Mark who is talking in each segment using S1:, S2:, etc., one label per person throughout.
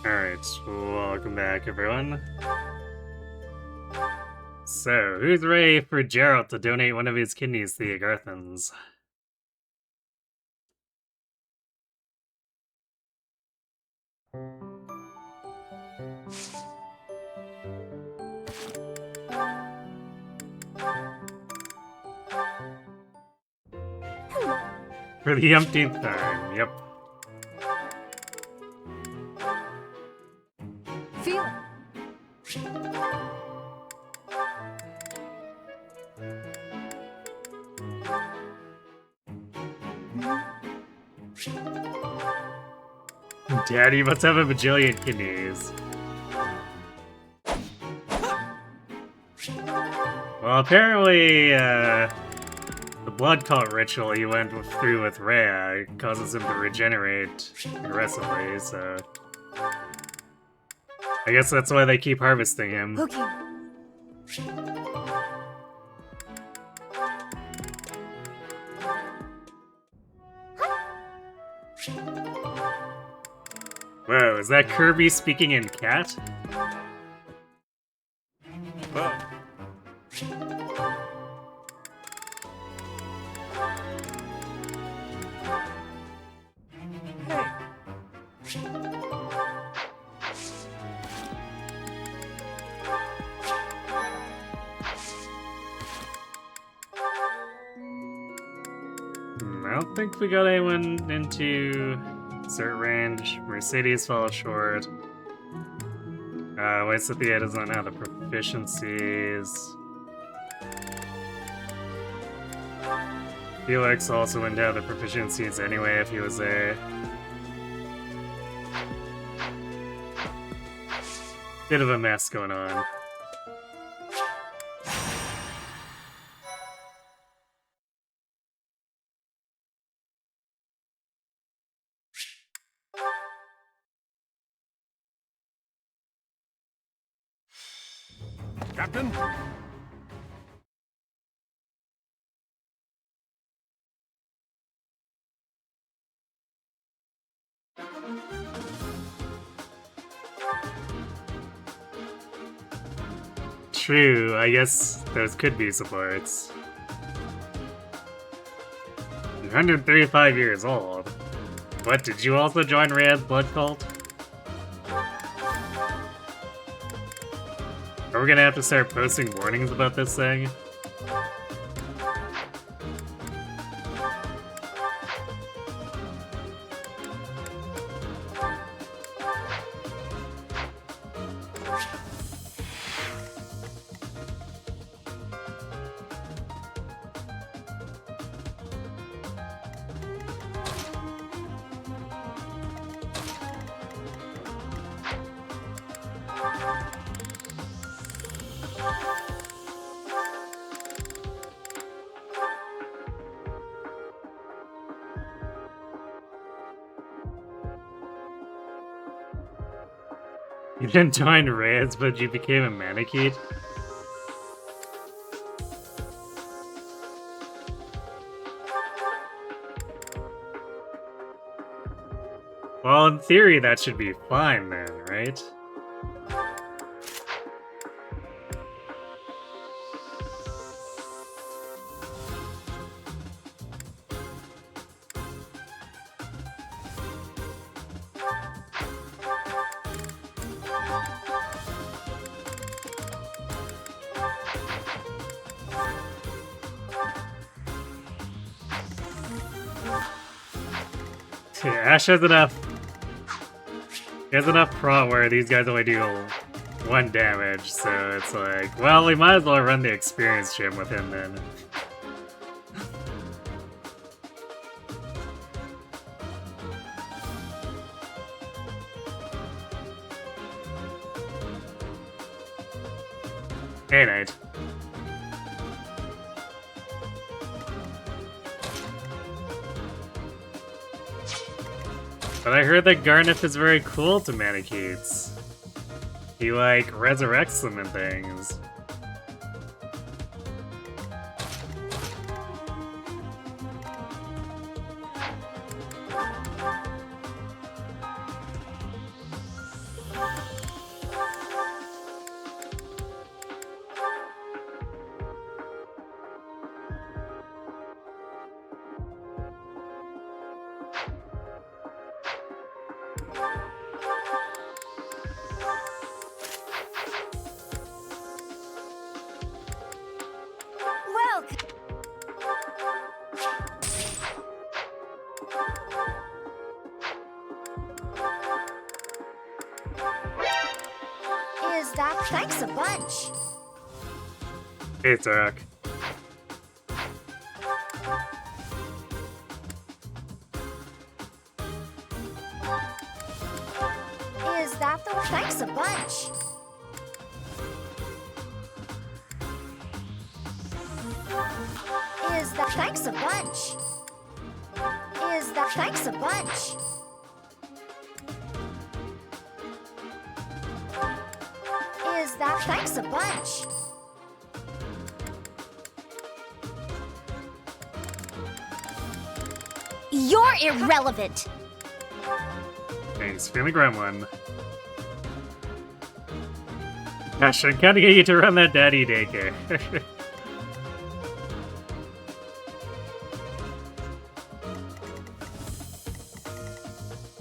S1: Alright, welcome back everyone. So, who's ready for Gerald to donate one of his kidneys to the Agarthans? For the umpteenth time, yep.
S2: Feel
S1: Daddy must have a bajillion kidneys. Well, apparently, the blood cult ritual he went through with Rhea causes him to regenerate aggressively, so... I guess that's why they keep harvesting him.
S2: okay.
S1: Whoa, is that Kirby speaking in cat? Whoa. I don't think we got anyone into cert range. Mercedes fell short. Waisapia doesn't have the proficiencies. Felix also wouldn't have the proficiencies anyway if he was there. Bit of a mess going on.
S3: Captain?
S1: True, I guess those could be supports. 135 years old. What, did you also join Rhea's blood cult? Are we gonna have to start posting warnings about this thing? You didn't join Reds, but you became a Manakete? Well, in theory, that should be fine then, right? Ashe has enough. He has enough prot where these guys only do 1 damage, so it's like, well, we might as well run the experience gym with him then. Hey, Knight. But I heard that Garneth is very cool to Manaketes. He, like, resurrects them and things.
S2: Thanks a bunch.
S1: Hey, Tarak.
S2: Is that the thanks a bunch? Is that thanks a bunch? Is that thanks a bunch? Is that thanks a bunch? You're irrelevant.
S1: Thanks, feeling gremlin. Gosh, I'm gotta get you to run that daddy daycare.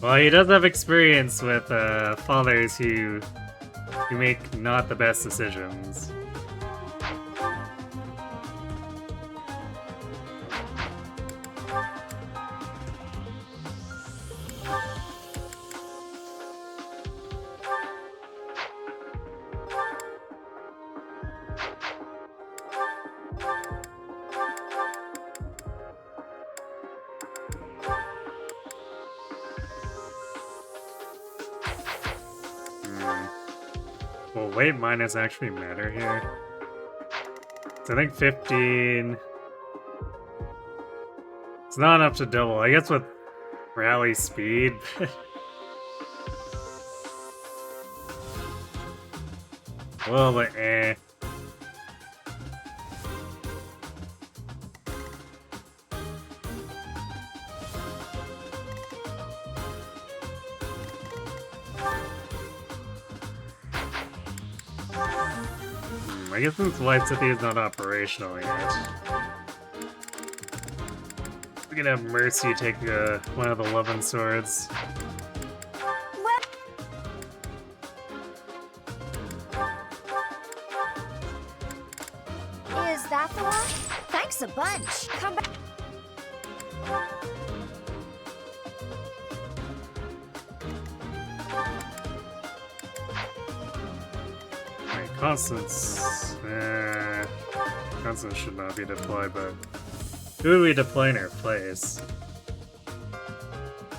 S1: Well, he does have experience with fathers who make not the best decisions. Well, weight minus actually matter here. So I think 15... It's not enough to double. I guess with rally speed... well, but eh. I guess since Light City is not operational yet, we can have Mercy take one of the 11 swords.
S2: Is that the one? Thanks a bunch. Come back.
S1: Constance... Constance should not be deployed, but... Who would we deploy in her place?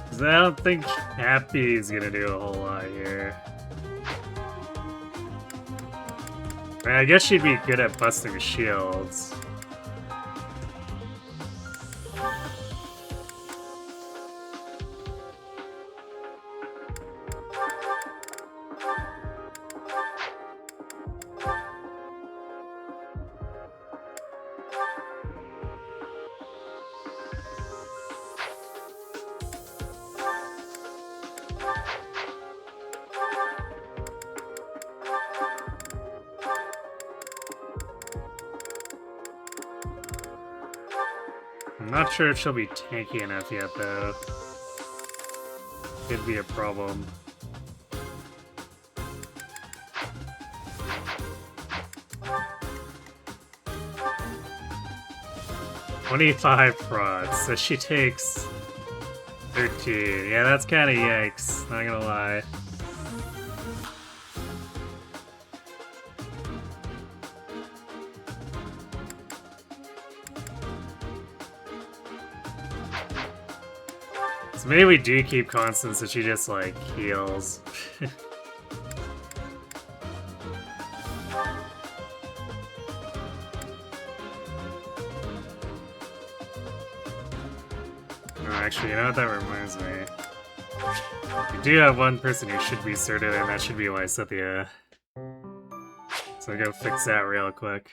S1: Because I don't think Happy's gonna do a whole lot here. I guess she'd be good at busting shields. I'm not sure if she'll be tanky enough yet, though. Could be a problem. $25 frauds, so she takes 13. Yeah, that's kind of yikes, not gonna lie. So maybe we do keep Constance so she just, like, heals. Oh, actually, you know what that reminds me? We do have one person who should be sorted, and that should be Lysithia. So I'll go fix that real quick.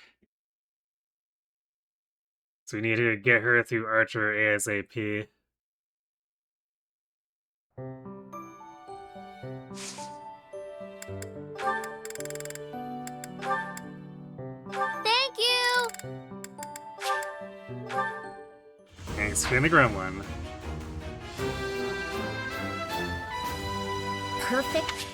S1: So we need to get her through Archer ASAP. Thanks for the gremlin.
S2: Perfect.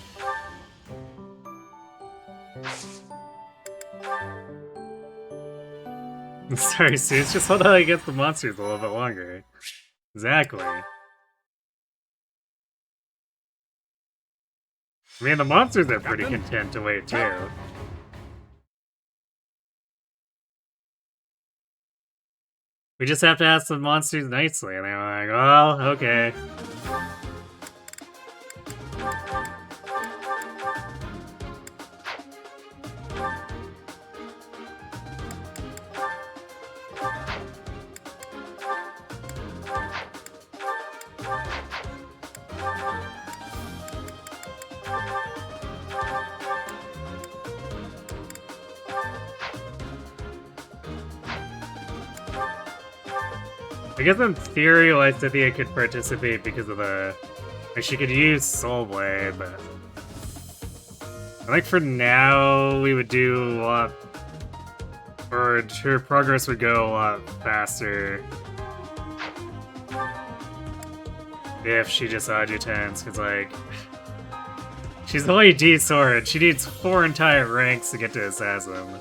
S1: Sorry, Suze, just hold on against the monsters a little bit longer. Exactly. I mean, the monsters are pretty content to wait, too. We just have to ask the monsters nicely, and they're like, well, okay. I guess in theory, Lysithea could participate because of the... Like, she could use Soul Blade, but... I think for now, we would do a lot... Or her progress would go a lot faster... if she just adjutants, because, like... She's only D-Sword, she needs 4 entire ranks to get to Assassin.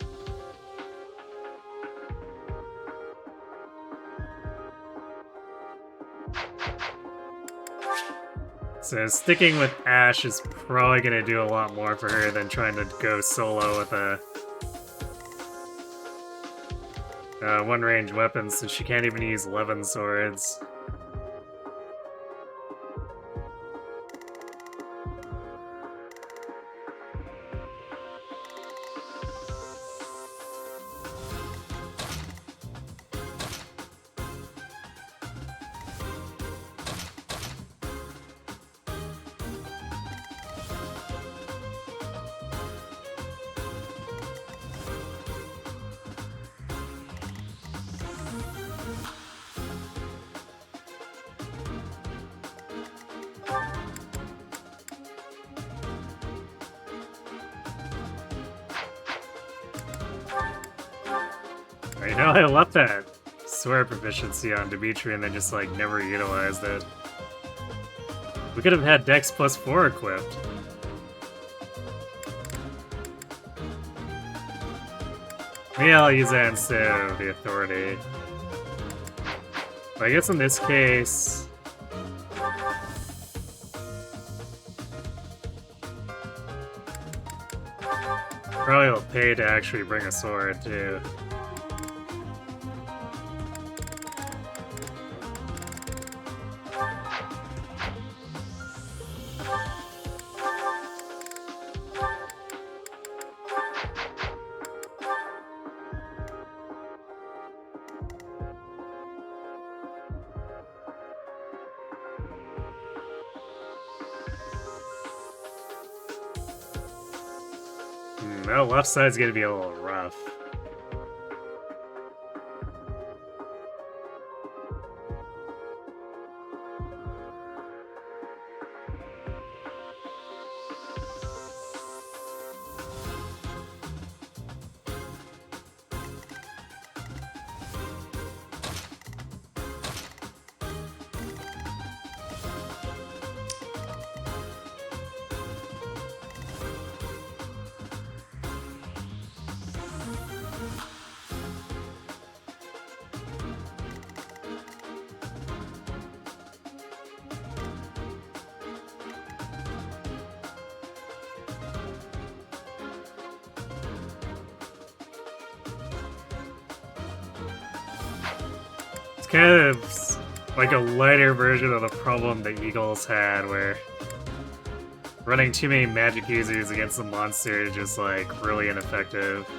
S1: So sticking with Ashe is probably going to do a lot more for her than trying to go solo with a one-range weapon, since she can't even use 11 swords. You know, I left that sword proficiency on Dimitri and then just, like, never utilized it. We could have had Dex plus 4 equipped. Maybe I'll use that instead of the Authority. But I guess in this case... probably will pay to actually bring a sword, too. That left side's gonna be a little rough. It's kind of like a lighter version of the problem the Eagles had, where running too many magic users against the monster is just, like, really ineffective.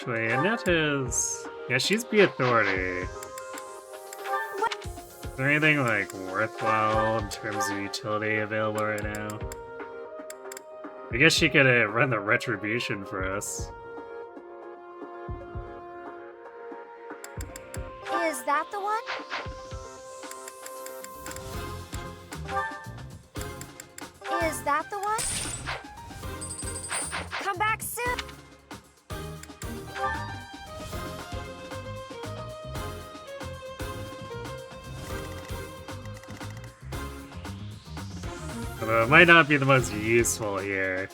S1: Actually, Annette is... Yeah, she's the authority. Is there anything, like, worthwhile in terms of utility available right now? I guess she could run the retribution for us.
S2: Is that the one? Is that the one? Come back soon.
S1: Although it might not be the most useful here.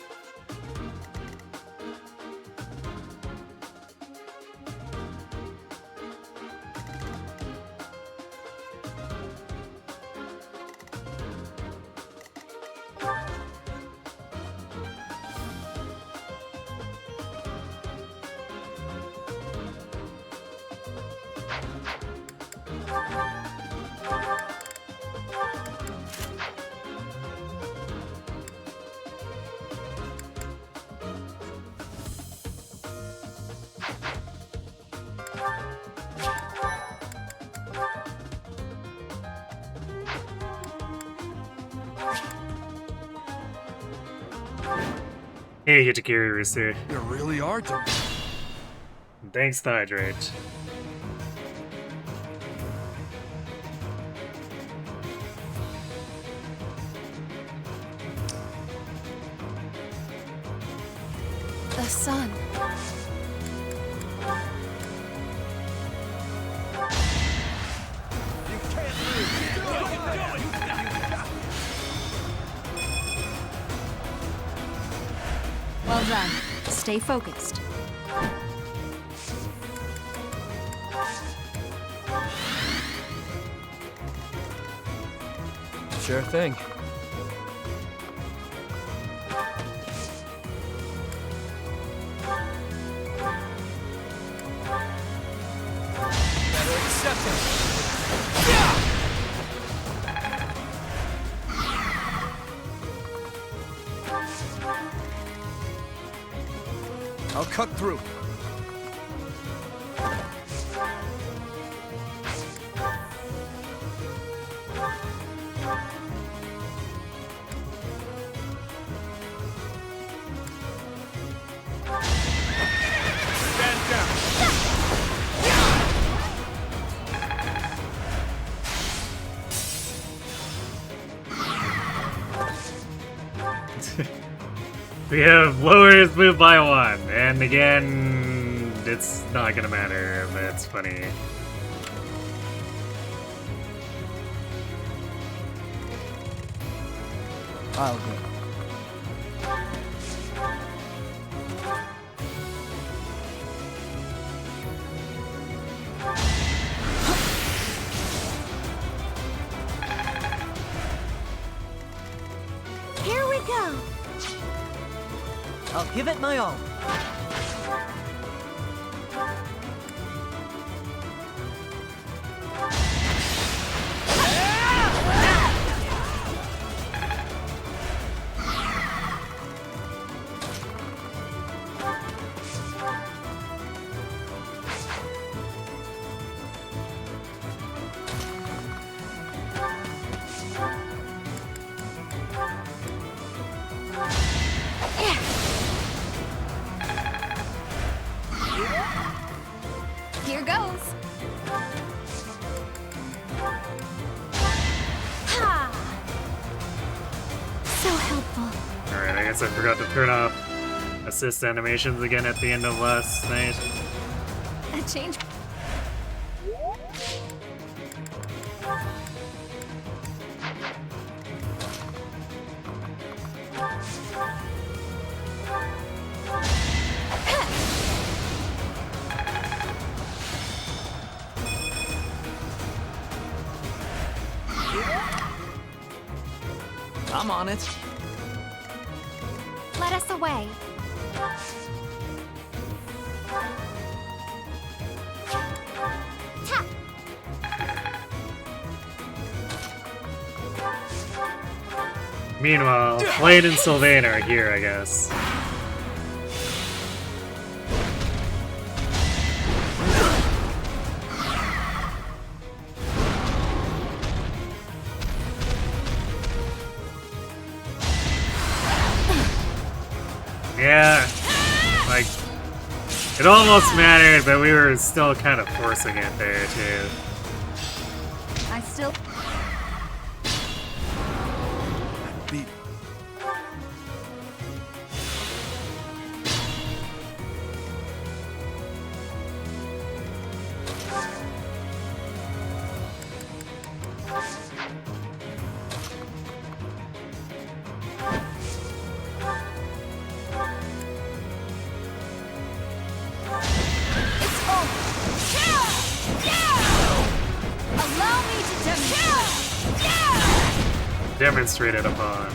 S1: Hey, Hitakiri Rooster.
S3: You really are.
S1: Thanks, the hydrate.
S2: The sun. Well done. Stay focused.
S3: Sure thing. Better accept it. Yeah! I'll cut through. Stand down.
S1: We have lowered his move by 1, and again, it's not gonna matter, but it's funny.
S3: I'll go.
S2: Here we go.
S4: I'll give it my all.
S2: Here goes. Ha! So helpful.
S1: Alright, I guess I forgot to turn off assist animations again at the end of last night.
S2: A change.
S4: I'm on it.
S2: Let us away. Ta!
S1: Meanwhile, Blade and Sylvain are here, I guess. Yeah, like, it almost mattered, but we were still kind of forcing it there, too.
S2: I still.
S3: Beat.
S2: It's over. Allow me to
S1: Demonstrated upon.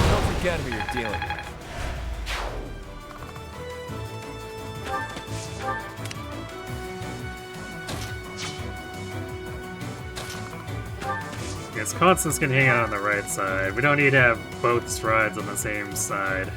S3: Don't forget who you're dealing with.
S1: Yes, Constance can hang out on the right side. We don't need to have both strides on the same side.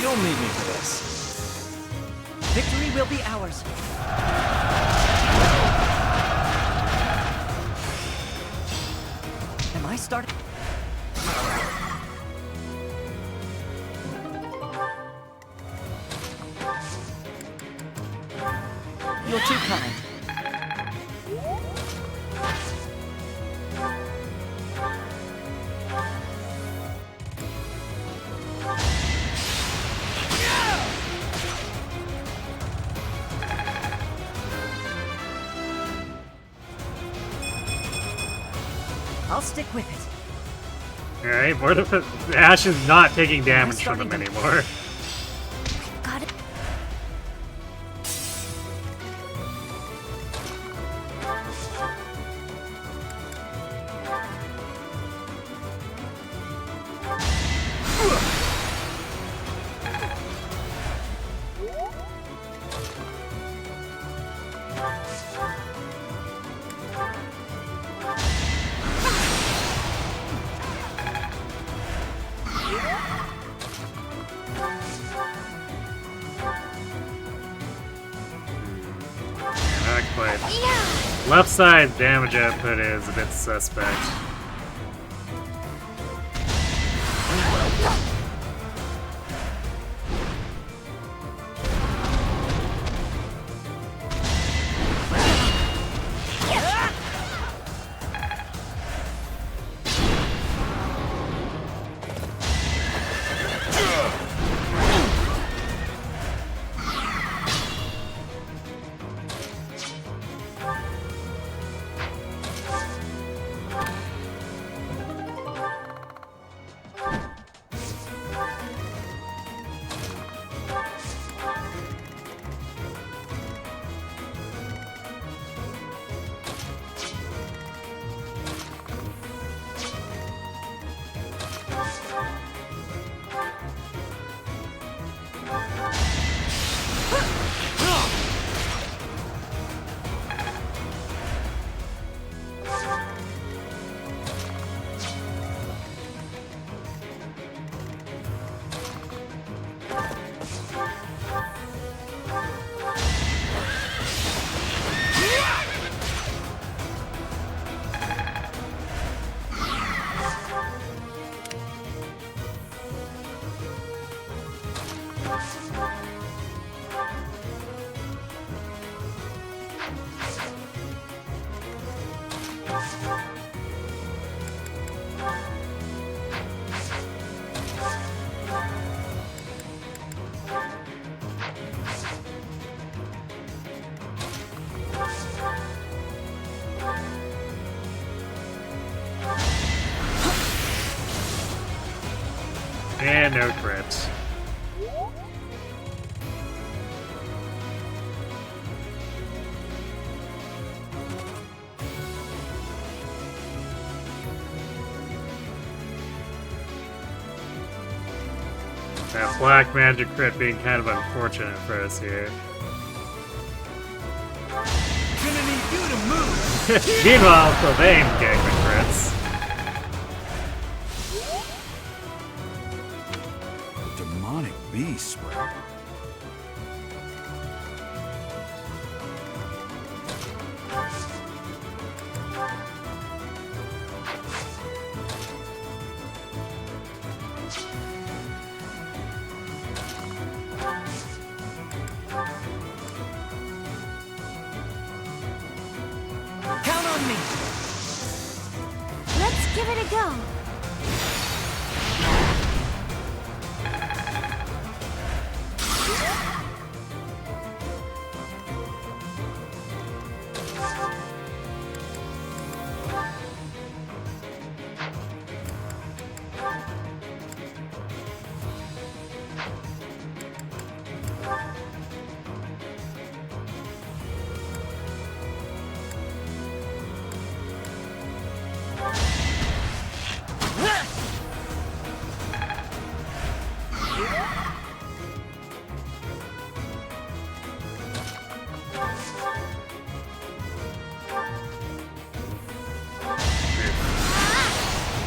S3: You'll need me for this.
S4: Victory will be ours. Am I starting? You're too kind. I'll stick with it.
S1: Alright, what if Ashe is not taking damage from them
S4: starting to-
S1: anymore?
S2: Got it.
S1: Not quite.
S2: Yeah.
S1: Left side damage output is a bit suspect. And no crit. That black magic crit being kind of unfortunate for us here.
S3: Gonna need you to move.
S1: Meanwhile, Sylvain getting the crits.
S3: Demonic beast, right?
S4: Count on me.
S2: Let's give it a go.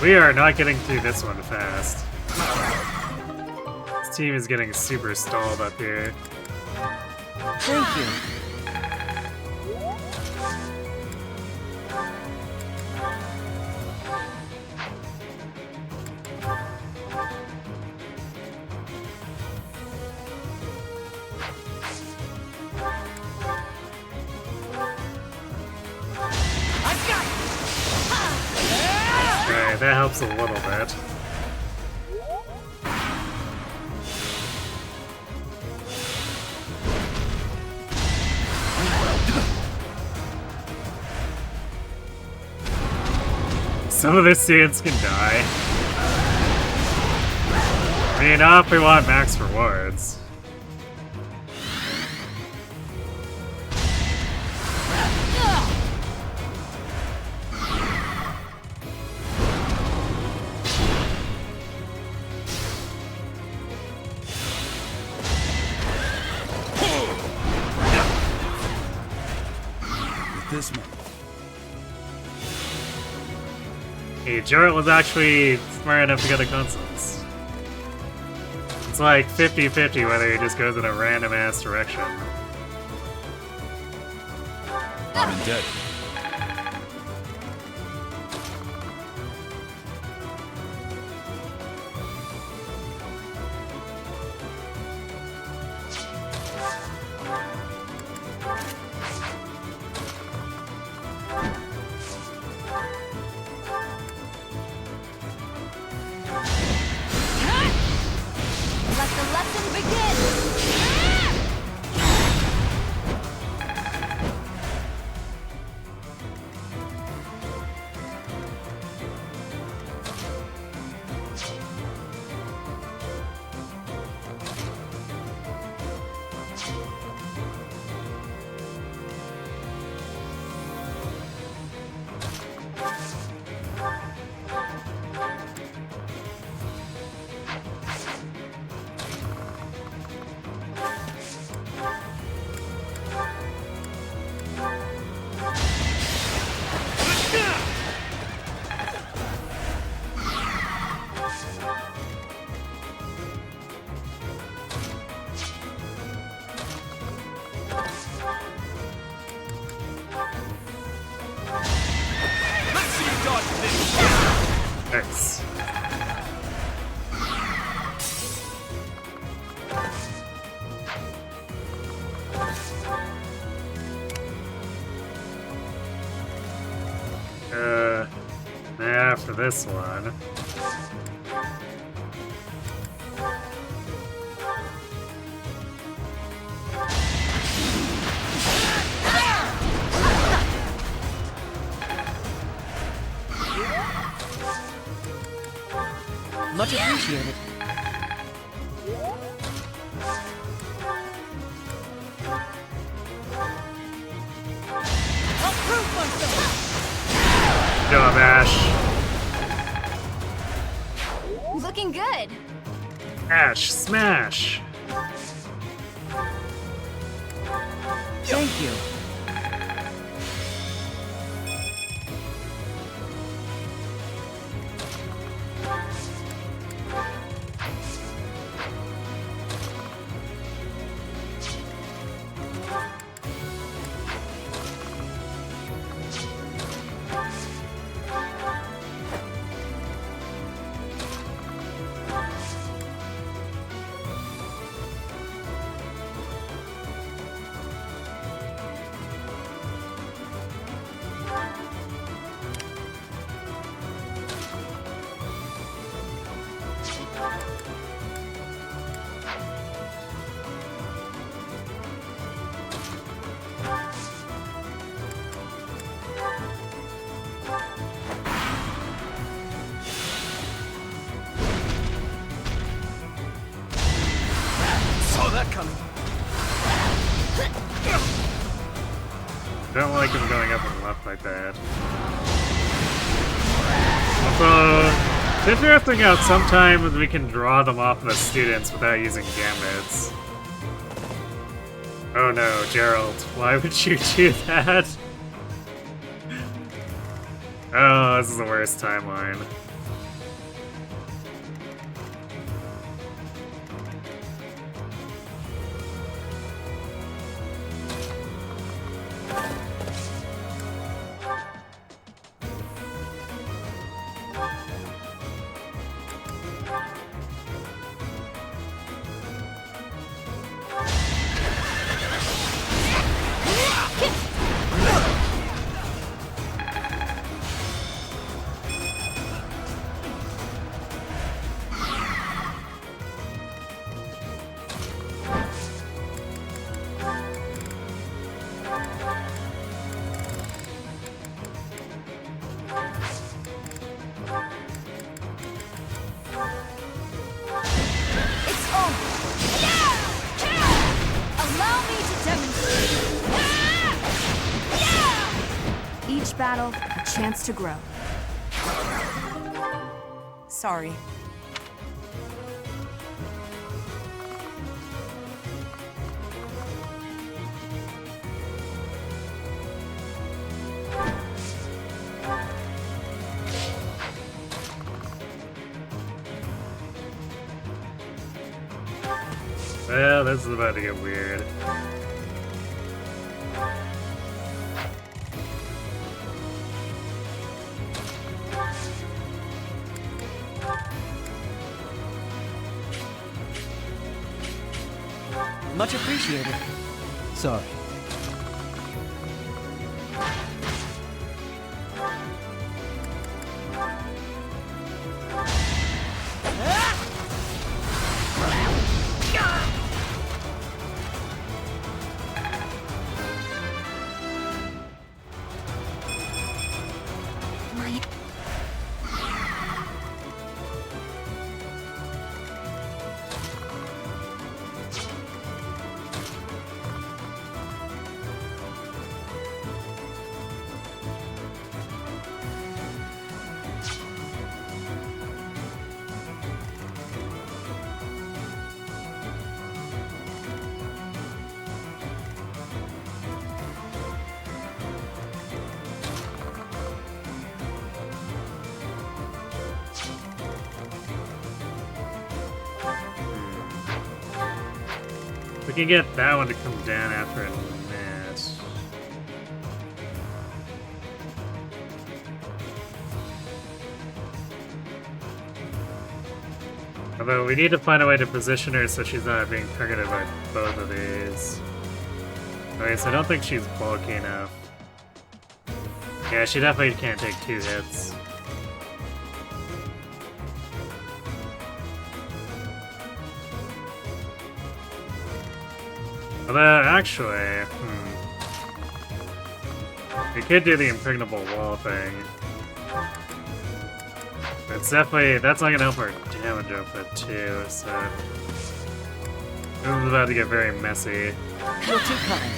S1: We are not getting through this one fast. This team is getting super stalled up here.
S4: Thank you.
S1: Okay, that helps a little bit. Some of the students can die. I mean, not if we want max rewards.
S3: With this one.
S1: Hey, Jarrett was actually smart enough to go to consoles. It's like 50-50 whether he just goes in a random ass direction.
S3: I'm in debt.
S2: Let the lesson begin.
S3: Let's see you dodge this.
S1: Nice. Yeah, for this one.
S4: Much appreciated. Prove myself.
S1: Good job, Ashe.
S2: Looking good.
S1: Ashe, smash!
S4: Thank you.
S3: Saw that coming.
S1: Don't like him going up and left like that. Also, it's interesting how sometimes we can draw them off the students without using gambits. Oh no, Gerald, why would you do that? Oh, this is the worst timeline.
S2: It's over. Allow me to demonstrate. Each battle, a chance to grow. Sorry.
S1: Well, this is about to get weird.
S4: Much appreciated. Sorry.
S2: My...
S1: We can get that one to come down after a minute. Although we need to find a way to position her so she's not being targeted by both of these. Okay, so I don't think she's bulky enough. Yeah, she definitely can't take 2 hits. Although, actually, we could do the impregnable wall thing. It's definitely, that's not gonna help our damage output too, so... This is about to get very messy.
S4: You're too kind.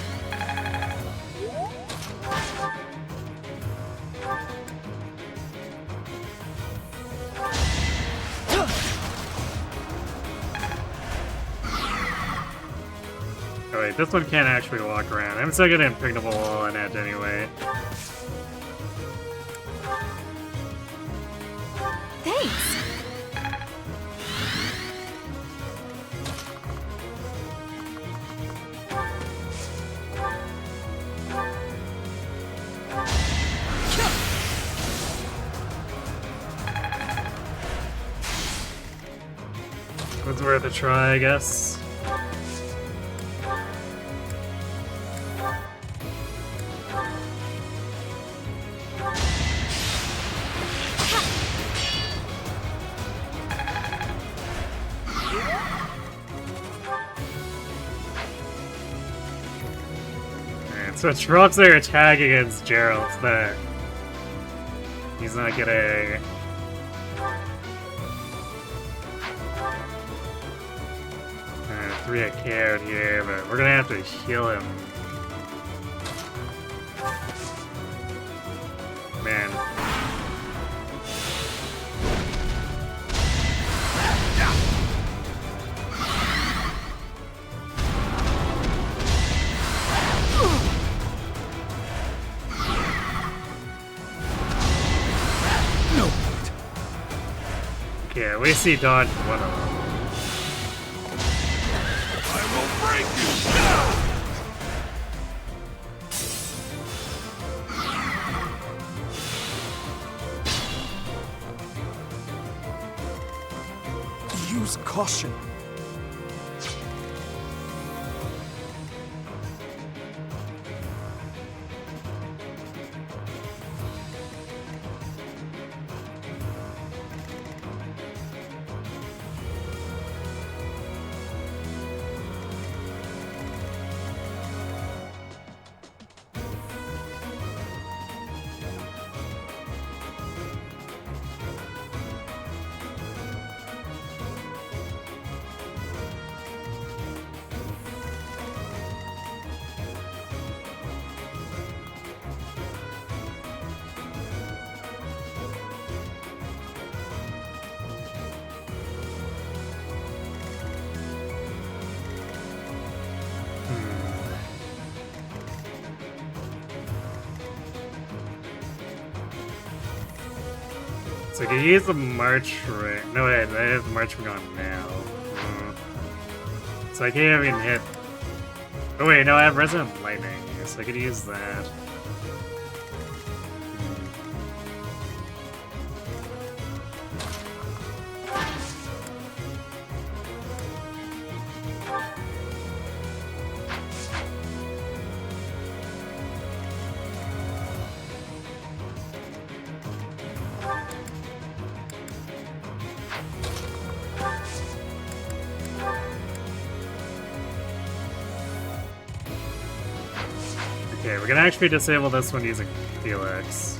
S1: wait, this one can't actually walk around. I'm still gonna impregnable wall on it anyway.
S2: Thanks.
S1: It's worth a try, I guess. Alright, so it drops their attack against Gerald, but he's not getting... 3 I cared here, but we're gonna have to heal him. Man.
S3: No.
S1: Okay, at least he dodged one of them.
S3: I will break you. Use caution.
S1: So I can use the March Ring. No, wait, I have the March Ring on now. So I can't even hit. Oh, wait, no, I have Resonant Lightning, so I could use that. Okay, we can actually disable this one using Felix.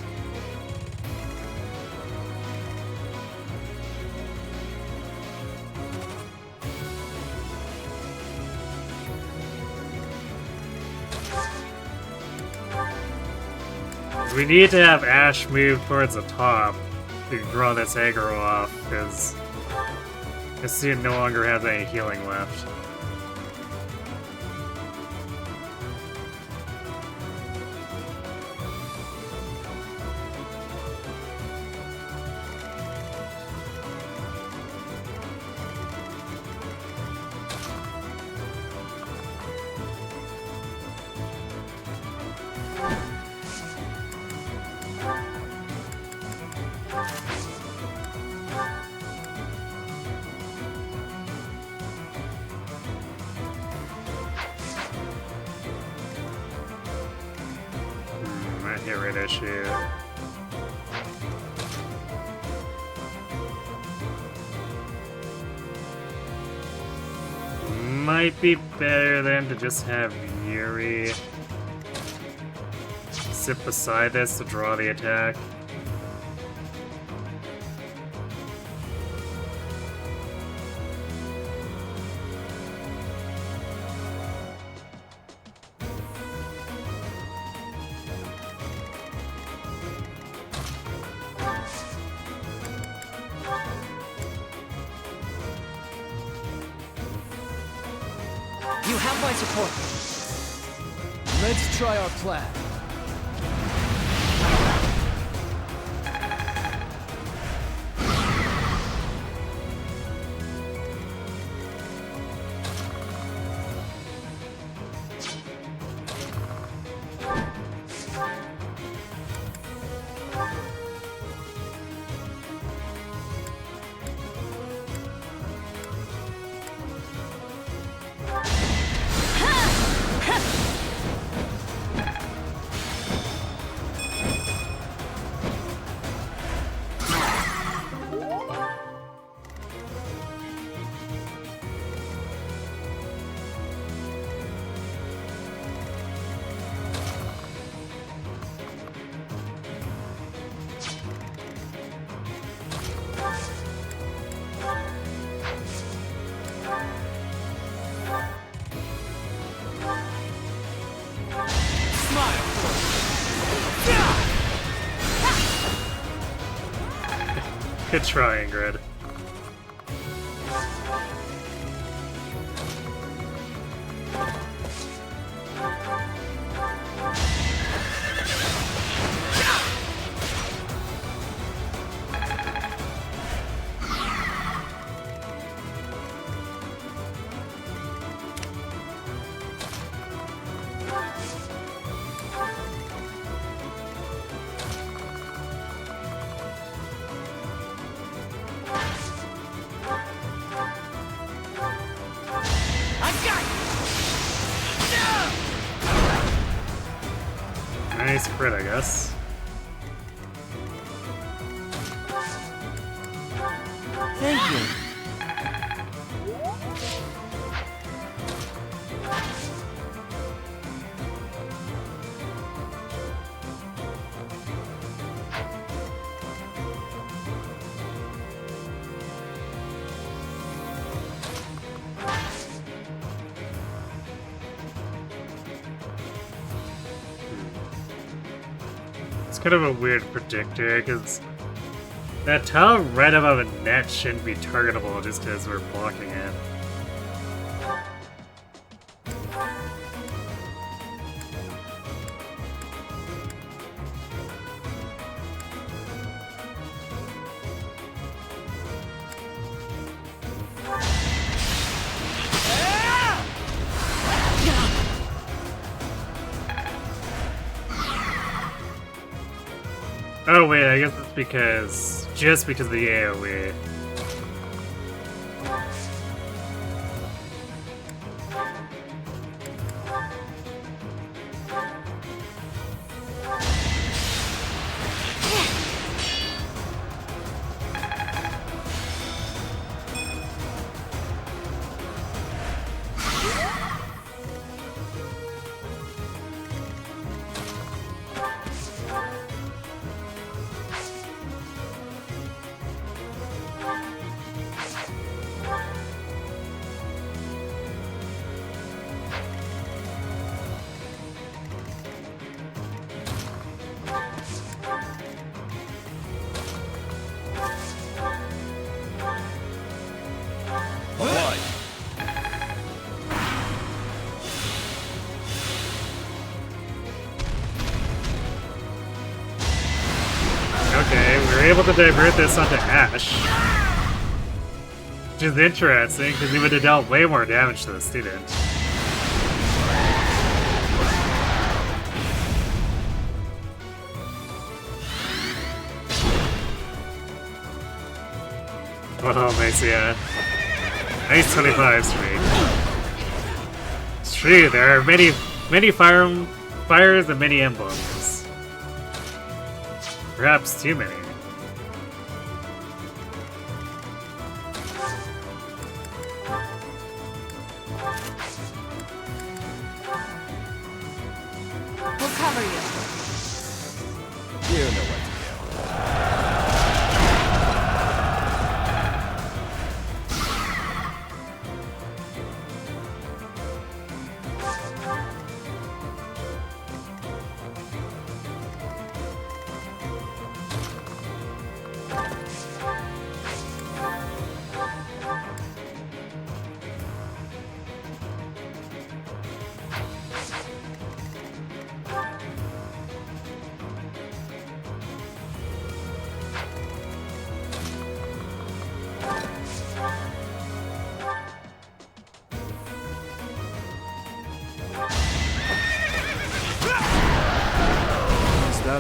S1: We need to have Ashe move towards the top to draw this aggro off, because this student no longer has any healing left. Might hit right issue. Might be better than to just have Yuri sit beside this to draw the attack.
S4: You have my support. Let's try our plan.
S1: Good try, Ingrid. Nice crit, I guess.
S4: Thank you.
S1: It's kind of a weird predictor, because that tile right above a net shouldn't be targetable just because we're blocking it. Oh wait, I guess it's because... just because of the AoE. Okay, we were able to divert this onto Ashe. Which is interesting, because he would have dealt way more damage to the student. Well, Macia. Nice 25 streak. It's true, there are many fires and many emblems. Perhaps too many.
S2: We'll cover you.
S3: You know what to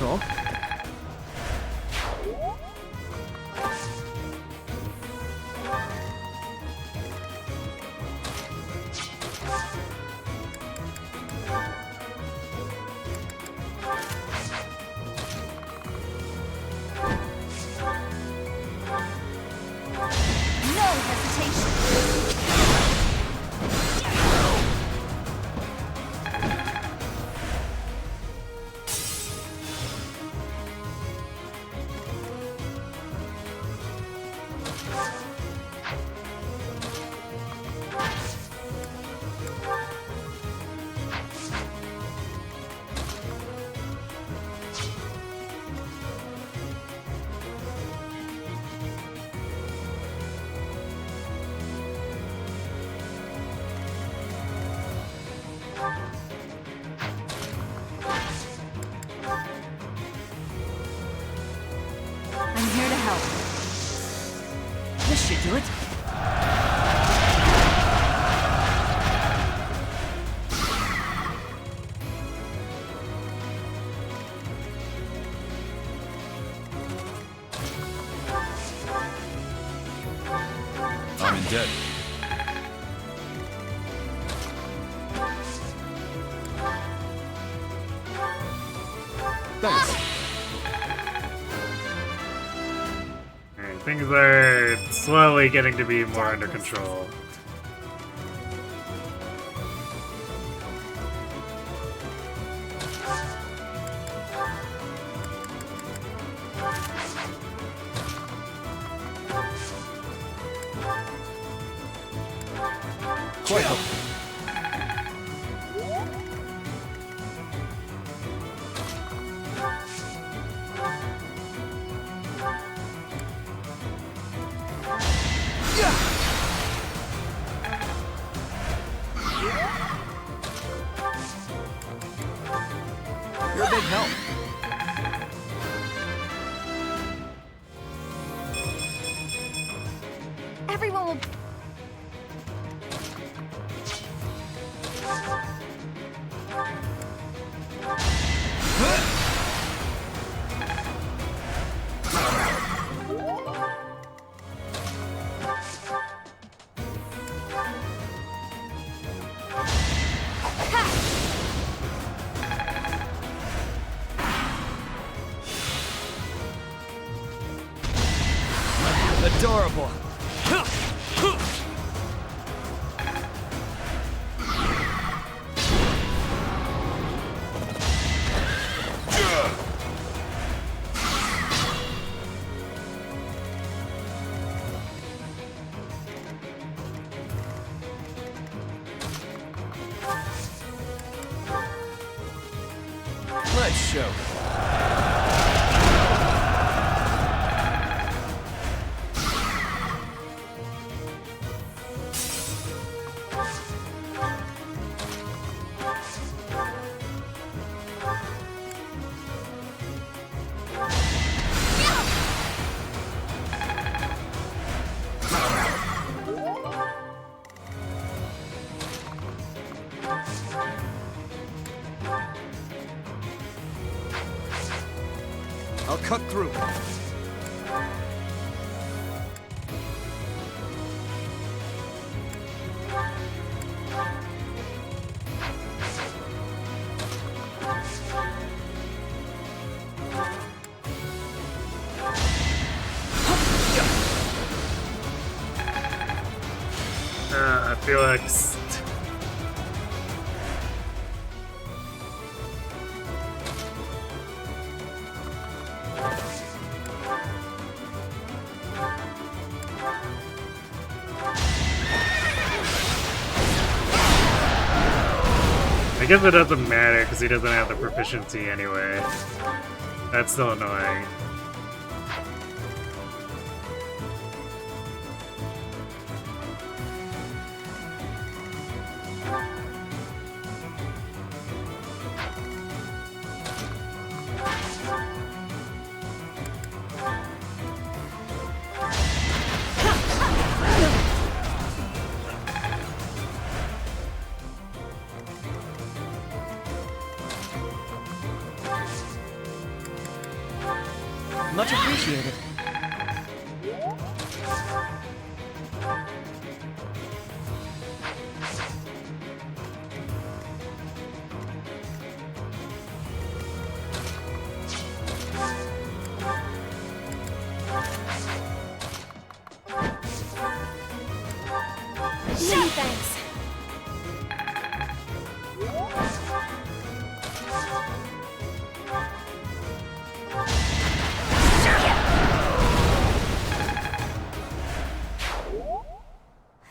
S4: that all?
S2: No hesitation. I'm here to help. This should do it.
S3: I'm in debt. Thanks.
S1: Alright, things are slowly getting to be more under control.
S3: Quite helpful. You're a big help.
S2: Everyone will.
S4: Adorable. Let's show. I'll cut through.
S1: I feel like I guess it doesn't matter because he doesn't have the proficiency anyway. That's still annoying.
S5: Much appreciated.
S2: Many thanks.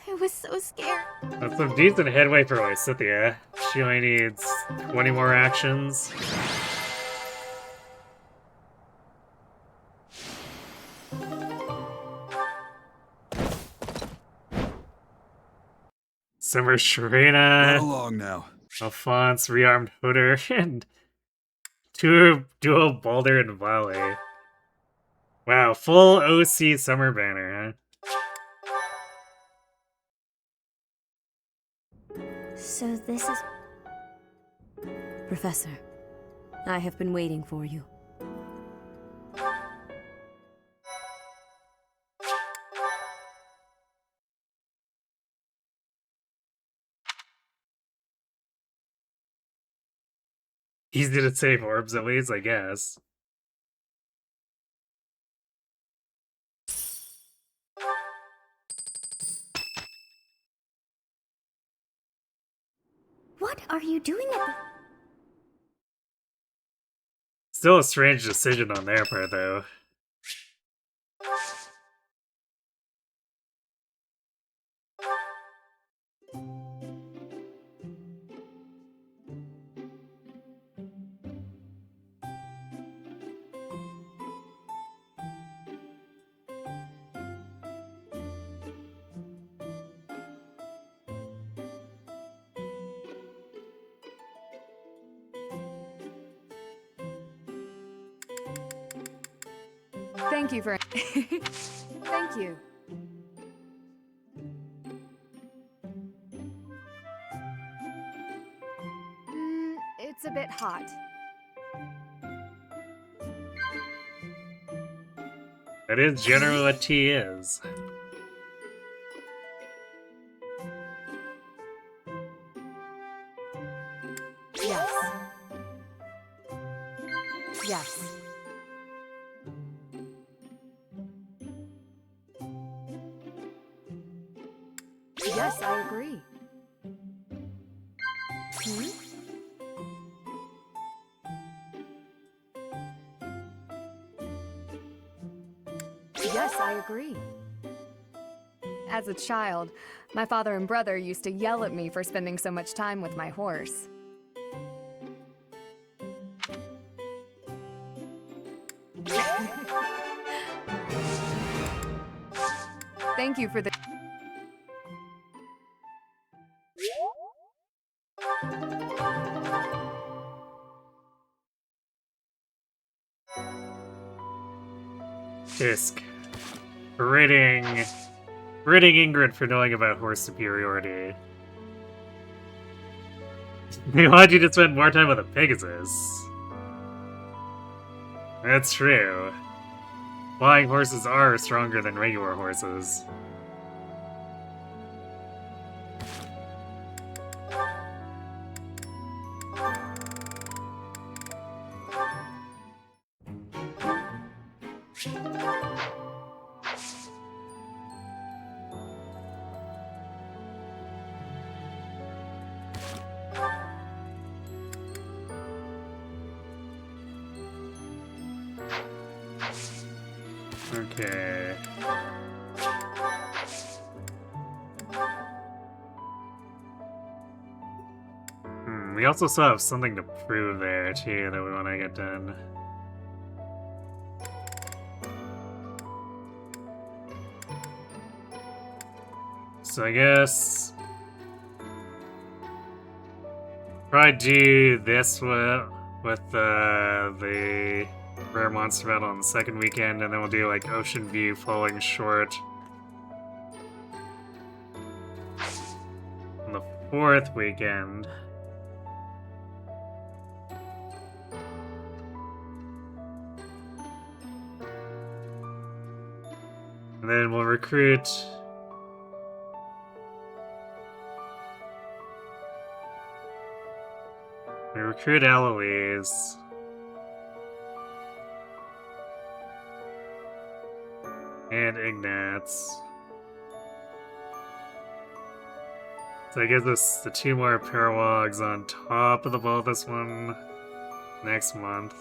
S2: I was so scared.
S1: That's some decent headway for Lysithea. She only needs 20 more actions. Summer Sharina,
S3: Run along now.
S1: Alphonse, Rearmed Hooter, and dual Balder and Vale. Wow, full OC Summer banner, huh?
S2: So this is...
S6: Professor, I have been waiting for you.
S1: Easy to save orbs at least, I guess.
S2: What are you doing at the...
S1: Still a strange decision on their part, though.
S7: Thank you for... Thank you. It's a bit hot.
S1: That is generally what tea is.
S7: Yes. Yes. Yes, I agree. Hmm? Yes, I agree. As a child, my father and brother used to yell at me for spending so much time with my horse. Thank you for the...
S1: Tisk. Berating Ingrid for knowing about horse superiority. They want you to spend more time with a Pegasus. That's true. Flying horses are stronger than regular horses. Okay. We also still have something to prove there, too, that we want to get done. So I guess... probably do this with the Rare Monster Battle on the second weekend, and then we'll do like Ocean View falling short on the fourth weekend. And then we'll recruit... We recruit Eloise. And Ignatz. So it gives us the 2 more Parawogs on top of the Balthus one next month.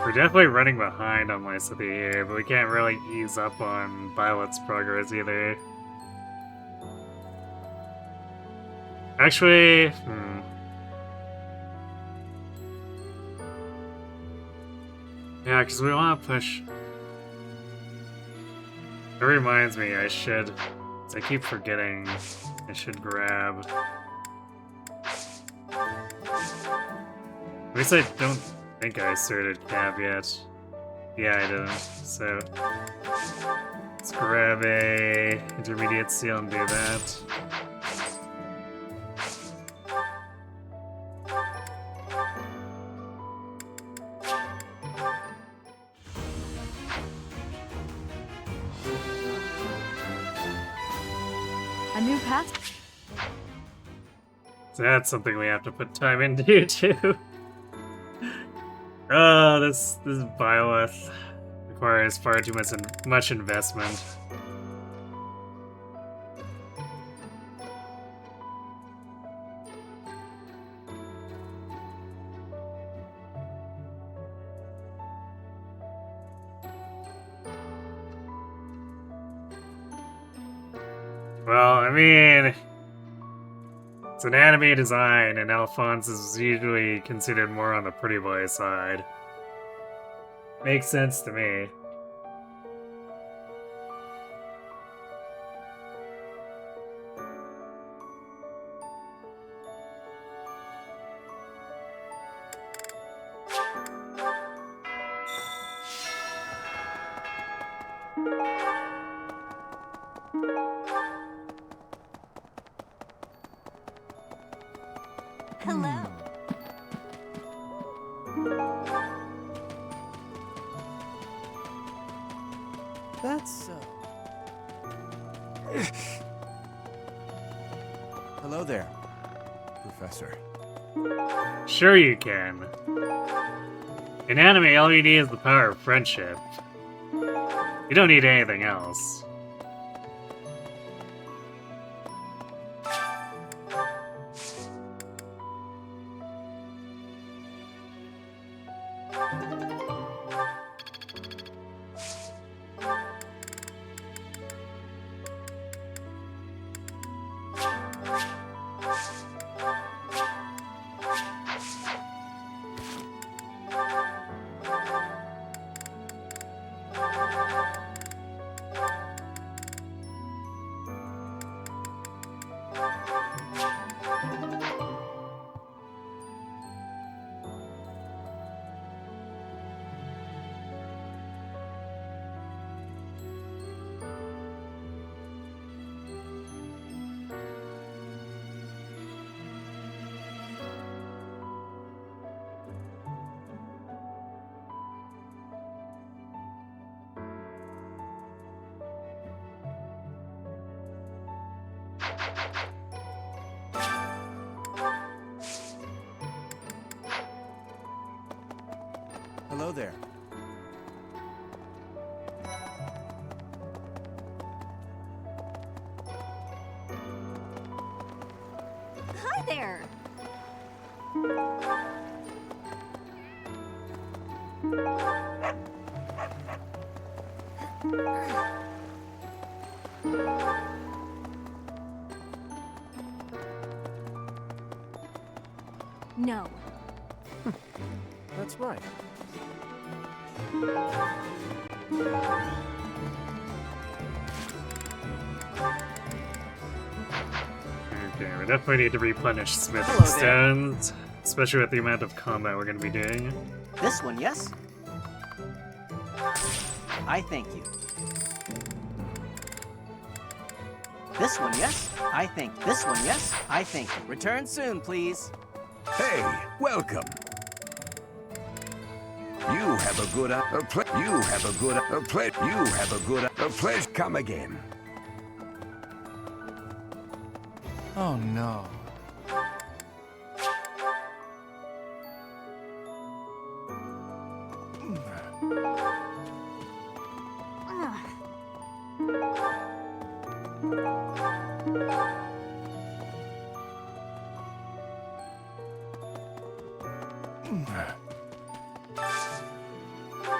S1: We're definitely running behind on Lysithea here, but we can't really ease up on Violet's progress either. Actually, yeah, because we want to push... It reminds me, I should... I keep forgetting I should grab... At least I don't think I asserted Cab yet. Yeah, I didn't. So let's grab a intermediate seal and do that.
S7: A new path.
S1: So that's something we have to put time into too. Oh, this Byleth requires far too much investment. Well, I mean, it's an anime design, and Alphonse is usually considered more on the pretty boy side. Makes sense to me.
S2: Hello.
S4: That's so. Hello there, Professor.
S1: Sure you can. In anime, all you need is the power of friendship. You don't need anything else.
S4: Hello there.
S2: Hi there.
S6: No.
S4: That's right.
S1: Okay, we definitely need to replenish smithing
S5: Hello there.
S1: stones, especially with the amount of combat we're going to be doing.
S5: This one, yes? I thank you. This one, yes? I thank this one, yes? I thank you. Return soon, please.
S8: Hey, welcome. You have a good you have a good you have a good pleasure. Come again.
S4: Oh no.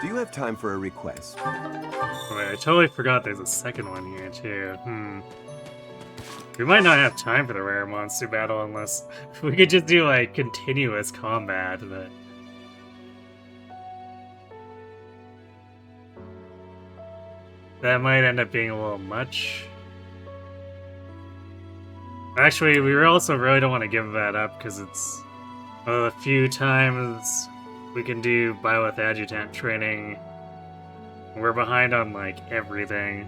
S9: Do you have time for a request?
S1: Wait, I totally forgot there's a second one here, too. We might not have time for the rare monster battle unless we could just do, like, continuous combat, but... that might end up being a little much. Actually, we also really don't want to give that up, because it's one of the few times we can do Byleth Adjutant training. We're behind on, like, everything.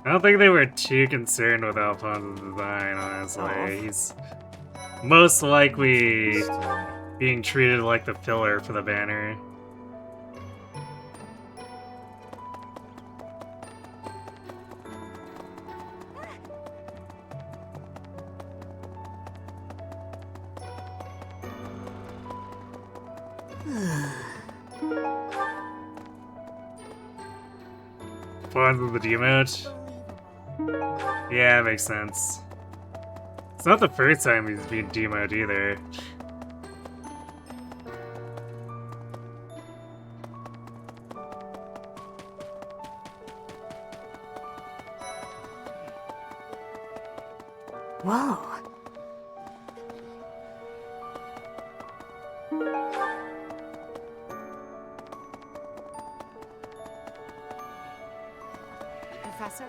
S1: I don't think they were too concerned with Alphonse's design, honestly. He's most likely being treated like the filler for the banner. Alphonse with the demote? Yeah, makes sense. It's not the first time he's been demoted either.
S6: Whoa.
S7: Professor?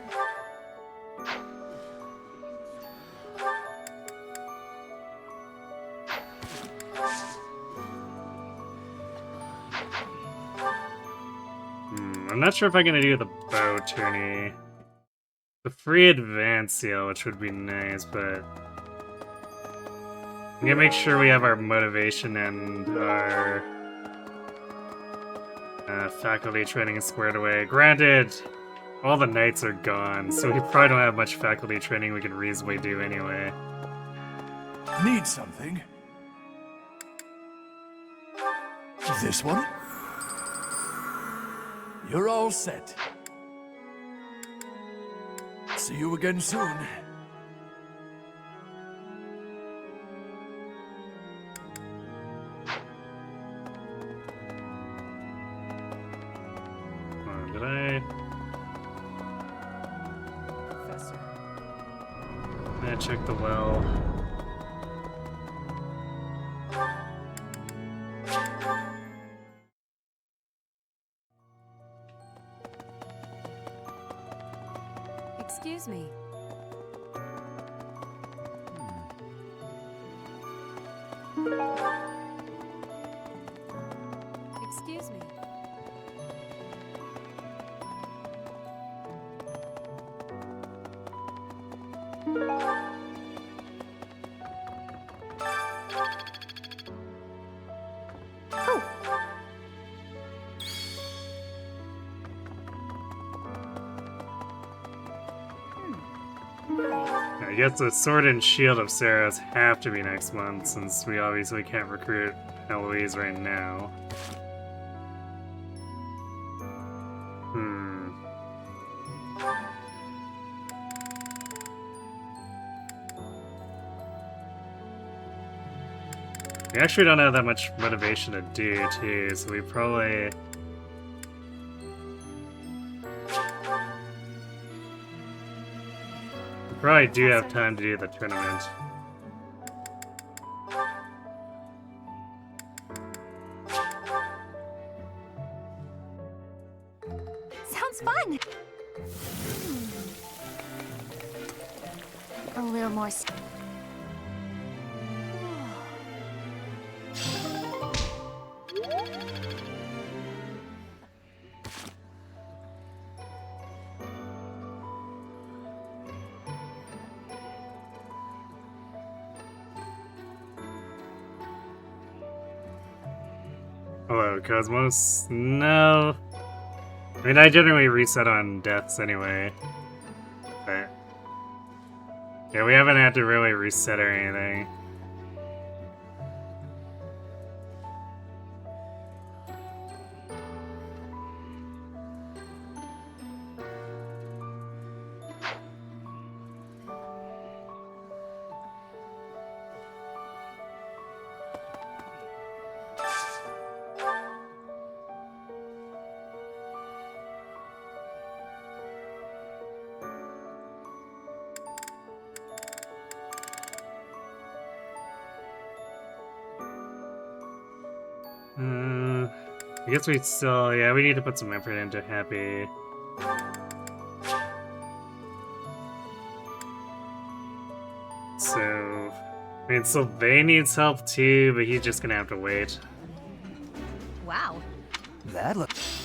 S1: I'm not sure if I'm gonna do the bow tourney. The free advance seal, which would be nice, but I'm gonna make sure we have our motivation and our faculty training squared away. Granted, all the knights are gone, so we probably don't have much faculty training we can reasonably do anyway.
S3: Need something? This one? You're all set. See you again soon.
S1: Did I?
S4: Professor.
S1: I checked the well.
S6: Excuse me. Excuse me.
S1: I guess the Sword and Shield of Saros have to be next month, since we obviously can't recruit Eloise right now. We actually don't have that much motivation to do, too, so we probably... We probably do have time to do the tournament.
S2: Sounds fun. A little more.
S1: Hello, Cosmos. No. I mean, I generally reset on deaths anyway. But... yeah, we haven't had to really reset or anything. I guess we still, yeah, we need to put some effort into Happy. So, I mean, Sylvain needs help too, but he's just gonna have to wait.
S2: Wow.
S4: That looks...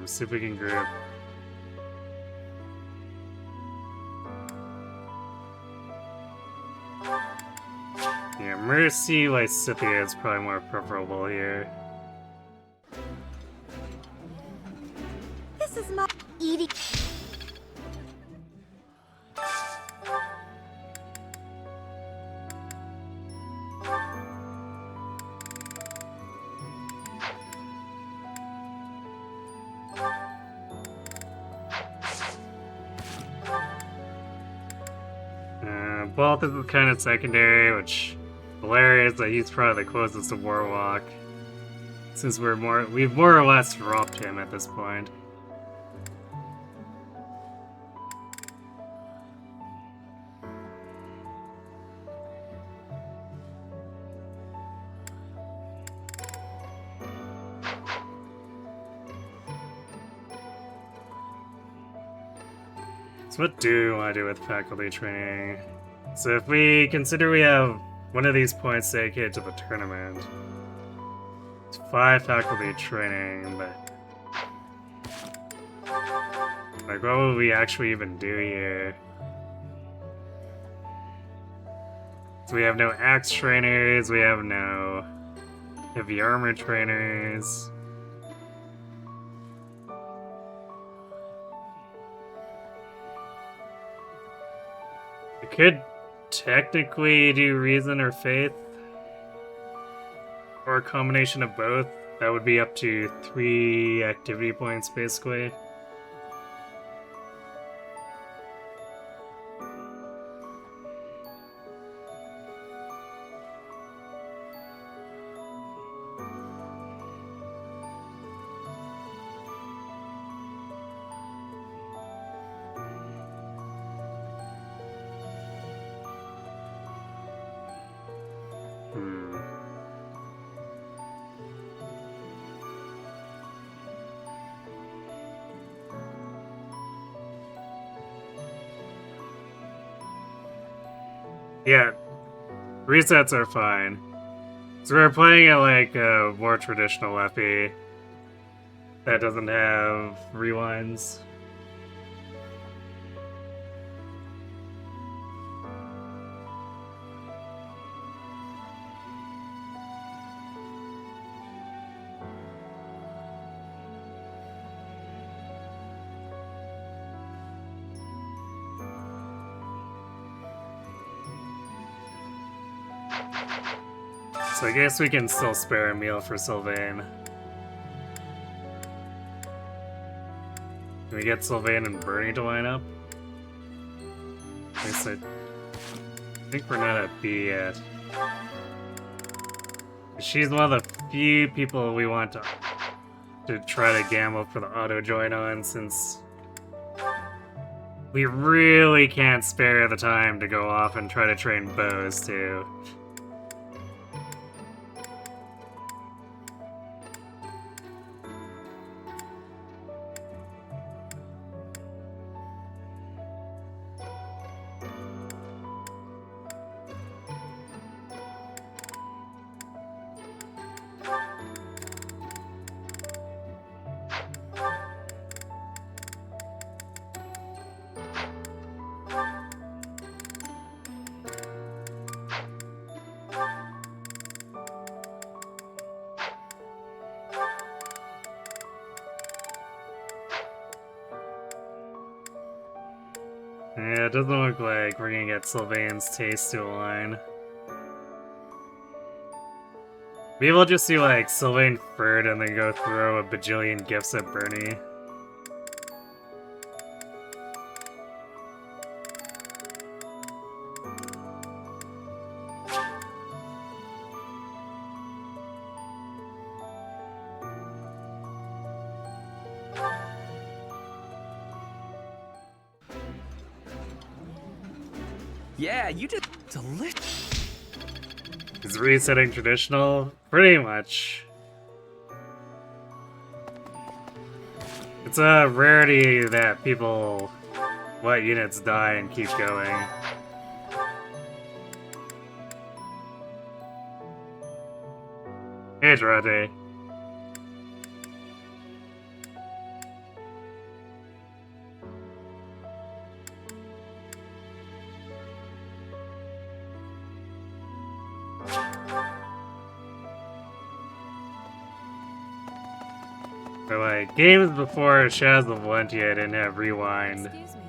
S1: See if we can group. Yeah, Mercy Lysithea is probably more preferable here.
S2: This is my eating.
S1: Both is kind of secondary, which hilarious that he's probably the closest to Warlock. Since we've more or less dropped him at this point. So what do we want to do with faculty training? So if we consider we have one of these points dedicated to the tournament, it's 5 faculty training, but like what would we actually even do here? So we have no axe trainers, we have no heavy armor trainers. We could technically do reason or faith, or a combination of both. That would be up to 3 activity points basically. Yeah, resets are fine. So we're playing at like a more traditional FE that doesn't have rewinds. So I guess we can still spare a meal for Sylvain. Can we get Sylvain and Bernie to line up? I guess I think we're not at B yet. She's one of the few people we want to try to gamble for the auto join on, since we really can't spare the time to go off and try to train bows too. Yeah, it doesn't look like we're gonna get Sylvain's taste to align. Maybe we'll just do like Sylvain Ferd and then go throw a bajillion gifts at Bernie.
S5: Yeah, you did delicious.
S1: Is resetting traditional? Pretty much. It's a rarity that people let units die and keep going. Hey, Dorothy. So, like, games before Shadows of Valentia didn't have rewind.
S6: Excuse me.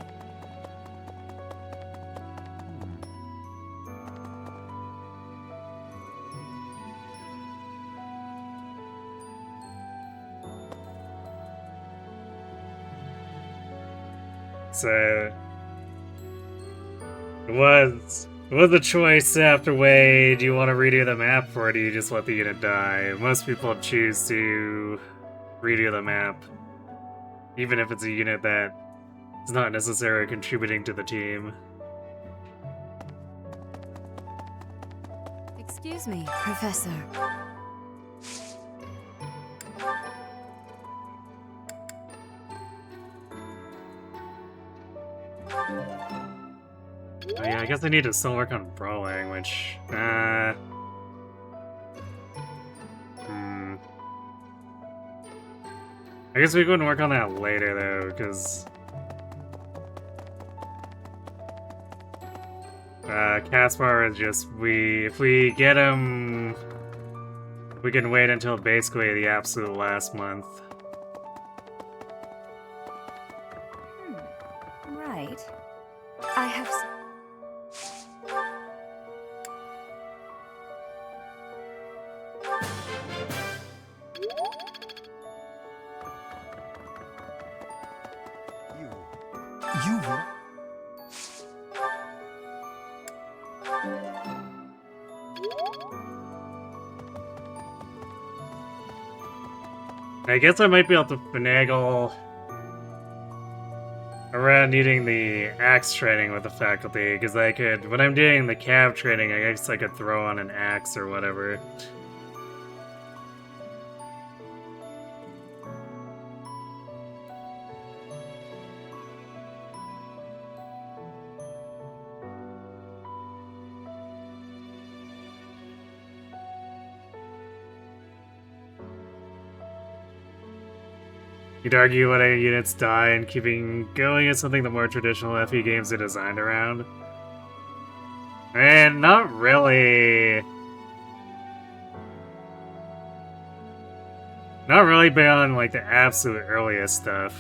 S1: So it was a choice after way. Do you want to redo the map, or do you just let the unit die? Most people choose to redo the map, even if it's a unit that is not necessarily contributing to the team.
S6: Excuse me, Professor.
S1: Oh yeah, I guess I need to still work on brawling, which I guess we can work on that later though, because Caspar is just if we get him, we can wait until basically the absolute last month.
S2: Right. I have.
S3: You
S1: I guess I might be able to finagle around needing the axe training with the faculty, because I could, when I'm doing the cav training, I guess I could throw on an axe or whatever. You'd argue letting units die and keeping going is something the more traditional FE games are designed around. And not really. Not really beyond like the absolute earliest stuff.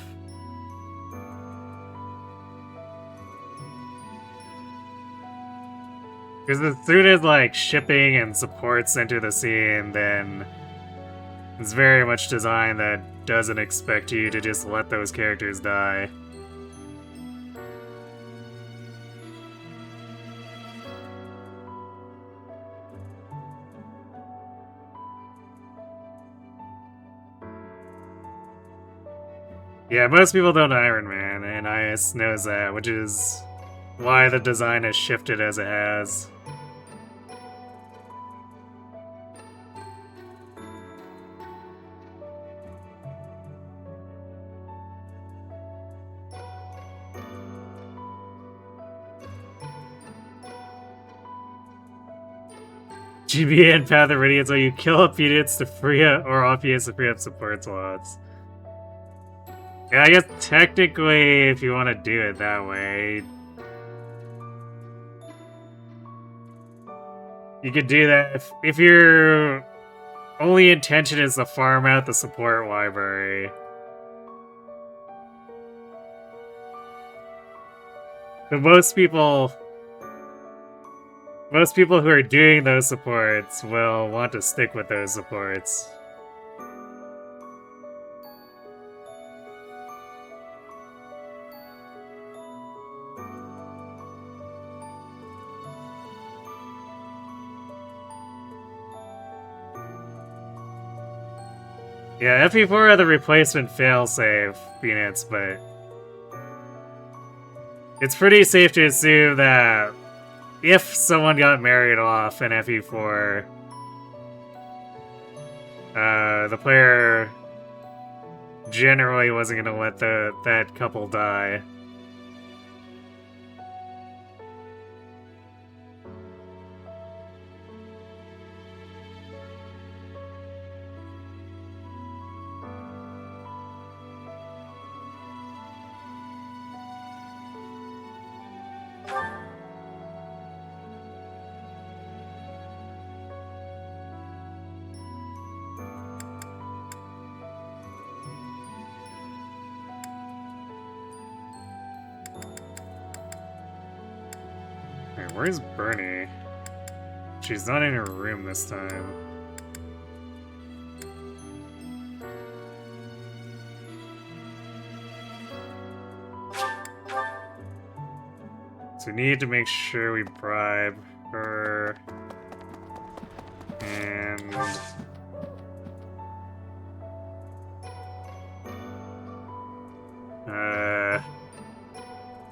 S1: Because as soon as like shipping and supports enter the scene, then it's very much designed that doesn't expect you to just let those characters die. Yeah, most people don't Iron Man, and IS knows that, which is why the design has shifted as it has. GBA and Path of Radiance, so you kill up units to free up, or off units to free up support slots. Yeah, I guess technically, if you want to do it that way, you could do that if your only intention is to farm out the support library. But most people who are doing those supports will want to stick with those supports. Yeah, FE4 are the replacement failsafe units, but it's pretty safe to assume that if someone got married off in FE4, the player generally wasn't going to let that couple die. Where's Bernie? She's not in her room this time. So we need to make sure we bribe her. And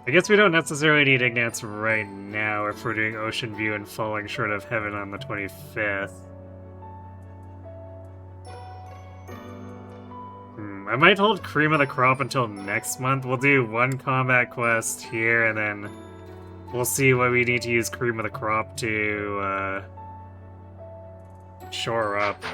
S1: I guess we don't necessarily need Ignatz right now if we're doing Ocean View and falling short of Heaven on the 25th. I might hold Cream of the Crop until next month. We'll do one combat quest here, and then we'll see what we need to use Cream of the Crop to shore up.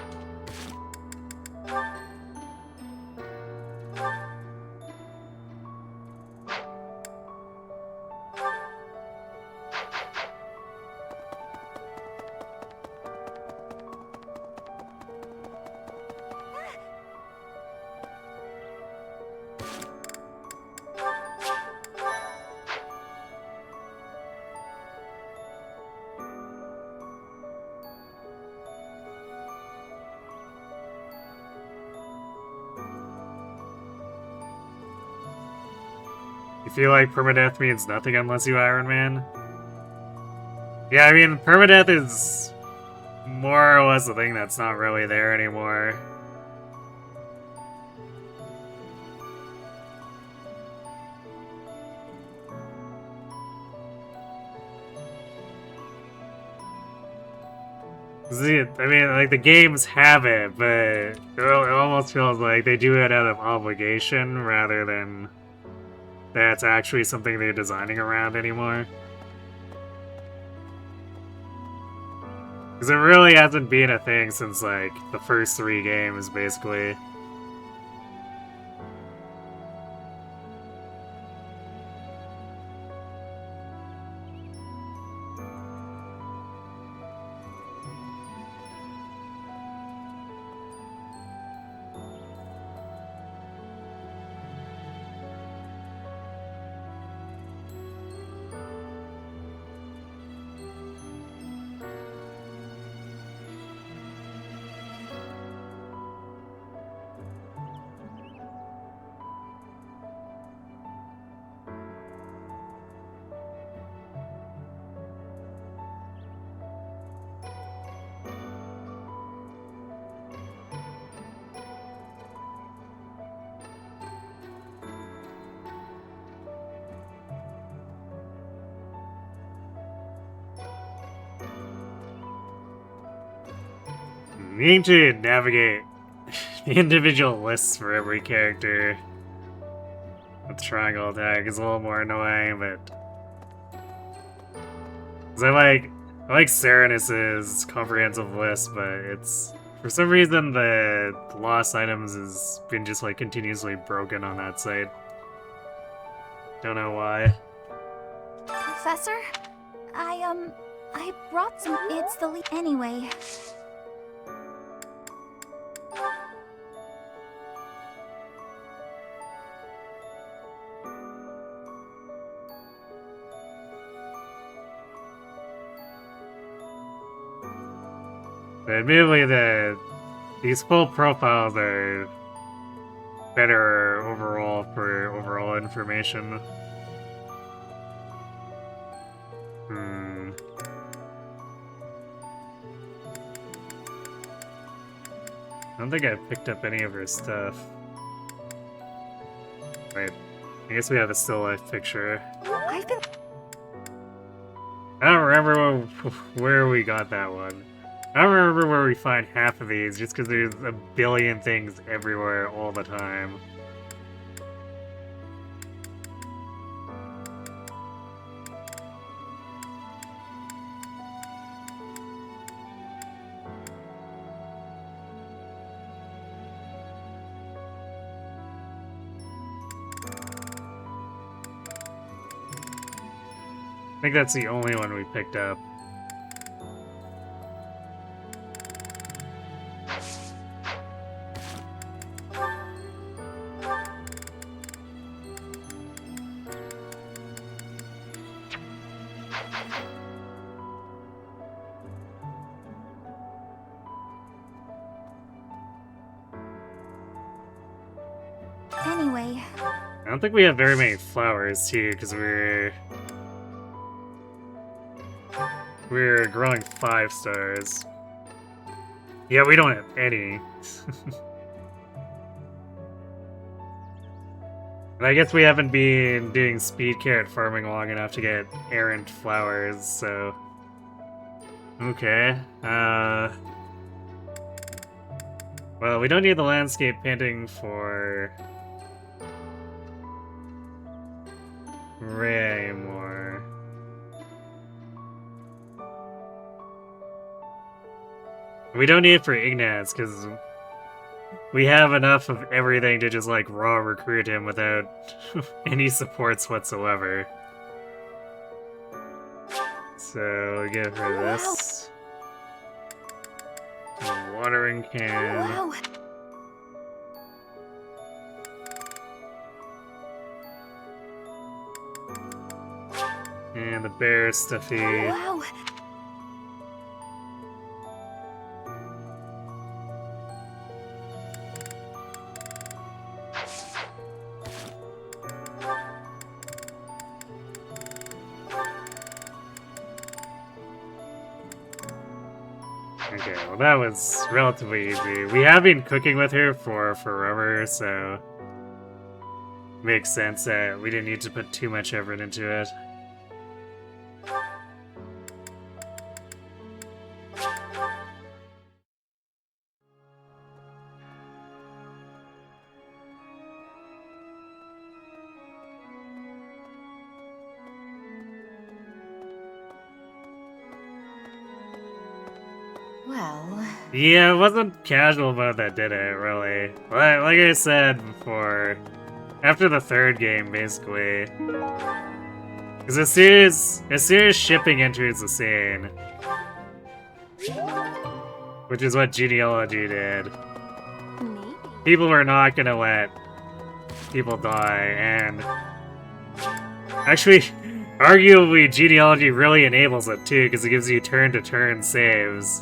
S1: You feel like permadeath means nothing unless you Iron Man? Yeah, I mean, permadeath is more or less a thing that's not really there anymore. See, I mean, like, the games have it, but it almost feels like they do it out of obligation rather than that's actually something they're designing around anymore. Because it really hasn't been a thing since, like, the first 3 games, basically. Needing to navigate the individual lists for every character with triangle attack is a little more annoying, but 'cause I like Serenus's comprehensive list, but it's for some reason the lost items has been just like continuously broken on that site. Don't know why.
S2: Professor? I brought some. It's the anyway.
S1: But admittedly, these full profiles are better overall for overall information. I don't think I picked up any of her stuff. Wait, I guess we have a still life picture.
S2: I've been.
S1: I don't remember where we got that one. I don't remember where we find half of these, just because there's a billion things everywhere all the time. I think that's the only one we picked up.
S2: Anyway.
S1: I don't think we have very many flowers here, because we're growing 5 stars. Yeah, we don't have any. And I guess we haven't been doing speed carrot farming long enough to get errant flowers, so... Okay, well, we don't need the landscape painting for... Ray anymore. We don't need it for Ignaz, because we have enough of everything to just, like, raw recruit him without any supports whatsoever. So, we give her this. A watering can.
S2: Wow.
S1: And the bear stuffy.
S2: Wow.
S1: Okay, well that was relatively easy. We have been cooking with her for forever, so... Makes sense that we didn't need to put too much effort into it.
S2: Well.
S1: Yeah, it wasn't casual mode that did it, really. Like I said before, after the 3rd game, basically. Because as soon as shipping enters the scene, which is what genealogy did,
S2: Maybe.
S1: people were not gonna let people die, and actually, arguably, genealogy really enables it too, because it gives you turn-to-turn saves.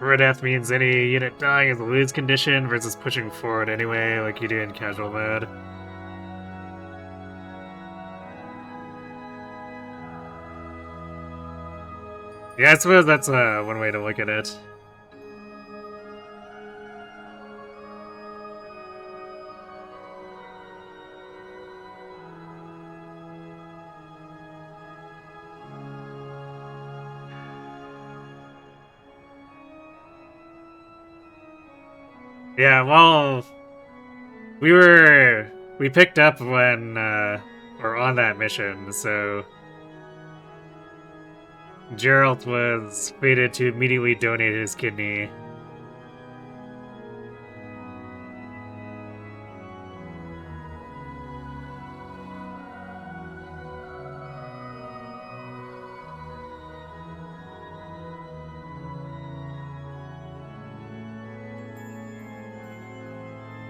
S1: Red death means any unit dying is a lose condition versus pushing forward anyway, like you do in casual mode. Yeah, I suppose that's one way to look at it. Yeah, well, we picked up when we're on that mission, so Geralt was fated to immediately donate his kidney.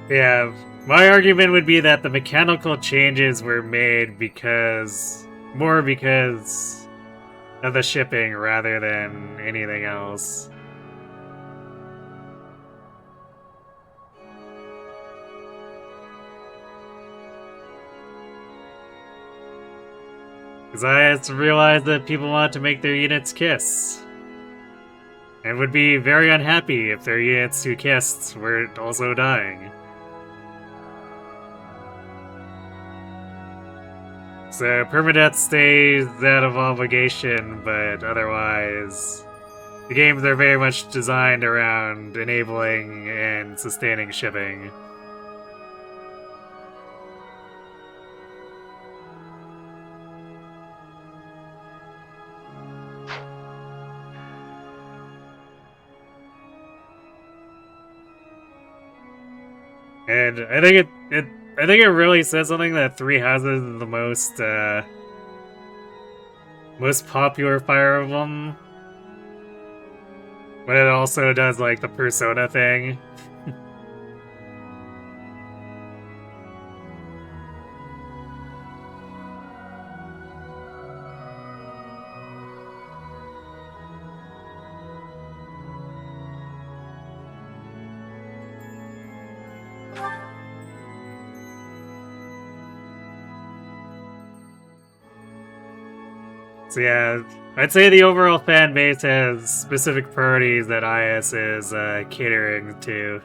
S1: Yeah, my argument would be that the mechanical changes were made because of the shipping rather than anything else. Because I had to realize that people want to make their units kiss. And would be very unhappy if their units who kissed were also dying. So permadeath stays out of obligation, but otherwise, the games are very much designed around enabling and sustaining shipping. And I think I think it really says something that Three Houses is the most popular Fire Emblem. But it also does like the Persona thing. So yeah, I'd say the overall fan base has specific priorities that IS is catering to.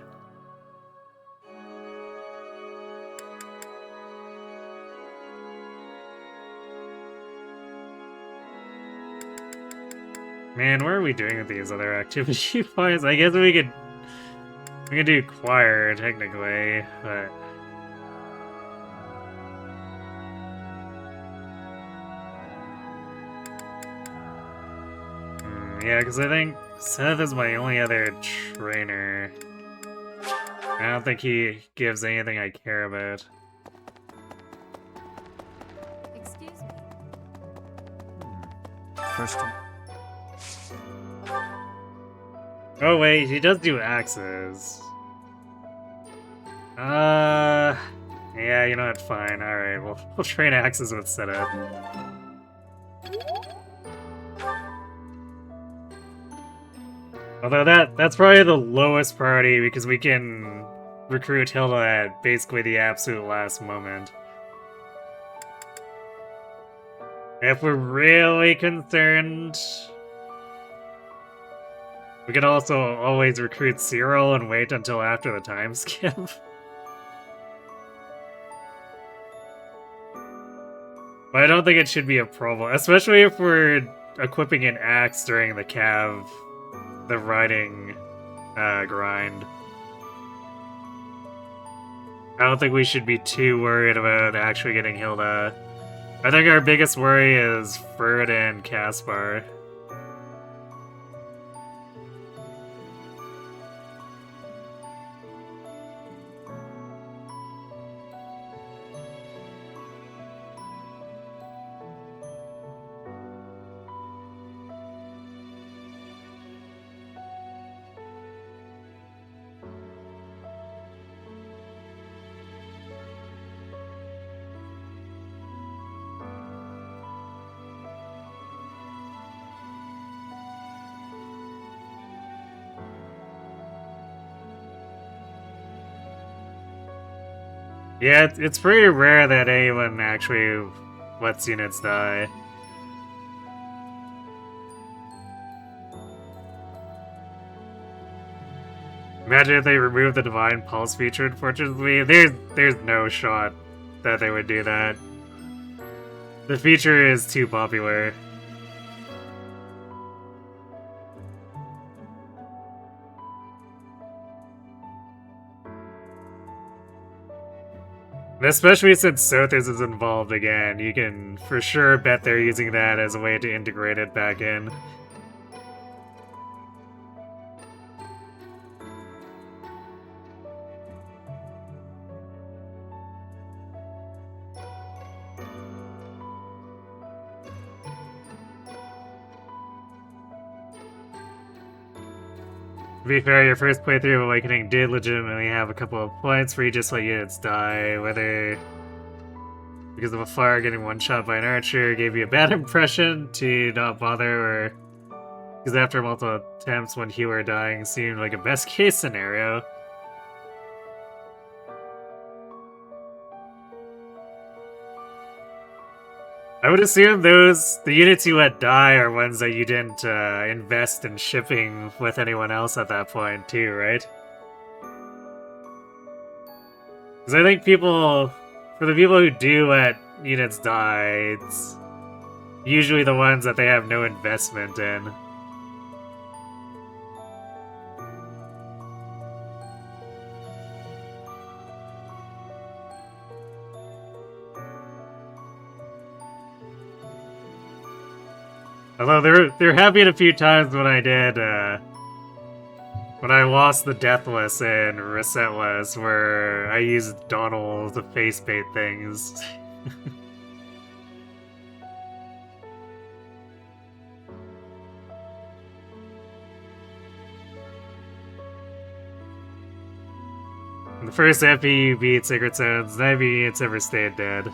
S1: Man, what are we doing with these other activity points? I guess we could do choir technically, but yeah, because I think Seth is my only other trainer. I don't think he gives anything I care about.
S6: Excuse me.
S4: First time.
S1: Oh wait, he does do axes. Yeah, you know what? Fine. All right, we'll train axes with setup. Although that's probably the lowest priority because we can recruit Hilda at basically the absolute last moment. If we're really concerned, we can also always recruit Cyril and wait until after the time skip. But I don't think it should be a problem, especially if we're equipping an axe during the the riding grind. I don't think we should be too worried about actually getting Hilda. I think our biggest worry is Ferd and Caspar. Yeah, it's pretty rare that anyone actually lets units die. Imagine if they removed the Divine Pulse feature, unfortunately. There's no shot that they would do that. The feature is too popular. And especially since Sothis is involved again, you can for sure bet they're using that as a way to integrate it back in. To be fair, your first playthrough of Awakening did legitimately have a couple of points where you just let units die, whether because of a fire getting one-shot by an archer gave you a bad impression to not bother, or because after multiple attempts one healer dying seemed like a best-case scenario. I would assume the units you let die are ones that you didn't invest in shipping with anyone else at that point too, right? Because I think for the people who do let units die, it's usually the ones that they have no investment in. Although there have been a few times when I did, when I lost the Deathless and Resetless, where I used Donald to face bait things. The first MP you beat Sacred Zones, none of your units ever stayed dead.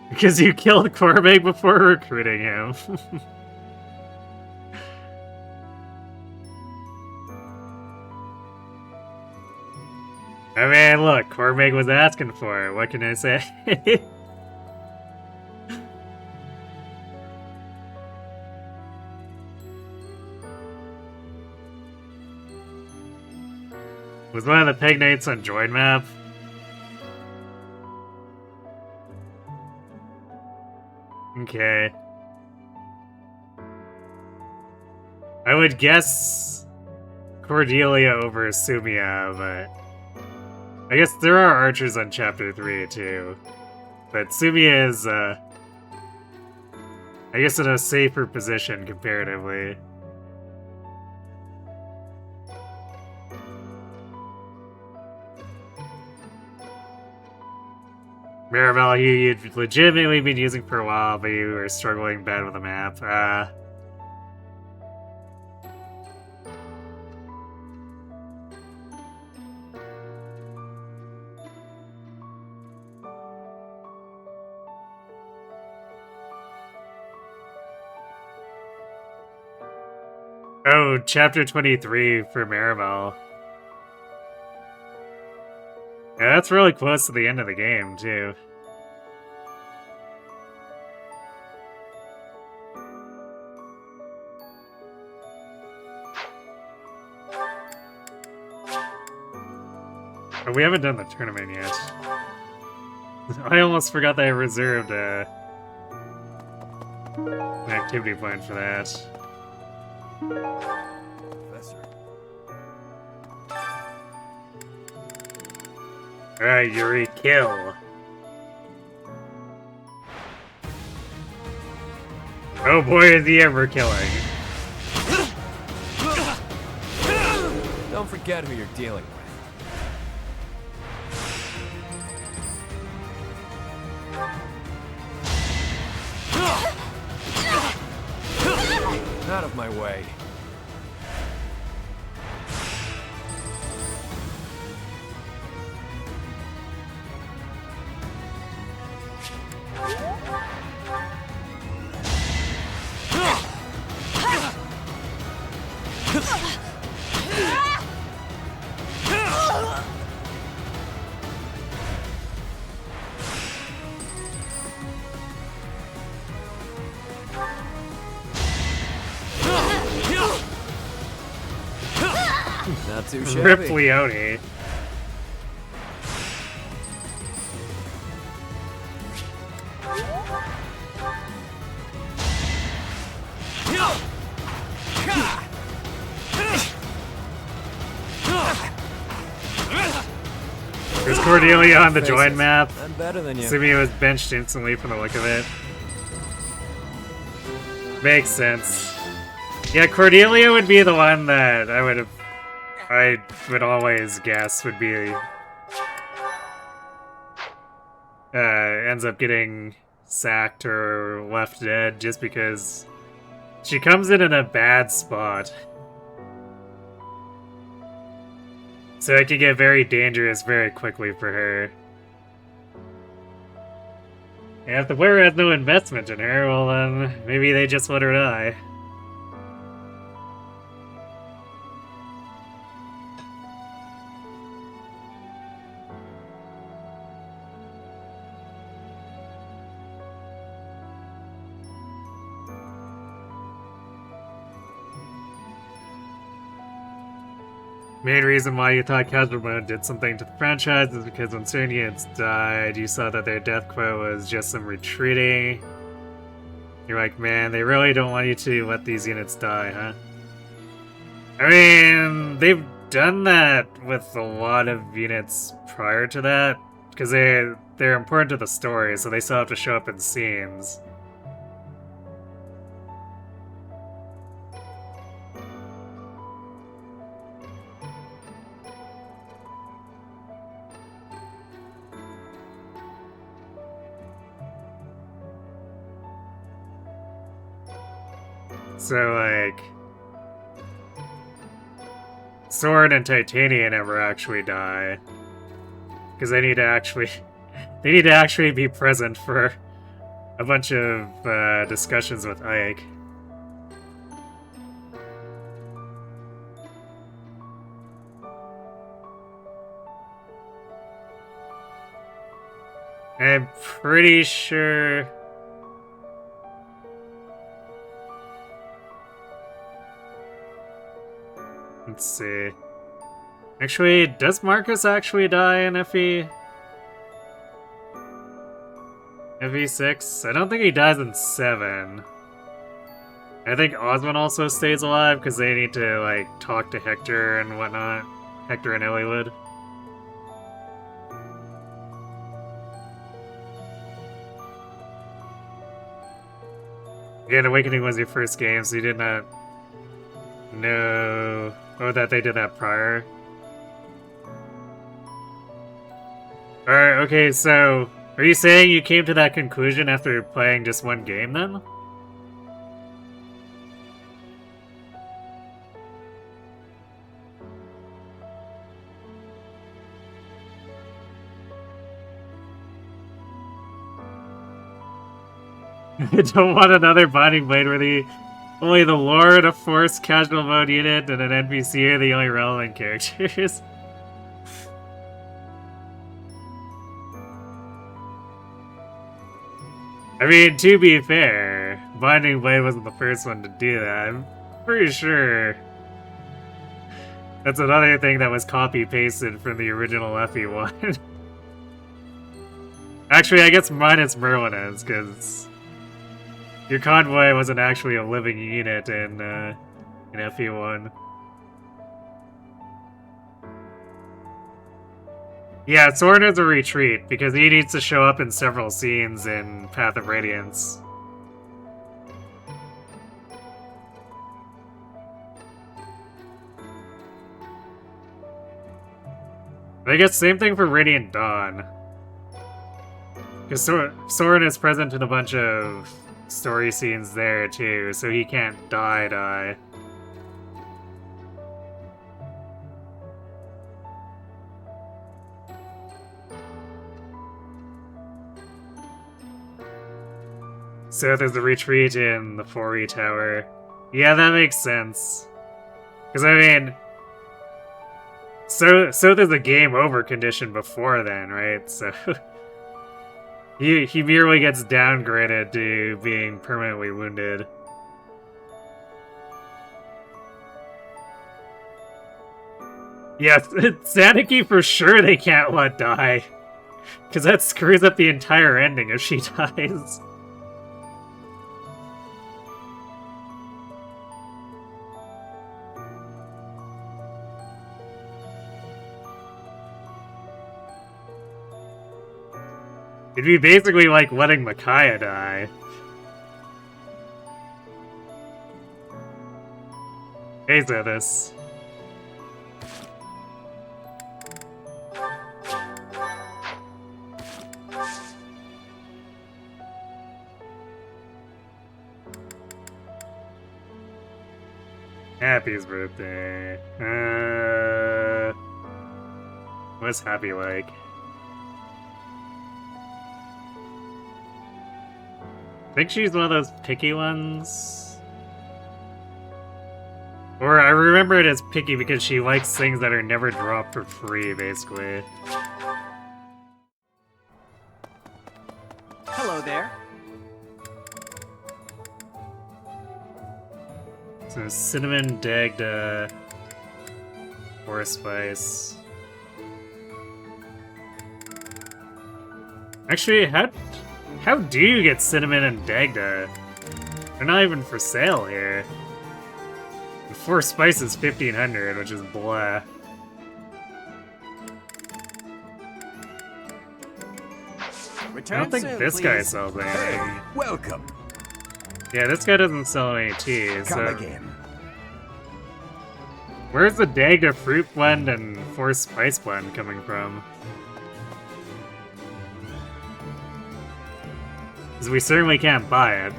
S1: Because you killed Cormac before recruiting him. I mean, look, Cormac was asking for it. What can I say? Was one of the Peg Knights on Join Map? Okay. I would guess Cordelia over Sumia, but I guess there are archers on Chapter 3 too. But Sumia is, I guess, in a safer position comparatively. Maribel, you'd legitimately been using for a while, but you were struggling bad with the map. Oh, Chapter 23 for Maribel. Yeah, that's really close to the end of the game, too. Oh, we haven't done the tournament yet. I almost forgot that I reserved an activity point for that.
S3: Professor.
S1: Alright, Yuri, kill. Oh boy, is he ever killing.
S4: Don't forget who you're dealing with. Out of my way. Not too
S1: Rip
S4: shabby.
S1: Leone. There's Cordelia on the
S4: Face
S1: join
S4: it,
S1: map.
S4: I'm better than you.
S1: Assuming it was benched instantly from the look of it. Makes sense. Yeah, Cordelia would be the one that I would always guess would be ends up getting sacked or left dead just because she comes in a bad spot. So it can get very dangerous very quickly for her. And if the player has no investment in her, well then, maybe they just let her die. Main reason why you thought Casual Mode did something to the franchise is because when certain units died, you saw that their death quote was just some retreating. You're like, man, they really don't want you to let these units die, huh? I mean, they've done that with a lot of units prior to that, because they're important to the story, so they still have to show up in scenes. So, like, Sword and Titania never actually die. Because they need to actually be present for a bunch of discussions with Ike. I'm pretty sure... Let's see. Actually, does Marcus actually die in FE? FE6? I don't think he dies in 7. I think Osmond also stays alive because they need to, like, talk to Hector and whatnot. Hector and Eliwood. Again, Awakening was your first game, so you did not know that they did that prior. Alright, okay, so are you saying you came to that conclusion after playing just one game then? I don't want another Binding Blade where only the Lord, a Force casual mode unit, and an NPC are the only relevant characters. I mean, to be fair, Binding Blade wasn't the first one to do that. I'm pretty sure that's another thing that was copy-pasted from the original FE1. Actually, I guess minus Merlin is, because your convoy wasn't actually a living unit in FE1. Yeah, Soren is a retreat, because he needs to show up in several scenes in Path of Radiance. I guess same thing for Radiant Dawn. Because Soren is present in a bunch of story scenes there too, so he can't die. So there's a retreat in the 4E tower. Yeah, that makes sense. Because I mean, so there's a game over condition before then, right? So he merely gets downgraded to being permanently wounded. Yes, Zanuki for sure they can't let die. Because that screws up the entire ending if she dies. It'd be basically like letting Micaiah die. Hey, Zedis. Happy's birthday. What's Happy like? I think she's one of those picky ones. Or I remember it as picky because she likes things that are never dropped for free, basically.
S5: Hello there.
S1: So cinnamon dagged horse spice. Actually, how do you get cinnamon and Dagda? They're not even for sale here. And 4 spice is 1500, which is blah.
S5: Return
S1: I don't think
S5: soon,
S1: this guy
S5: please.
S1: sells anything.
S8: Hey, welcome.
S1: Yeah, this guy doesn't sell any tea,
S8: Come
S1: so...
S8: again.
S1: Where's the Dagda fruit blend and 4 spice blend coming from? Because we certainly can't buy it.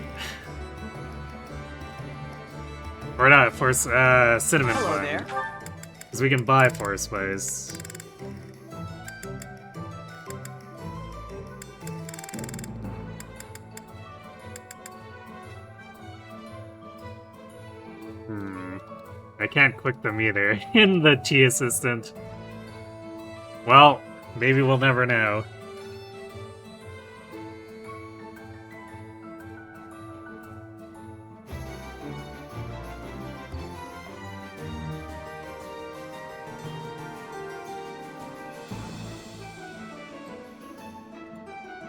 S1: Or not, for cinnamon
S5: Hello
S1: blend.
S5: there.
S1: Because we can buy 4 spice. I can't click them either in the tea assistant. Well, maybe we'll never know.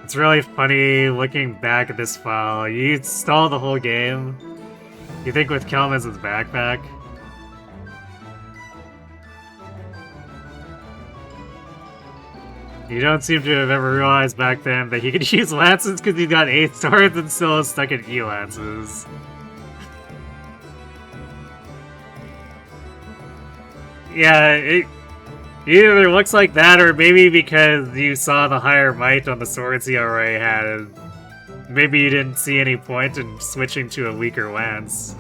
S1: It's really funny looking back at this file. You install the whole game. You think with Kelman's backpack? You don't seem to have ever realized back then that he could use lances because he's got 8 swords and still is stuck at E lances. Yeah, it either looks like that or maybe because you saw the higher might on the swords he already had. Maybe you didn't see any point in switching to a weaker lance.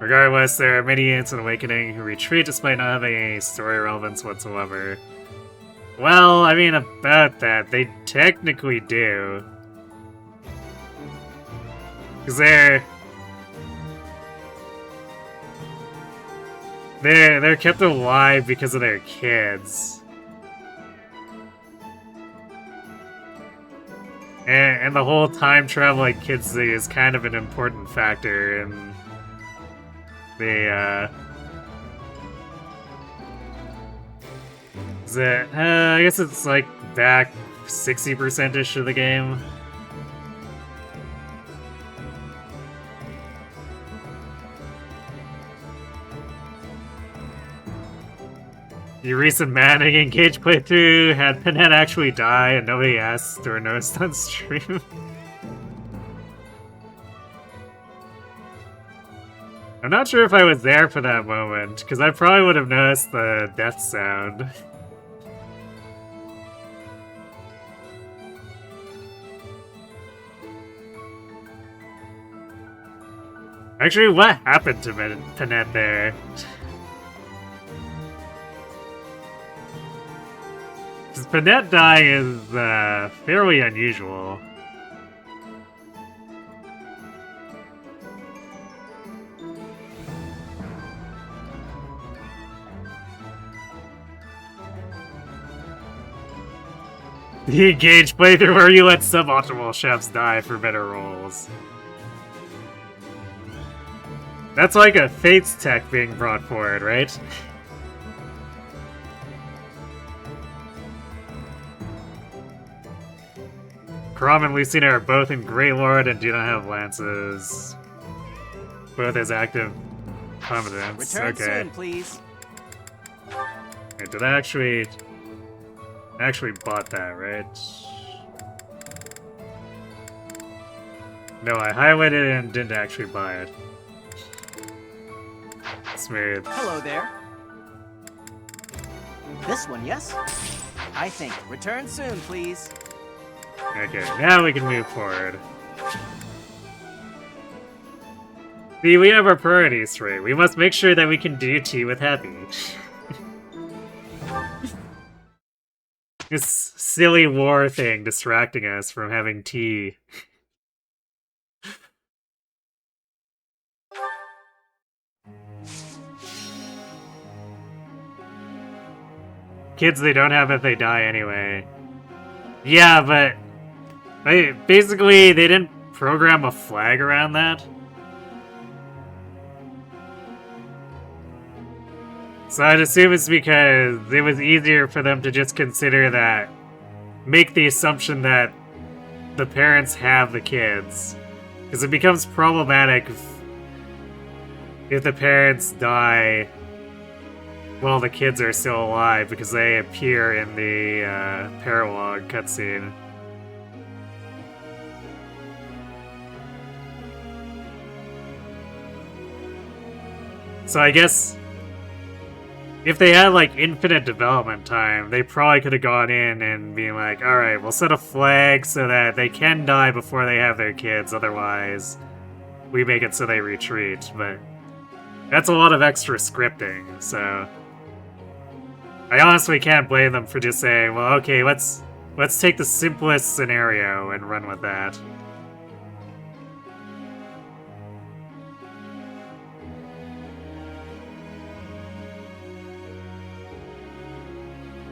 S1: Regardless, there are many units in Awakening who retreat despite not having any story relevance whatsoever. Well, I mean, about that, they technically do. Because they're kept alive because of their kids. And the whole time traveling kids thing is kind of an important factor in the, I guess it's like back 60%-ish of the game. Your recent Maddening Engage playthrough had Pinhead actually die and nobody asked or noticed on stream. I'm not sure if I was there for that moment, because I probably would have noticed the death sound. Actually, what happened to Pinhead there? Because Pinhead dying is fairly unusual. The Engage playthrough where you let suboptimal chefs die for better roles. That's like a Fates tech being brought forward, right? Crom and Lucina are both in Grey Lord and do not have lances. Both as active competence.
S5: Return
S1: Okay.
S5: soon, please.
S1: Wait, did I actually bought that, right? No, I highlighted it and didn't actually buy it. Smooth.
S5: Hello there. This one, yes? I think. Return soon, please.
S1: Okay, now we can move forward. See, we have our priorities straight. We must make sure that we can do tea with Happy. This silly war thing distracting us from having tea. Kids they don't have if they die anyway. Yeah, but basically they didn't program a flag around that. So I'd assume it's because it was easier for them to just consider that, make the assumption that the parents have the kids. Because it becomes problematic if the parents die while the kids are still alive because they appear in the paralogue cutscene. So I guess if they had like infinite development time, they probably could have gone in and been like, alright, we'll set a flag so that they can die before they have their kids, otherwise we make it so they retreat, but that's a lot of extra scripting, so I honestly can't blame them for just saying, well, okay, let's take the simplest scenario and run with that.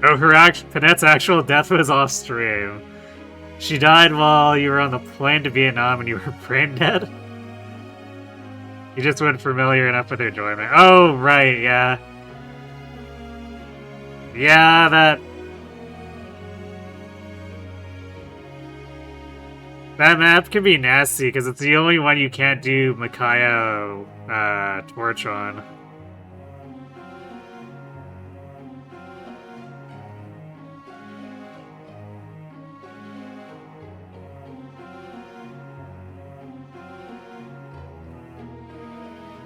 S1: Oh, Panette's actual death was off stream. She died while you were on the plane to Vietnam and you were brain dead? You just weren't familiar enough with her enjoyment. Oh, right, yeah. Yeah, that map can be nasty because it's the only one you can't do Makayo torch on.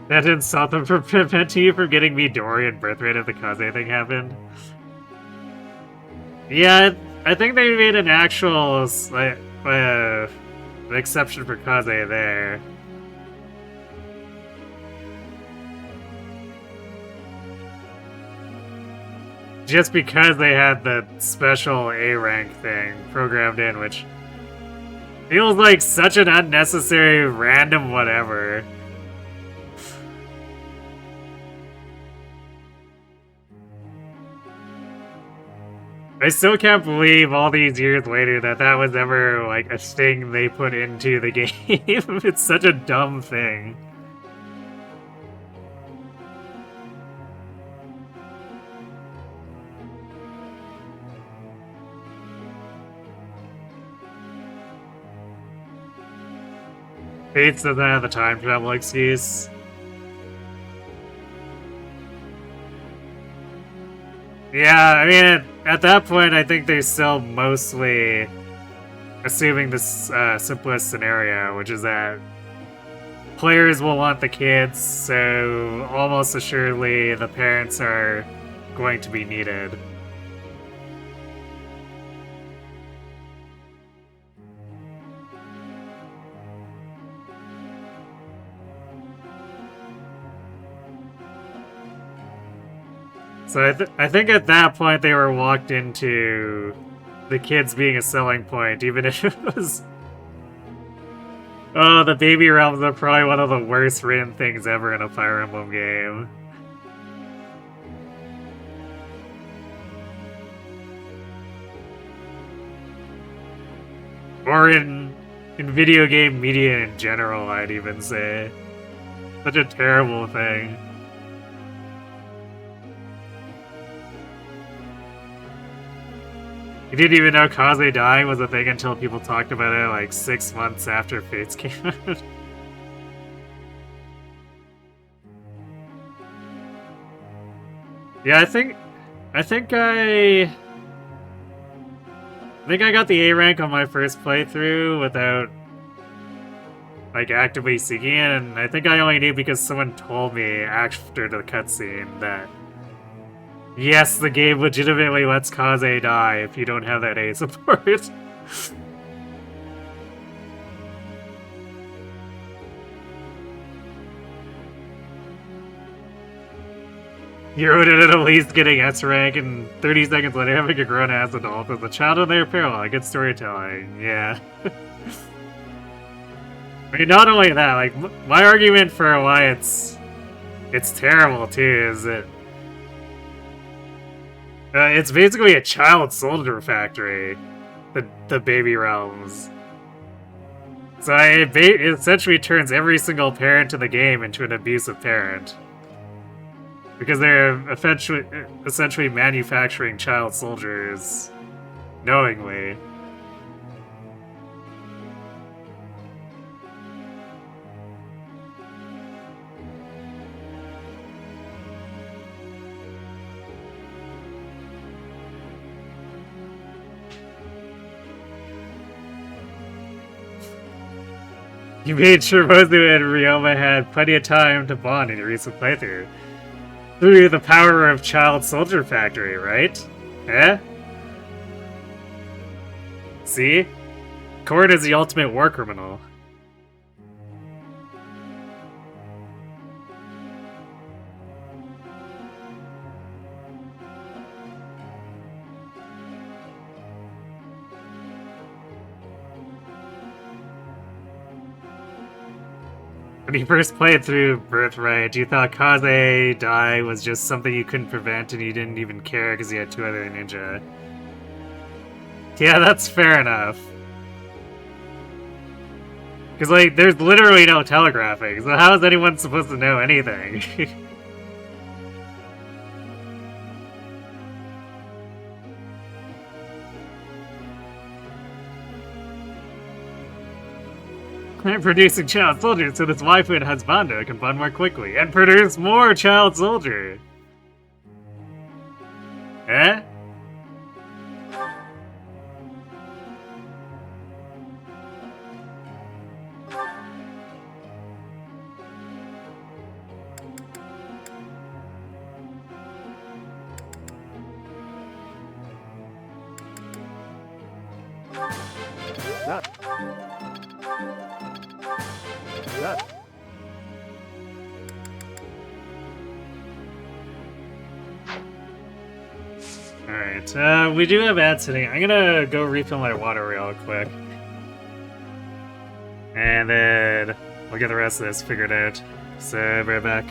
S1: That didn't stop them from preventing you from getting Midori and Birthright if the Kaze thing happened. Yeah, I think they made an actual exception for Kaze there. Just because they had the special A rank thing programmed in, which feels like such an unnecessary random whatever. I still can't believe all these years later that was ever, like, a thing they put into the game. It's such a dumb thing. Fates doesn't have the time travel excuse. Yeah, I mean, at that point, I think they're still mostly assuming this simplest scenario, which is that players will want the kids, so almost assuredly the parents are going to be needed. So I think at that point they were walked into the kids being a selling point, even if it was... Oh, the baby realms are probably one of the worst written things ever in a Fire Emblem game. Or in video game media in general, I'd even say. Such a terrible thing. You didn't even know Kaze dying was a thing until people talked about it like 6 months after Fates came out. Yeah, I think I got the A rank on my first playthrough without like actively seeking it, and I think I only knew because someone told me after the cutscene that yes, the game legitimately lets Kaze die if you don't have that A support. You wrote it at least getting S rank, and 30 seconds later having a grown-ass adult as a child in their parallel. Good storytelling, yeah. I mean, not only that, like, my argument for why it's terrible, too, is that it's basically a child soldier factory, the Baby Realms. So it essentially turns every single parent in the game into an abusive parent. Because they're essentially manufacturing child soldiers knowingly. You made sure Mozu and Ryoma had plenty of time to bond in your recent playthrough. Through the power of Child Soldier Factory, right? Eh? See? Cord is the ultimate war criminal. When you first played through Birthright, you thought Kaze die was just something you couldn't prevent and you didn't even care because you had 2 other ninja. Yeah, that's fair enough. Because, like, there's literally no telegraphing, so how is anyone supposed to know anything? I'm producing child soldiers so this waifu and husbando can bond more quickly and produce more child soldier. Eh? Alright, we do have ads sitting. I'm gonna go refill my water real quick. And then we'll get the rest of this figured out. So, right back.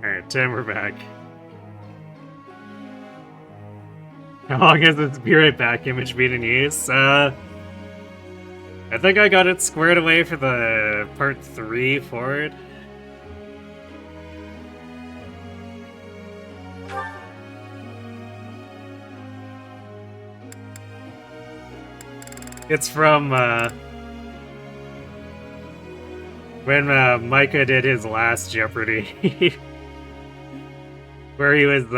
S1: Alright, Tim, we're back. How long has this Be Right Back image been in use? I think I got it squared away for the part 3 forward. It's from, when Micah did his last Jeopardy. Where he was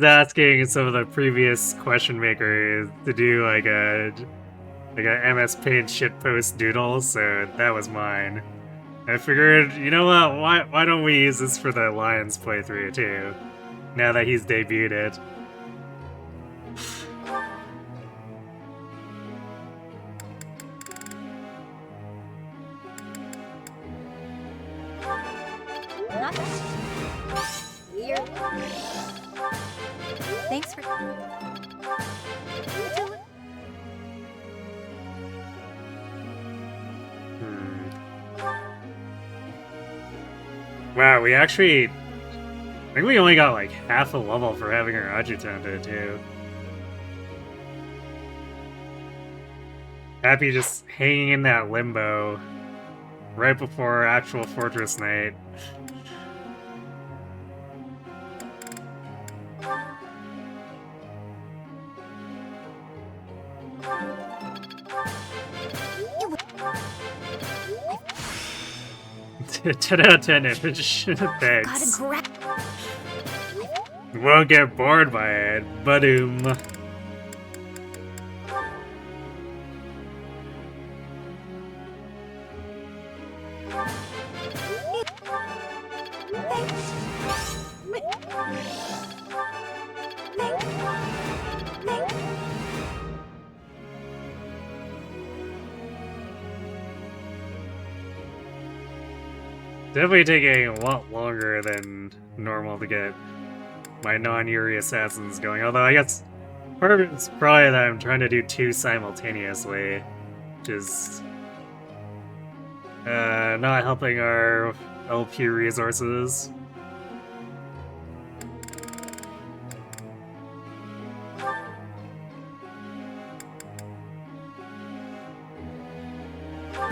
S1: asking some of the previous question makers to do like a MS Paint shitpost doodle, so that was mine. I figured, you know what, why don't we use this for the Lions playthrough too, now that he's debuted it.
S2: Thanks for...
S1: Wow, we actually... I think we only got like half a level for having our adjutant too. Happy just hanging in that limbo right before actual Fortress Night. A 10 out of 10 image. Thanks. Won't get bored by it. Badoom. Definitely taking a lot longer than normal to get my non-Yuri assassins going, although I guess part of it's probably that I'm trying to do 2 simultaneously, which is not helping our LP resources.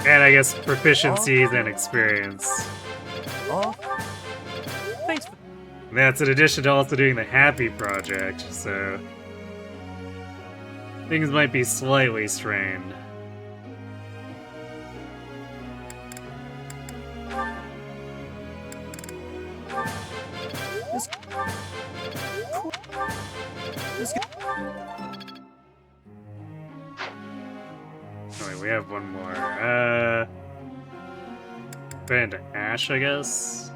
S1: And I guess proficiencies and experience.
S5: Thanks for...
S1: That's in addition to also doing the Happy project, so things might be slightly strained. Oh, wait, we have one more. Put into Ashe, I guess.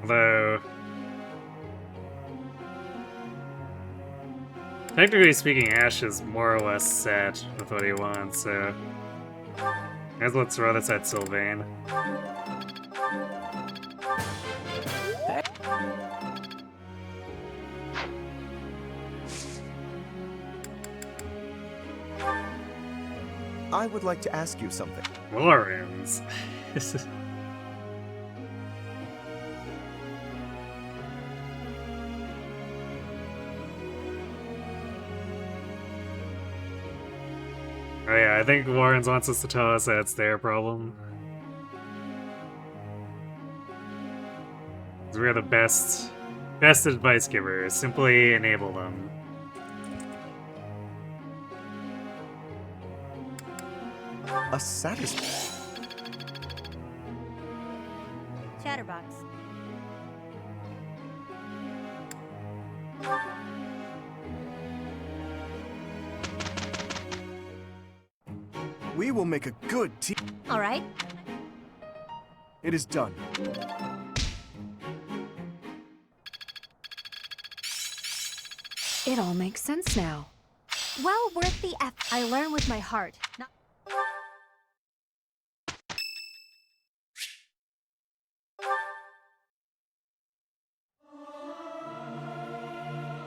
S1: Although, technically speaking, Ashe is more or less set with what he wants, so guys, let's throw this at Sylvain.
S9: I would like to ask you something.
S1: Lawrence. Oh yeah, I think Lawrence wants us to tell us that it's their problem. 'Cause we're the best advice givers. Simply enable them.
S9: A satisfying.
S2: Chatterbox.
S3: We will make a good team.
S2: All right.
S3: It is done.
S7: It all makes sense now.
S2: Well worth the effort. I learn with my heart. Not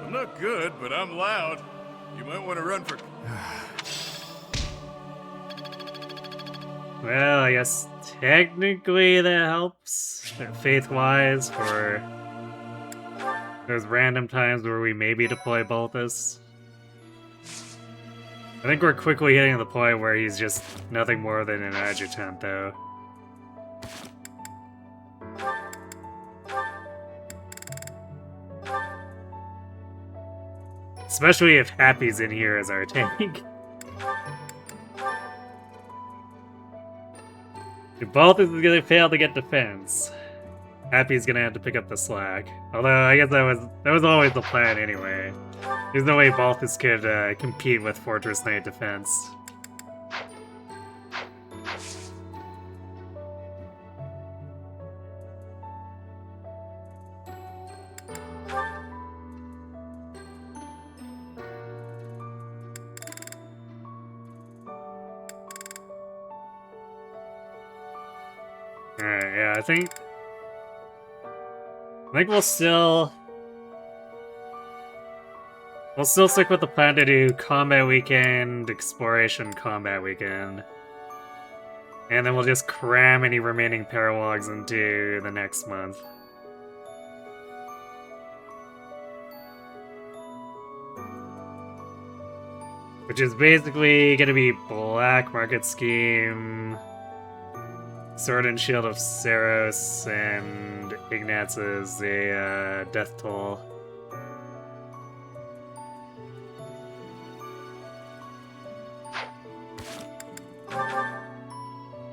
S10: I'm not good, but I'm loud. You might want to run for...
S1: Well, I guess technically that helps, faith-wise, for those random times where we maybe deploy Balthus. I think we're quickly hitting the point where he's just nothing more than an adjutant, though. Especially if Happy's in here as our tank. If Balthus is gonna fail to get defense, Happy's gonna have to pick up the slack. Although I guess that was always the plan anyway. There's no way Balthus could compete with Fortress Knight defense. Alright, yeah, I think we'll still stick with the plan to do combat weekend, exploration combat weekend. And then we'll just cram any remaining paralogs into the next month. Which is basically gonna be Black Market Scheme, Sword and Shield of Saros, and Ignatz' a Death Toll.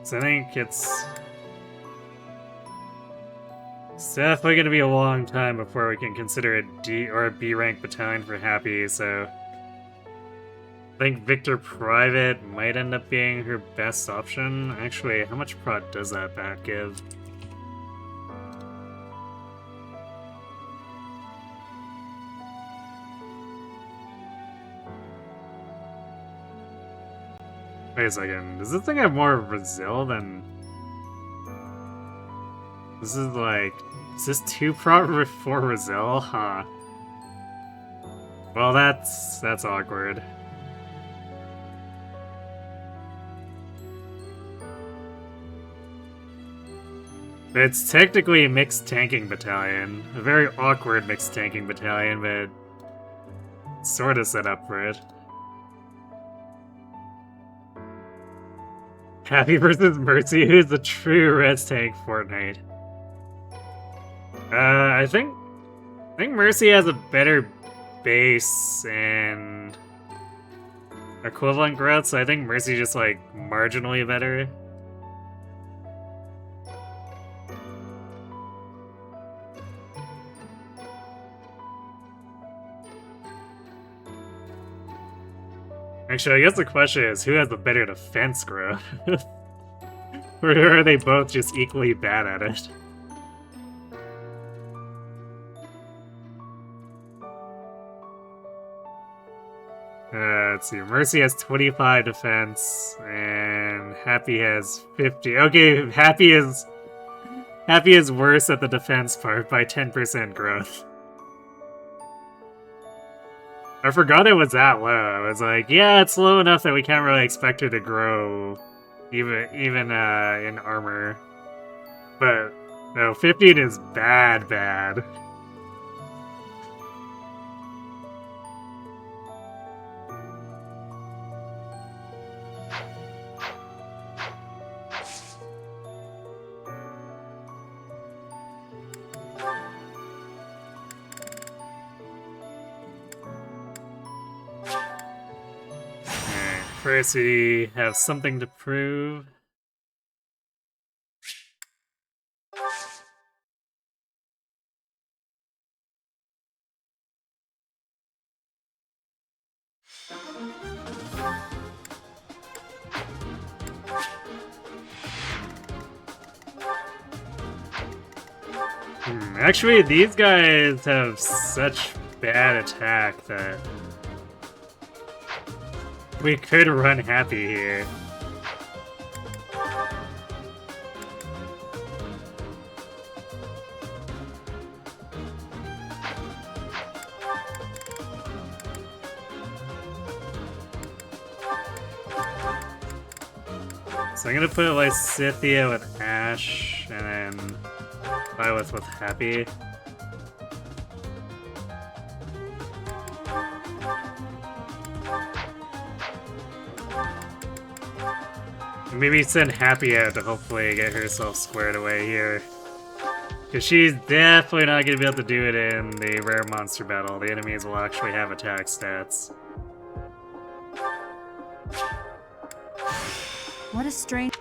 S1: So I think it's definitely going to be a long time before we can consider a D or a B rank battalion for Happy, so I think Victor Private might end up being her best option. Actually, how much prod does that bat give? Wait a second, does this thing have more Brazil than... This is like... Is this 2 prod for Brazil? Huh. Well, that's awkward. It's technically a mixed tanking battalion. A very awkward mixed tanking battalion, but sort of set up for it. Happy versus Mercy, who's the true Reds tank Fortnite? I think Mercy has a better base and equivalent growth, so I think Mercy just like marginally better. Actually, I guess the question is, who has the better defense growth? Or are they both just equally bad at it? Let's see, Mercy has 25 defense, and Happy has 50. Okay, Happy is worse at the defense part by 10% growth. I forgot it was that low. I was like, yeah, it's low enough that we can't really expect her to grow, even in armor. But no, 15 is bad. First, we have something to prove. Actually, these guys have such bad attack that we could run Happy here. So I'm gonna put Lysithea with Ashe, and then Violet with Happy. Maybe send Happy out to hopefully get herself squared away here. Because she's definitely not going to be able to do it in the rare monster battle. The enemies will actually have attack stats.
S6: What a strange...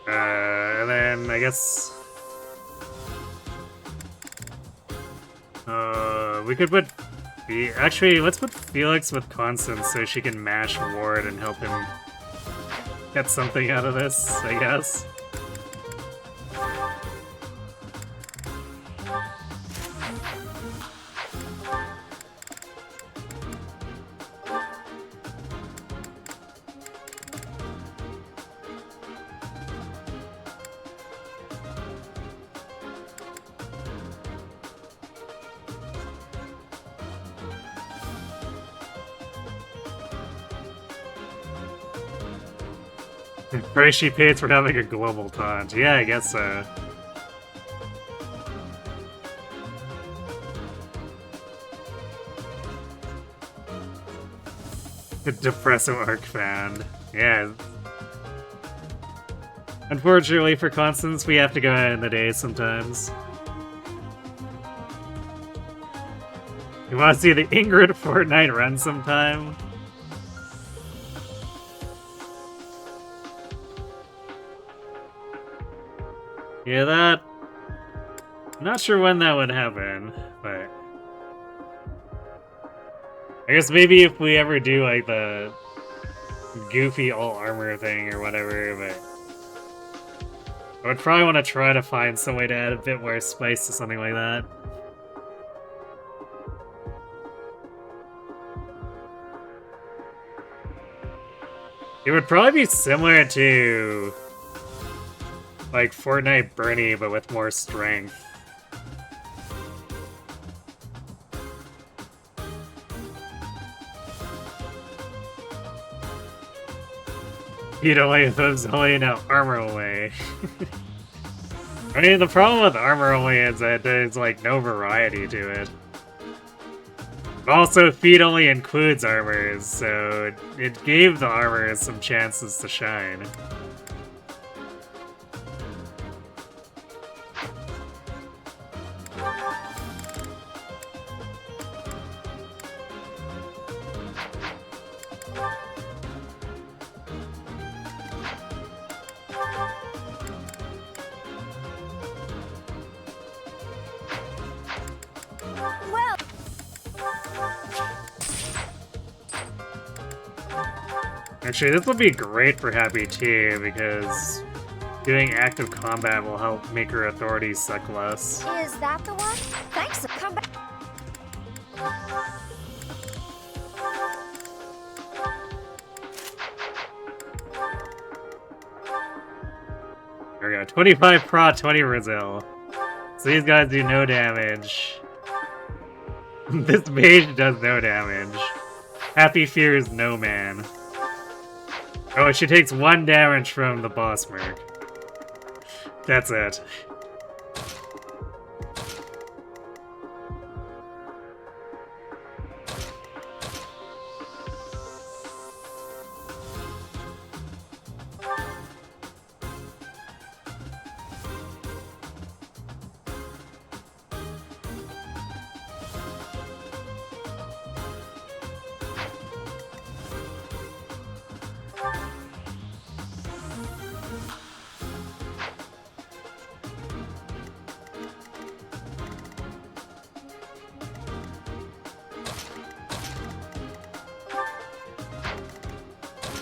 S1: And then I guess... we could put... Actually, let's put Felix with Constance so she can mash Ward and help him get something out of this, I guess. Price she pays for having a global taunt. Yeah, I guess so. The depressive arc fan. Yeah. Unfortunately for Constance, we have to go out in the day sometimes. You want to see the Ingrid Fortnite run sometime? Yeah, that... I'm not sure when that would happen, but... I guess maybe if we ever do, like, the goofy all-armor thing or whatever, but... I would probably want to try to find some way to add a bit more spice to something like that. It would probably be similar to... like Fortnite Bernie, but with more strength. You'd only those only now armor away. I mean, the problem with armor only is that there's like no variety to it. But also, feat only includes armors, so it gave the armors some chances to shine. Actually, this will be great for Happy too, because doing active combat will help make her authority suck less.
S2: Is that the one? Thanks, come back.
S1: There we go, 25 Pra, 20 Brazil. So these guys do no damage. This mage does no damage. Happy fears no man. Oh, she takes 1 damage from the boss merc. That's it.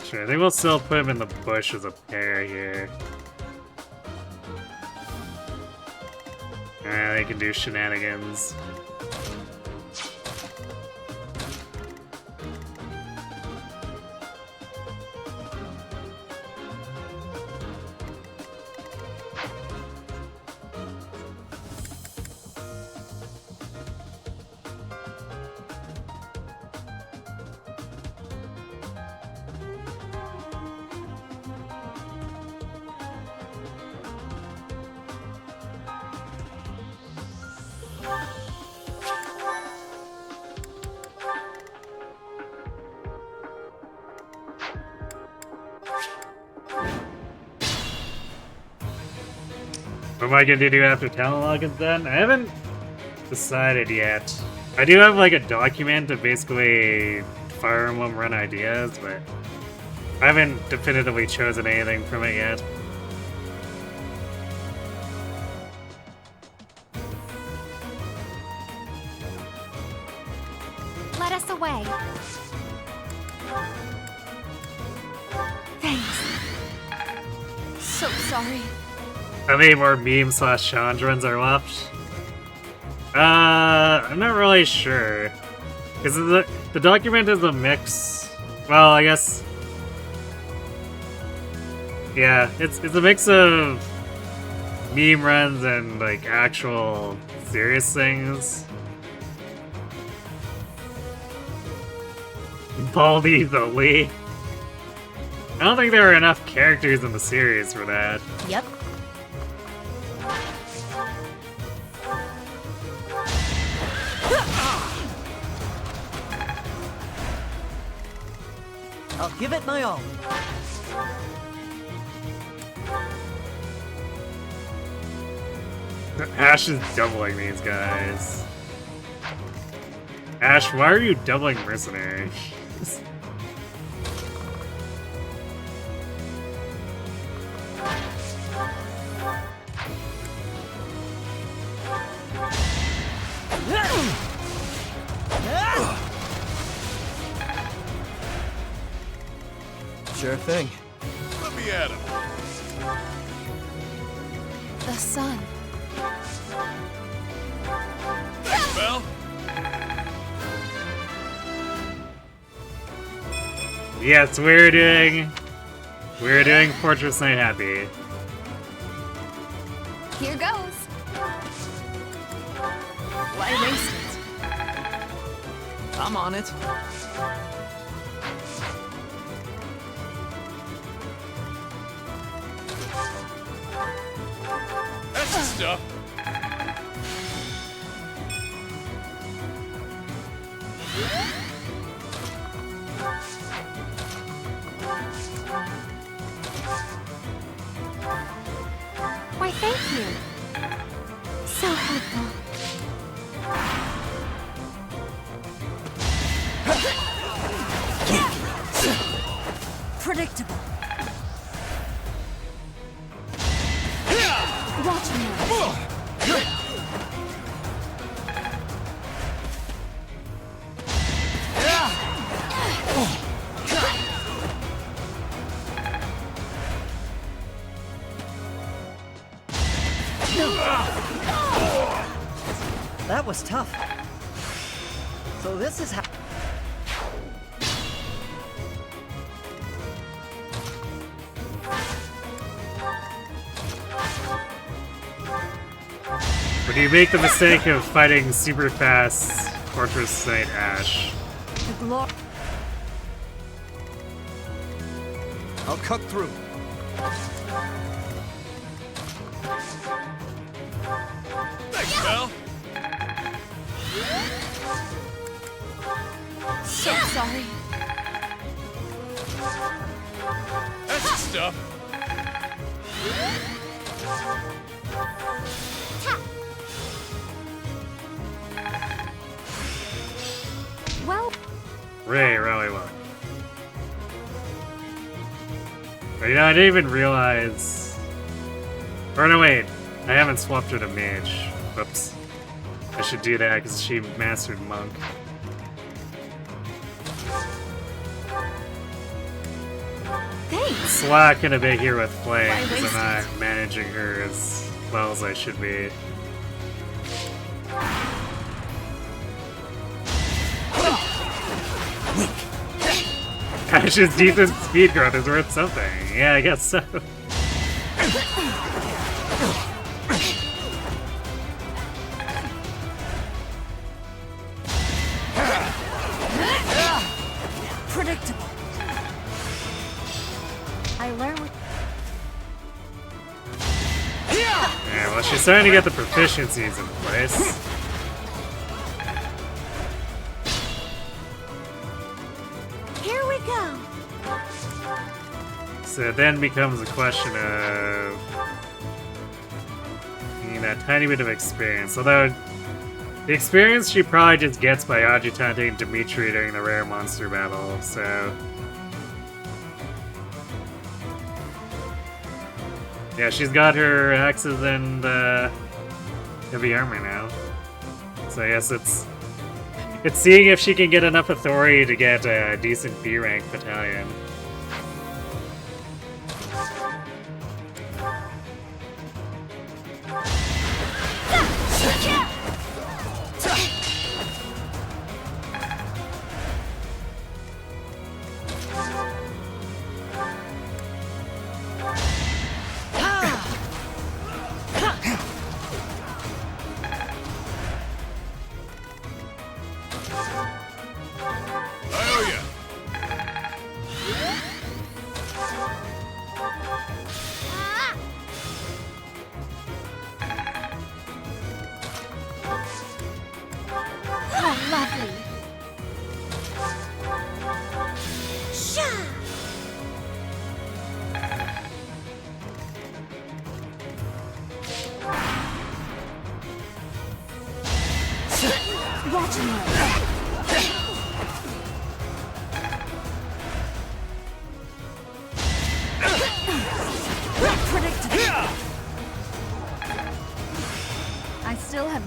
S1: Sure, I think we'll still put him in the bush as a pair here. They can do shenanigans. What am I gonna do after talent logins then? I haven't decided yet. I do have like a document of basically Fire Emblem run ideas, but I haven't definitively chosen anything from it yet.
S2: Let us away. Thanks. So sorry.
S1: How many more meme/challenge runs are left? I'm not really sure. Because the document is a mix. Well, I guess. Yeah, it's a mix of meme runs and like actual serious things. Baldy the Lee. I don't think there are enough characters in the series for that.
S2: Yep.
S5: I'll give it my all.
S1: Ashe is doubling these guys. Ashe, why are you doubling Mercenary?
S4: Sure thing.
S10: Let me at him.
S2: The sun.
S10: Thanks, Belle.
S1: Yes, we're doing Fortress Night Happy.
S2: Here goes.
S5: Why waste it? I'm on it.
S10: That's the stuff.
S2: Why, thank you. So helpful. Predictable. Watch me.
S5: That was tough. So this is how.
S1: When you make the mistake of fighting super fast Fortress Knight Ashe.
S2: The glory.
S3: I'll cut through.
S10: Thanks, Belle.
S2: So sorry.
S10: That's the stuff.
S2: Well,
S1: Really well. But you know, I didn't even realize. Or no, wait. I haven't swapped her to mage. Whoops. I should do that because she mastered monk.
S2: thanks.
S1: Slacking a bit here with flame because I'm not managing her as well as I should be. Ashe's decent speed growth is worth something. Yeah, I guess so.
S2: Predictable. I learned with
S1: Yeah, well, she's starting to get the proficiencies in place.
S2: Here we go.
S1: So it then becomes a question of need that tiny bit of experience. Although, the experience she probably just gets by adjutanting Dimitri during the rare monster battle, so... Yeah, she's got her axes and heavy armor now. So I guess it's seeing if she can get enough authority to get a decent B rank battalion.
S7: I still have...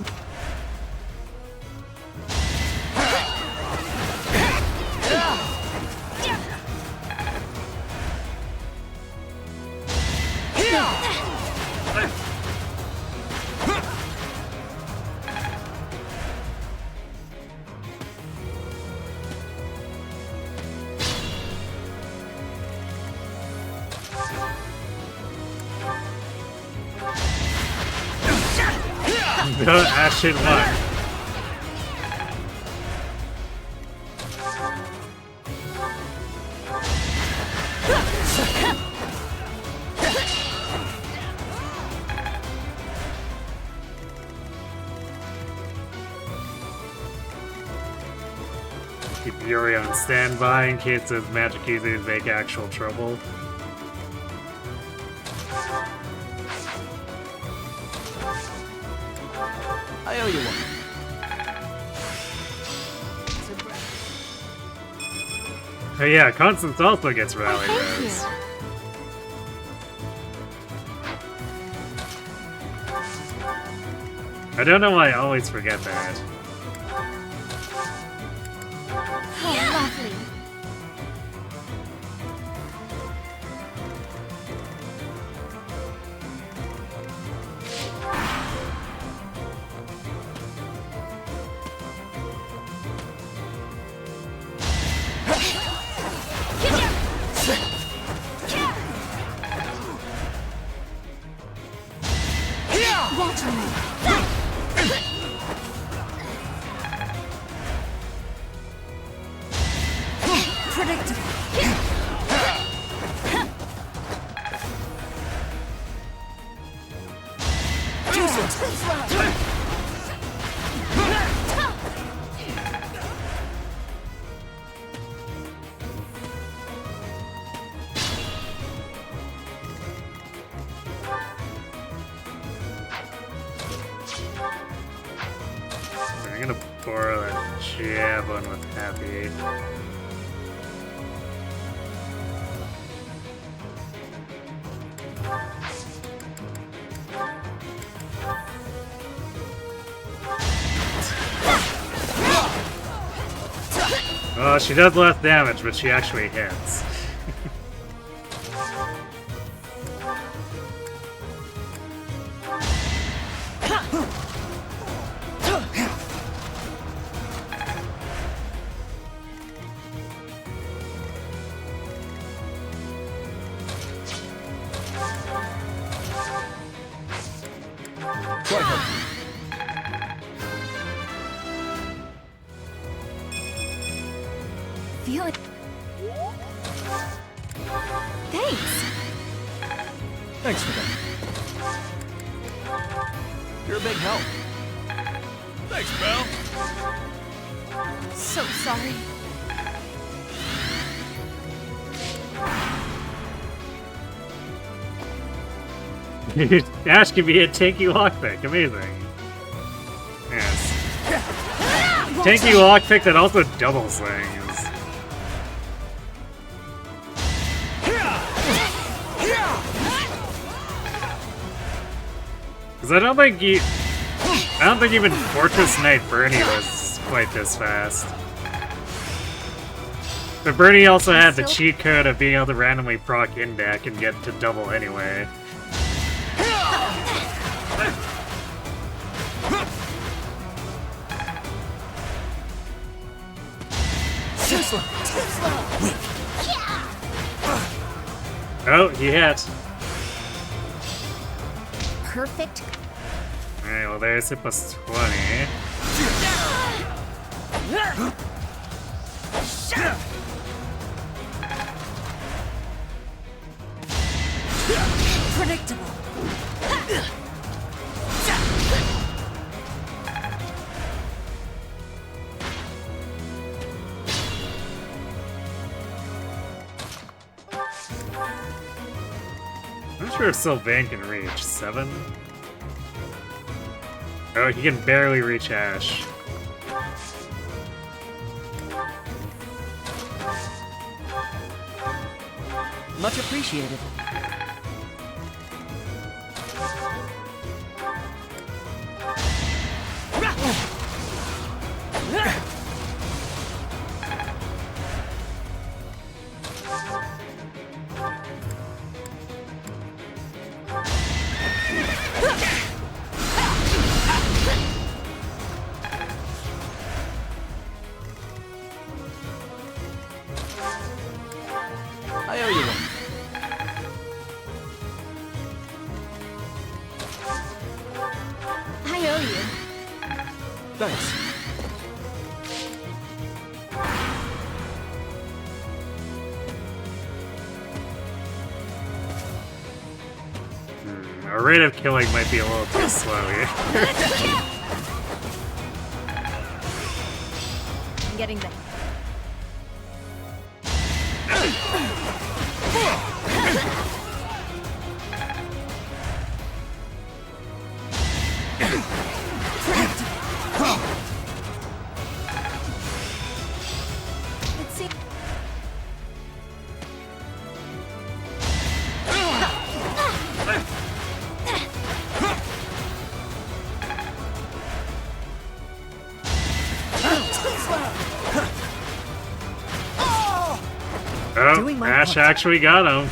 S1: Ashe in luck. Keep Yuri on standby in case those magic users make actual trouble.
S5: I owe you one.
S1: Oh yeah, Constance also gets Rally
S7: Thank
S1: Rose.
S7: you.
S1: I don't know why I always forget that.
S7: Oh, lovely.
S1: I'm gonna borrow a javelin with Happy. Oh, she does less damage, but she actually hits.
S7: Feeling... Thanks.
S4: Thanks for that.
S5: You're a big help.
S10: Thanks, pal.
S7: So sorry.
S1: Dude, Ashe can be a tanky lockpick. Amazing. Yes. Tanky lockpick that also double slings. Because I don't think even Fortress Knight Bernie was quite this fast. But Bernie also had the cheat code of being able to randomly proc in deck and get to double anyway. Oh, he hit.
S2: Perfect.
S1: Alright, well there's it plus 20.
S2: Predictable.
S1: I'm not sure if Sylvain can reach. 7? Oh, he can barely reach Ashe.
S5: Much appreciated. I owe you one.
S2: I owe you.
S3: Thanks.
S1: Our rate of killing might be a little too slow here.
S2: I'm getting there. Let's see.
S1: Oh, Ashe actually got him.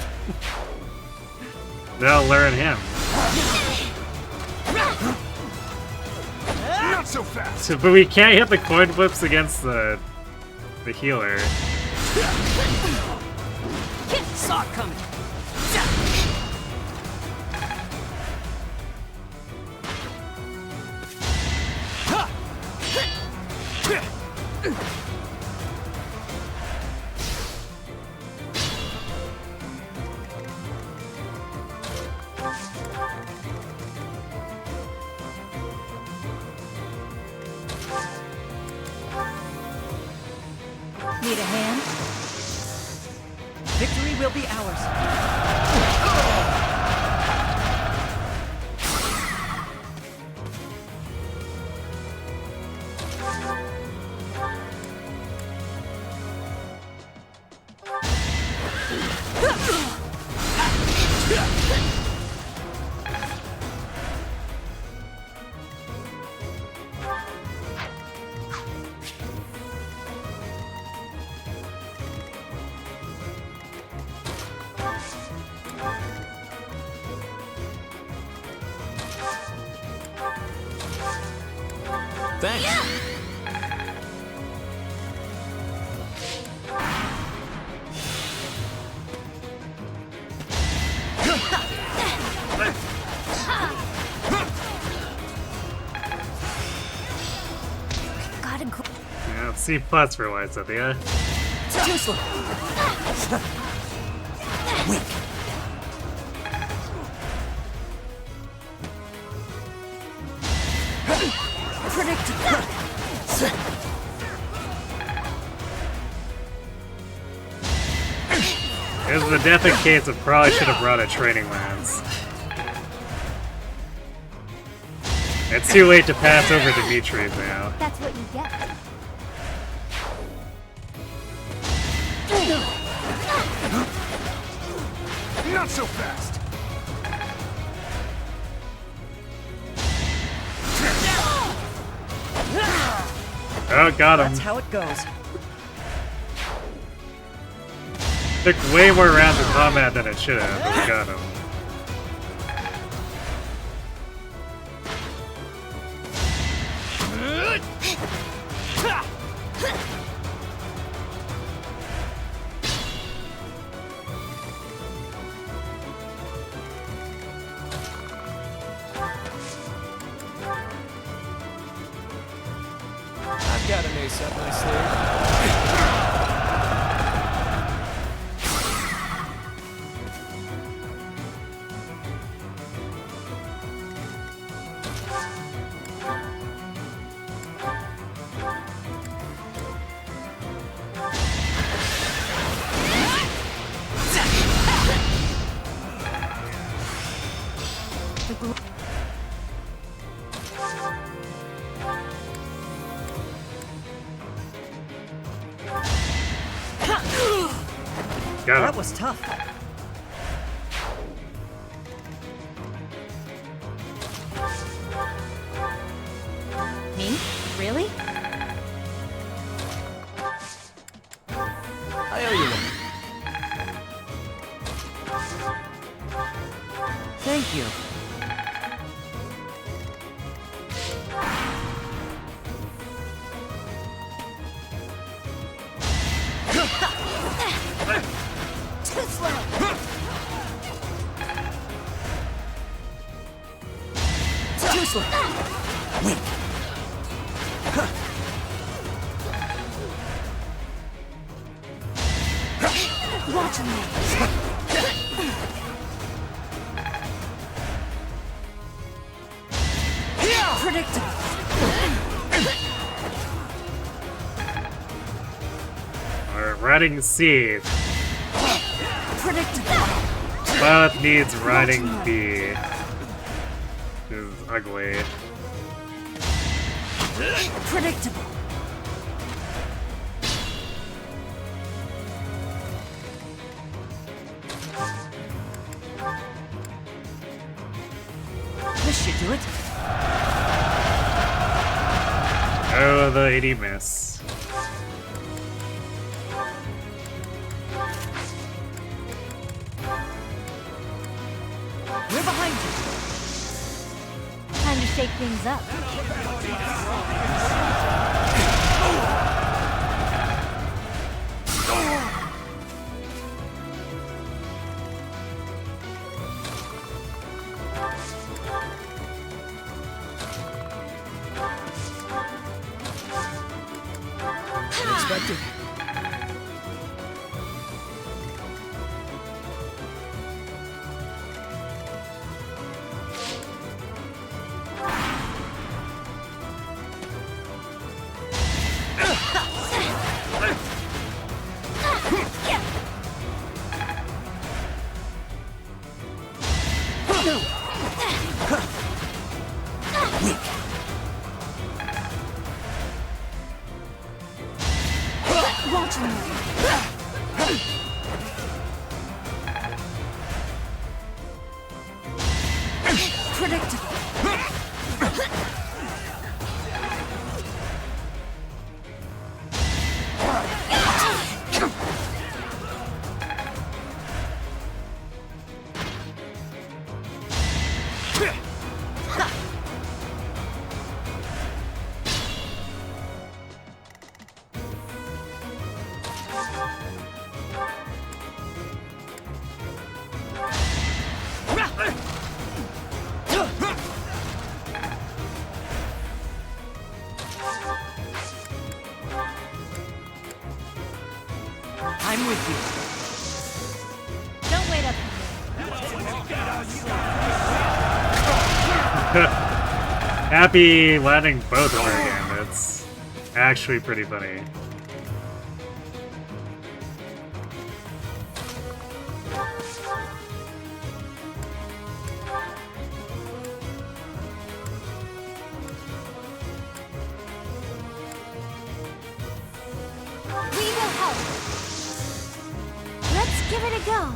S1: They'll learn him.
S3: Not so fast.
S1: So, but we can't hit the coin flips against the healer.
S5: Saw it coming.
S2: Need a hand?
S5: Victory will be ours.
S4: Thanks.
S2: Gotta go.
S1: Yeah, C plus for Lysithia.
S5: Too slow. Weak.
S2: Predictable.
S1: It was the death in case I probably should have brought a training lance. It's too late to pass over Dimitri's now.
S2: That's what you get.
S3: Not so fast.
S1: Oh, got him.
S5: That's how it goes.
S1: Took way more rounds of combat than it should have, but we got him.
S4: I've got an ace up my sleeve.
S1: Got
S5: That
S1: him.
S5: was tough.
S2: Me? Really?
S4: I owe you one.
S5: Thank you.
S2: Too slow.
S5: Too slow. Wait.
S2: Watch me.
S5: Predictable.
S1: Alright, riding seed.
S5: Predictable.
S1: Both needs riding B. This is ugly.
S5: Predictable. This should do it.
S1: Oh, the 80 miss.
S5: We're behind you.
S2: Time to shake things up.
S4: Unexpected.
S2: Watch me.
S5: Predictable. I'm with you.
S2: Don't wait up.
S1: Happy landing both of our gambits. Actually pretty funny.
S2: Give it a go.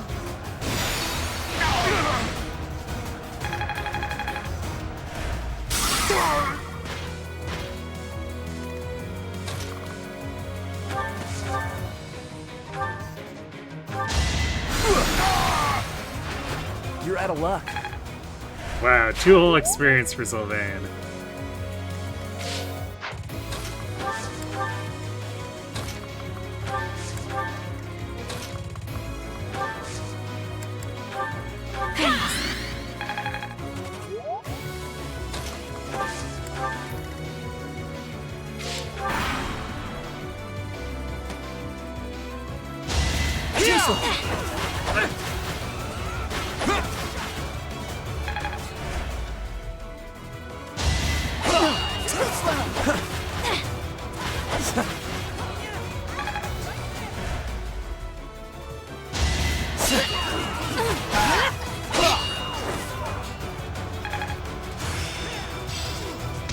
S4: You're out of luck.
S1: Wow, 2 whole experience for Sylvain.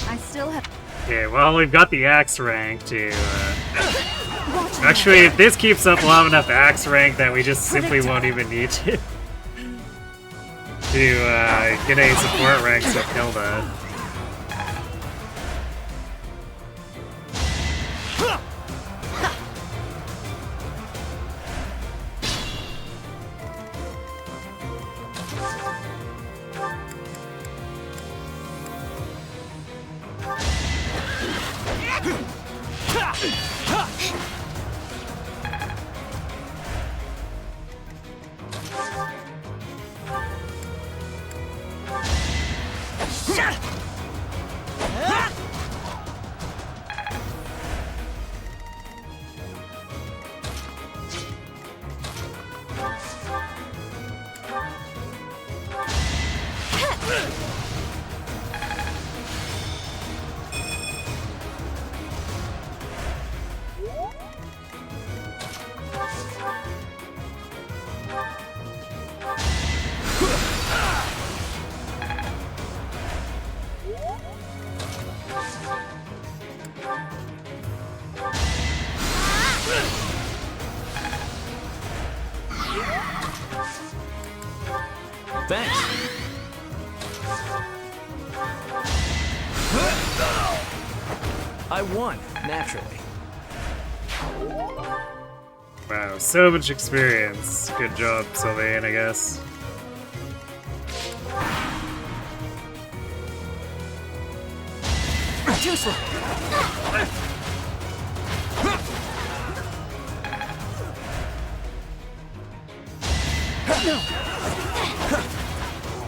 S7: I still have.
S1: Okay, well, we've got the axe rank to, Actually, if this keeps up, we'll have enough axe rank that we just simply won't even need to get any support ranks with Hilda.
S4: Thanks. I won, naturally.
S1: Wow, so much experience. Good job, Sylvain, I guess.
S5: Too slow.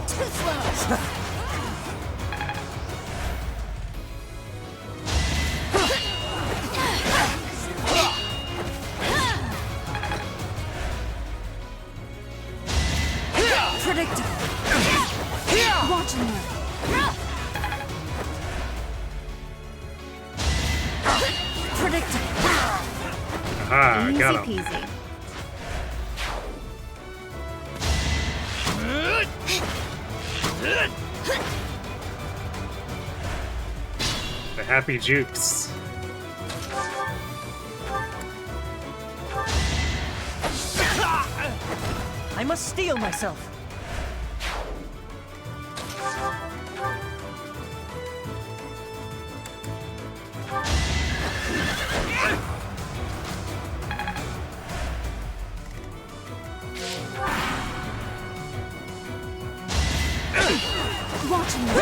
S2: Too slow.
S7: Predictable. Watching you. Predictable.
S1: Aha,
S7: Easy
S1: got him.
S7: peasy.
S1: The happy jukes.
S5: I must steel myself.
S7: Watching you.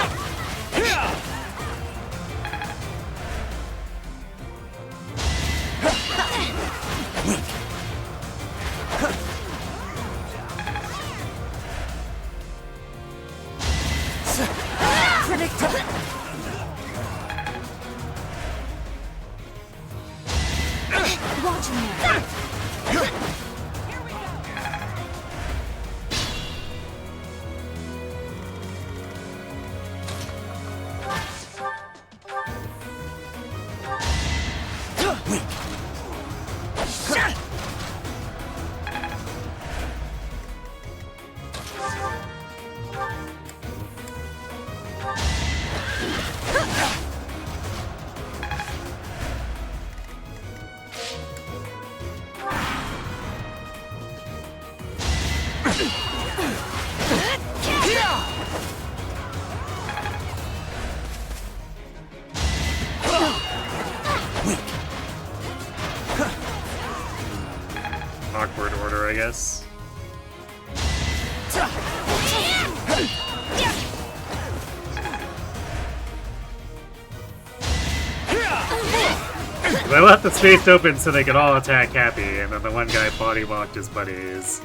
S7: Predictable. Watching you.
S1: guess. I left the space open so they could all attack Happy, and then the one guy body blocked his buddies.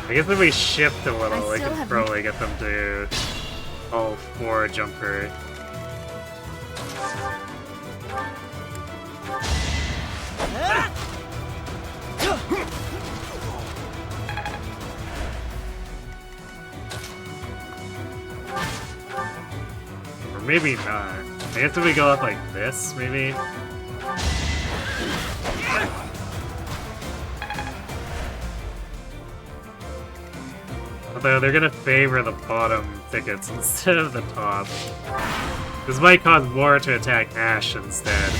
S1: I guess if we shift a little, we can probably get them to all 4 jumper. Or maybe not. I guess if we go up like this, maybe? Although they're gonna favor the bottom tickets instead of the top. This might cause more to attack Ashe instead.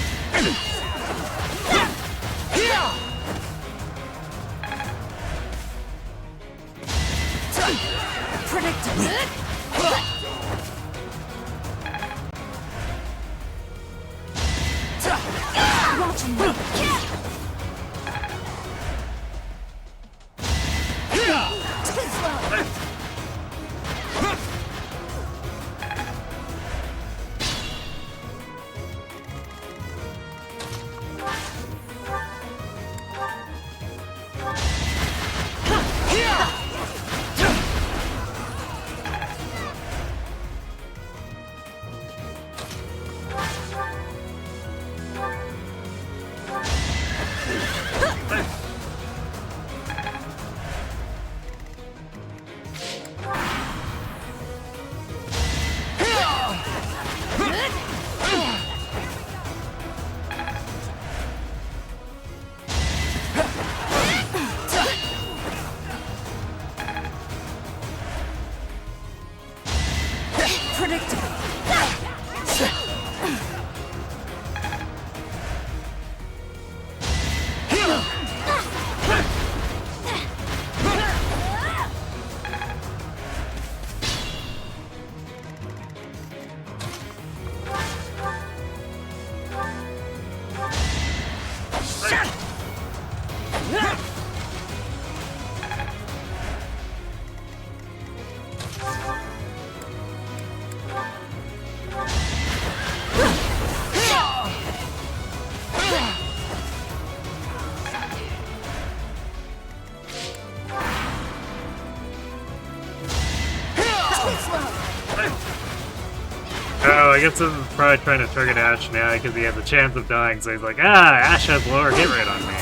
S1: Oh, I guess I'm probably trying to target Ashe now because he has a chance of dying, so he's like, ah, Ashe has lower hit rate on me.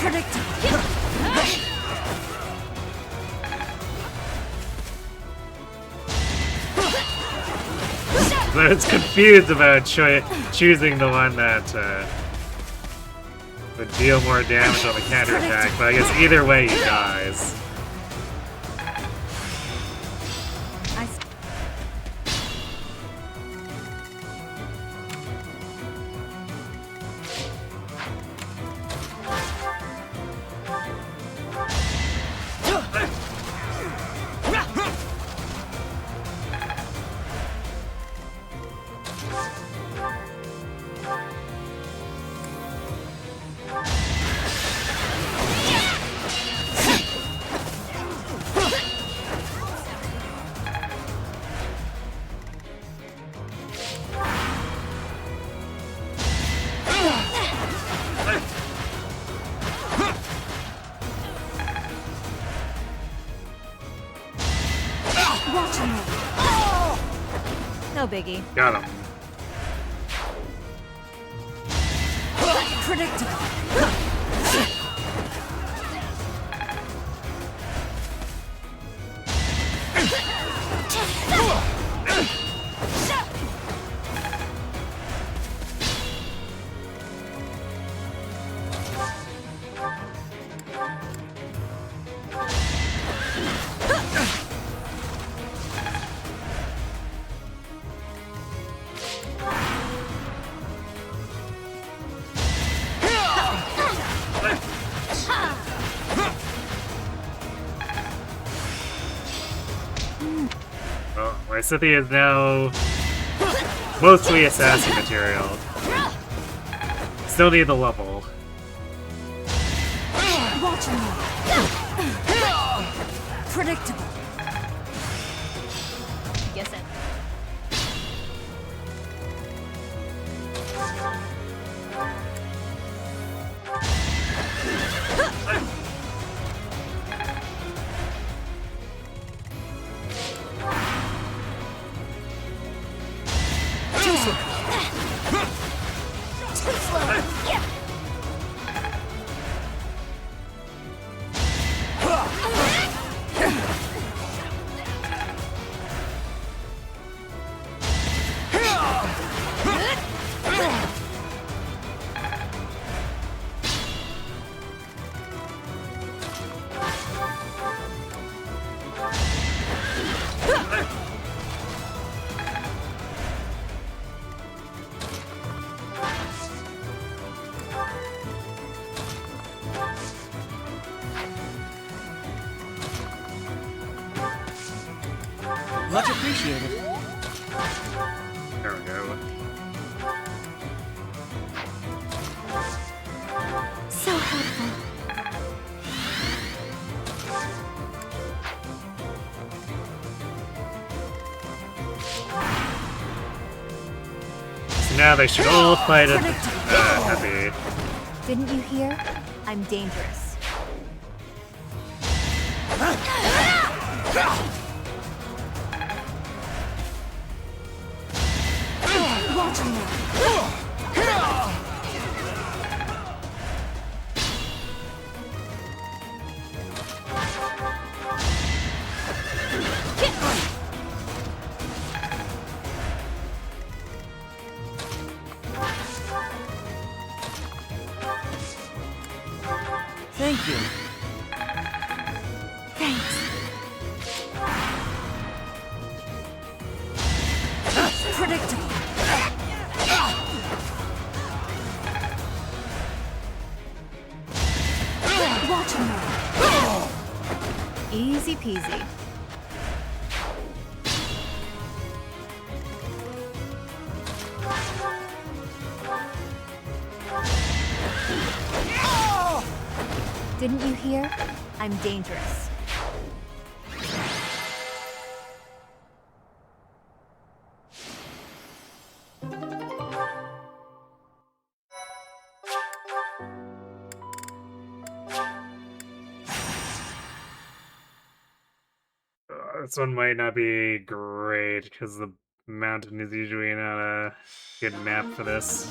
S1: So it's confused about choosing the one that would deal more damage on the counterattack, but I guess either way he dies.
S6: No biggie.
S1: Got him. Well, my Scythia is now mostly assassin material. Still need the level.
S2: Predictable.
S6: Guess it.
S2: Too slow. Yeah.
S5: Much appreciated.
S1: There we go.
S2: So helpful.
S1: So now they should all fight at Happy.
S2: Didn't you hear? I'm dangerous. Watch me.
S5: Thank you.
S2: Thanks. Predictable. Watch me. Easy peasy. Didn't you hear? I'm dangerous.
S1: This one might not be great because the mountain is usually not a good map for this.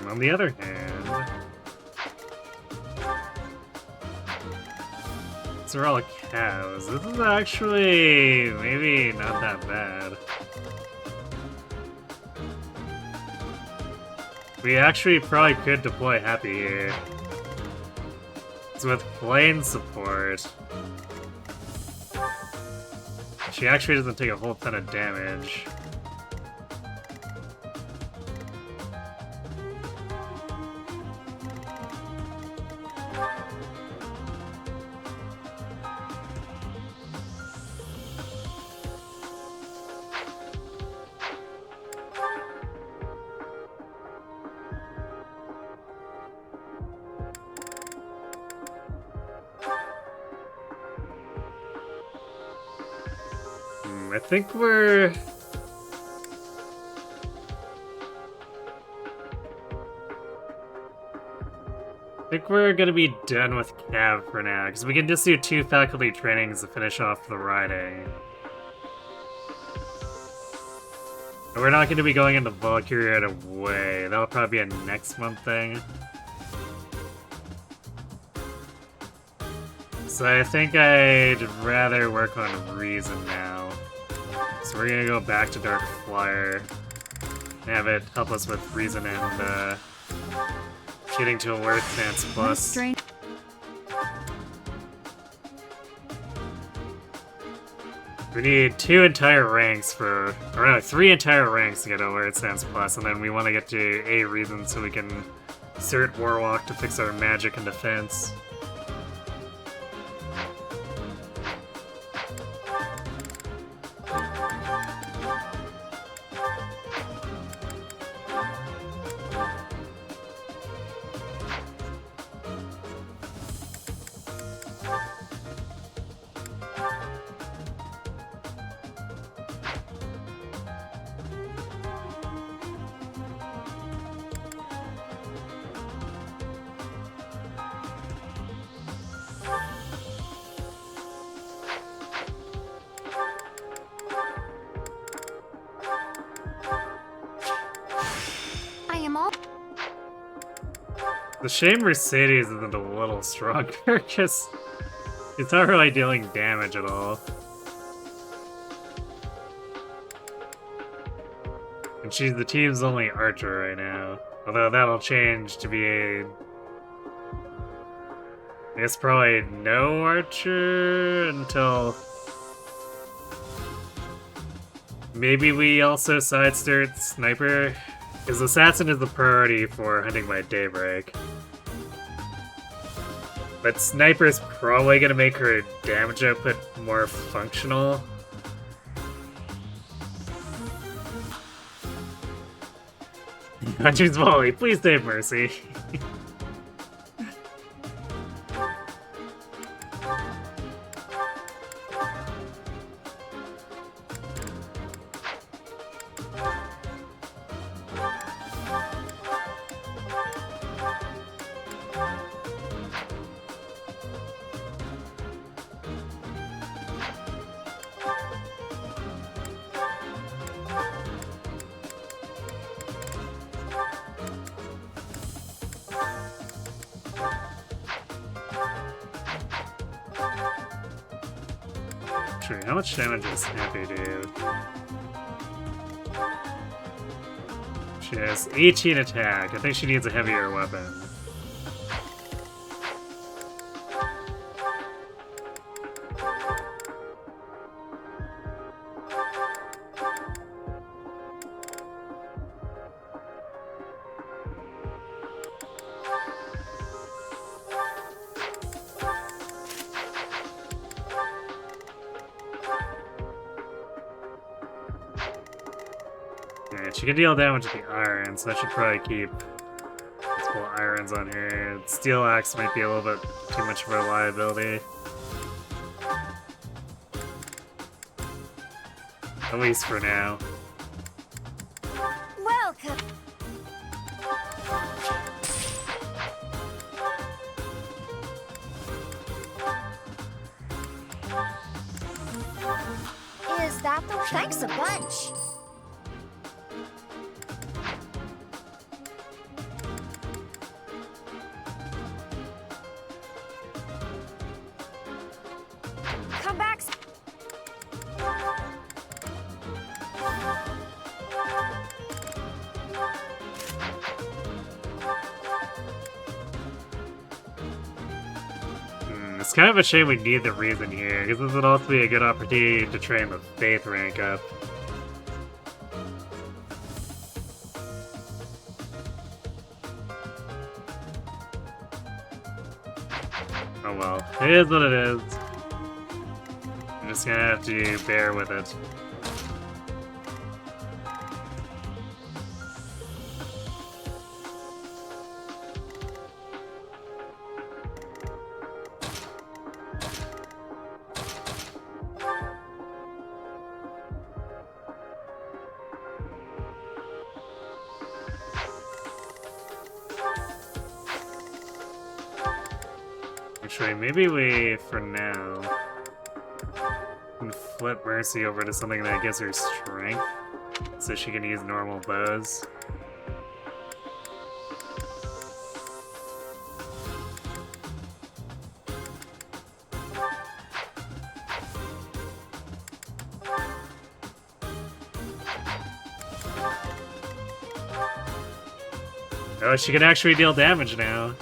S1: On the other hand, these are all cows. This is actually maybe not that bad. We actually probably could deploy Happy here. It's with plane support. She actually doesn't take a whole ton of damage. I think we're... I think we're gonna be done with Cav for now, because we can just do 2 faculty trainings to finish off the riding. And we're not gonna be going into Valkyrie right away. That'll probably be a next month thing. So I think I'd rather work on Reason now. So we're gonna go back to Dark Flyer and have it help us with Reason and getting to a Worth Stance Plus. We need 2 entire ranks for, or no, 3 entire ranks to get a Worth Stance Plus, and then we want to get to a Reason so we can insert Warlock to fix our magic and defense. The shame Mercedes isn't a little stronger, because it's not really dealing damage at all. And she's the team's only archer right now. Although that'll change to be a... I guess probably no archer until... Maybe we also sidestart sniper? Because assassin is the priority for hunting by daybreak. But sniper's probably gonna make her damage output more functional. Hunter's volley, please save Mercy. How much damage does Snappy do? She has 18 attack. I think she needs a heavier weapon. She can deal damage with the iron, so I should probably keep multiple irons on her. Steel axe might be a little bit too much of a liability. At least for now.
S2: Welcome. Is that the... Thanks a bunch. Come back.
S1: It's kind of a shame we need the Reason here, because this would also be a good opportunity to train the Faith rank up. Oh well, it is what it is. I'm just gonna have to bear with it. Actually, maybe we, for now, can flip Mercy over to something that gives her strength, so she can use normal bows. Oh, she can actually deal damage now.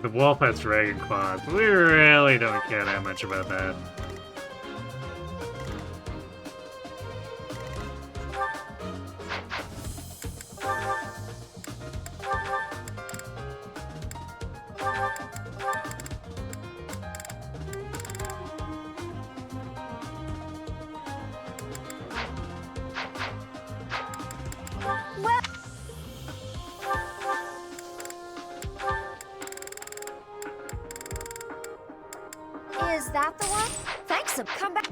S1: The wolf has dragon claws, but we really don't care that much about that.
S2: Is that the one? Thanks, come back.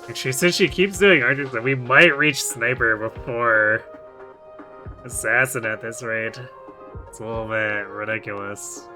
S1: And she says she keeps doing archers, and we might reach sniper before assassin at this rate. It's a little bit ridiculous.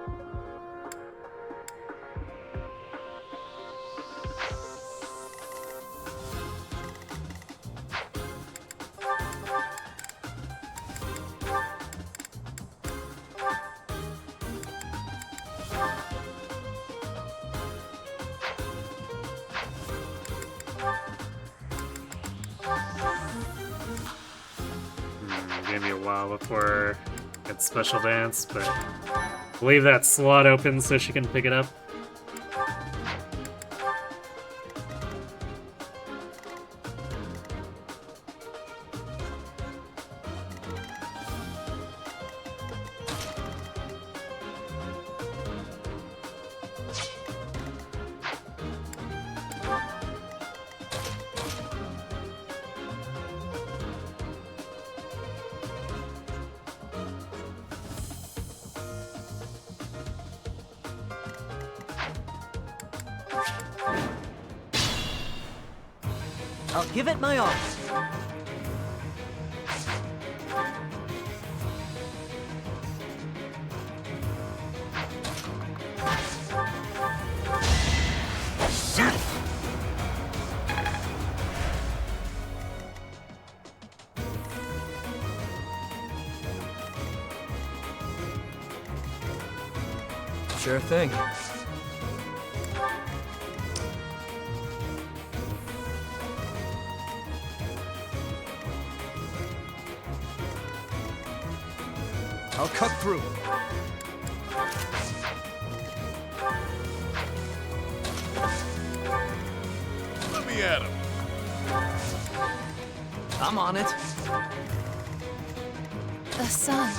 S1: Maybe a while before it's special dance, but leave that slot open so she can pick it up.
S5: I'll give it my all.
S4: Sure thing.
S3: I'll cut through.
S10: Let me at him.
S4: I'm on it.
S6: The sun.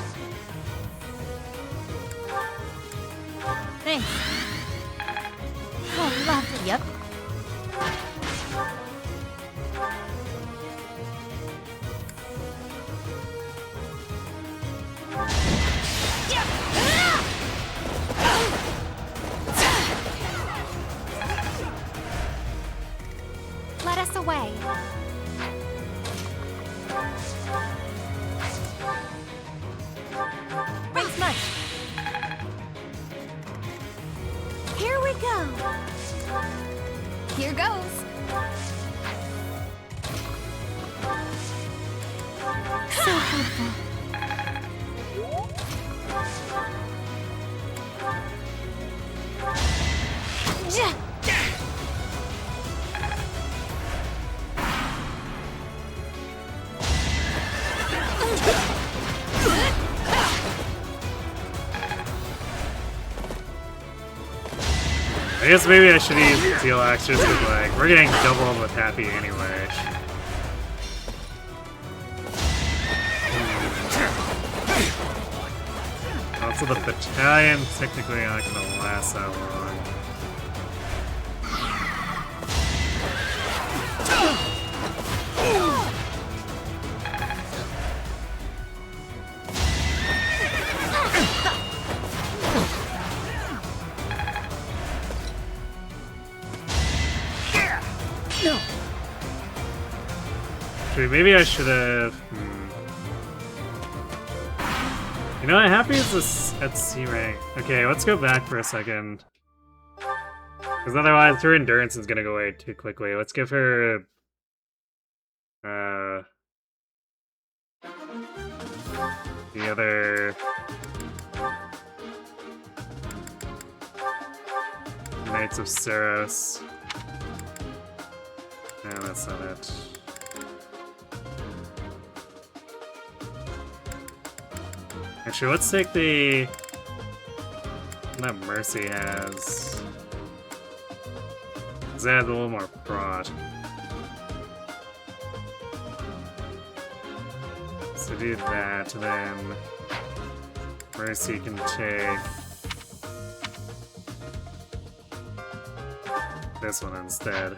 S2: Thanks. Oh, lovely. Yep.
S6: Let us away.
S2: Thanks much. Here we go.
S7: Here goes.
S2: So helpful.
S1: I guess maybe I should use Steel Axe just because, like, we're getting doubled with Happy anyway. Also, the battalion's technically not gonna last that long.
S5: No.
S1: Actually, maybe I should have. You know, I'm happy is this at C rank. Okay, let's go back for a second. Because otherwise, her endurance is gonna go away too quickly. Let's give her. The other. Knights of Saros. No, that's not it. Actually, let's take the... that Mercy has. Because that has a little more prod. So do that, and then... Mercy can take... this one instead.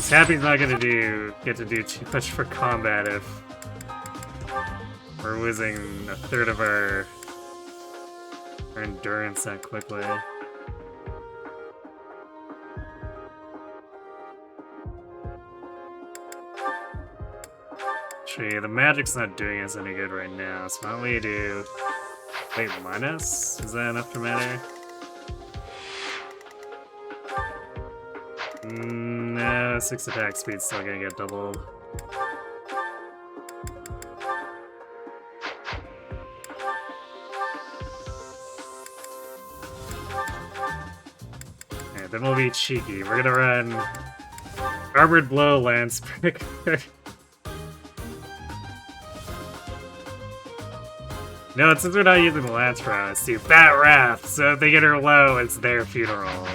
S1: Happy's not gonna get to do too much for combat if we're losing a third of our endurance that quickly. Actually, the magic's not doing us any good right now, so why don't we do... wait, minus? Is that enough to matter? No, 6 attack speed's still gonna get doubled. Alright, then we'll be cheeky. We're gonna run Armored Blow, Lance Prick. No, since we're not using the Lance Round, let's do Bat Wrath, so if they get her low, it's their funeral.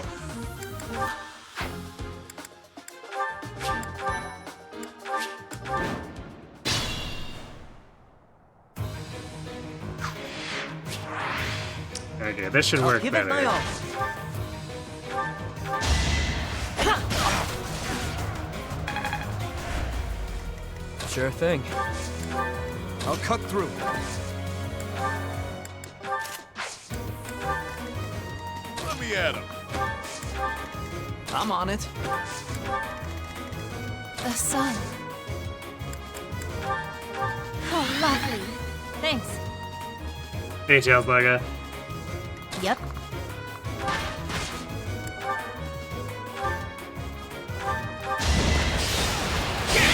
S1: Okay, this should work better.
S4: Sure thing.
S3: I'll cut through.
S10: Let me at him.
S4: I'm on it.
S6: The sun. Oh, lovely. Thanks.
S1: Hey, Tails Bugga.
S6: Yep.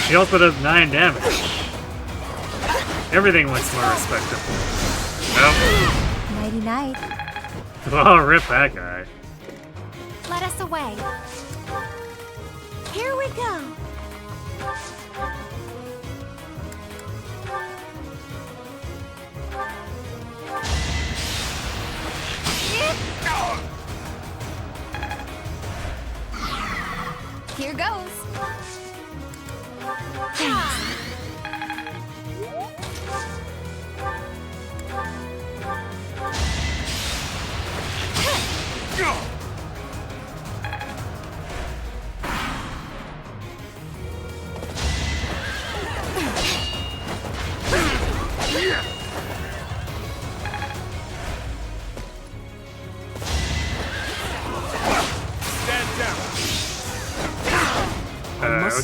S1: She also does 9 damage. Everything looks more respectable. Nope.
S2: Nighty night.
S1: Oh, rip that guy.
S6: Let us away.
S2: Here we go.
S7: Here goes.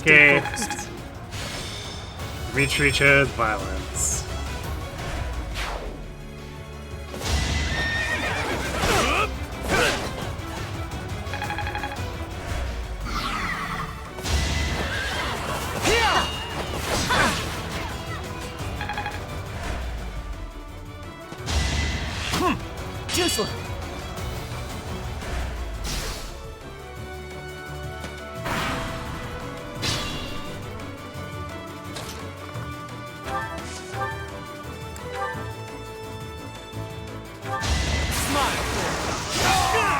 S1: Okay. Retreat chose violence.
S5: Juiceless.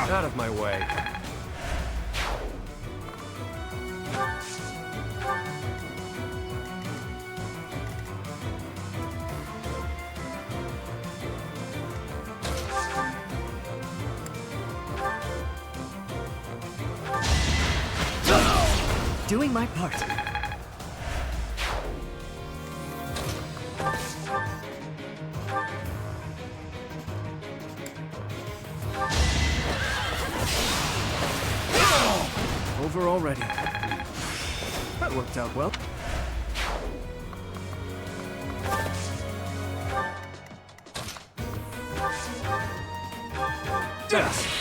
S4: Out of my way.
S5: doing my part.
S4: Over already. That worked out well. Yes.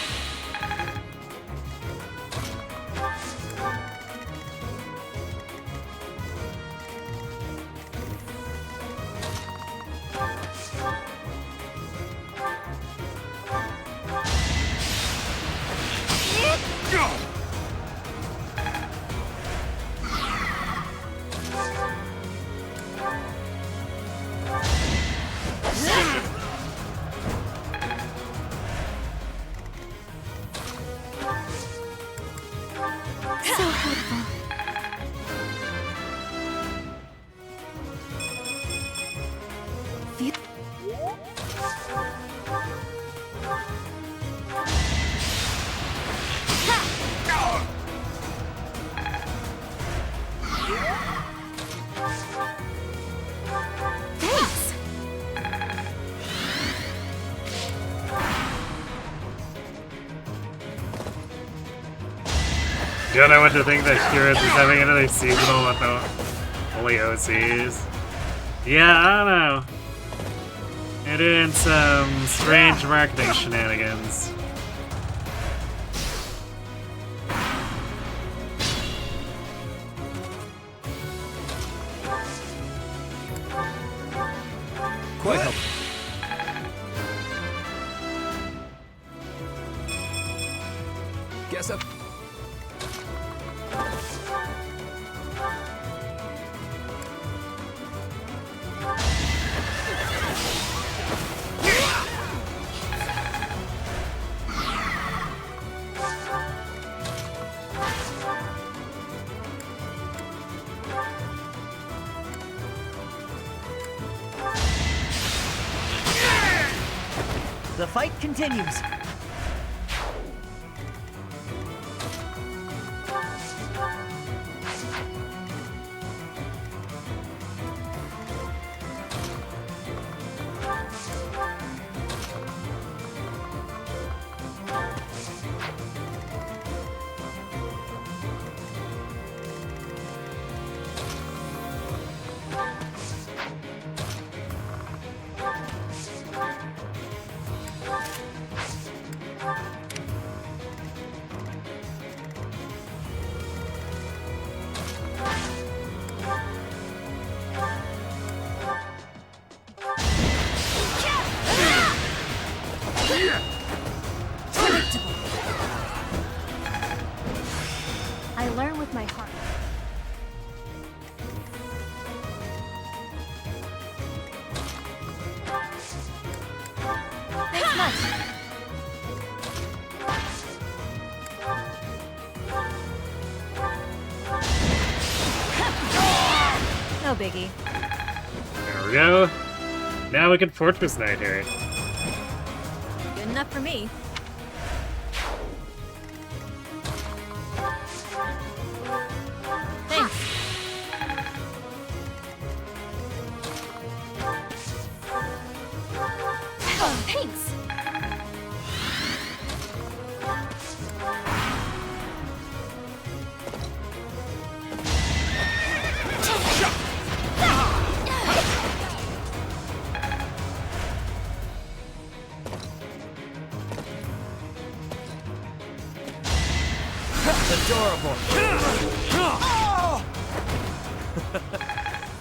S1: Don't know what to think that Heroes is having another seasonal with the only OCs. Yeah, I don't know. They're doing some strange marketing shenanigans.
S4: Quite helpful. Guess up.
S5: The fight continues.
S6: I learn with my heart. Thanks much. No biggie.
S1: There we go. Now we can Fortress Knight her.
S6: Good enough for me. Thanks. Oh, thanks.
S4: Adorable.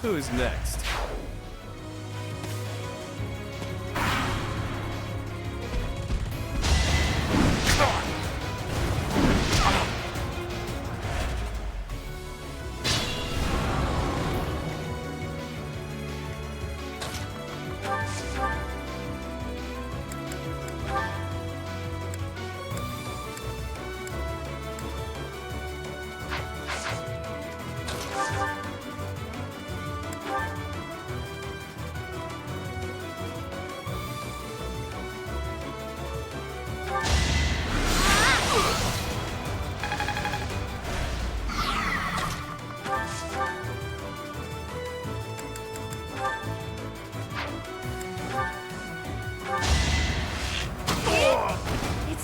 S4: Who's next?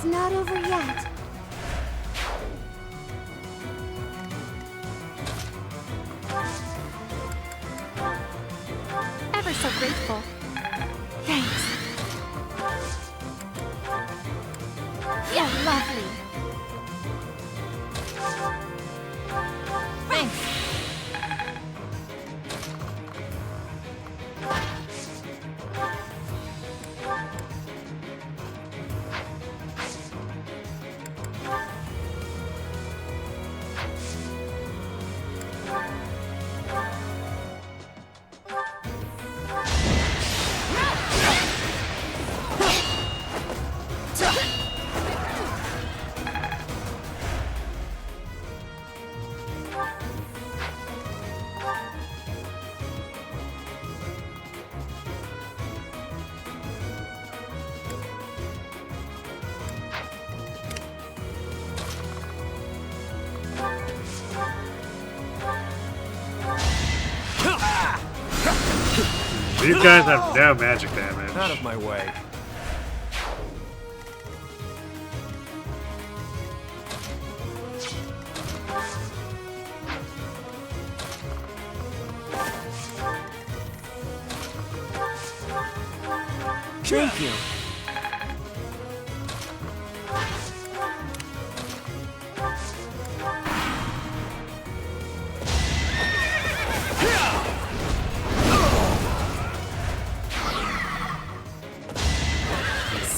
S2: It's not over yet.
S6: Ever so grateful.
S2: Thanks.
S6: Yeah, lovely. Thanks.
S1: These guys have no magic damage.
S4: Out of my way.
S5: Thank you.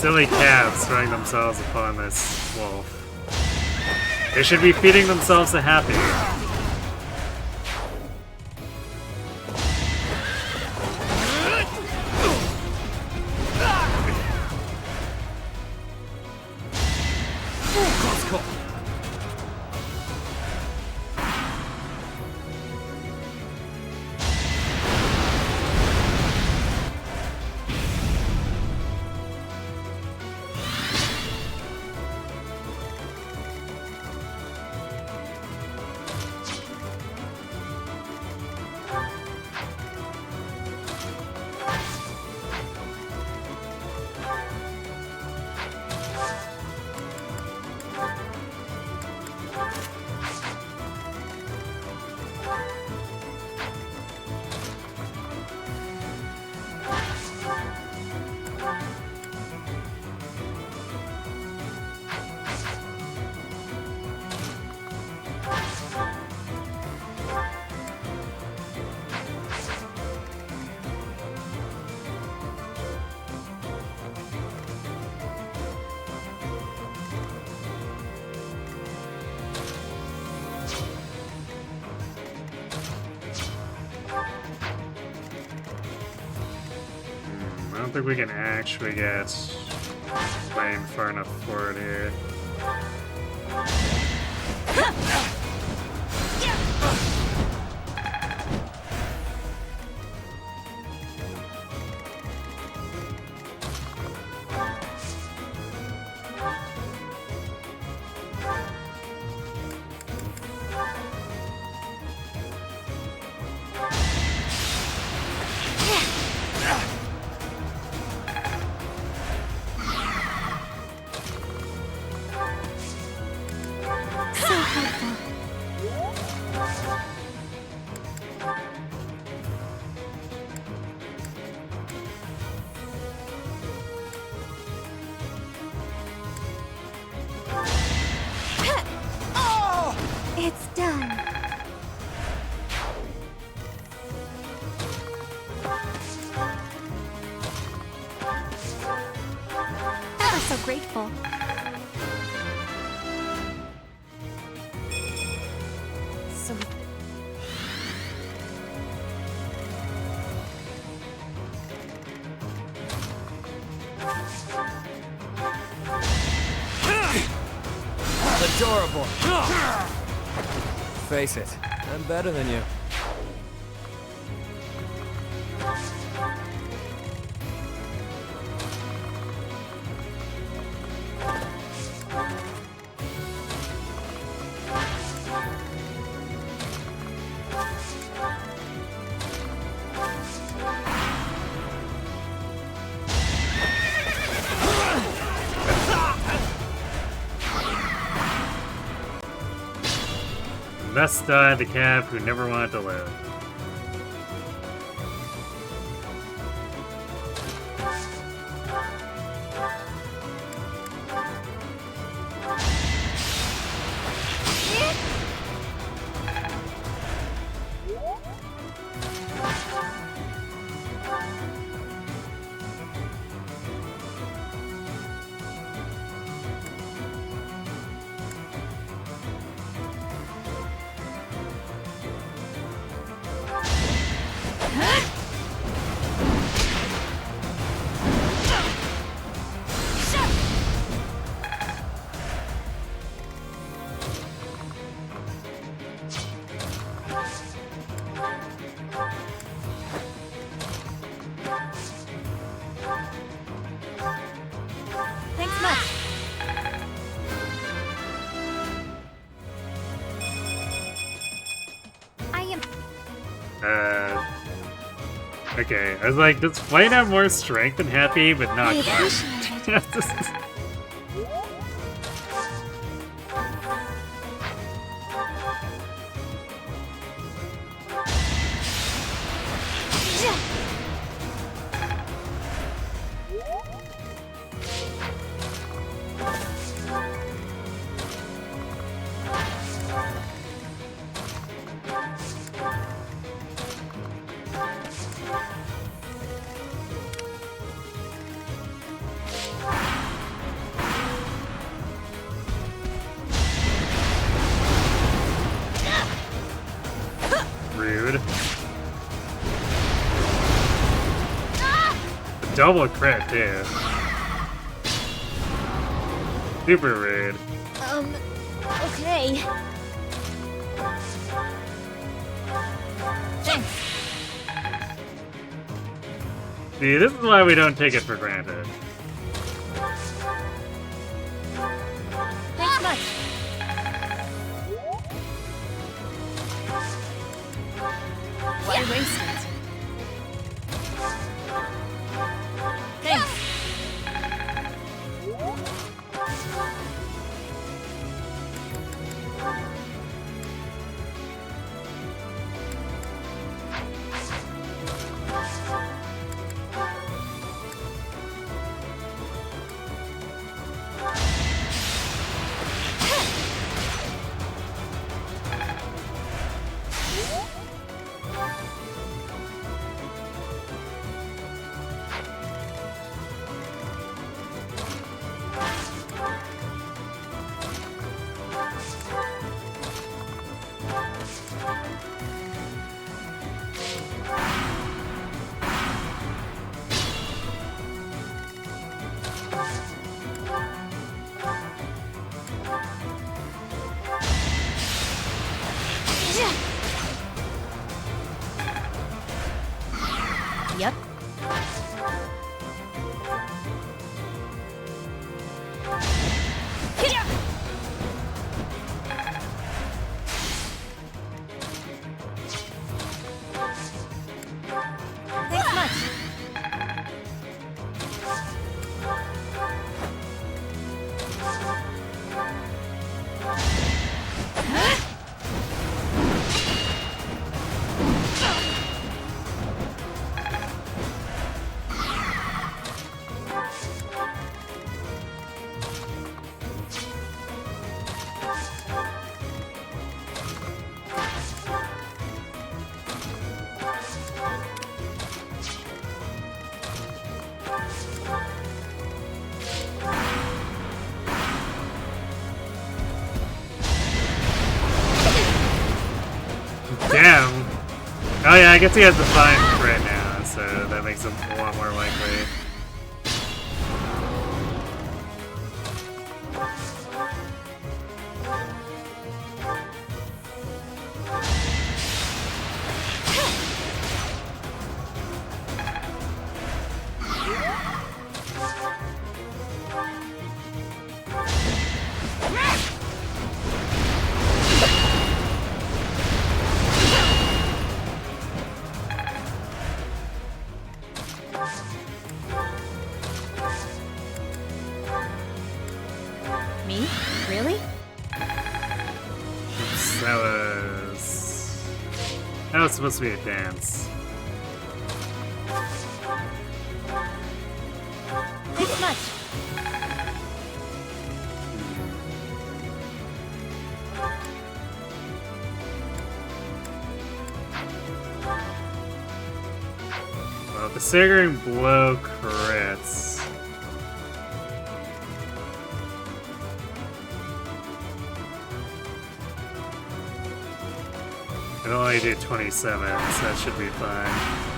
S1: Silly calves throwing themselves upon this wolf. They should be feeding themselves to happy. I don't think we can actually get flame far enough forward here.
S2: It's done.
S6: Ever so grateful.
S7: So
S4: Adorable. Face it, I'm better than you.
S1: best star in the cab who never wanted to live.
S2: Thanks much. I am.
S1: Okay. I was like, does Flame have more strength than Happy, but not
S6: I
S1: quite?
S6: appreciate it.
S1: Rude. Double crit, too. Super rude.
S2: Okay. Thanks.
S1: See, this is why we don't take it for granted.
S2: Thanks much.
S7: Why waste it?
S2: Thanks. Yep. Thanks much.
S1: Damn. Oh yeah, I guess he has the fine crit now, so that makes him a lot more likely.
S2: Me? Really?
S1: That was That was supposed to be a dance.
S6: Thanks much.
S1: Well, the staggering blow crits. It only did 27, so that should be fine.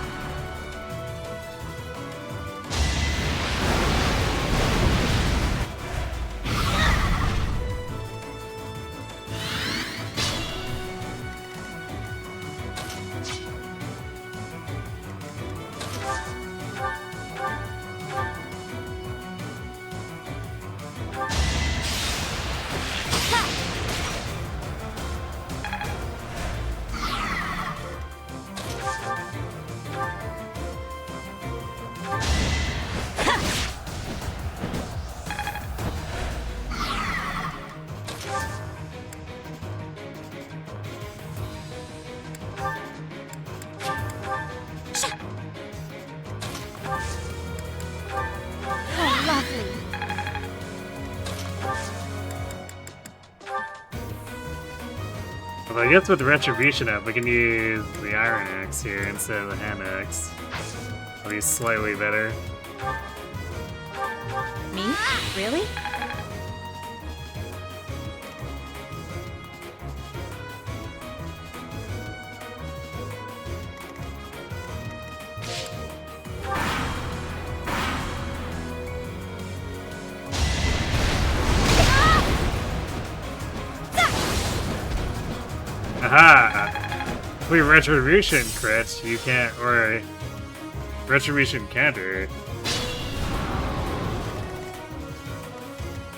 S1: Well, I guess with Retribution up, we can use the Iron Axe here instead of the Hand Axe. It'll be slightly better.
S6: Me? Really?
S1: Aha! If we Retribution crit, you can't, or Retribution counter.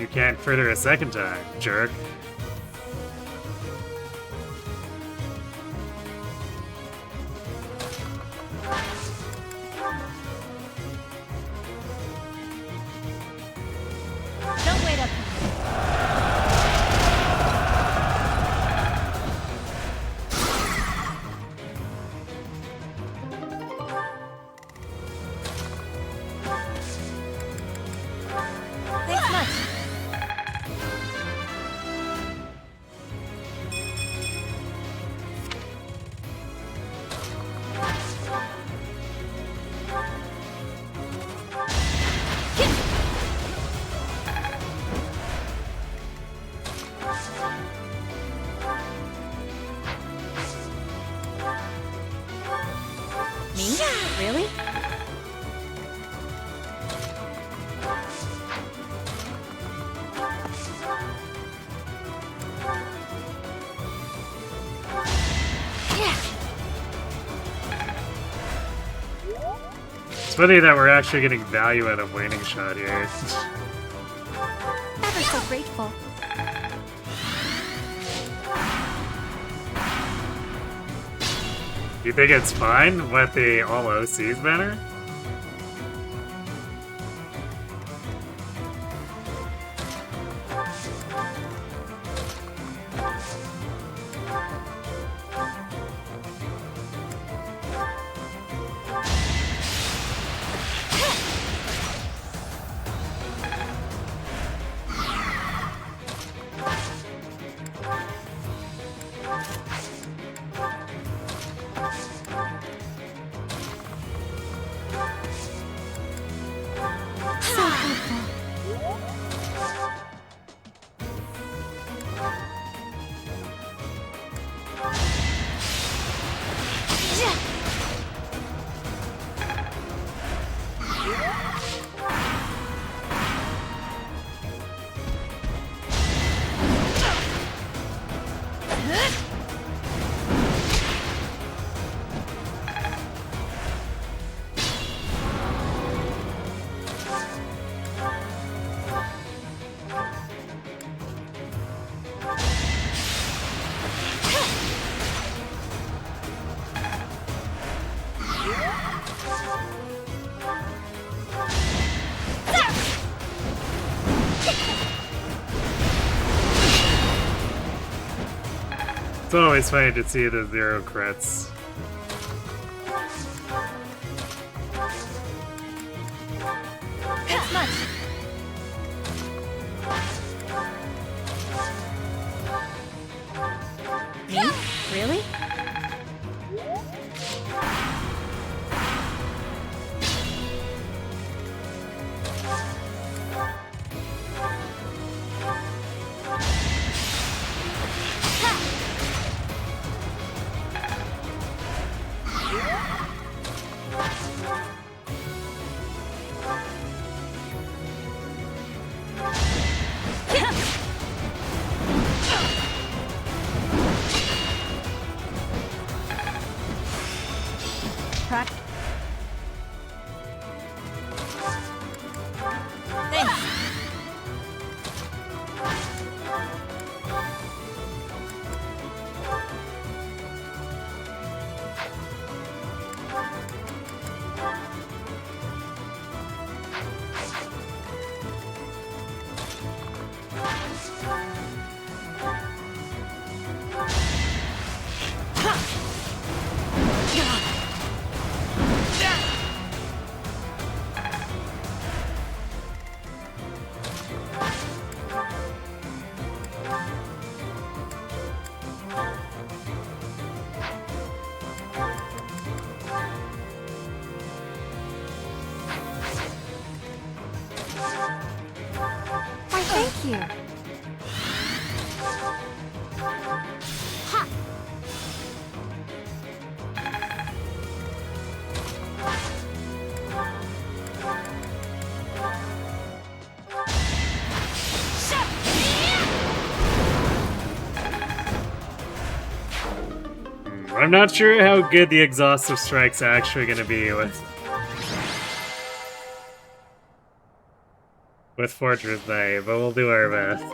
S1: You can't crit her a second time, jerk.
S6: Don't wait up. Thanks much. Me? Really?
S1: It's funny that we're actually getting value out of Waning Shot here.
S6: Ever so grateful.
S1: You think it's fine with the All OCs banner? It's always funny to see the 0 crits.
S7: Why, thank you.
S2: Ha!
S1: I'm not sure how good the exhaustive strike's actually gonna be with Fortress Knight, but we'll do our best.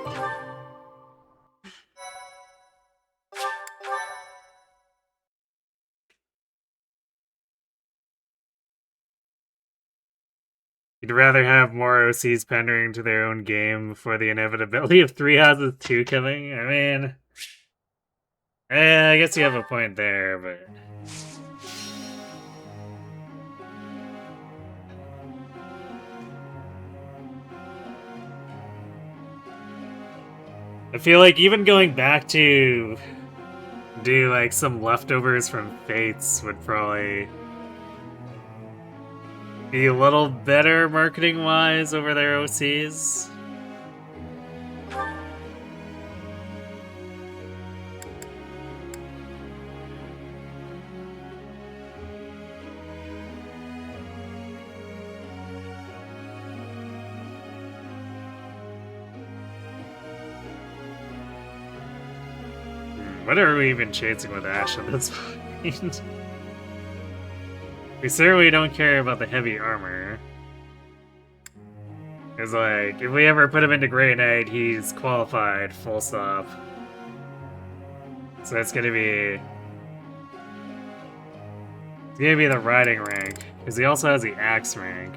S1: You'd rather have more OCs pandering to their own game before the inevitability of 3 houses 2 coming? I mean... I guess you have a point there, but... I feel like even going back to do like some leftovers from Fates would probably be a little better marketing wise over their OCs. What are we even chasing with Ashe at this point? We certainly don't care about the heavy armor. Because, like, if we ever put him into Grey Knight, he's qualified, full stop. So it's gonna be... It's gonna be the riding rank, because he also has the axe rank.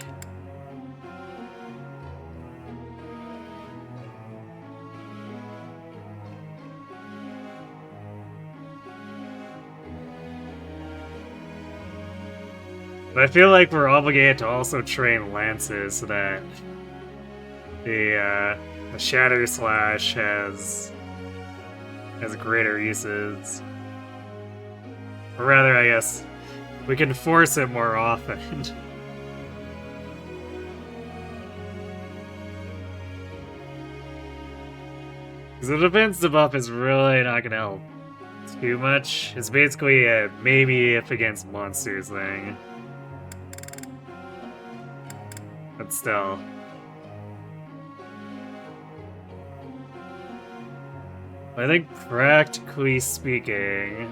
S1: But I feel like we're obligated to also train lances so that the Shatter Slash has greater uses. Or rather, I guess, we can force it more often. Because the defense debuff is really not going to help too much. It's basically a maybe if against monsters thing. But still. I think practically speaking...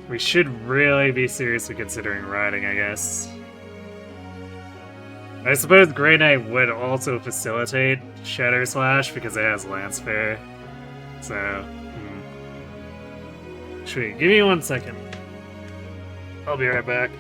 S1: we should really be seriously considering riding, I guess. I suppose Grey Knight would also facilitate Shatter Slash because it has Lance Fair. So, Sweet, give me 1 second. I'll be right back.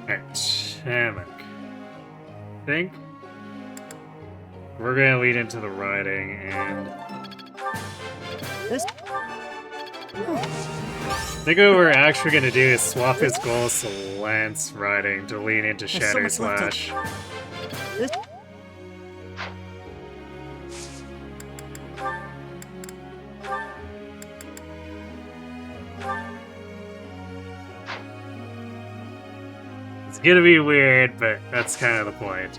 S1: Alright, hammock. I think we're gonna lead into the riding and
S5: This.
S1: I think what we're actually gonna do is swap his goals to Lance riding to lean into
S5: There's so
S1: Shadow
S5: much left
S1: Slash.
S5: This.
S1: It's gonna be weird, but that's kind of the point.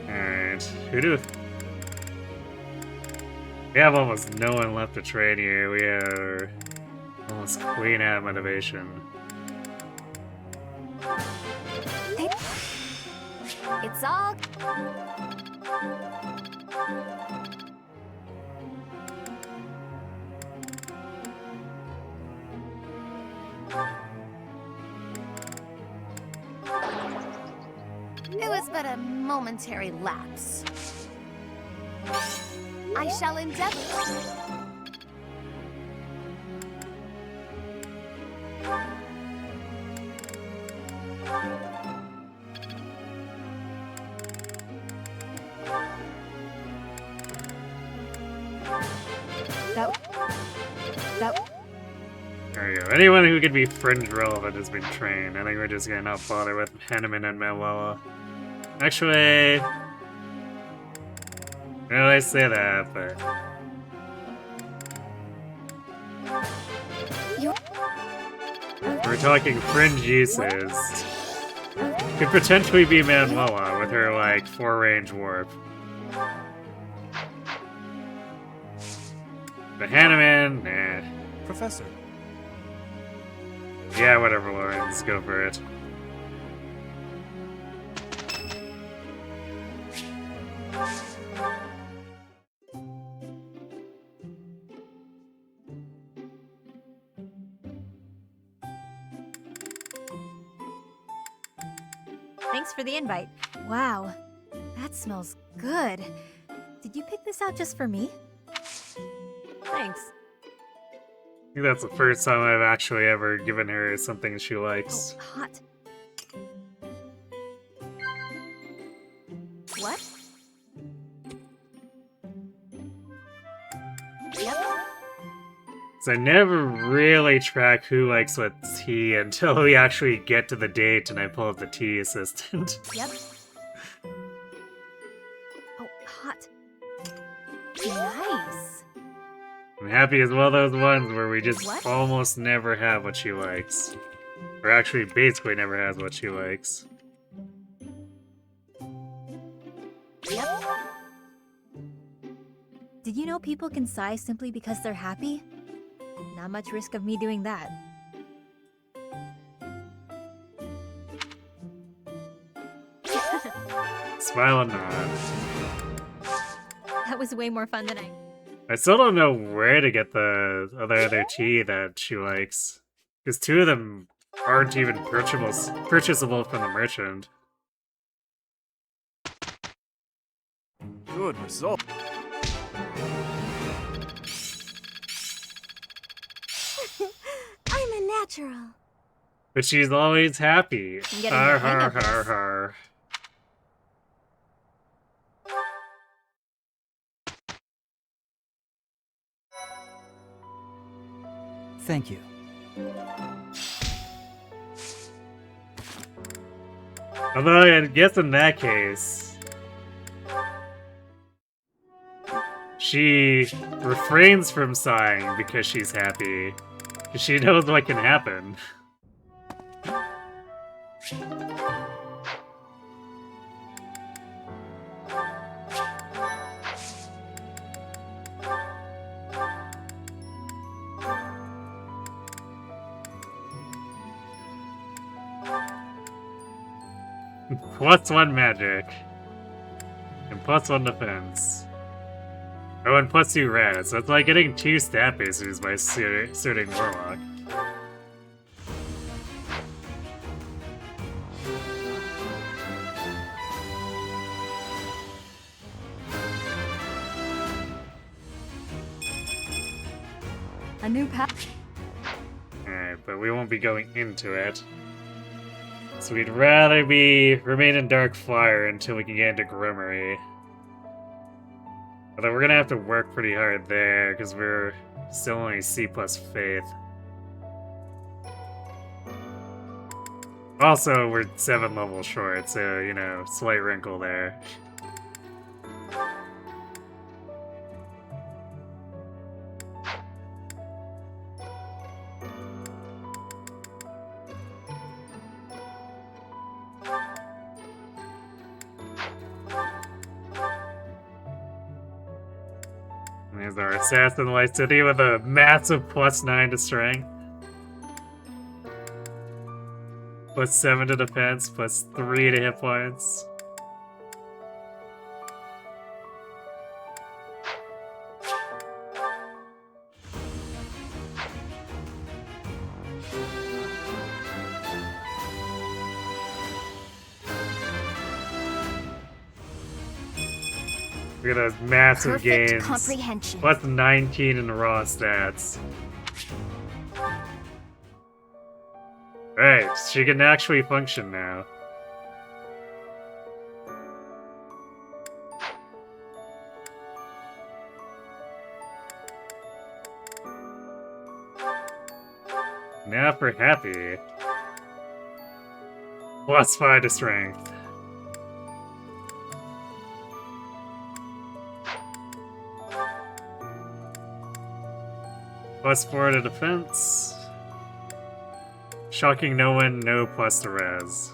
S1: Alright, who do... We have almost no one left to train here. We are almost clean out of motivation.
S2: It's all. It was but a momentary lapse. I shall endeavor. That.
S1: There we go. Anyone who could be fringe relevant has been trained. I think we're just gonna not bother with Henneman and Manuela. Actually... Well, I say that, but... We're talking fringe uses. Could potentially be Manuela with her, like, 4-range warp. But Hanneman, nah.
S3: Professor.
S1: Yeah, whatever, Lawrence, go for it.
S6: Thanks for the invite. Wow, that smells good. Did you pick this out just for me? Thanks.
S1: I think that's the first time I've actually ever given her something she likes.
S6: Oh, hot. What? Yep.
S1: So I never really track who likes what tea until we actually get to the date and I pull up the tea assistant.
S6: Yep. Oh, hot. Nice.
S1: I'm happy as well those ones where we just
S6: What?
S1: almost never have what she likes. Or actually basically never has what she likes.
S6: Yep. Did you know people can sigh simply because they're happy? Not much risk of me doing that.
S1: Smile and nod.
S6: That was way more fun than
S1: I still don't know where to get the other tea that she likes. Because 2 of them aren't even purchasable from the merchant.
S3: Good result.
S2: I'm a natural.
S1: But she's always happy.
S6: I'm getting the hang of this.
S1: Har.
S5: Thank you.
S1: Although I guess in that case, she refrains from sighing because she's happy. Because she knows what can happen. +1 magic. And +1 defense. Oh, and +2 red, so it's like getting 2 stat bases by suiting Warlock.
S7: A new path.
S1: Alright. but we won't be going into it. So we'd rather remain in Dark Fire until we can get into Grimmery. Although we're gonna have to work pretty hard there, because we're still only C plus Faith. Also, we're 7 levels short, so, you know, slight wrinkle there. There's our Assassin Light City with a massive +9 to strength. +7 to defense, +3 to hit points. Look at those massive
S2: Perfect
S1: gains.
S2: comprehension.
S1: +19 in raw stats. Right, she can actually function now. Now for Happy. +5 to strength. +4 to defense. Shocking no one, no plus to res.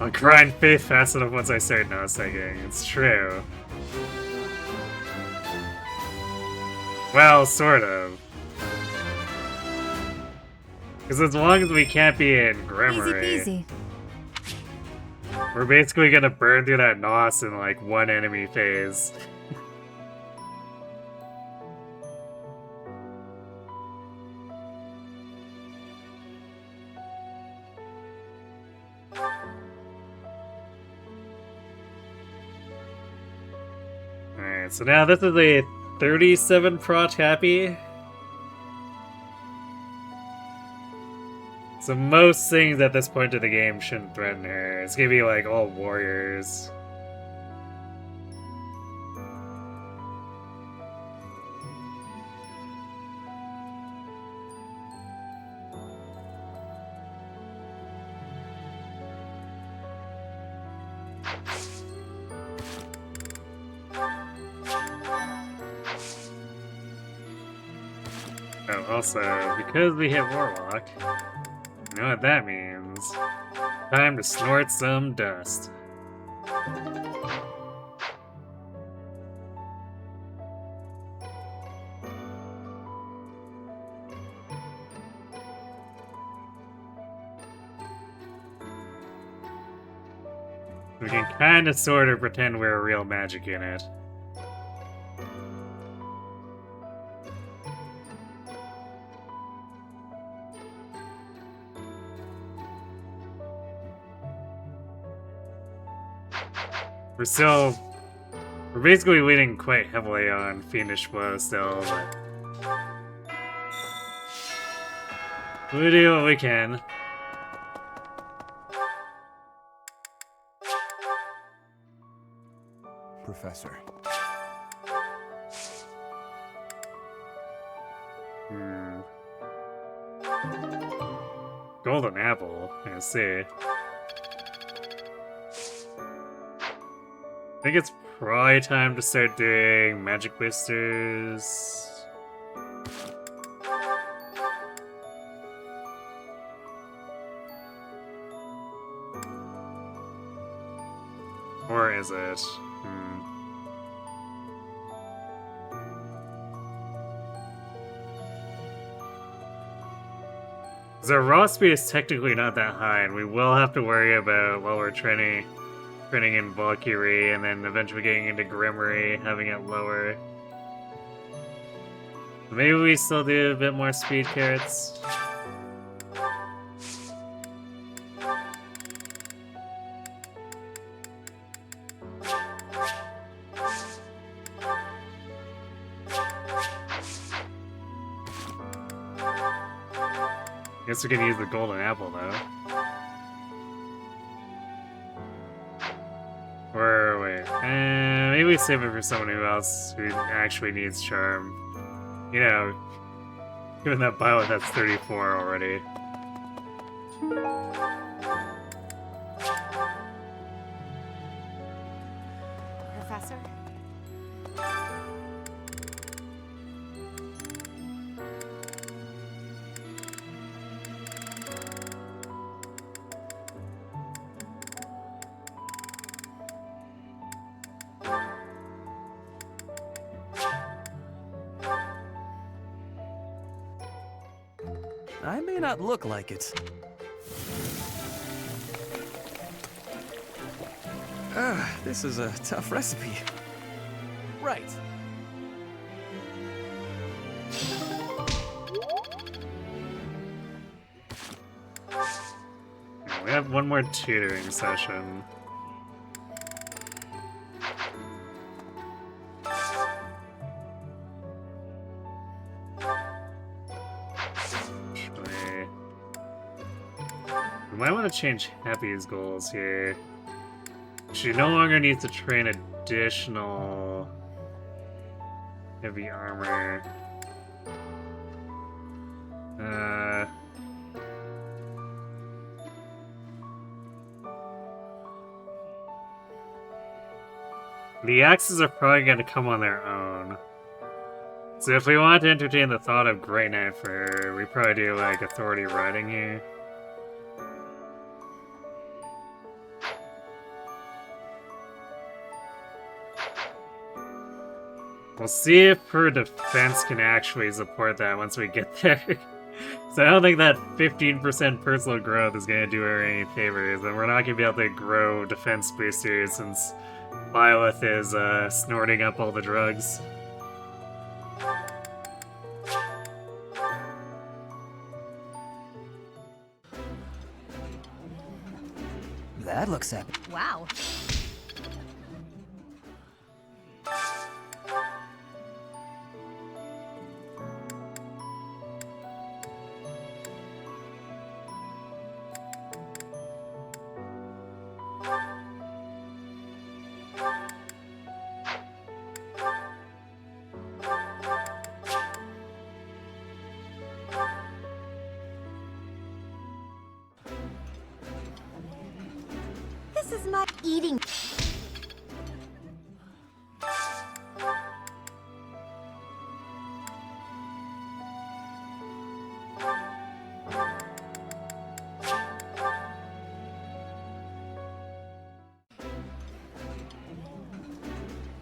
S1: I'll grind faith fast enough once I start no-segging. It's true. Well, sort of. Because as long as we can't be in Grimmery,
S6: Easy peasy.
S1: we're basically gonna burn through that NOS in like one enemy phase. Alright, so now this is a 37 prot Happy. So most things at this point of the game shouldn't threaten her. It's gonna be like all warriors. Oh, also, because we hit Warlock, you know what that means. Time to snort some dust. We can kind of sort of pretend we're real magic in it. We're basically leaning quite heavily on Fiendish Blow still, but we do what we can.
S3: Professor.
S1: Golden Apple, I see. I think it's probably time to start doing magic boosters. Or is it? So our raw speed is technically not that high, and we will have to worry about while we're training in Valkyrie, and then eventually getting into Grimmery, having it lower. Maybe we still do a bit more speed carrots. Guess we can use the golden apple though. Or wait, maybe we save it for someone who actually needs charm. You know, given that Violet has 34 already.
S7: Professor?
S4: I may not look like it. This is a tough recipe. Right.
S1: We have one more tutoring session. We might want to change Happy's goals here. She no longer needs to train additional heavy armor. The axes are probably going to come on their own. So if we want to entertain the thought of Great Knight for her, we probably do like authority riding here. We'll see if her defense can actually support that once we get there. So I don't think that 15% personal growth is going to do her any favors, and we're not going to be able to grow defense boosters since Lilith is snorting up all the drugs.
S5: That looks epic.
S6: Wow.
S2: This is my eating.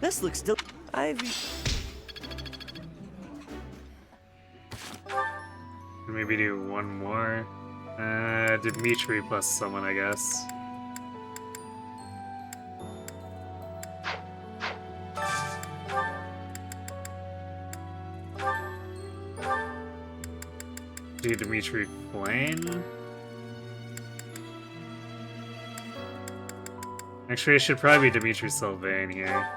S5: This looks
S1: Maybe do one more. Dimitri plus someone, I guess. Do Dimitri Flame? Actually, it should probably be Dimitri Sylvain here.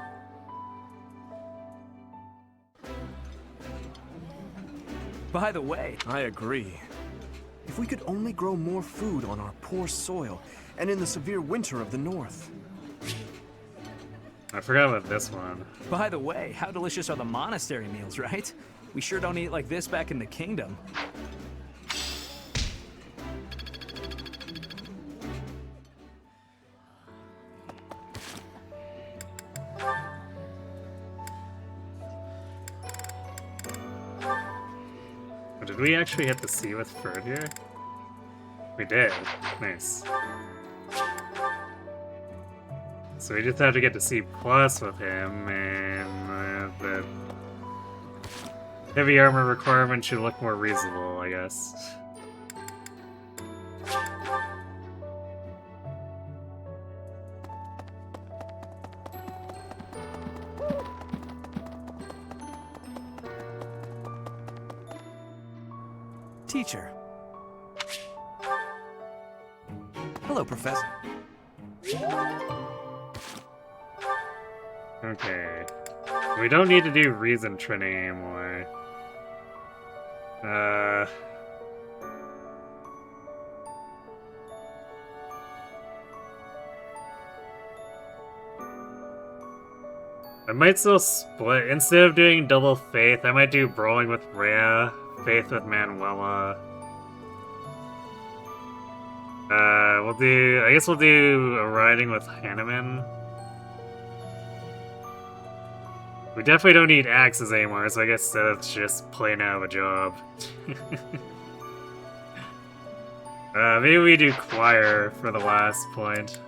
S4: By the way, I agree.
S3: If we could only grow more food on our poor soil, and in the severe winter of the north.
S1: I forgot about this one.
S4: By the way, how delicious are the monastery meals, right? We sure don't eat like this back in the kingdom.
S1: Did we actually hit the sea with Ferd here? We did. Nice. So we just have to get to C plus with him, and the heavy armor requirement should look more reasonable, I guess.
S5: Teacher. Hello, Professor.
S1: Okay. We don't need to do reason training anymore. I might still split. Instead of doing double Faith, I might do Brawling with Rhea, Faith with Manuela. I guess we'll do a Riding with Hanneman. We definitely don't need axes anymore, so I guess that's just plain out of a job. Maybe we do Choir for the last point.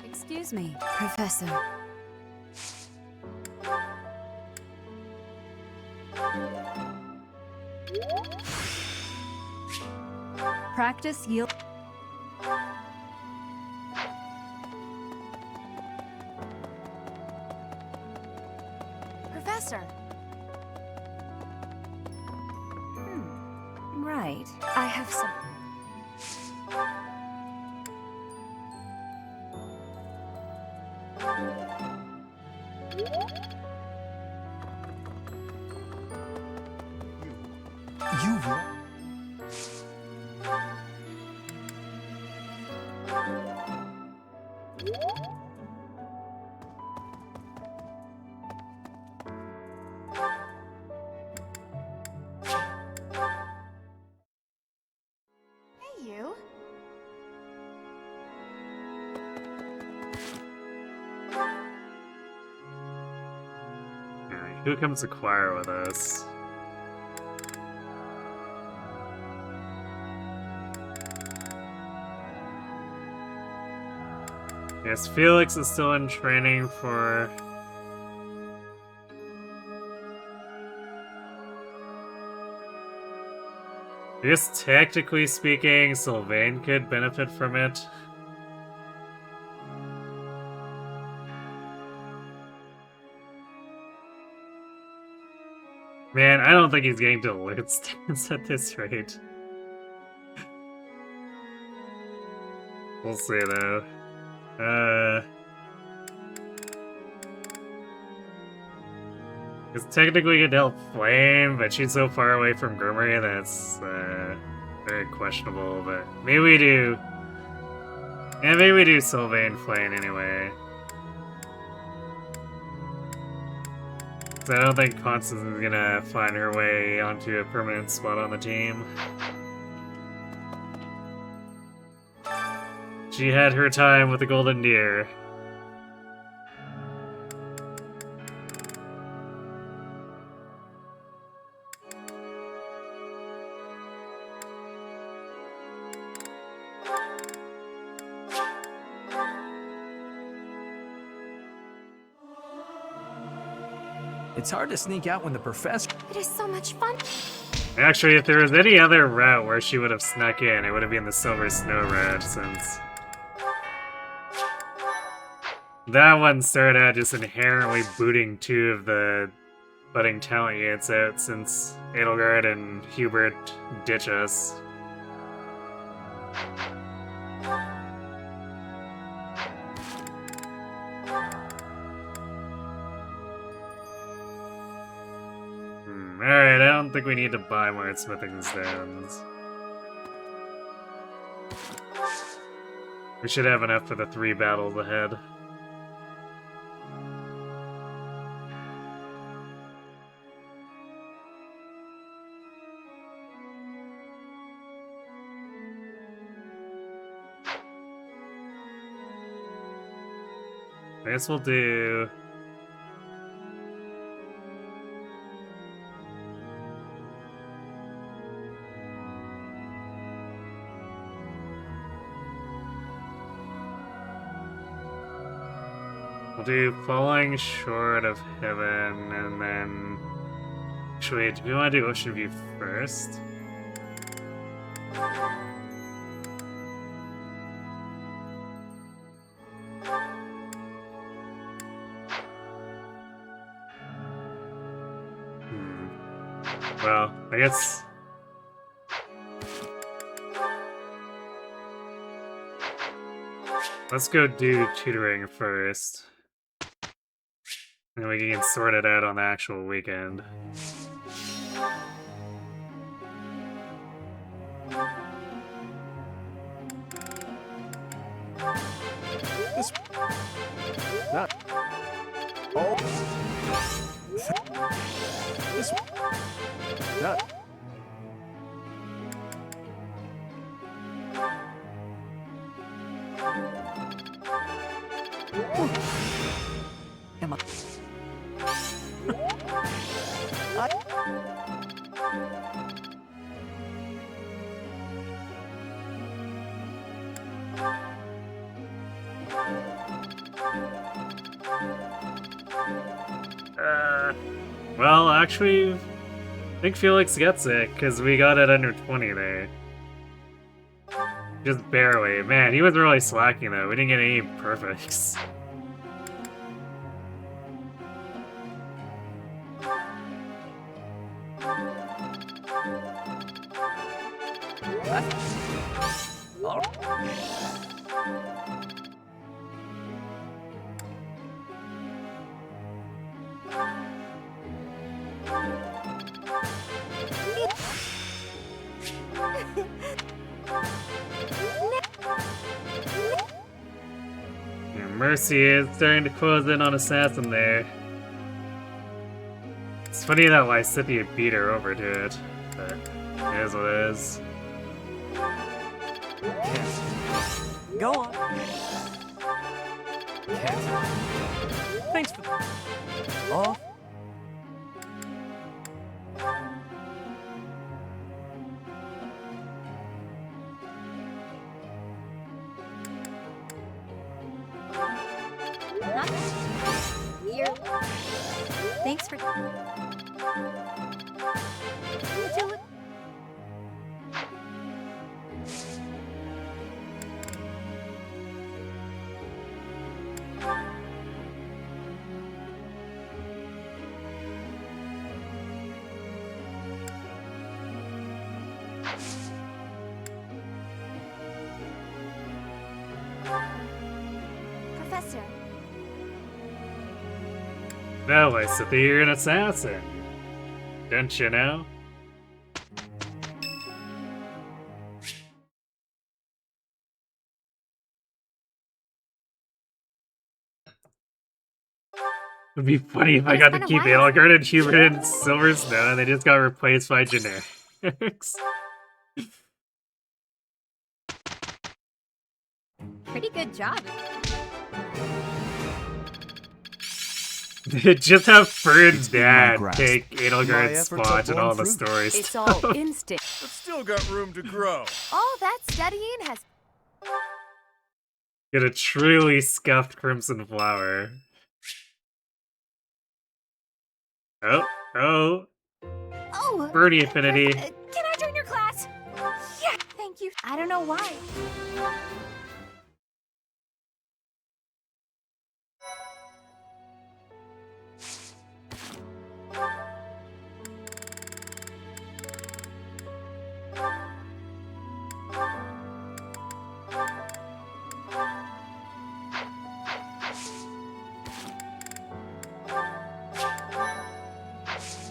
S6: Excuse me, Professor. Practice yield.
S2: Professor,
S6: Right.
S2: I have some. Hey, you.
S1: Alright, who comes to Choir with us? Yes, Felix is still in training for... I guess technically speaking, Sylvain could benefit from it. Man, I don't think he's getting to loot stance at this rate. We'll see though. It's technically gonna help Flame, but she's so far away from Grimory that's very questionable, but maybe we do. Yeah, maybe we do Sylvain Flame anyway. So I don't think Constance is gonna find her way onto a permanent spot on the team. She had her time with the Golden Deer.
S4: It's hard to sneak out when the professor...
S2: It is so much fun.
S1: Actually, if there was any other route where she would have snuck in, it would have been the Silver Snow route, since... that one started out just inherently booting two of the budding talent units out since Edelgard and Hubert ditch us. Alright, I don't think we need to buy more smithing stones. We should have enough for the 3 battles ahead. I guess we'll do... we'll do Falling Short of Heaven, and then... actually, do we want to do Ocean View first? Well, I guess... let's go do tutoring first. And we can sort it out on the actual weekend.
S3: this... That...
S5: Am I...
S1: Well, actually, I think Felix gets it, because we got it under 20 there. Just barely. Man, he was really slacking, though. We didn't get any perfects. Yeah, Mercy is starting to close in on Assassin there. It's funny that Lysithia beat her over to it, but it is what it is.
S5: Go on.
S4: Thanks for
S5: Oh.
S6: You're... Thanks for... Would you look... Professor.
S1: No, Lysithia, you're an assassin. Don't you know? It'd be funny if I got to
S6: been a
S1: keep
S6: while.
S1: Edelgard and Hubert and Silverstone and they just got replaced by generics.
S6: Pretty good job.
S1: Just have Fern's dad
S3: grasp.
S1: take
S3: My
S1: Edelgard's
S3: efforts
S1: spot
S3: have
S1: in
S3: borne
S1: all the
S3: fruit.
S1: stories.
S7: It's all instinct.
S10: But still got room to grow.
S2: All that studying has...
S1: Get a truly scuffed crimson flower. Oh, oh,
S2: Oh!
S1: Bernie affinity.
S2: Can I join your class? Yeah, thank you.
S6: I don't know why.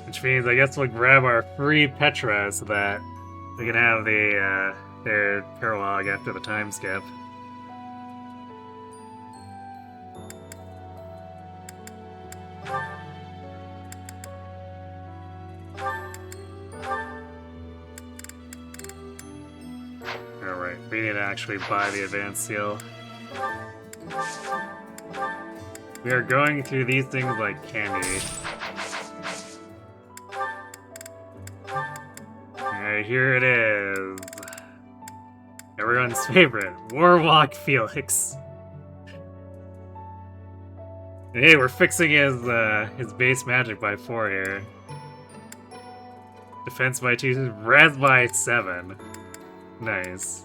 S1: Which means I guess we'll grab our free Petra so that we can have the their paralog after the time skip. Alright, we need to actually buy the advanced seal. We are going through these things like candy. Alright, here it is. Everyone's favorite, Warlock Felix. And hey, we're fixing his base magic by 4 here. Defense by 2, res by 7. Nice.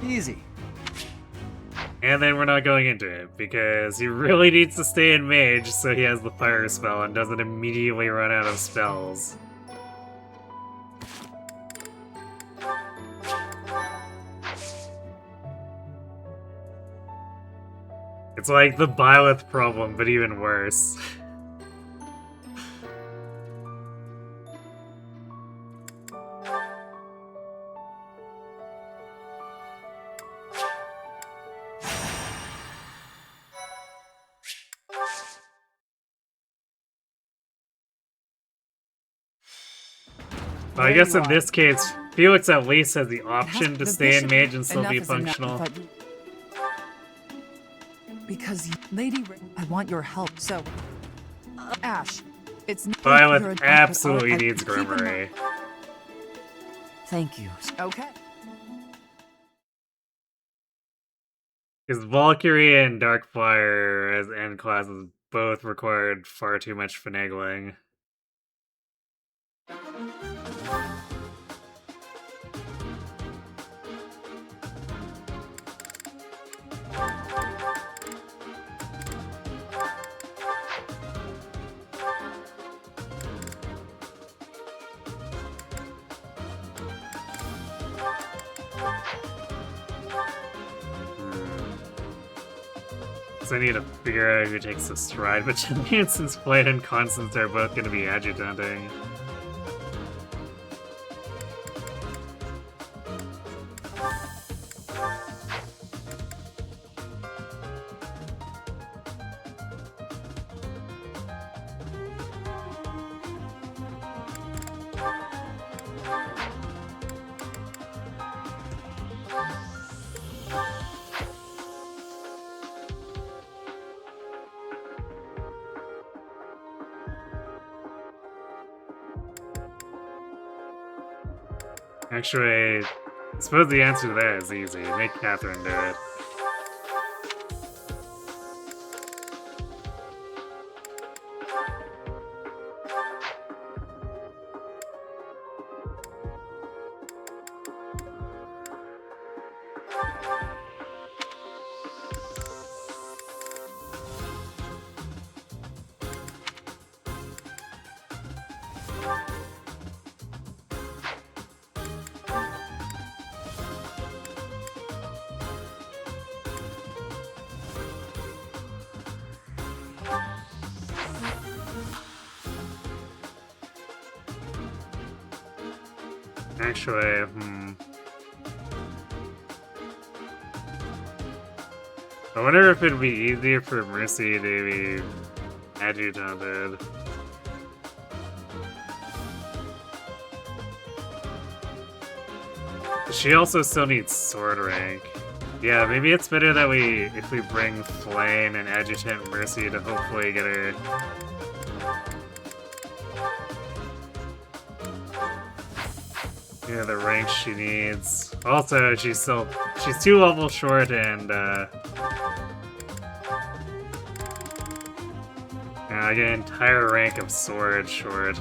S5: Easy.
S1: And then we're not going into it, because he really needs to stay in mage so he has the fire spell and doesn't immediately run out of spells. It's like the Byleth problem, but even worse. Well, I guess in this case, Felix at least has the option to stay in mage and still be functional.
S11: Because Lady, I want your help. So, Ashe, it's not
S1: Violet absolutely needs Grimoire.
S5: Thank you.
S11: Okay.
S1: Because Valkyrie and Darkfire as end classes both required far too much finagling. So I need to figure out who takes the stride, but since Blade and Constance are both going to be adjutanting. Actually, I suppose the answer to that is easy. Make Catherine do it. Actually, I wonder if it'd be easier for Mercy to be adjutanted. She also still needs sword rank. Yeah, maybe it's better that if we bring Flame and adjutant Mercy to hopefully get her. Yeah, the rank she needs. Also, she's 2 levels short and I get an entire rank of sword short.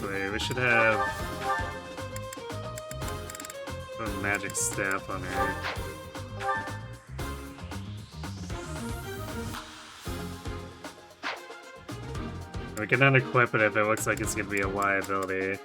S1: Wait, we should have a magic staff on her. We can unequip it if it looks like it's gonna be a liability.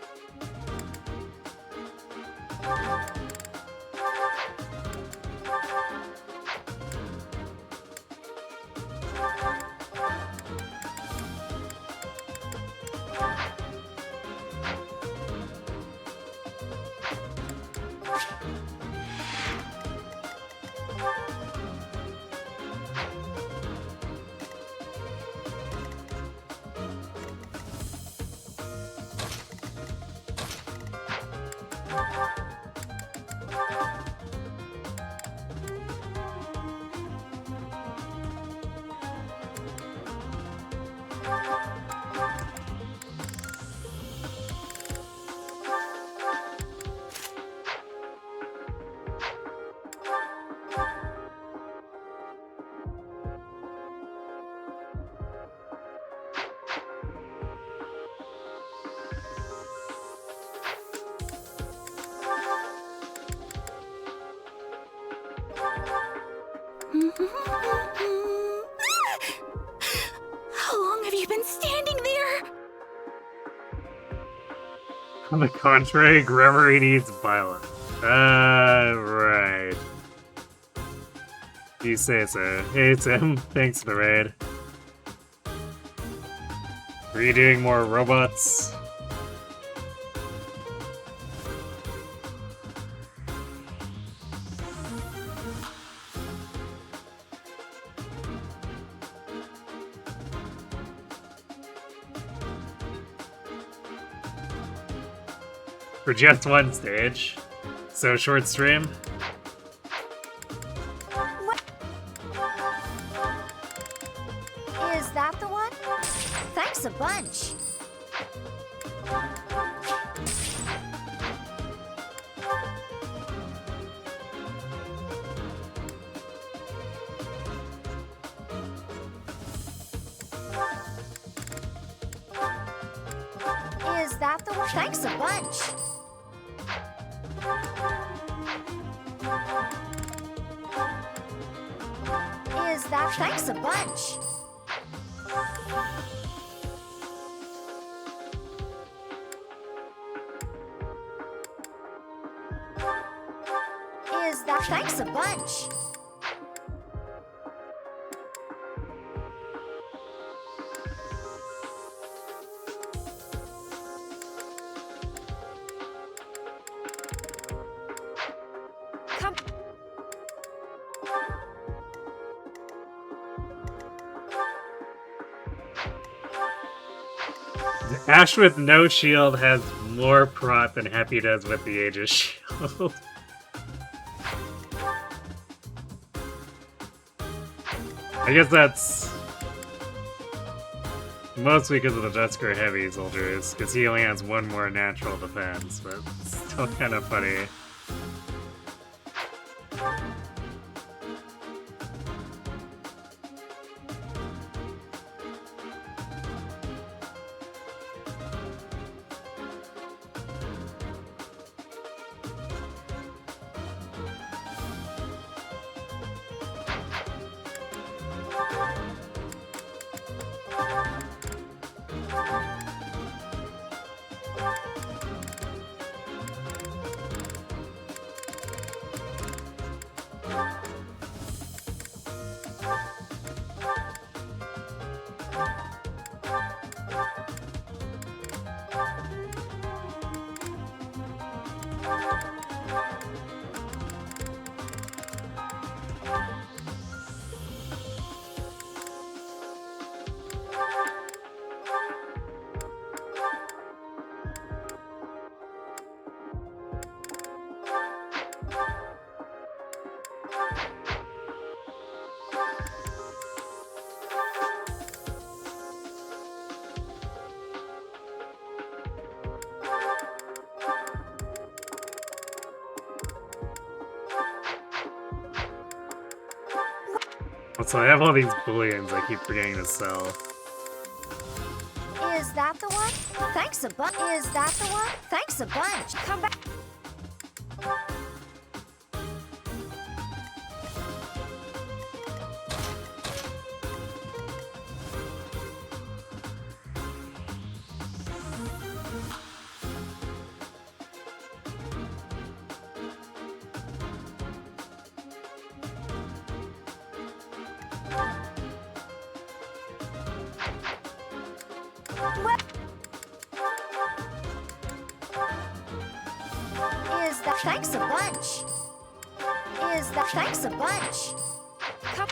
S1: On the contrary, grammar needs violence. Right. You say so. Hey Tim, thanks for the raid. Are you doing more robots? For just one stage. So short stream.
S2: Is that the one? Thanks a bunch. Is that the one? Thanks a bunch. Is that thanks a bunch? Is that thanks a bunch? Come.
S1: Ashe with no shield has more prot than Happy does with the Aegis shield. I guess that's mostly because of the Dusker Heavy soldiers, because he only has one more natural defense, but it's still kind of funny. Also, I have all these booleans I keep forgetting to sell.
S2: Is that the one? Thanks a bunch. Is that the one? Thanks a bunch. Come back. Is that thanks a bunch? Is that thanks a bunch? Come.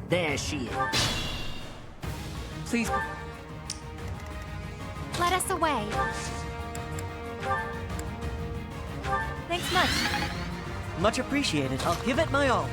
S5: There she is.
S11: Please.
S6: Let us away. Thanks much.
S5: Much appreciated. I'll give it my all.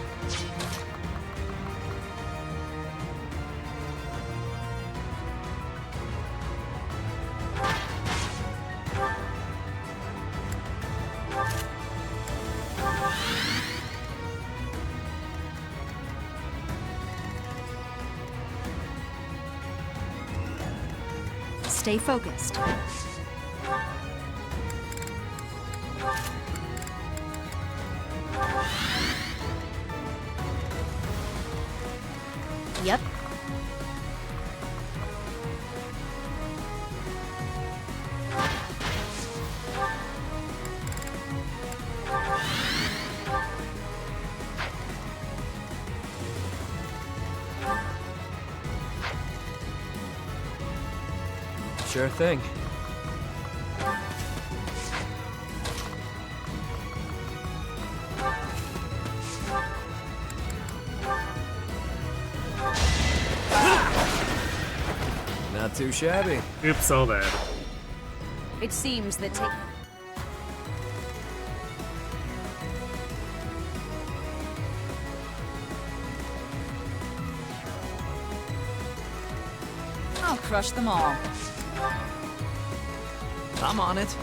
S6: Stay focused. Yep.
S3: Sure thing. Not too shabby.
S1: Oops, all that.
S2: It seems that take.
S11: I'll crush them all.
S4: I'm on it.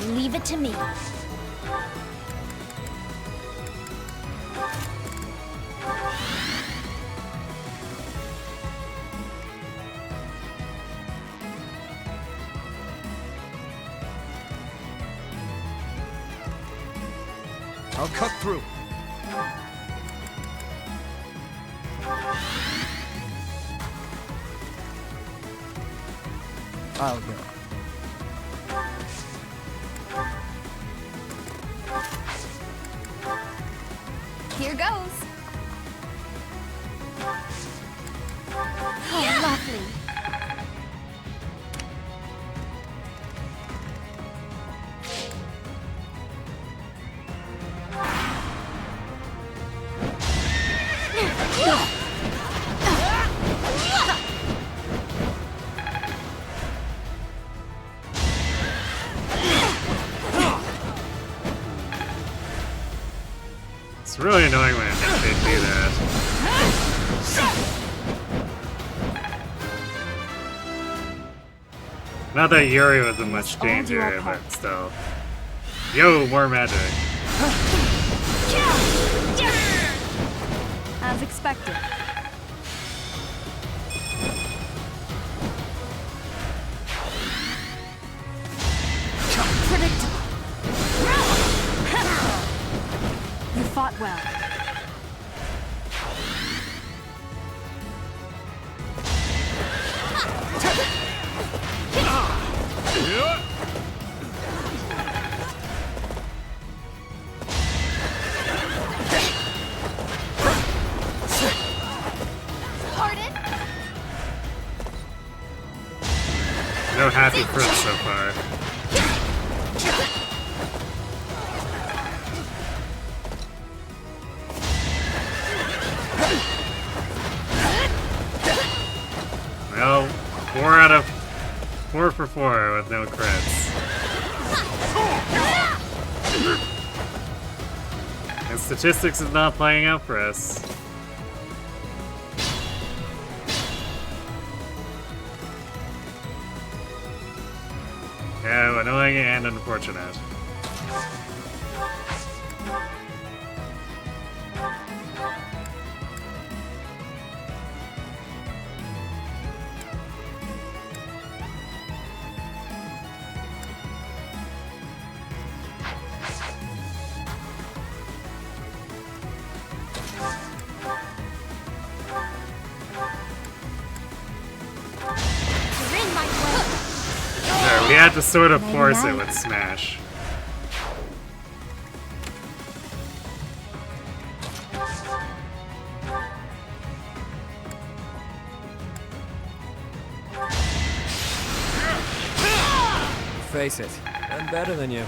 S2: Leave it to me.
S3: I'll cut through. I'll go.
S7: Here goes.
S2: Oh, lovely.
S1: It's really annoying when they do that. Not that Yuri was in much danger, but still. Yo, more magic.
S7: As expected.
S6: Predictable. You fought well.
S2: Pardon?
S1: No happy fruits so far. Well, 4 for 4 with no crits. And statistics is not playing out for us. Yeah, annoying and unfortunate.
S2: You're in my way.
S1: There, we had to sort of force it with Smash.
S12: face it, I'm better than you.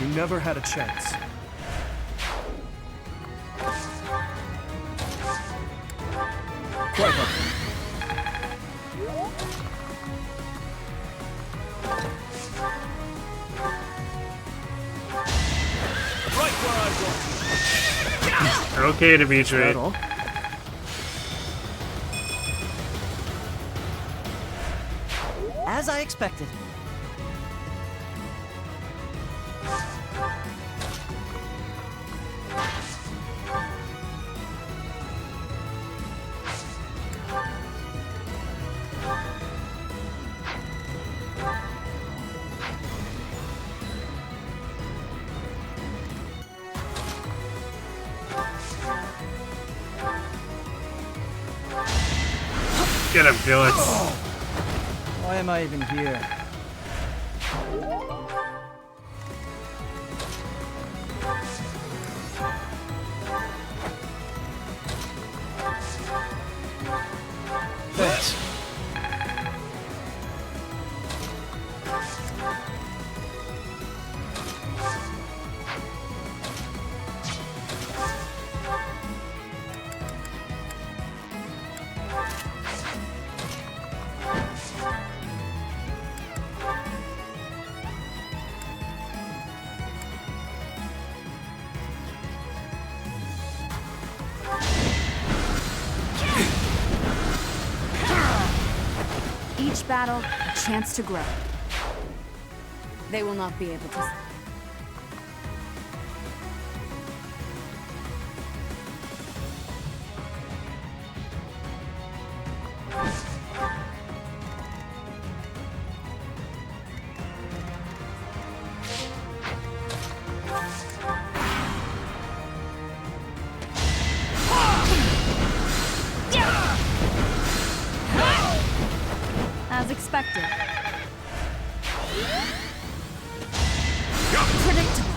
S3: You never had a chance. Quite well.
S10: Right where I want.
S1: Okay, Dimitri.
S3: That all?
S5: As I expected.
S1: Get him, Felix.
S5: Why am I even here?
S12: Thanks.
S7: Each battle, a chance to grow. They will not be able to... As expected. Predictable.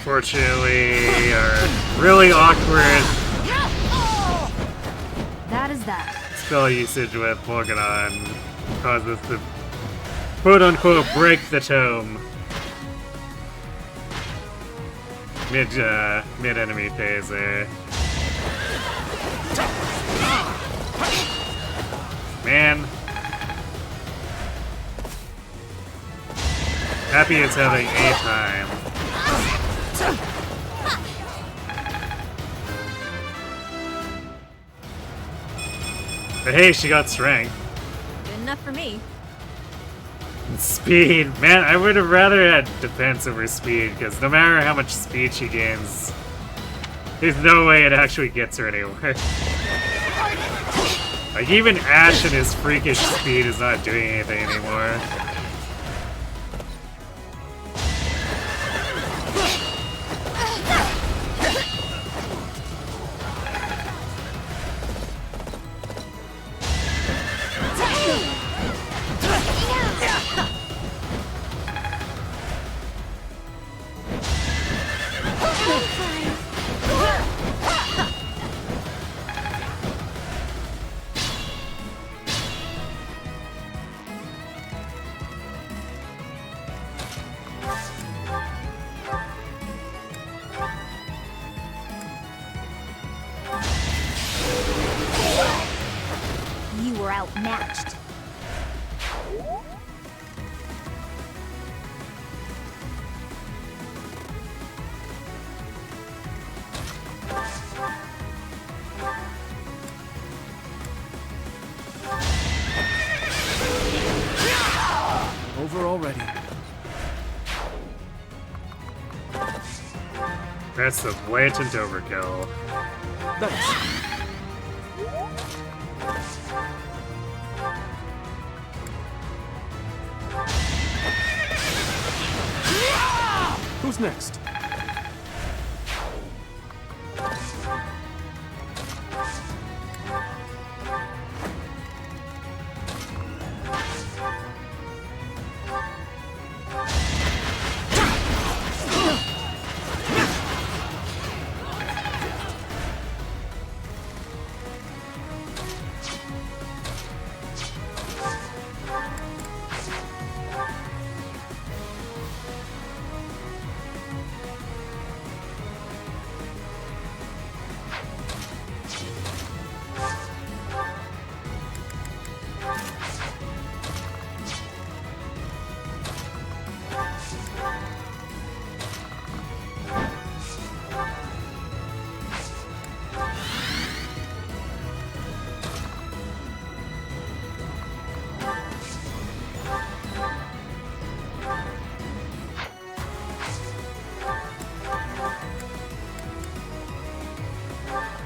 S1: Fortunately, our really awkward
S7: That is that.
S1: spell usage with Morganon caused us to quote-unquote break the tome mid-enemy phase there. Man. Happy is having a time. But hey, she got strength.
S6: Good enough for me.
S1: Speed. Man, I would have rather had defense over speed, because no matter how much speed she gains, there's no way it actually gets her anywhere. Like, even Ashe and his freakish speed is not doing anything anymore.
S2: You were outmatched.
S3: Over already.
S1: That's the blatant overkill.
S3: Nice. Who's next?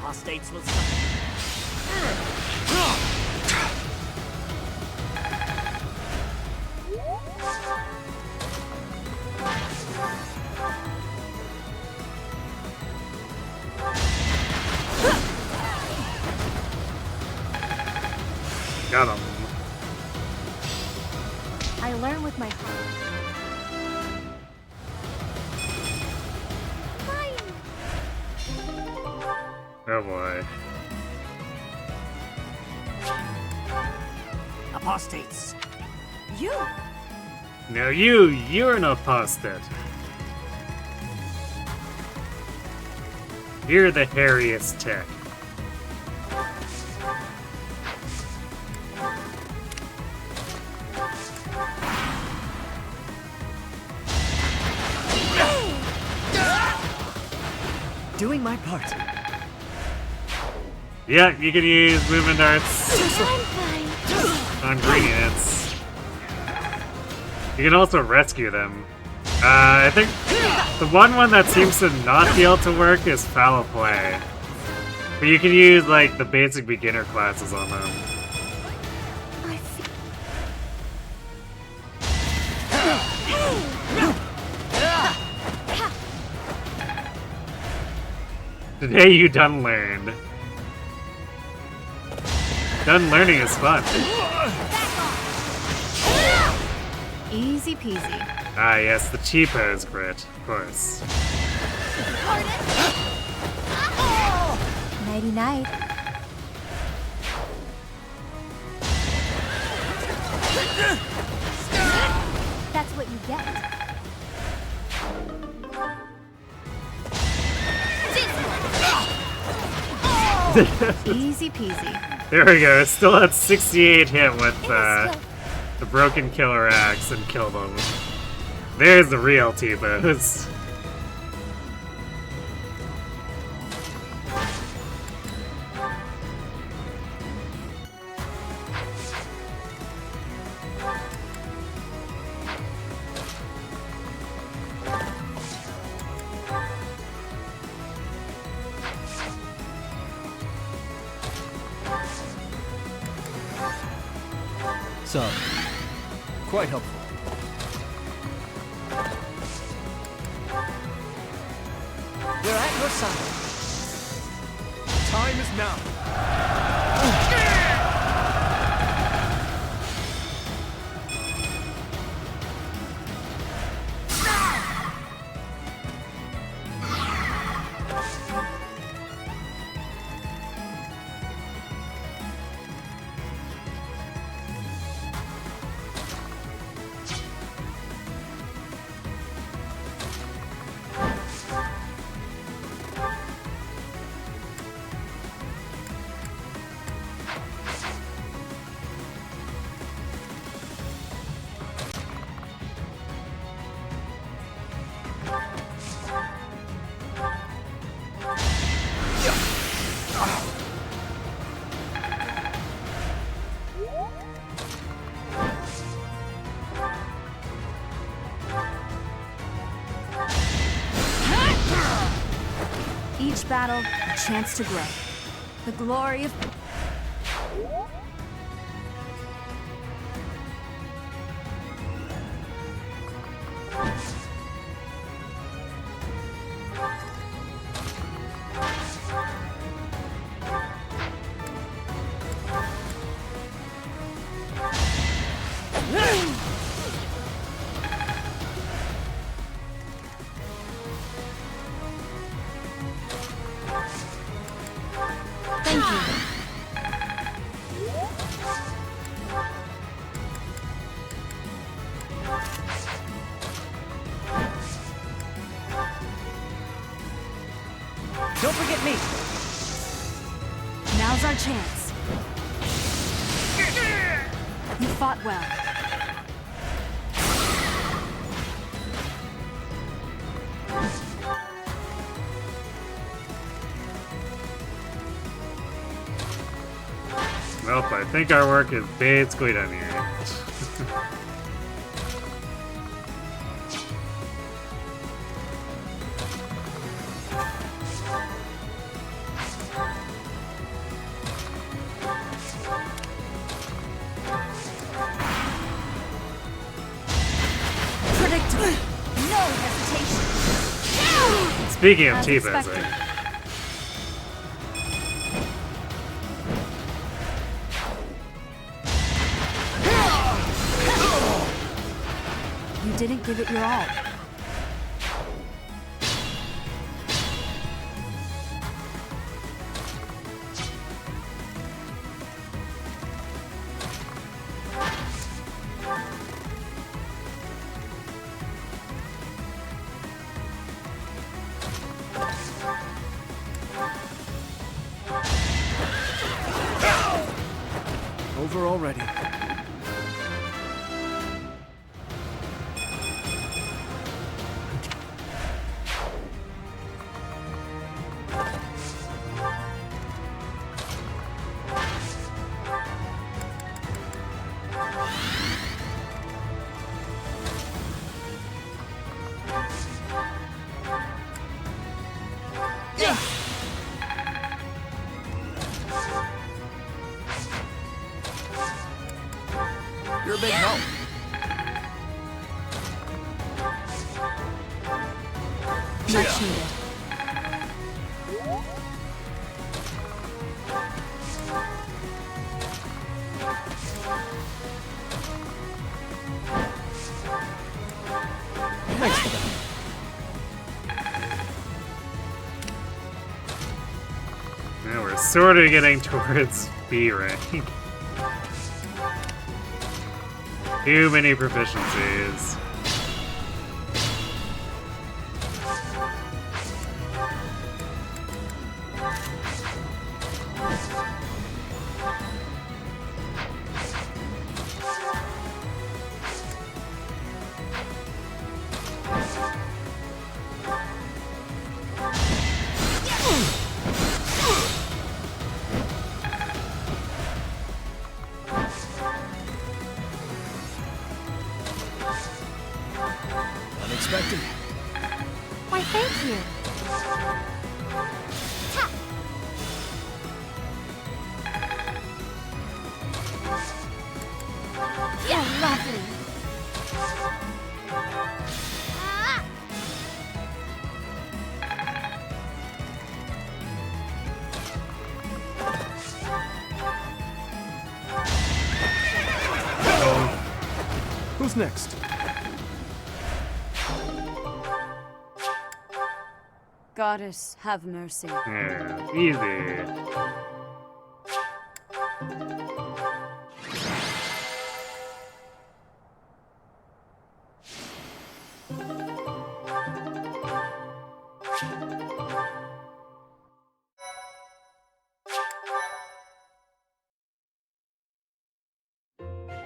S5: Apostates will
S1: Got him.
S6: I learn with my heart.
S1: Oh boy.
S5: Apostates.
S6: You!
S1: No, you're an apostate. You're the hairiest tech.
S5: Doing my part.
S1: Yeah, you can use movement arts on green units. You can also rescue them. I think the one that seems to not be able to work is foul play. But you can use like the basic beginner classes on them. Today you done learned. Done learning is fun.
S6: Easy peasy.
S1: Ah yes, the cheapos grit, of course.
S6: Nighty night. That's what you get. Easy peasy.
S1: There we go. Still at 68 hit with the broken killer axe and killed him. There's the real T-pose.
S12: So, quite helpful.
S5: We're at your side.
S10: Time is now.
S6: Each battle, a chance to grow. The glory of... Thank you.
S5: Don't forget me.
S6: Now's our chance. You fought well.
S1: Well, I think our work is basically done here. Speaking of
S6: As
S1: T-posing.
S6: expected. You didn't give it your all.
S3: Over already.
S4: You're a big help.
S6: Much needed.
S12: Thanks for that.
S1: Now we're sort of getting towards B rank. Too many proficiencies.
S12: Unexpected.
S6: Why, thank you. Ta- Yeah, lovely. Ah!
S3: Who's next?
S13: Goddess, have mercy.
S1: Yeah, easy.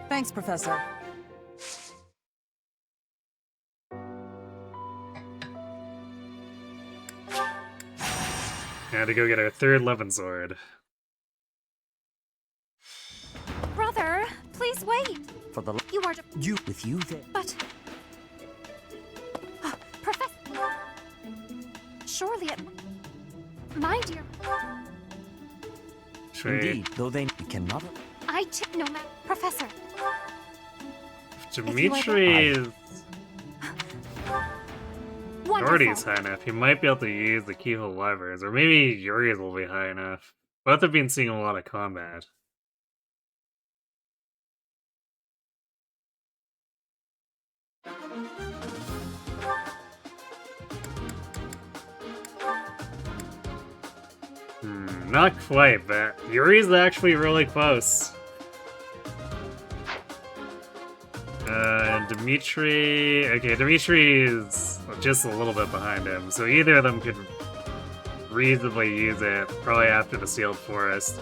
S11: Thanks, Professor.
S1: Now to go get our third Levin sword.
S6: Brother, please wait.
S5: For the
S6: You are.
S5: you with you there.
S6: But. Professor. Surely it. My dear.
S5: Indeed, though they cannot.
S6: I no matter. Professor.
S1: Dimitri is already
S6: Wonderful.
S1: high enough. He might be able to use the keyhole levers, or maybe Yuri's will be high enough. Both have been seeing a lot of combat. Not quite, but Yuri's actually really close. And Dimitri... Okay, Dimitri is just a little bit behind him, so either of them could reasonably use it, probably after the Sealed Forest.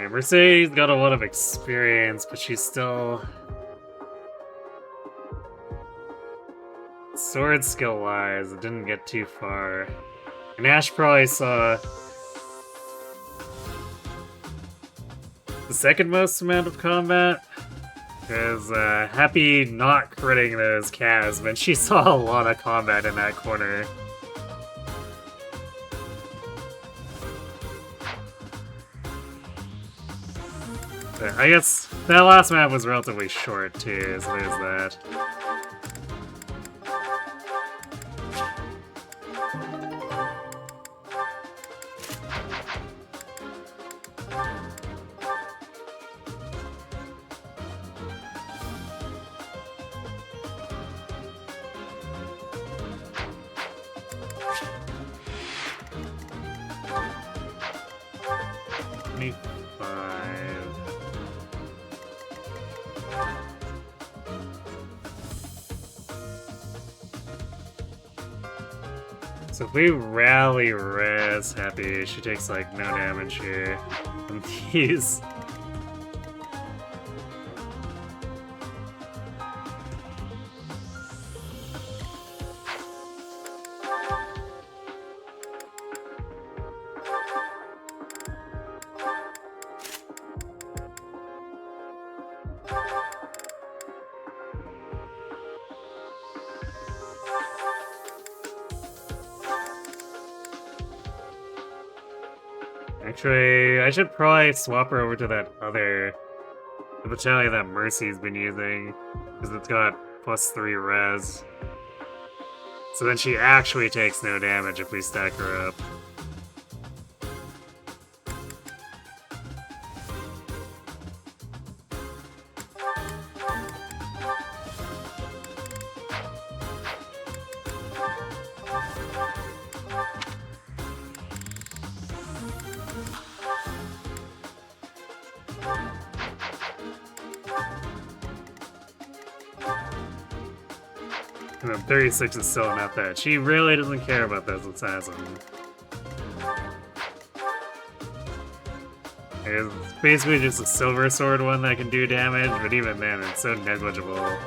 S1: Yeah, Mercedes got a lot of experience, but she's still... Sword skill-wise, it didn't get too far. And Ashe probably saw... the second most amount of combat. Because Happy not critting those calves, but she saw a lot of combat in that corner. But I guess that last map was relatively short too, so there's that. So if we rally res Happy, she takes like no damage here from these. Actually, I should probably swap her over to that other the battalion that Mercy's been using, because it's got +3 res. So then she actually takes no damage if we stack her up. And then 36 is still not bad. She really doesn't care about those assassins. It's basically just a silver sword one that can do damage, but even then, it's so negligible.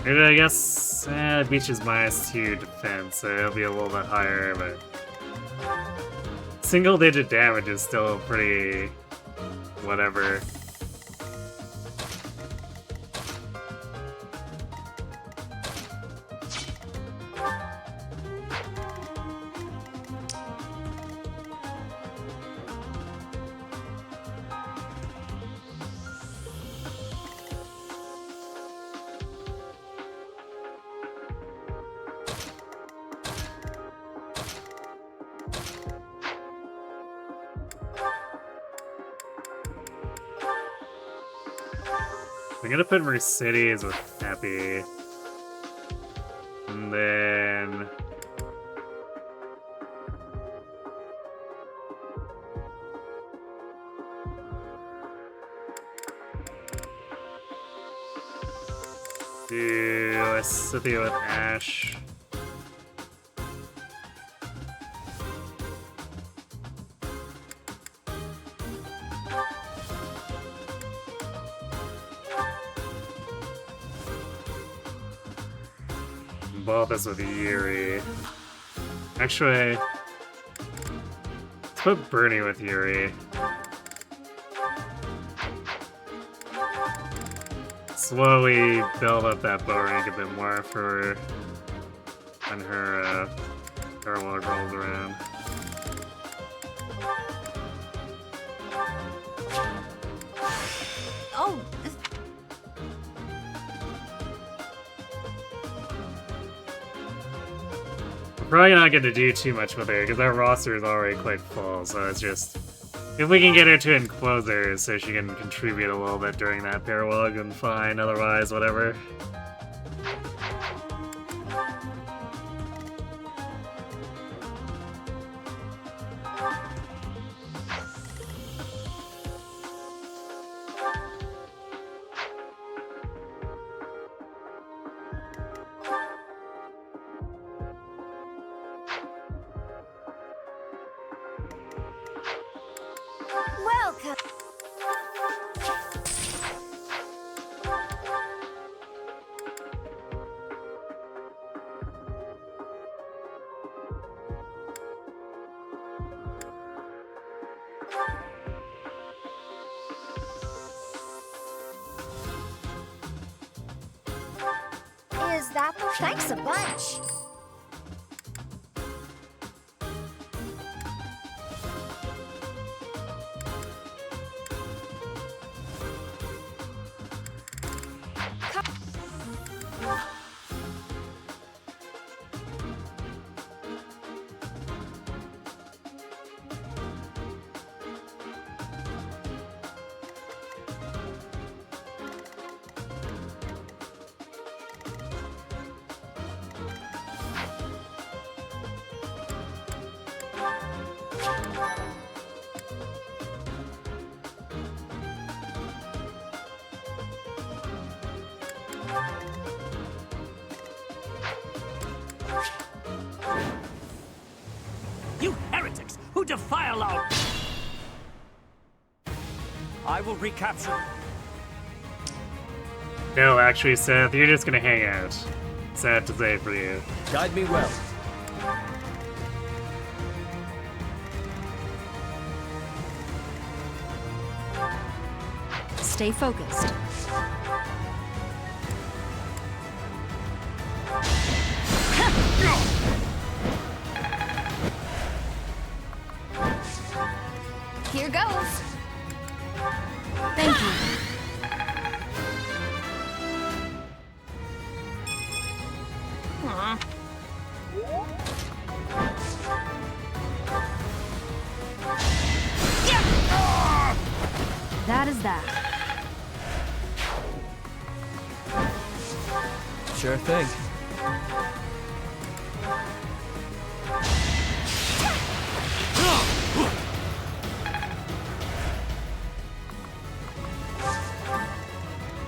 S1: Maybe I guess Beach is -2 defense, so it'll be a little bit higher, but single-digit damage is still pretty whatever. I'm gonna put Mercedes with Happy. And then... do Cynthia with Ashe. Balthus with Yuri. Actually, let's put Bernie with Yuri. Slowly build up that bow rank a bit more for when her parallel rolls around.
S6: Oh!
S1: Probably not going to do too much with her, because our roster is already quite full, so it's just... if we can get her to enclose her so she can contribute a little bit during that paralog, then fine, otherwise, whatever.
S2: Is that the... Thanks a bunch.
S4: You heretics who defile our... I will recapture...
S1: No, actually, Seth, you're just gonna hang out. Sad to say for you.
S12: Guide me well.
S6: Stay focused.
S7: Here goes.
S6: Thank you. Aw. That is that.
S12: Sure thing.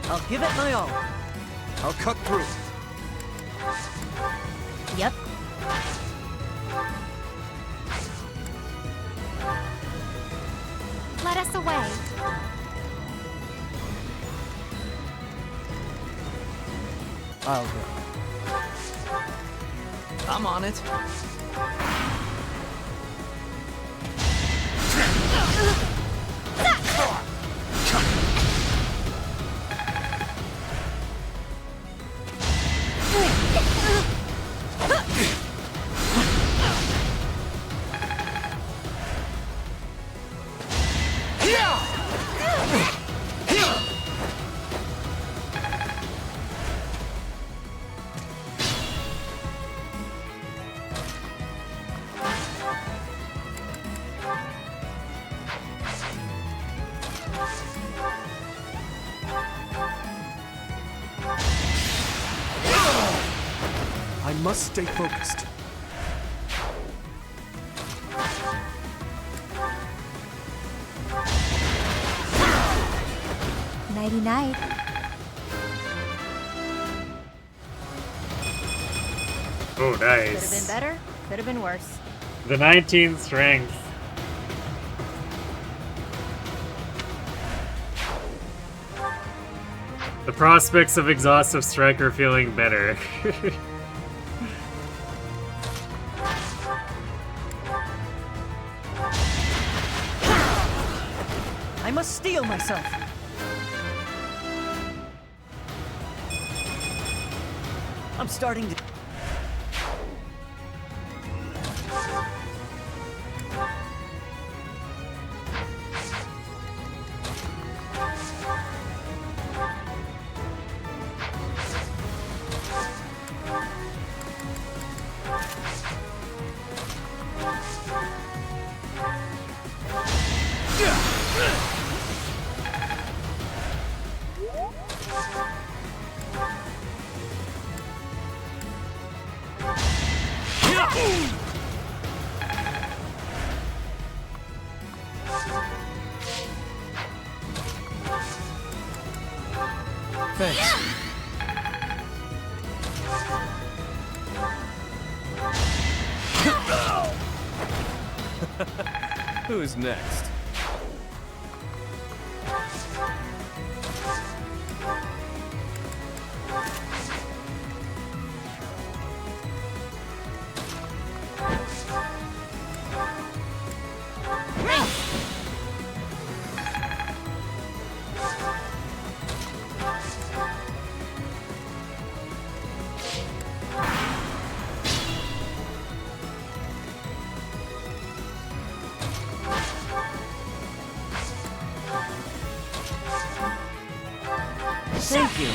S5: I'll give it my all.
S3: I'll cut through.
S6: Yep.
S2: Let us away.
S12: I'll go.
S4: I'm on it.
S3: I must stay focused.
S6: Nighty night.
S1: Oh,
S7: Could have been
S1: nice.
S7: better. Could have been worse.
S1: The 19 strength. The prospects of exhaustive strike are feeling better.
S5: I must steel myself. I'm starting to...
S12: Thanks.
S9: Who's next?
S5: Thank you.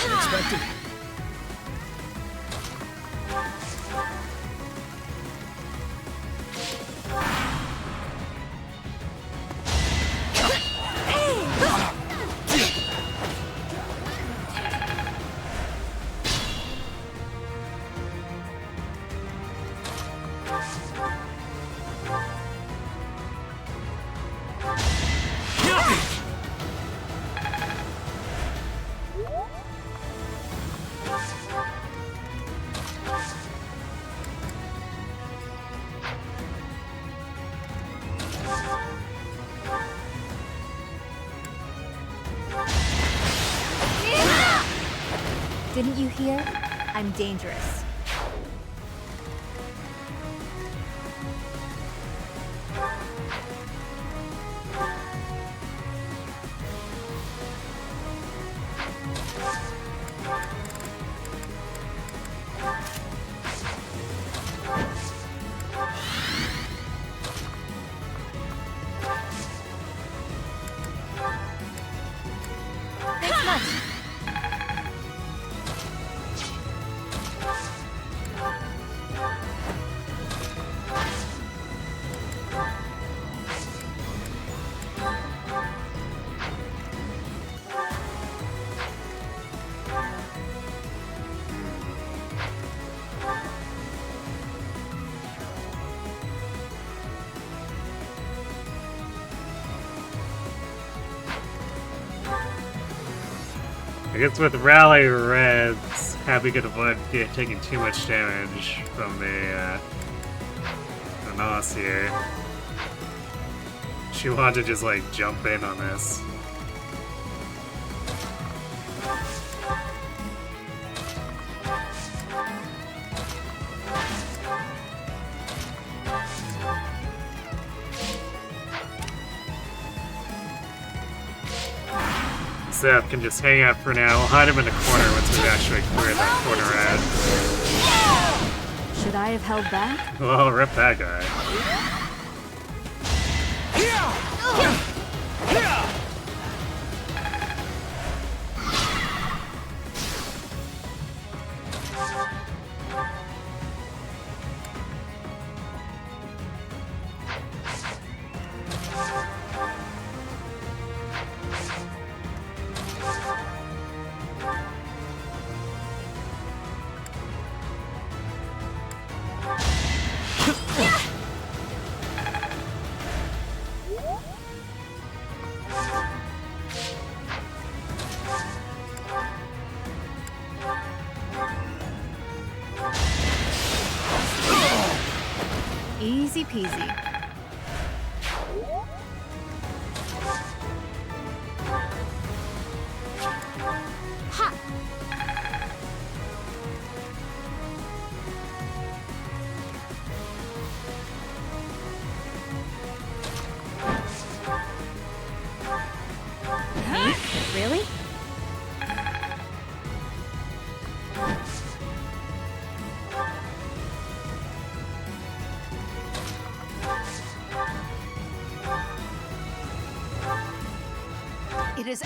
S12: Unexpected.
S6: Didn't you hear? I'm dangerous. Thanks much.
S1: I guess with Rally Reds, Happy could avoid taking too much damage from the Nos here. She wanted to just like jump in on this. Seth can just hang out for now. We'll hide him in the corner once we've actually cleared that corner ad.
S13: Should I have held back?
S1: Well, rip that guy.
S6: Easy peasy. Really?
S2: It is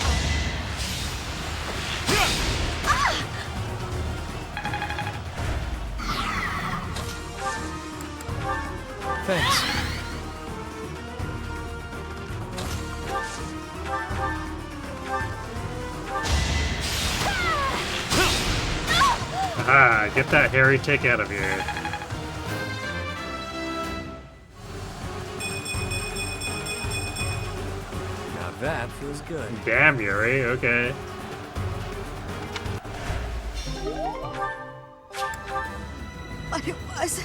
S12: Thanks.
S1: Aha, get that hairy tick out of here.
S12: Now that feels good.
S1: Damn, Yuri, okay.
S2: what it was.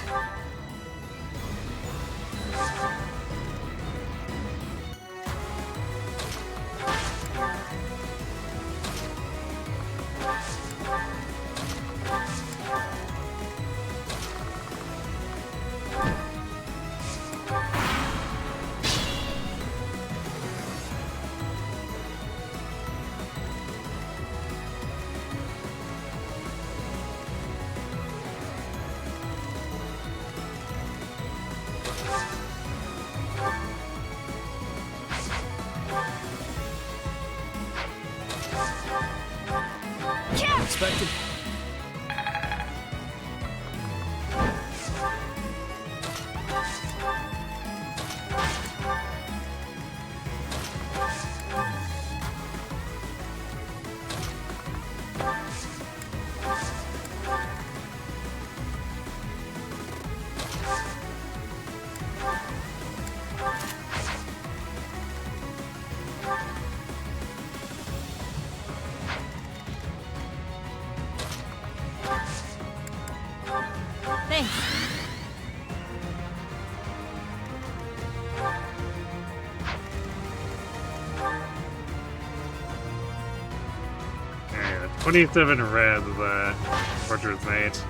S12: Unexpected.
S6: Thanks.
S1: Yeah, 27 red, the portrait's mate.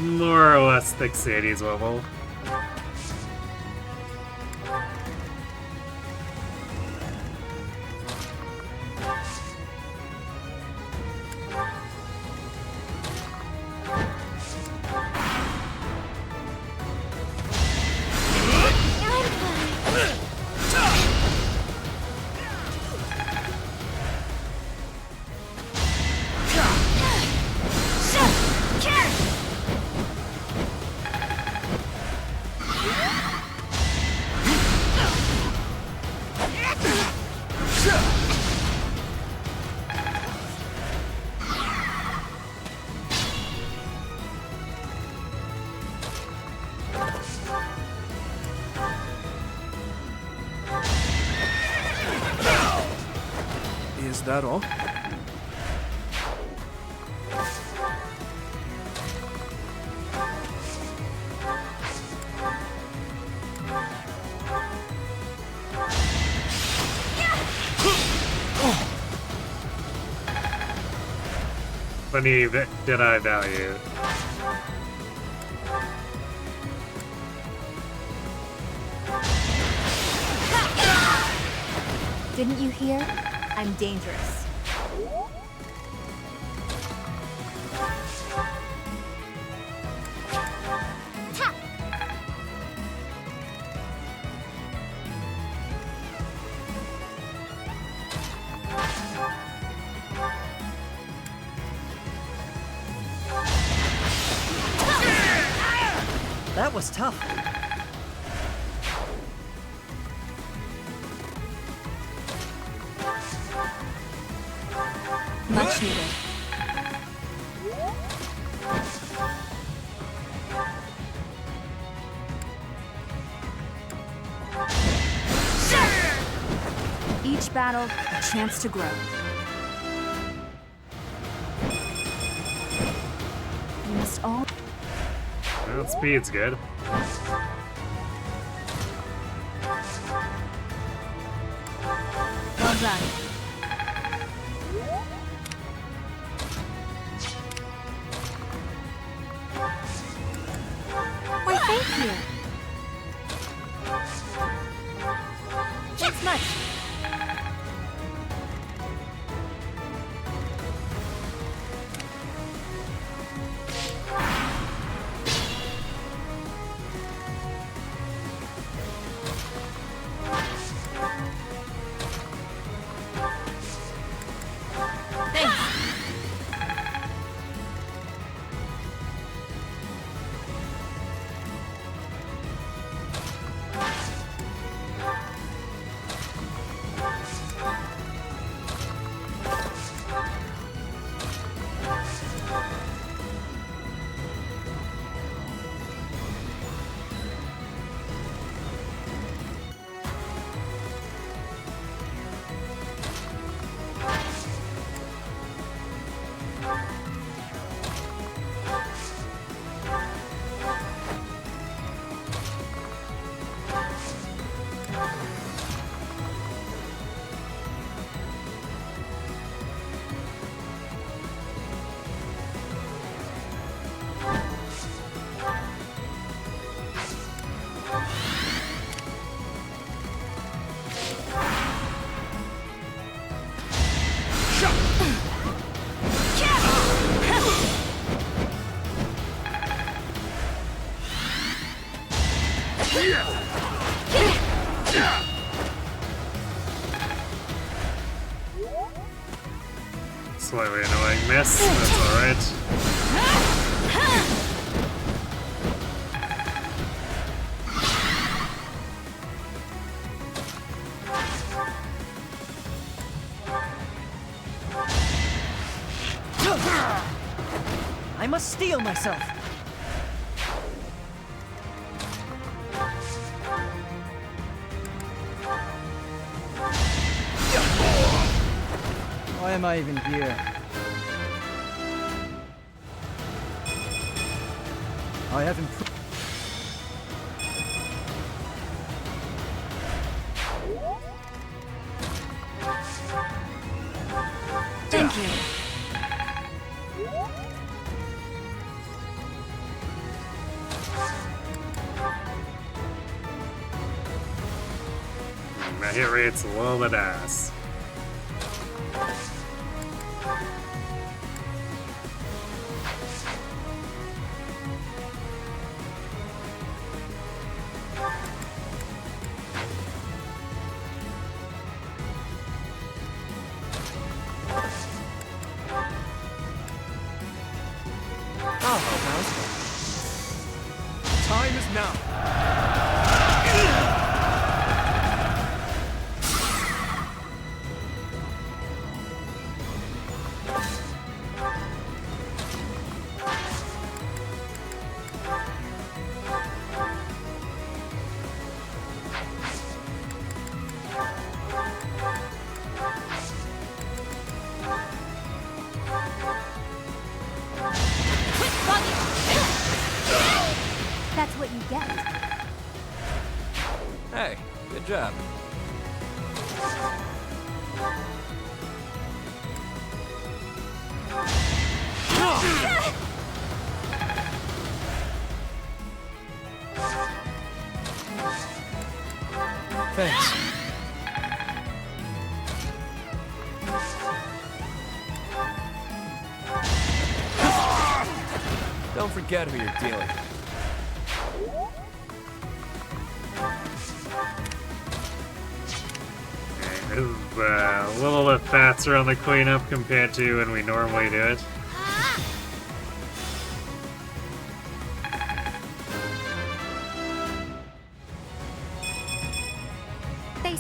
S1: More or less thick cities level.
S3: Is that all?
S1: Plenty did I value.
S6: Didn't you hear? I'm dangerous.
S5: That was tough.
S6: Much needed.
S11: Each battle, a chance to grow. We must all...
S1: Well, speed's good.
S6: Well done. Why, thank you. Thanks much.
S1: Slightly annoying miss, that's alright.
S5: I must steel myself. Why am I even here? I haven't.
S6: Thank you.
S1: My hit rate's a little bit ass.
S10: Time is now.
S6: That's what you get.
S12: Hey, good job. Thanks. Don't forget who you're dealing with.
S1: This is a little bit faster on the cleanup compared to when we normally do it.
S6: They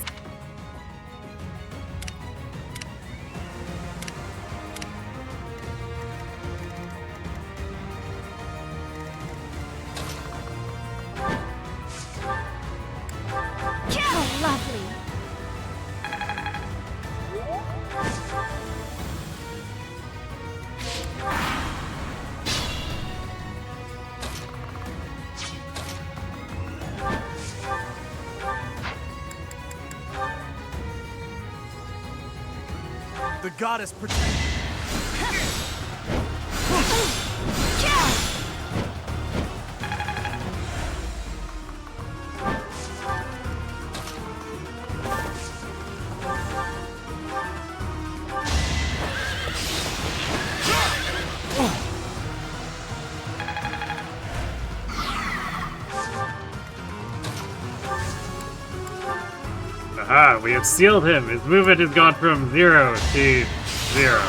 S6: Oh, lovely.
S10: The goddess protect.
S1: Aha, we have sealed him. His movement has gone from 0 to 0.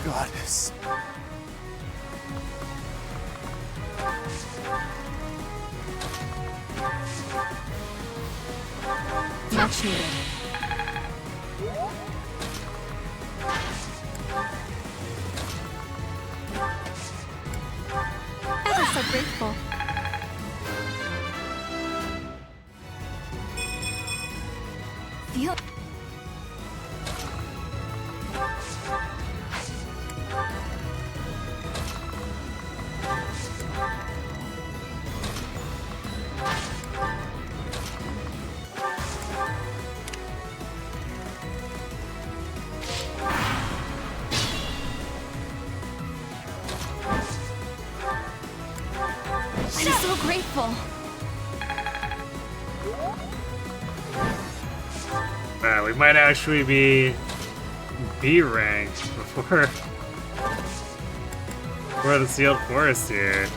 S3: Goddess.
S6: Much needed. Ever so grateful. Feel. I'm so grateful.
S1: We might actually be B ranked before the sealed forest here.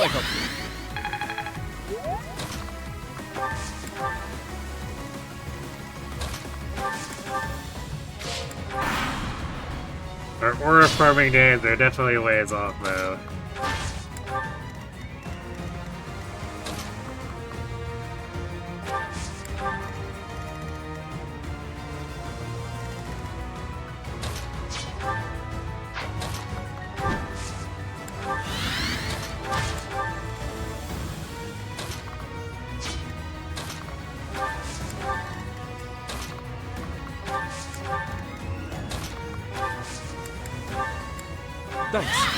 S12: quite helpful.
S1: Our aura farming days are definitely ways off, though.
S12: Thanks.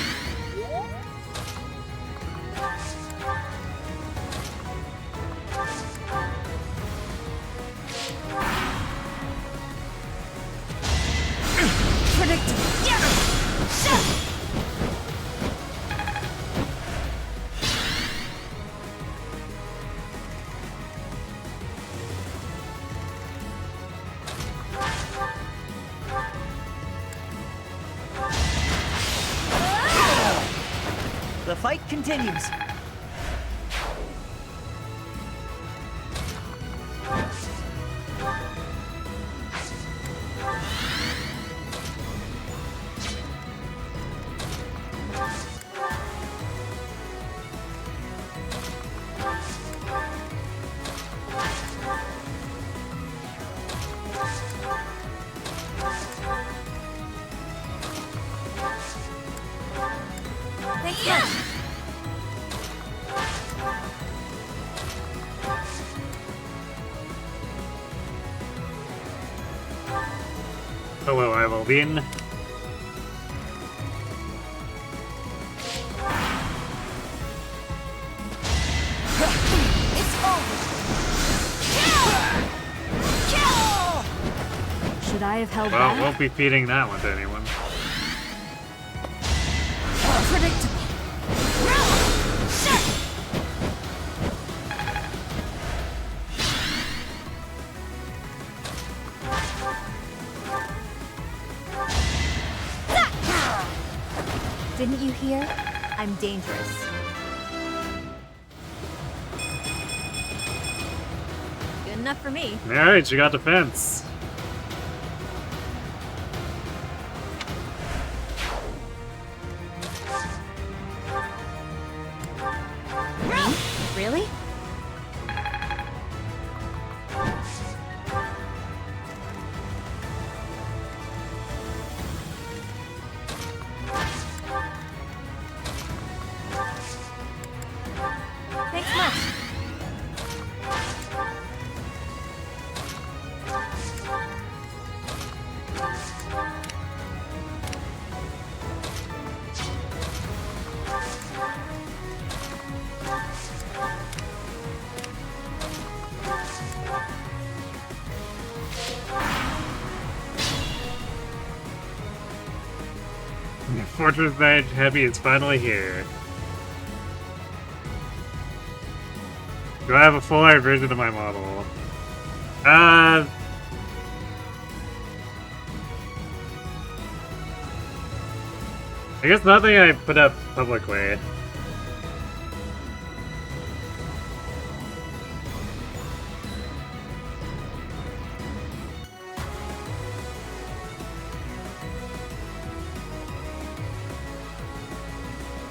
S5: The fight continues.
S1: Hello, I will be in.
S7: Should I have held
S1: Well,
S7: back?
S1: won't be feeding that one to anyone.
S6: Predictable. Didn't you hear? I'm dangerous. Good enough for me.
S1: Alright, you got defense.
S6: Really? Thanks much.
S1: Fortress Knight Heavy is finally here. Do I have a full-art version of my model? I guess nothing I put up publicly.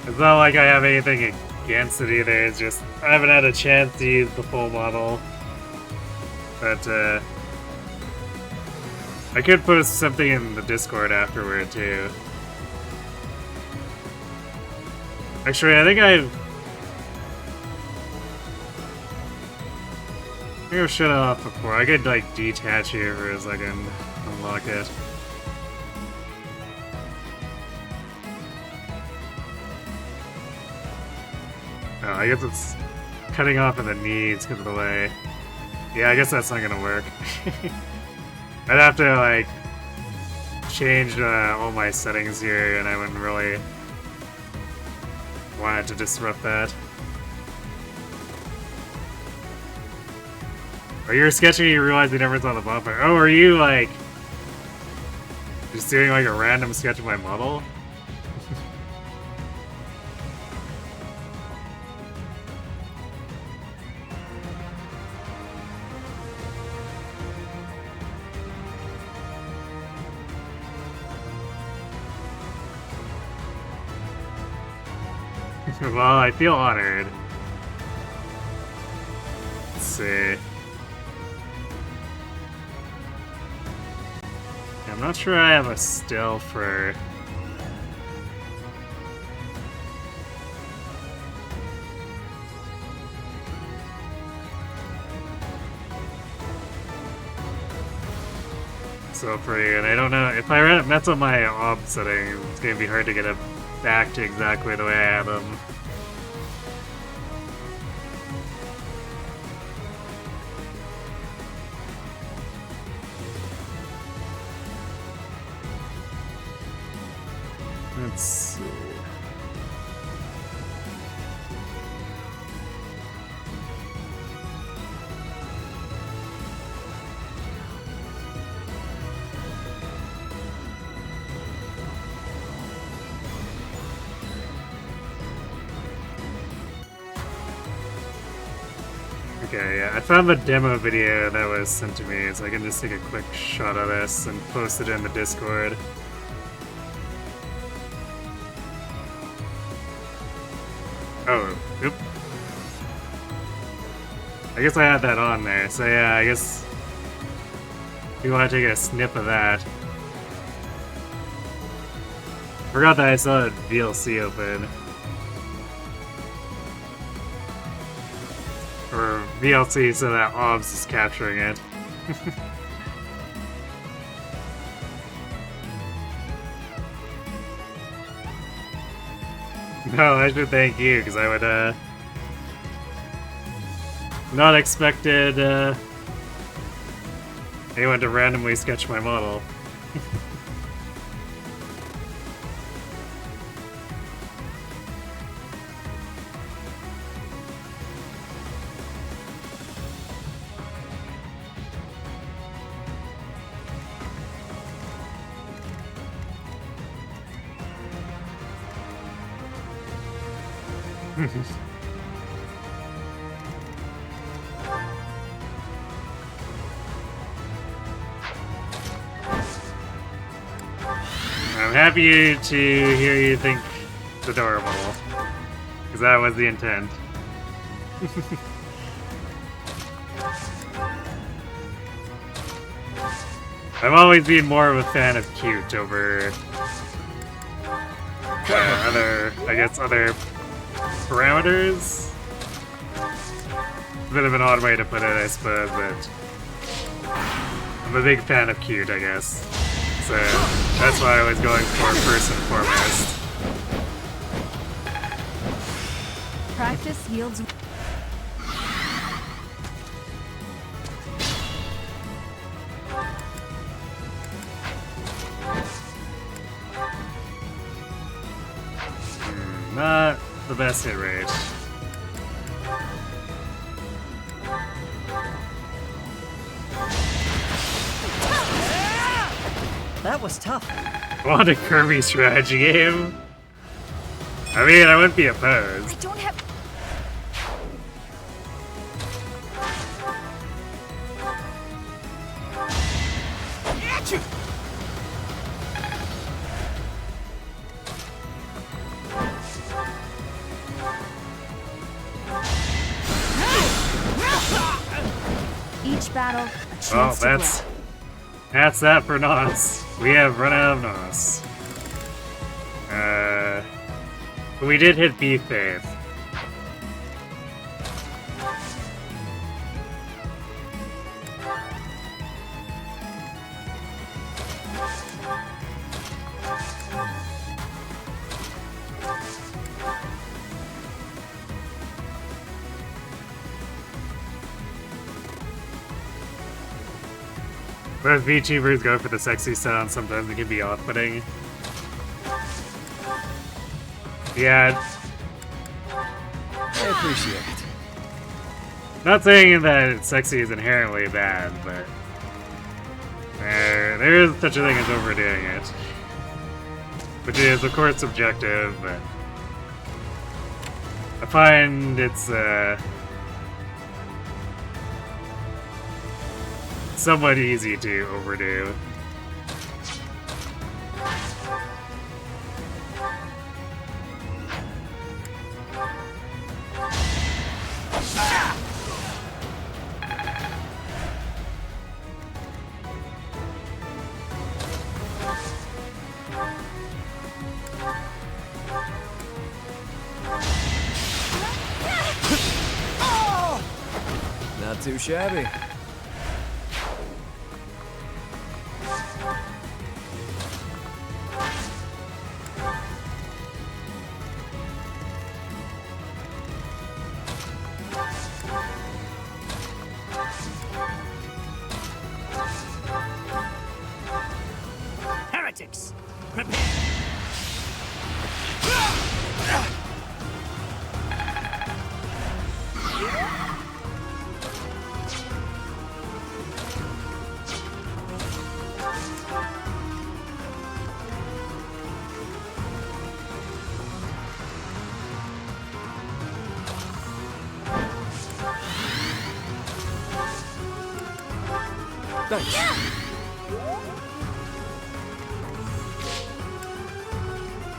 S1: It's not like I have anything against it either, it's just I haven't had a chance to use the full model. But, I could post something in the Discord afterward, too. Actually, I think I've shut it off before. I could, like, detach here for a second, unlock it. Oh, I guess it's cutting off at the knees because of the way. Yeah, I guess that's not gonna work. I'd have to, like, change all my settings here, and I wouldn't really want it to disrupt that. Oh, you're sketching, you realize you never saw the bumper. Oh, are you, like, just doing, like, a random sketch of my model? Well, I feel honored. Let's see. I'm not sure I have a still for... So free, and I don't know if I mess up my ob setting, it's gonna be hard to get it back to exactly the way I have them. Let's see. Okay, yeah, I found the demo video that was sent to me, so I can just take a quick shot of this and post it in the Discord. Oh, oop. I guess I had that on there, so yeah, I guess you want to take a snip of that. Forgot that I saw a VLC open. Or VLC so that OBS is capturing it. No, I should thank you, because I would, not expected, anyone to randomly sketch my model. I'm happy to hear you think it's adorable, because that was the intent. I've always been more of a fan of cute over other parameters. A bit of an odd way to put it, I suppose, but I'm a big fan of cute, I guess. So that's why I was going for first and foremost.
S6: Practice yields.
S1: Not the best hit rate.
S5: That was tough.
S1: Want a Kirby strategy game? I mean, I wouldn't be opposed.
S2: I don't have...
S6: Each battle, a chance
S1: Well,
S6: to
S1: that's that for Nos. We have run out of Nos. But we did hit B Faith. But if VTubers go for the sexy sound, sometimes it can be off-putting. Yeah.
S12: I appreciate it.
S1: Not saying that sexy is inherently bad, but there is such a thing as overdoing it. Which is, of course, subjective, but I find it's, somewhat easy to overdo.
S12: too shabby.
S5: Heretics!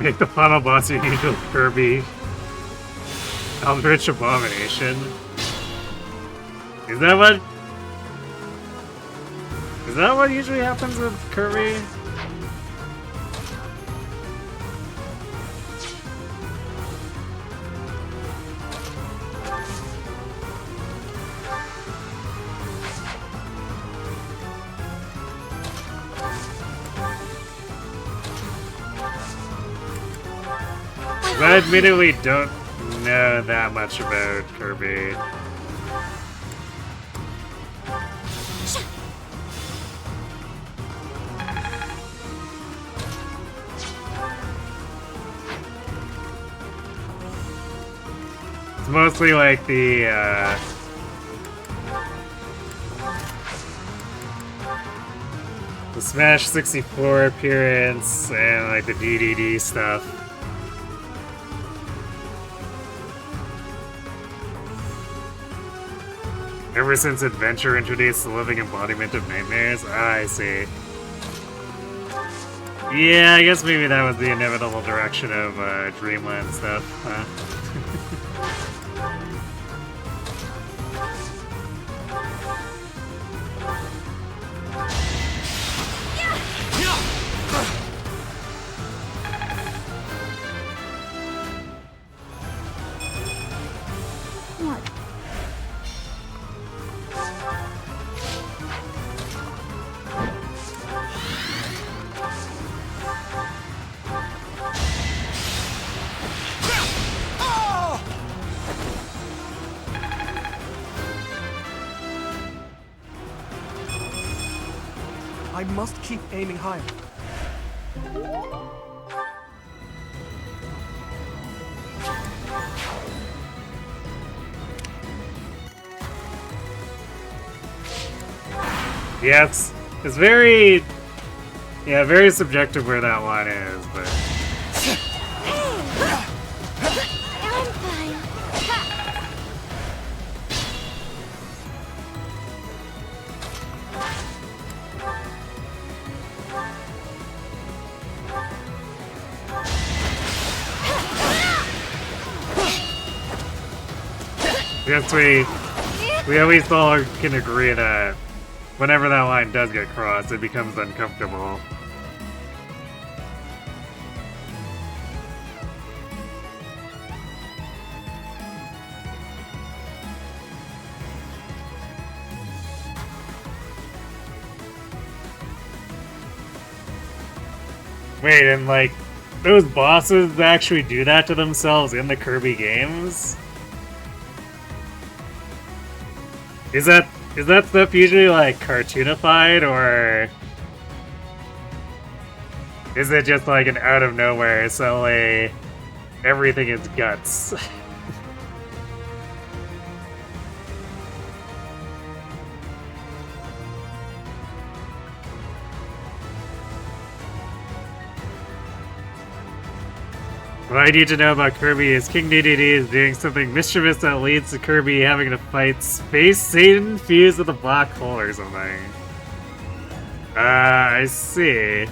S1: Make the final boss your usual Kirby Eldritch Abomination. Is that what usually happens with Kirby? I admittedly don't know that much about Kirby. It's mostly like the Smash 64 appearance and like the DDD stuff. Ever since Adventure introduced the living embodiment of nightmares? Ah, I see. Yeah, I guess maybe that was the inevitable direction of Dreamland stuff, huh?
S3: I must keep aiming higher.
S1: Yeah, it's very, very subjective where that line is, but...
S2: I'm fine.
S1: Yes, we at least all can agree that whenever that line does get crossed, it becomes uncomfortable. Wait, and like, those bosses actually do that to themselves in the Kirby games? Is that stuff usually like cartoonified, or is it just like an out of nowhere, suddenly everything is guts? What I need to know about Kirby is King DDD is doing something mischievous that leads to Kirby having to fight Space Satan fused with a black hole or something. I see.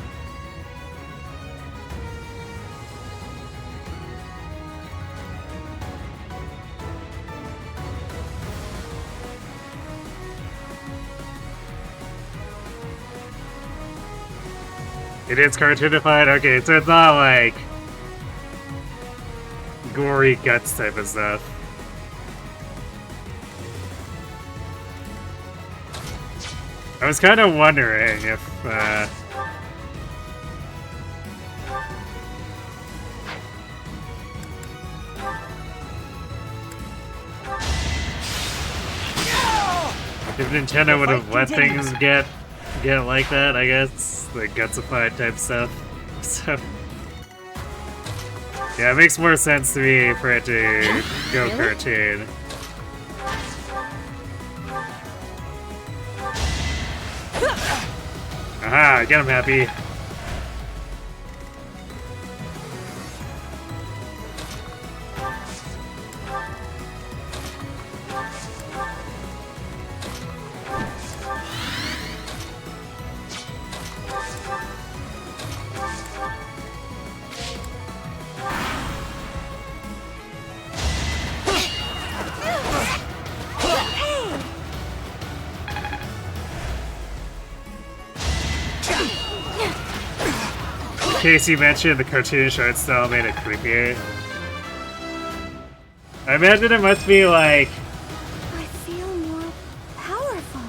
S1: It is cartoonified? Okay, so it's not like gory guts type of stuff. I was kind of wondering if, if Nintendo would have let things get like that, I guess, like Gutsified type stuff. So, yeah, it makes more sense to me for it to go cartoon. Aha, get him, Happy. Casey mentioned the cartoonish art style made it creepier. I imagine it must be like...
S2: I feel more powerful.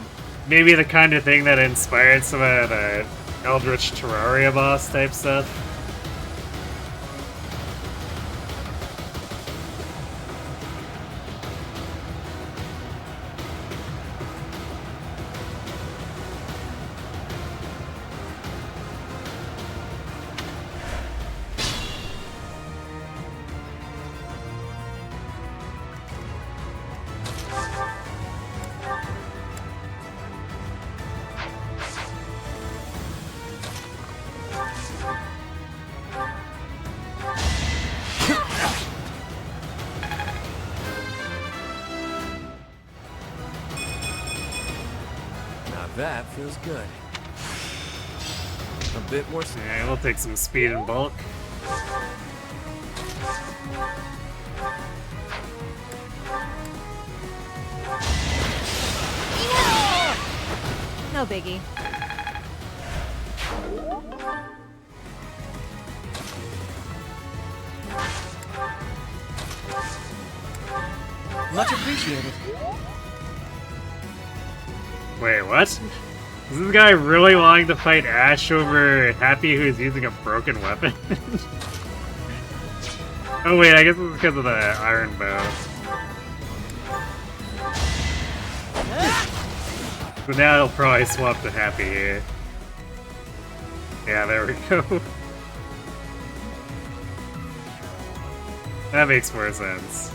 S1: maybe the kind of thing that inspired some of the Eldritch Terraria boss type stuff.
S12: That feels good. A bit more.
S1: Yeah, we'll take some speed and bulk.
S6: No biggie.
S5: Much appreciated.
S1: Wait, what? Is this guy really wanting to fight Ashe over Happy who's using a broken weapon? Oh wait, I guess it's because of the iron bow. So now he'll probably swap to Happy here. Yeah, there we go. That makes more sense.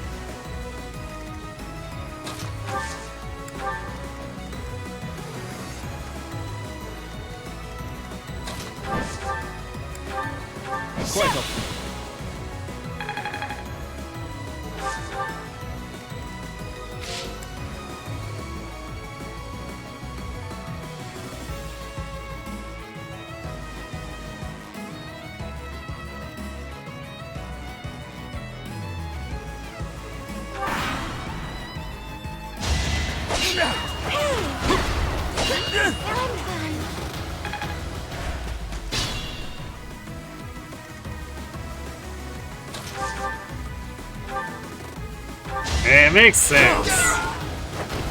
S1: It makes sense.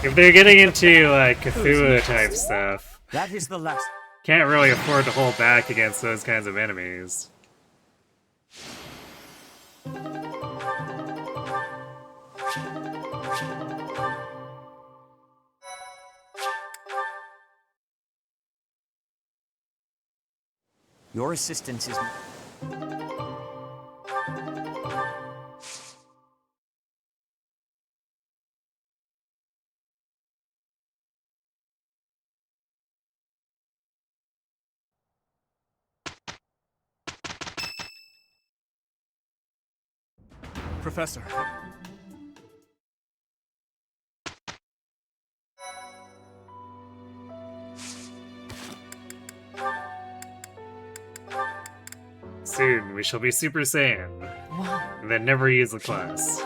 S1: If they're getting into Cthulhu type stuff,
S5: That is the last.
S1: can't really afford to hold back against those kinds of enemies.
S5: Your assistance is.
S3: Professor.
S1: Soon, we shall be Super Saiyan. And then never use the class.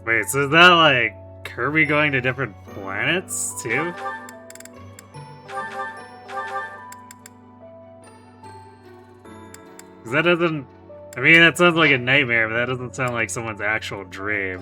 S1: Wait, so is that like Kirby going to different planets too? 'Cause that doesn't... I mean, that sounds like a nightmare, but that doesn't sound like someone's actual dream.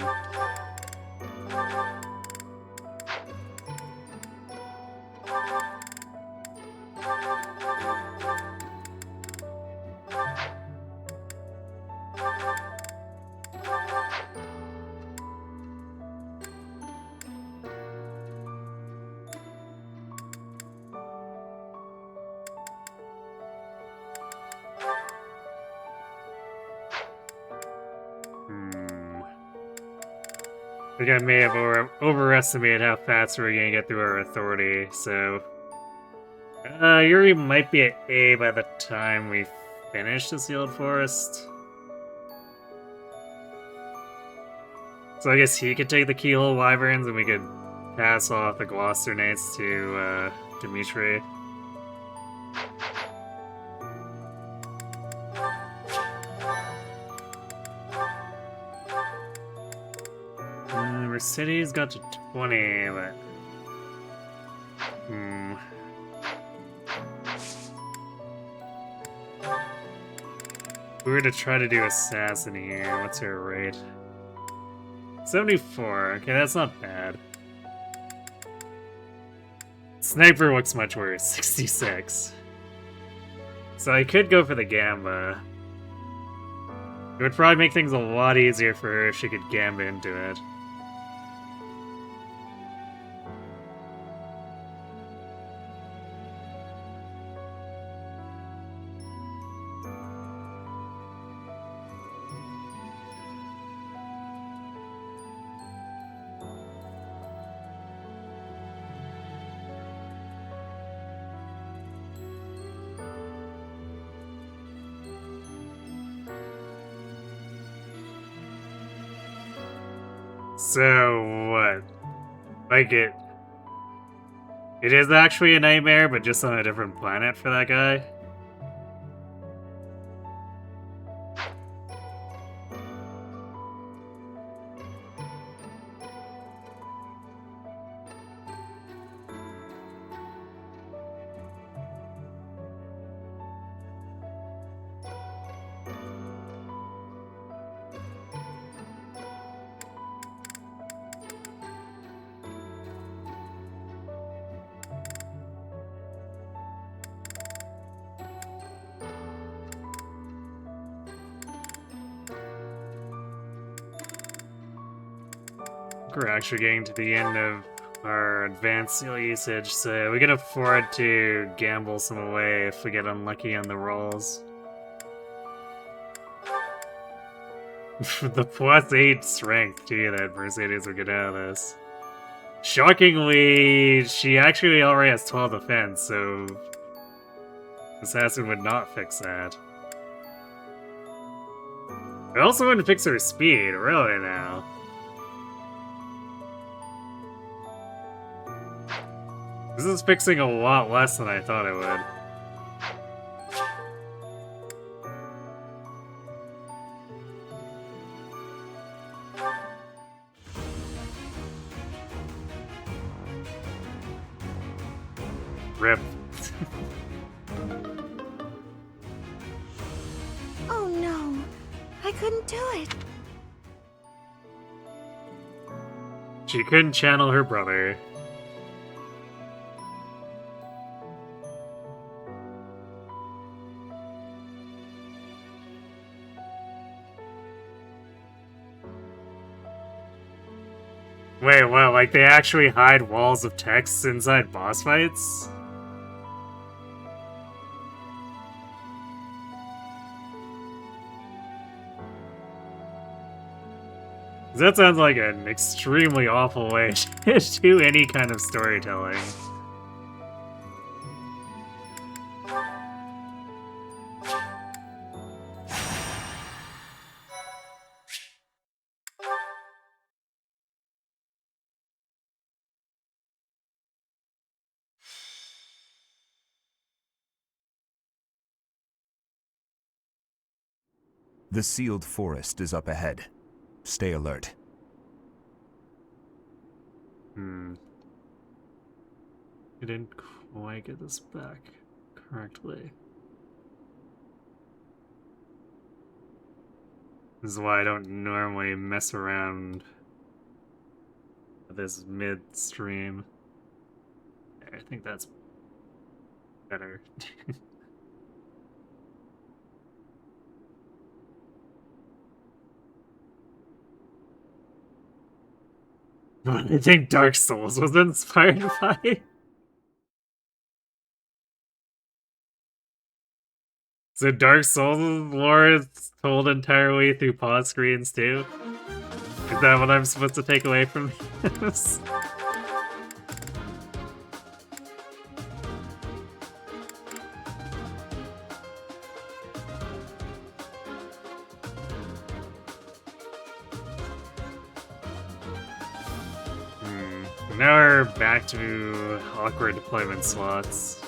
S1: I think I may have overestimated how fast we're gonna get through our authority, so... Yuri might be at A by the time we finish the Sealed Forest. So I guess he could take the Keyhole Wyverns and we could pass off the Gloucester Knights to, Dimitri. Mercedes got to 20, but... If we were to try to do Assassin here, what's her rate? 74, okay, that's not bad. Sniper looks much worse, 66. So I could go for the Gamba. It would probably make things a lot easier for her if she could Gamba into it. So, what? Like, it is actually a nightmare, but just on a different planet for that guy? We're actually getting to the end of our advanced seal usage, so we can afford to gamble some away if we get unlucky on the rolls. The +8 strength, too, that Mercedes will get out of this. Shockingly, she actually already has 12 defense, so Assassin would not fix that. I also want to fix her speed, really now. This is fixing a lot less than I thought it would. Rip.
S2: Oh no, I couldn't do it.
S1: She couldn't channel her brother. Wait, what? Like they actually hide walls of text inside boss fights? That sounds like an extremely awful way to do any kind of storytelling.
S9: The sealed forest is up ahead. Stay alert.
S1: I didn't quite get this back correctly. This is why I don't normally mess around with this midstream. I think that's better. I think Dark Souls was inspired by. So Dark Souls lore is told entirely through pause screens too? Is that what I'm supposed to take away from this? Now we're back to awkward deployment slots.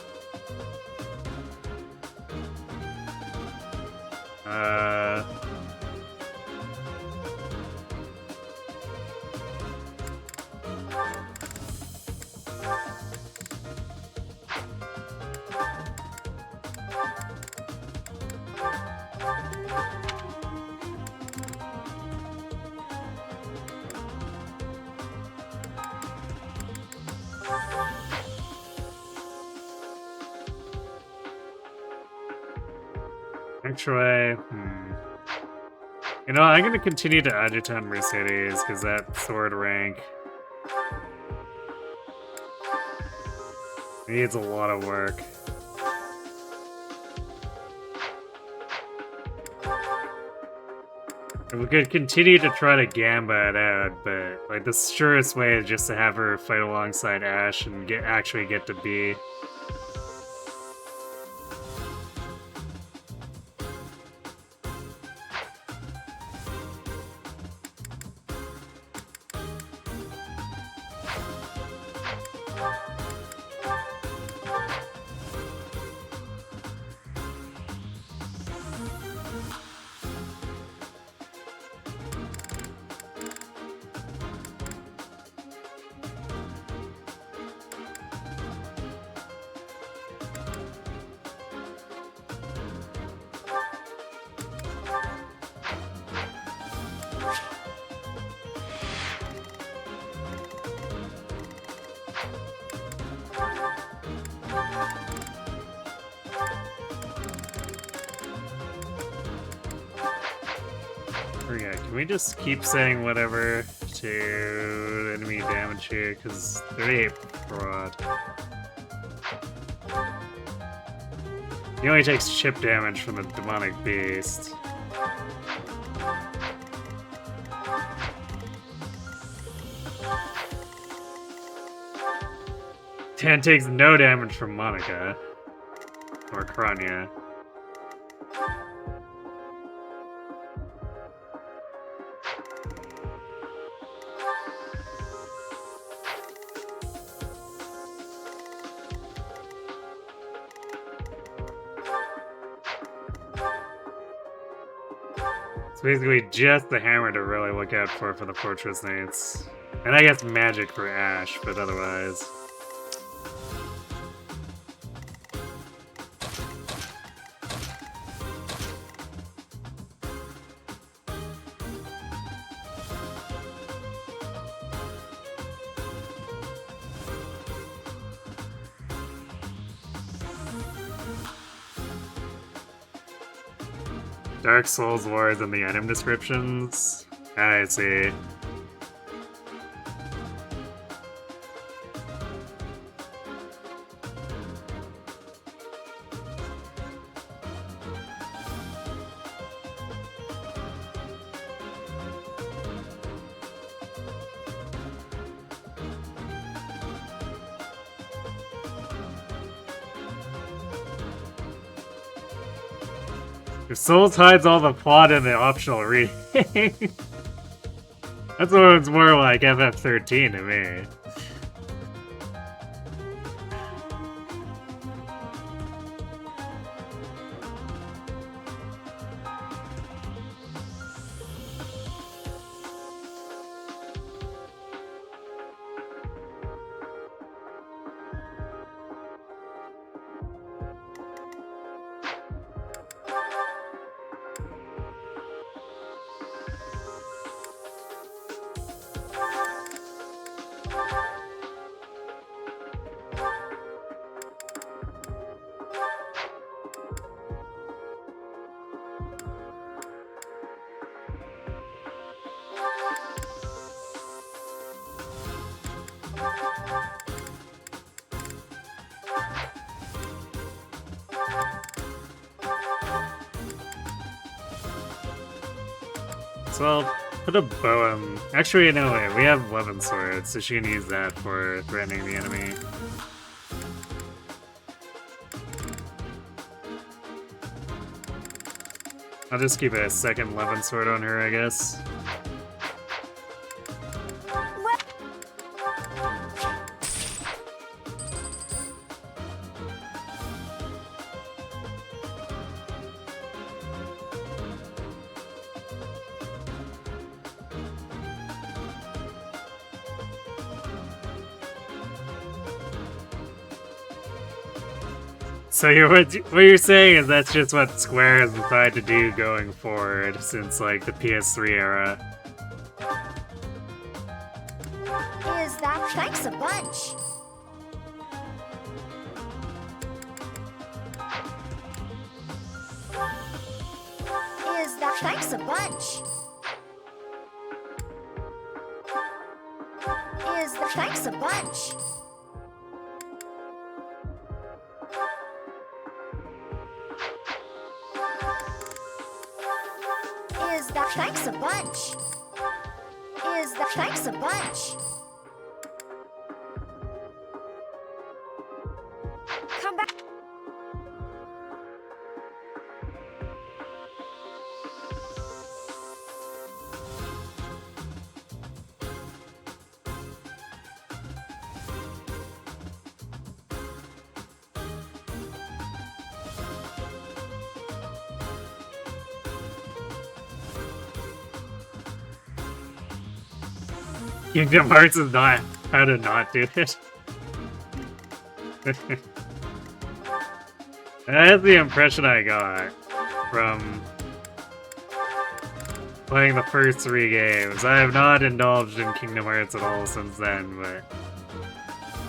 S1: Actually, you know, I'm gonna continue to Adjutant Mercedes, because that sword rank needs a lot of work. And we could continue to try to Gamba it out, but like the surest way is just to have her fight alongside Ashe and actually get to B. Can we just keep saying whatever to enemy damage here? Because 38 fraud. He only takes chip damage from the demonic beast. Tan takes no damage from Monica. Or Kranya. Basically just the hammer to really look out for the Fortress Knights. And I guess magic for Ashe, but otherwise. Dark Souls words in the item descriptions. I see. If Souls hides all the plot in the optional reading. That's what it's more like FF13 to me. So I'll put a bow in. Actually, no, wait, we have 11 swords, so she can use that for threatening the enemy. I'll just keep a second 11 sword on her, I guess. So what you're saying is that's just what Square has decided to do going forward since like the PS3 era.
S2: Is that thanks a bunch? Is that thanks a bunch? Is that thanks a bunch? Is that thanks a bunch? Is that thanks a bunch? Come back.
S1: Kingdom Hearts is not how to not do it. That's the impression I got from playing the first 3 games. I have not indulged in Kingdom Hearts at all since then, but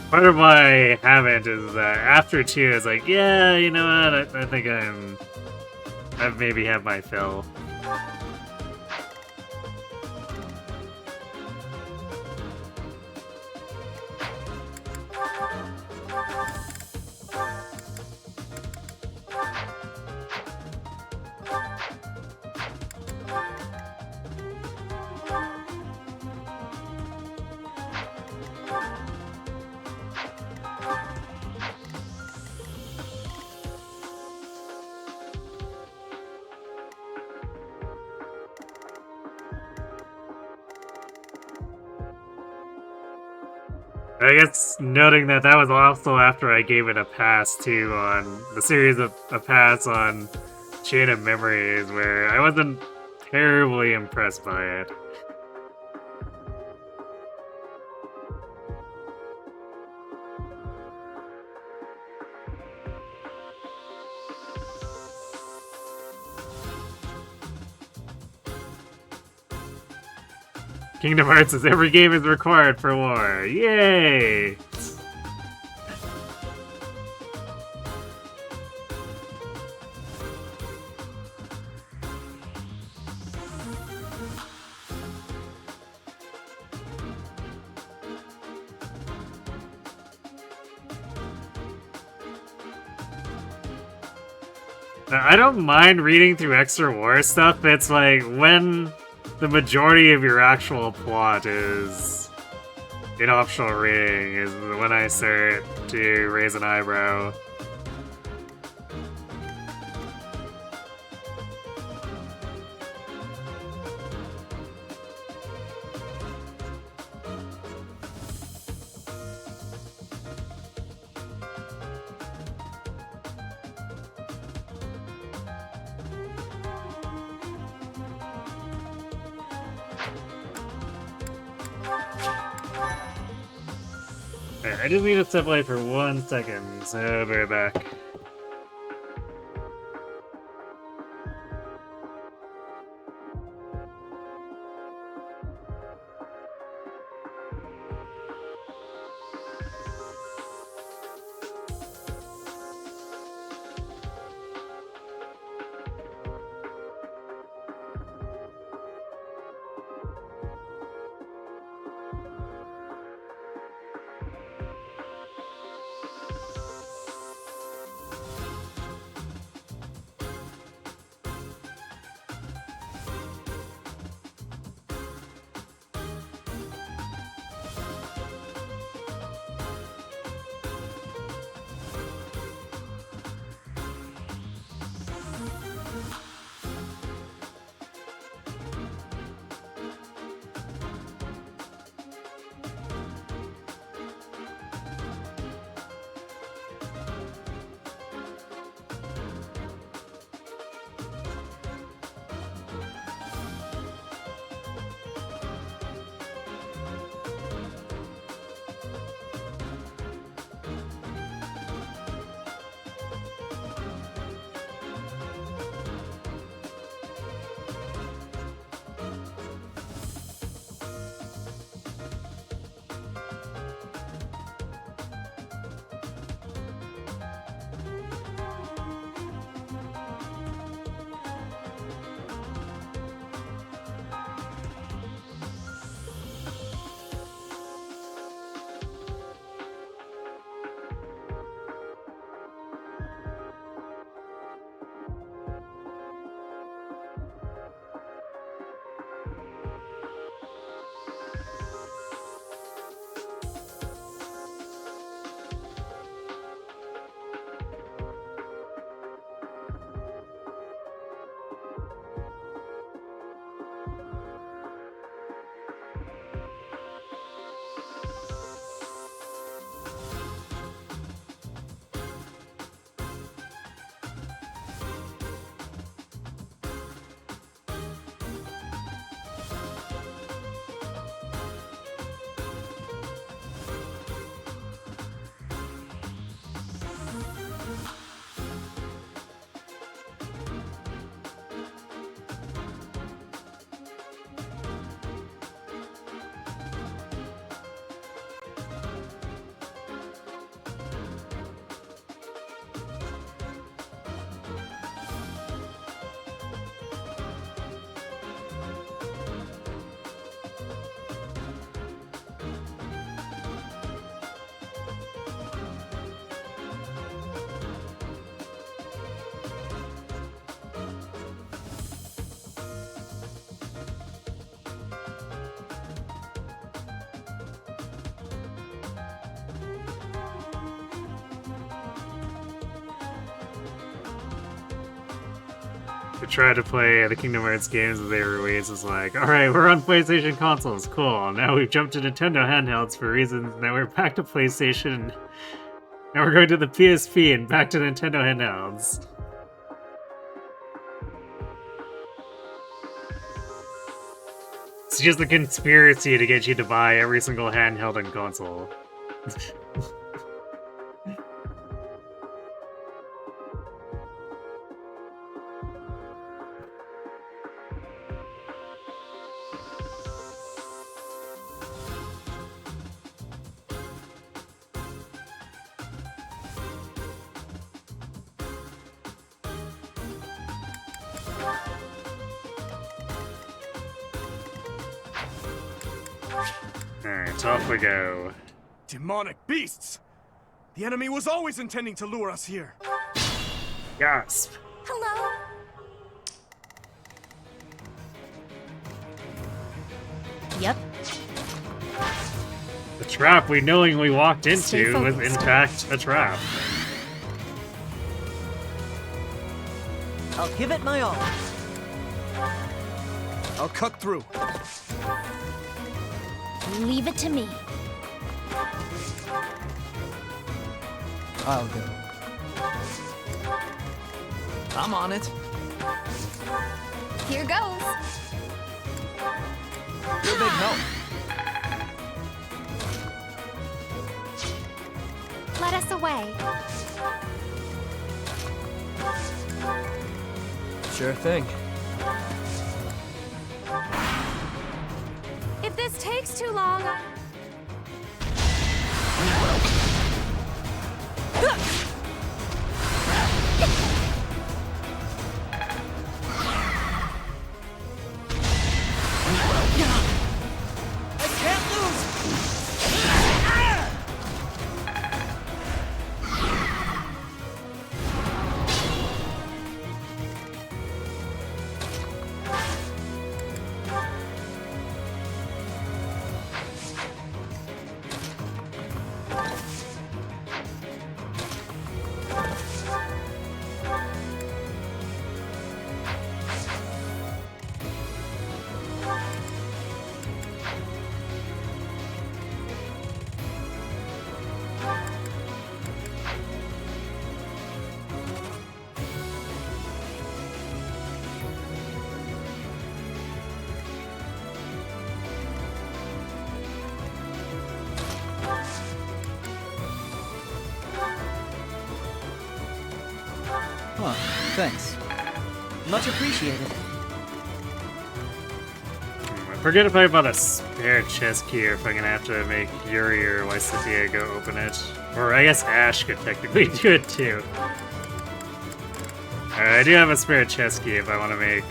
S1: part of why I haven't is that after 2, it's like, yeah, you know what, I think I've maybe had my fill. I guess noting that that was also after I gave it a pass too on the series of a pass on Chain of Memories, where I wasn't terribly impressed by it. Kingdom Hearts is every game is required for war. Yay! I don't mind reading through extra war stuff. It's like when the majority of your actual plot is in optional reading is when I start to raise an eyebrow. I just need to step away for 1 second, so I'll be right back. I tried to play the Kingdom Hearts games that they released. It's like, alright, we're on PlayStation consoles, cool. Now we've jumped to Nintendo handhelds for reasons. Now we're back to PlayStation. Now we're going to the PSP and back to Nintendo handhelds. It's just a conspiracy to get you to buy every single handheld and console. Alright, off we go.
S3: Demonic beasts! The enemy was always intending to lure us here.
S1: Gasp.
S2: Hello.
S6: Yep.
S1: The trap we knowingly walked
S6: Stay
S1: into was in
S6: focused.
S1: fact a trap.
S5: I'll give it my all.
S3: I'll cut through.
S2: Leave it to me.
S12: I'll go.
S4: I'm on it.
S7: Here goes.
S4: You're a big help.
S7: Let us away.
S12: Sure thing.
S7: If this takes too long,
S5: I can't lose! Huh, thanks. Much appreciated.
S1: I forget if I bought a spare chest key or if I'm gonna have to make Yuri or Lycidia go open it. Or I guess Ashe could technically do it too. I do have a spare chest key if I want to make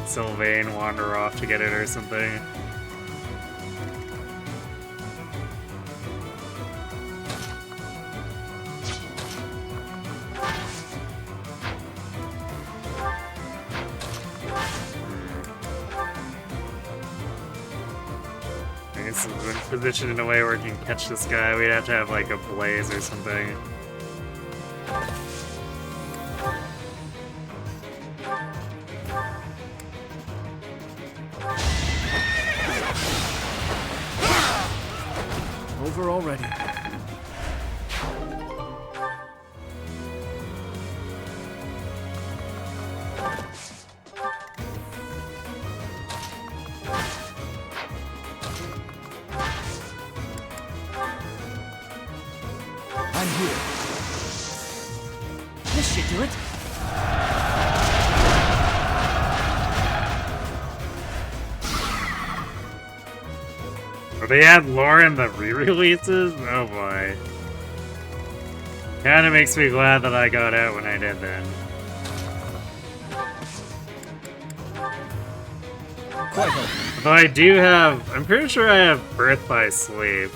S1: Sylvain wander off to get it or something. I guess it's been positioned in a way where we can catch this guy. We'd have to have like a blaze or something.
S3: Over already.
S5: I'm here. This should do it.
S1: Will they add lore in the re-releases? Oh boy. Kinda makes me glad that I got out when I did then.
S5: Quite hope.
S1: Although I do have... I'm pretty sure I have Birth by Sleep.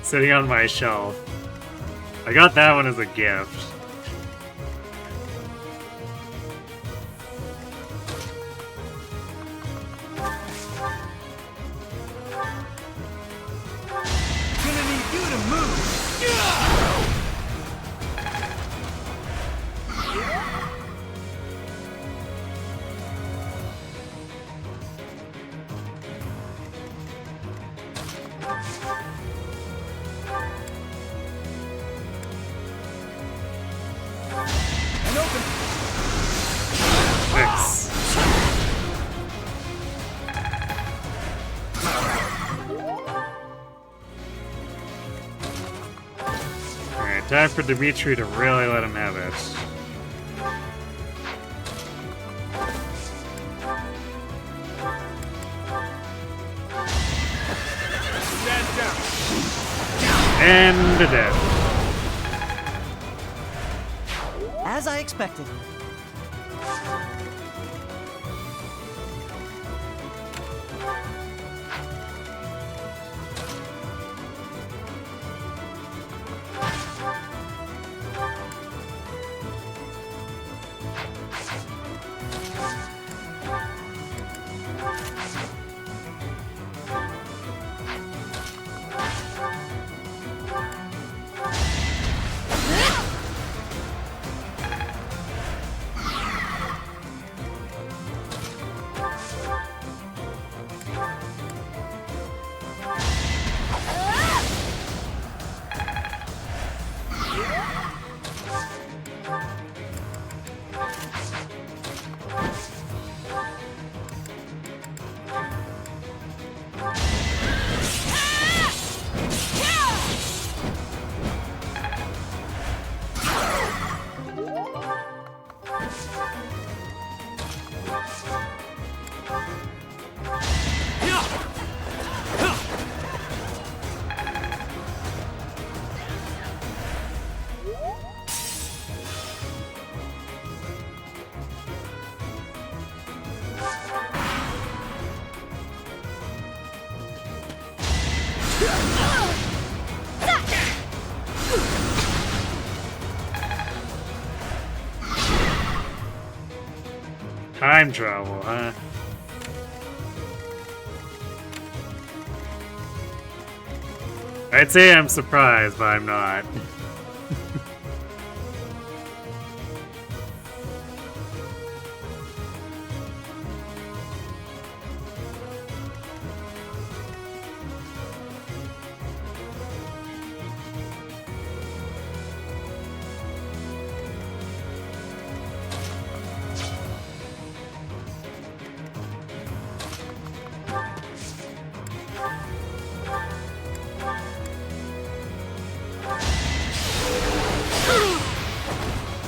S1: Sitting on my shelf. I got that one as a gift.
S3: Gonna need you to move.
S1: time for Dimitri to really let him have it. And to death.
S5: As I expected.
S1: Time travel, huh? I'd say I'm surprised, but I'm not.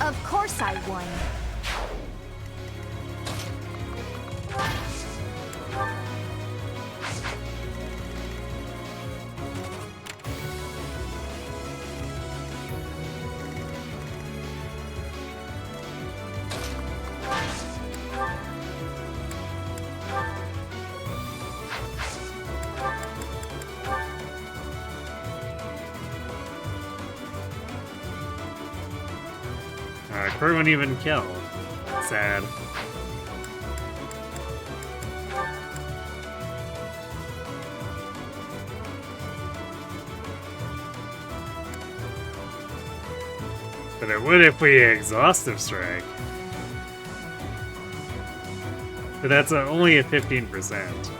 S2: Of course I won.
S1: Kurt wouldn't even kill. Sad. But it would if we exhaustive strike. But that's only at 15%.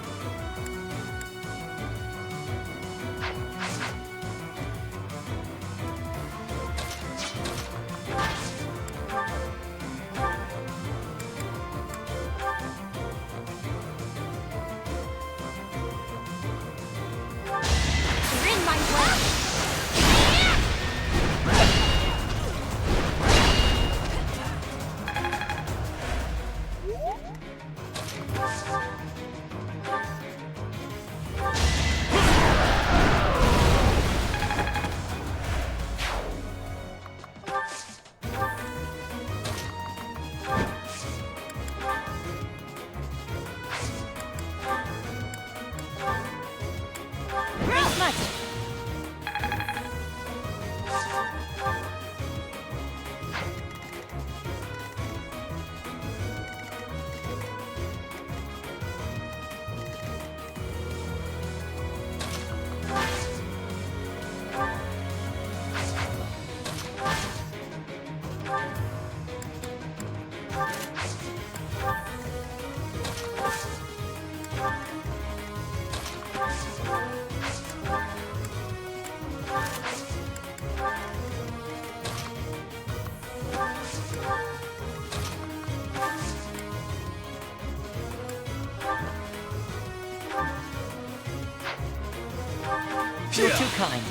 S5: You're too kind.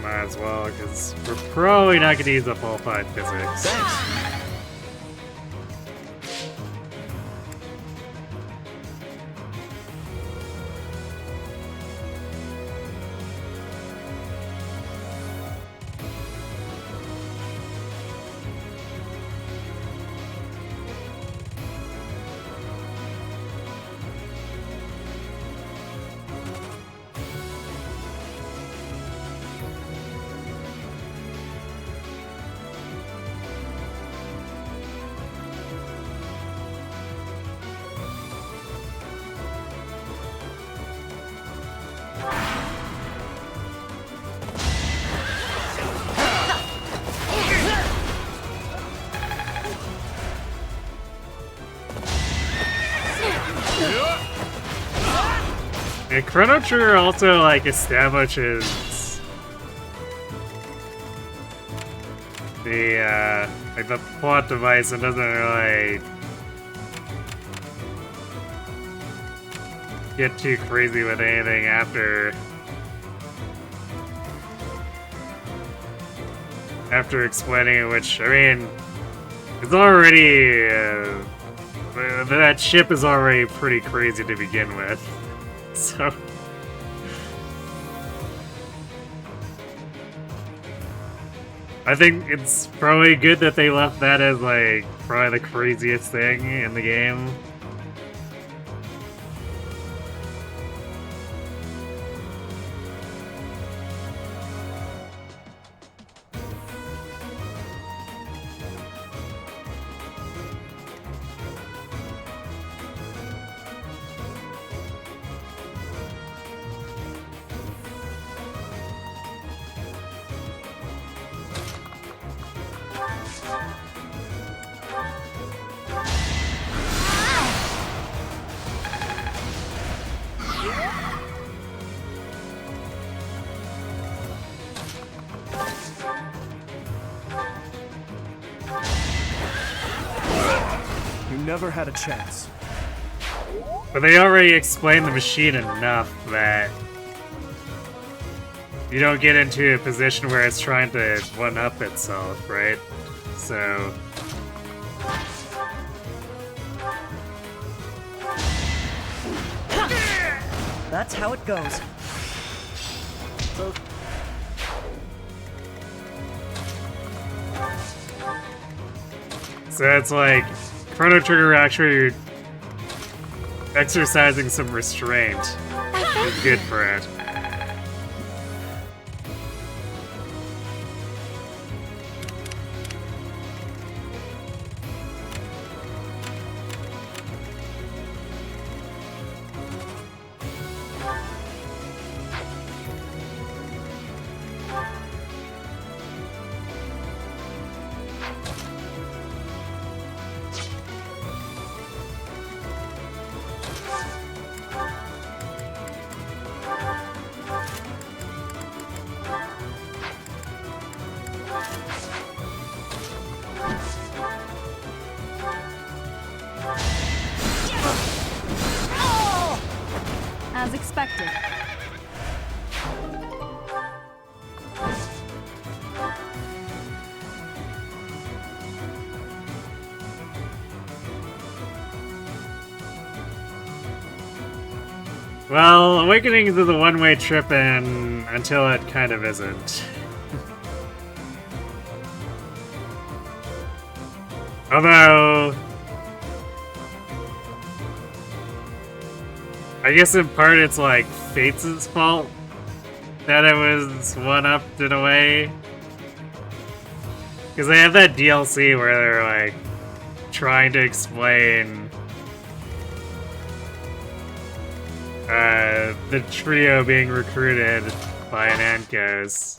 S1: might as well, because we're probably not going to use the full 5 physics.
S5: Thanks.
S1: And Chrono Trigger also, like, establishes the, like, the plot device and doesn't really get too crazy with anything after explaining it, which, I mean, it's already, that ship is already pretty crazy to begin with. So I think it's probably good that they left that as like probably the craziest thing in the game.
S3: You never had a chance.
S1: But they already explained the machine enough that you don't get into a position where it's trying to one-up itself, right? So
S5: That's how it goes.
S1: So it's like Chrono Trigger actually exercising some restraint is good for it.
S13: As expected.
S1: Well, Awakening is a one-way trip until it kind of isn't. Although I guess in part it's like Fates' fault that it was one-upped in a way. Because they have that DLC where they're like trying to explain the trio being recruited by an Ankos.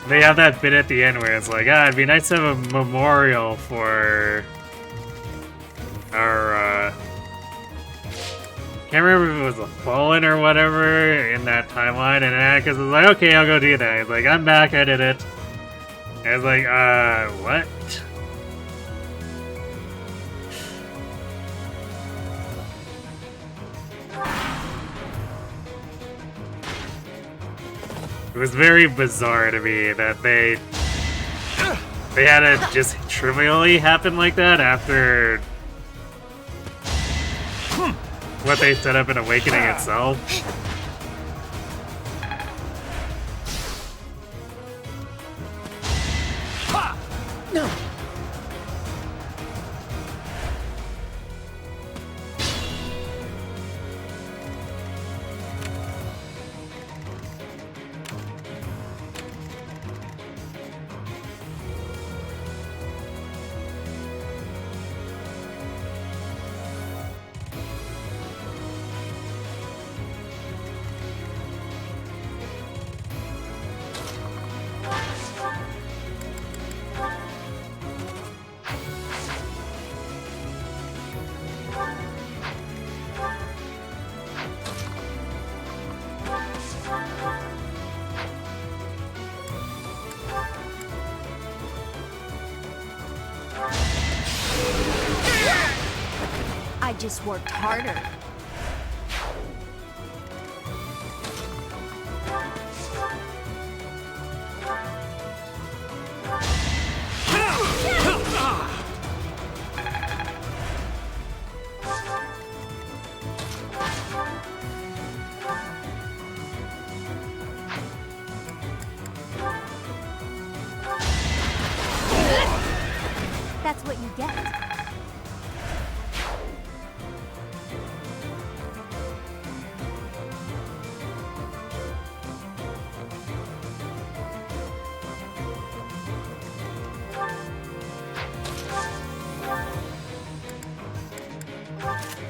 S1: They have that bit at the end where it's like, it'd be nice to have a memorial for our, can't remember if it was a Fallen or whatever in that timeline, and Atticus was like, okay, I'll go do that. He's like, I'm back, I did it. And it's like, what? It was very bizarre to me that they had it just trivially happen like that after what they set up in Awakening itself.
S5: No.
S2: I just worked harder.
S6: That's what you get.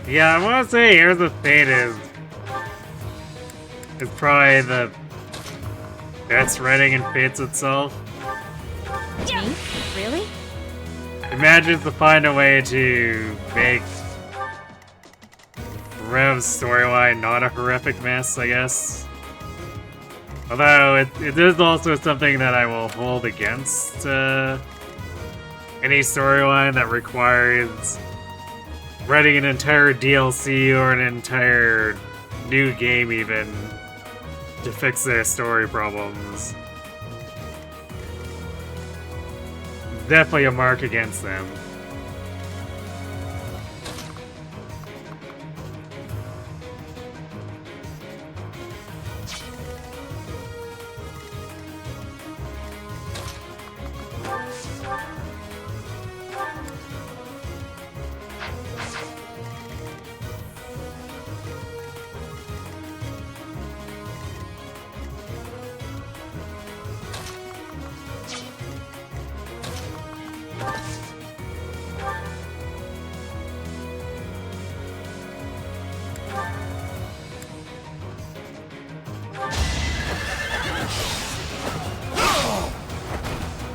S1: Yeah, I want to say Heirs of Fate is probably the best writing in Fates itself.
S6: Me? Really?
S1: It manages to find a way to make Rev's storyline not a horrific mess, I guess. Although it is also something that I will hold against any storyline that requires writing an entire DLC or an entire new game even to fix their story problems. Definitely a mark against them.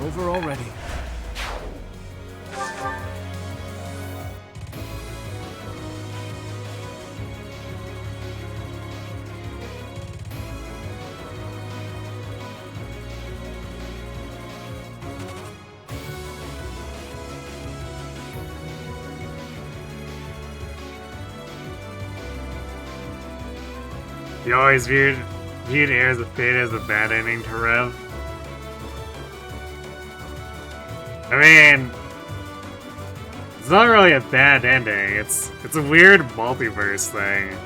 S3: Over already.
S1: You always viewed Heirs of Fate as a bad ending to Rev. I mean, it's not really a bad ending. It's a weird multiverse thing.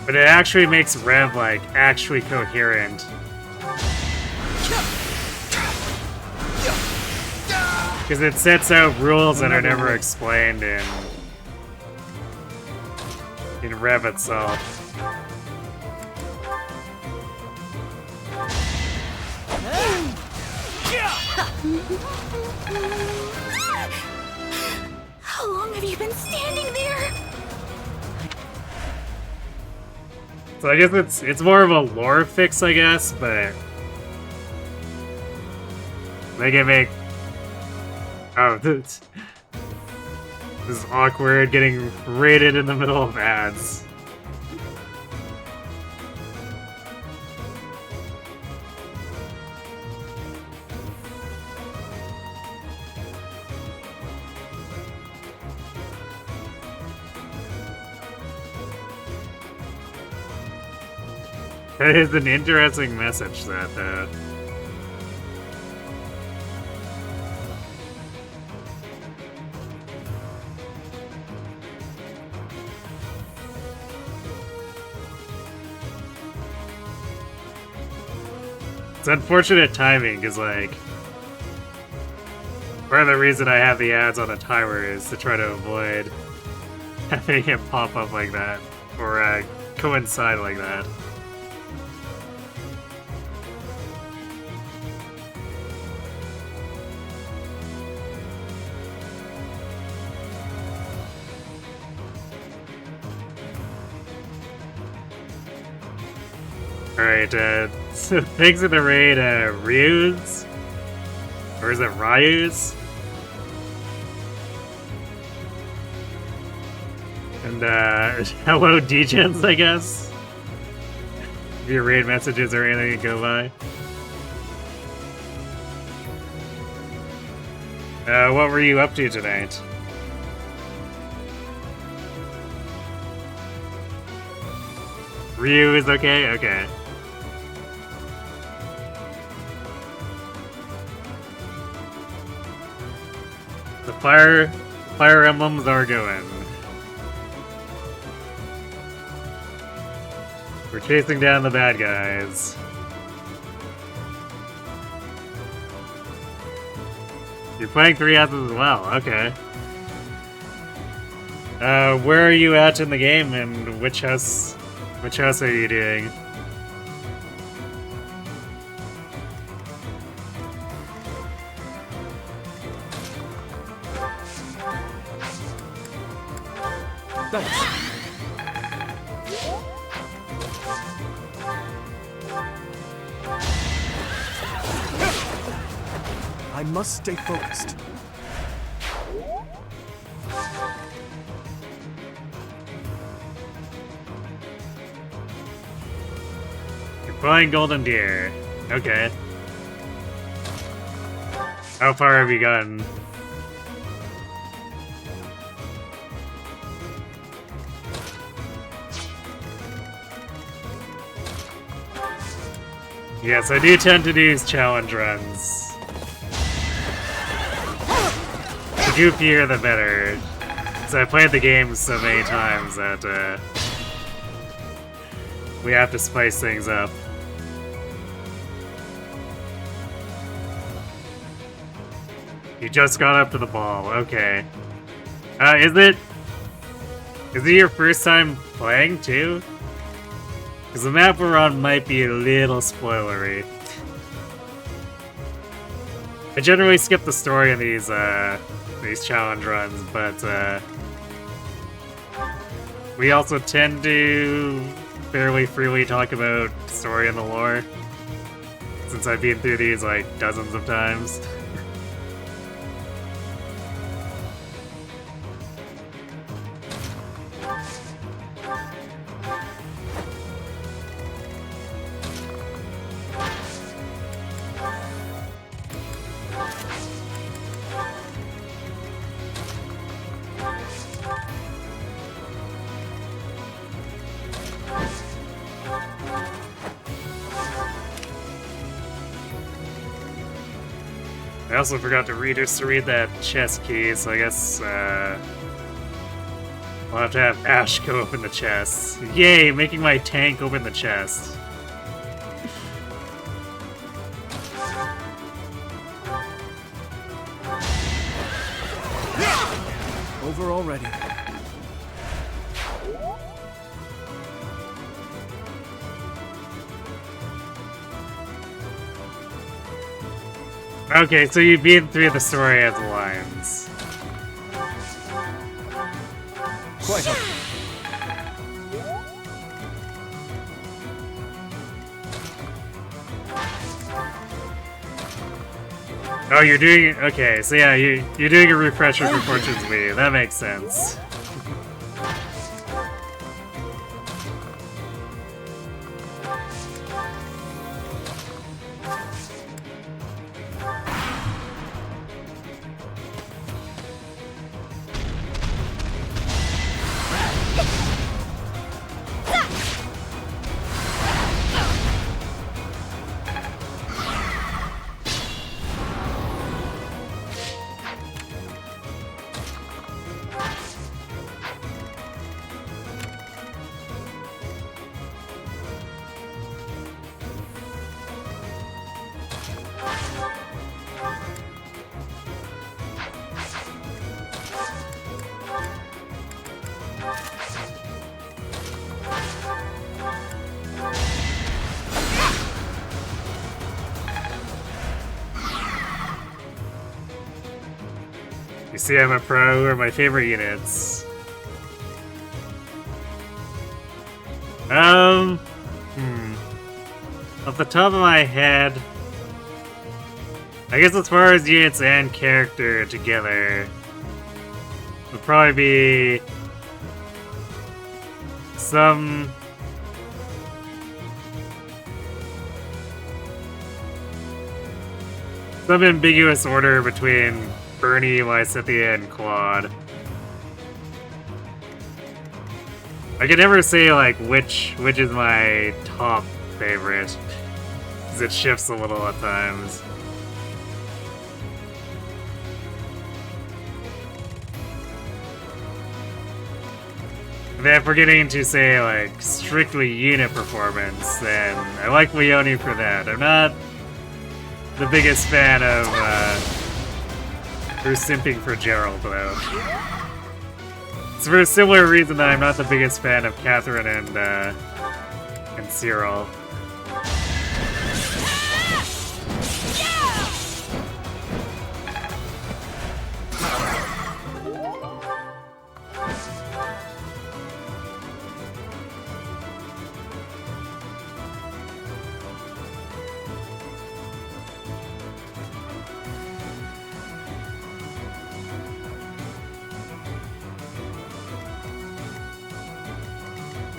S1: But it actually makes Rev, like, actually coherent. Because it sets out rules that are never explained in Rev itself.
S2: How long have you been standing there?
S1: So I guess it's more of a lore fix, I guess, but they can make this is awkward getting raided in the middle of ads. That is an interesting message, that, It's unfortunate timing, because, like, part of the reason I have the ads on a timer is to try to avoid having it pop up like that, or coincide like that. Alright, so thanks for the raid, Ryuz? Or is it Ryuz? And, hello Degens, I guess? If your raid messages or anything to go by. What were you up to tonight? Ryu is okay? Okay. The fire emblems are going. We're chasing down the bad guys. You're playing 3 houses as well, okay. Where are you at in the game, and which house are you doing?
S3: I must stay focused.
S1: You're flying golden deer. Okay. How far have you gotten? Yes, I do tend to do challenge runs. The goofier the better. Because I played the game so many times that we have to spice things up. You just got up to the ball, okay. Is it your first time playing too? Because the map we're on might be a little spoilery. I generally skip the story in these challenge runs, but we also tend to fairly freely talk about story and the lore, since I've been through these like dozens of times. I also forgot to read that chest key, so I guess I'll have to have Ashe go open the chest. Yay, making my tank open the chest.
S3: Over already.
S1: Okay, so you've been through the story as Lions.
S3: Quite helpful.
S1: Oh, you're doing... Okay, so yeah, you're doing a refresher for Fortune's Wii. That makes sense. see, I'm a pro. Who are my favorite units? Off the top of my head, I guess as far as units and character together, would probably be some ambiguous order between Bernie, Lysithea, and Claude. I can never say like which is my top favorite, because it shifts a little at times. And then if we're getting into, say, like, strictly unit performance, then I like Leone for that. I'm not the biggest fan of her simping for Gerald, though. It's for a similar reason that I'm not the biggest fan of Catherine and Cyril.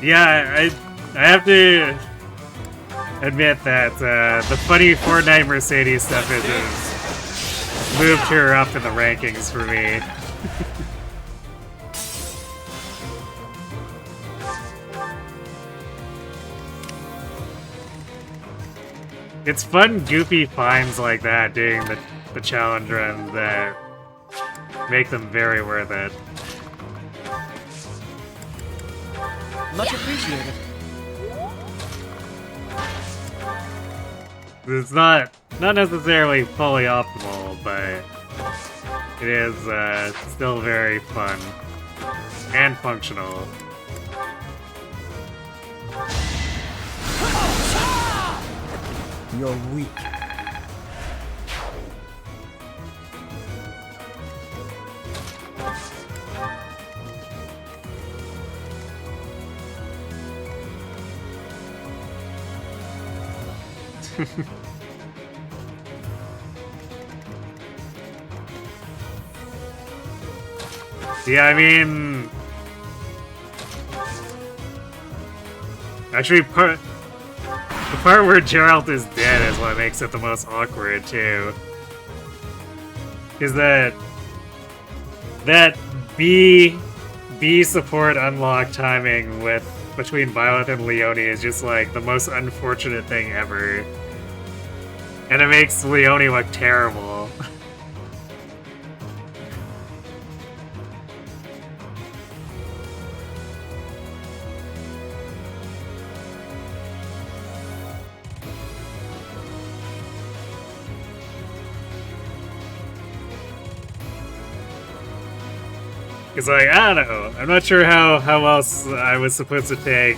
S1: Yeah, I have to admit that the funny Fortnite Mercedes stuff has moved her up in the rankings for me. It's fun, goofy finds like that doing the challenge runs that make them very worth it.
S5: Much appreciated.
S1: It's not necessarily fully optimal, but it is still very fun and functional.
S5: You're weak.
S1: Yeah, I mean, actually, the part where Geralt is dead is what makes it the most awkward too. Is that B support unlock timing between Violet and Leone is just like the most unfortunate thing ever. And it makes Leone look terrible. It's like, I don't know. I'm not sure how else I was supposed to take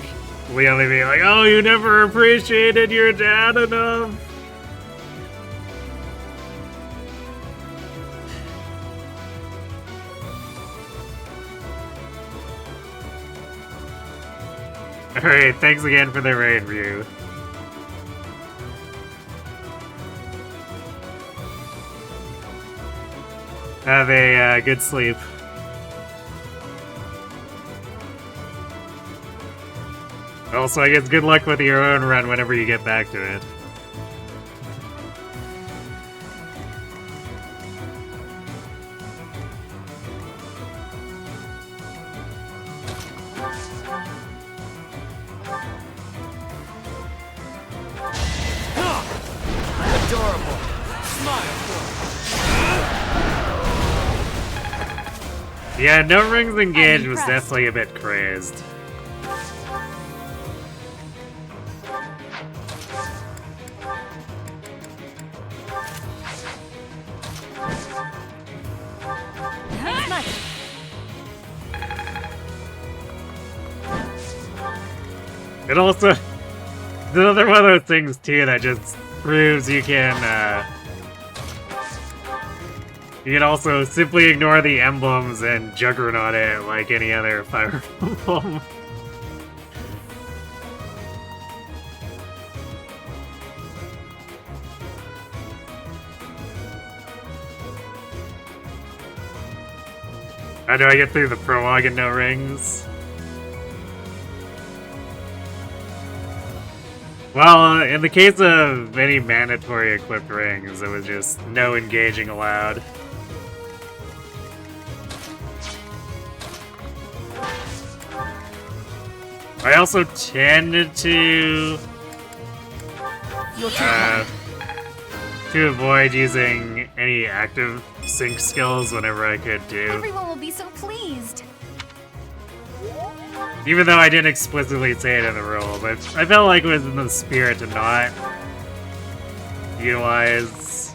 S1: Leone being like, oh, you never appreciated your dad enough. Alright, thanks again for the raid view. Have a good sleep. Also, I guess good luck with your own run whenever you get back to it.
S12: Adorable. Smile for me.
S1: Yeah, no rings engaged was definitely a bit crazed. It also, it's another one of those things too that just proves you can You can also simply ignore the emblems and juggernaut it like any other Fire Emblem. How do I get through the prologue and no rings? Well, in the case of any mandatory equipped rings, it was just no engaging allowed. I also tended to avoid using any active sync skills whenever I could do.
S13: Everyone will be so pleased.
S1: Even though I didn't explicitly say it in the rules, I felt like it was in the spirit to not utilize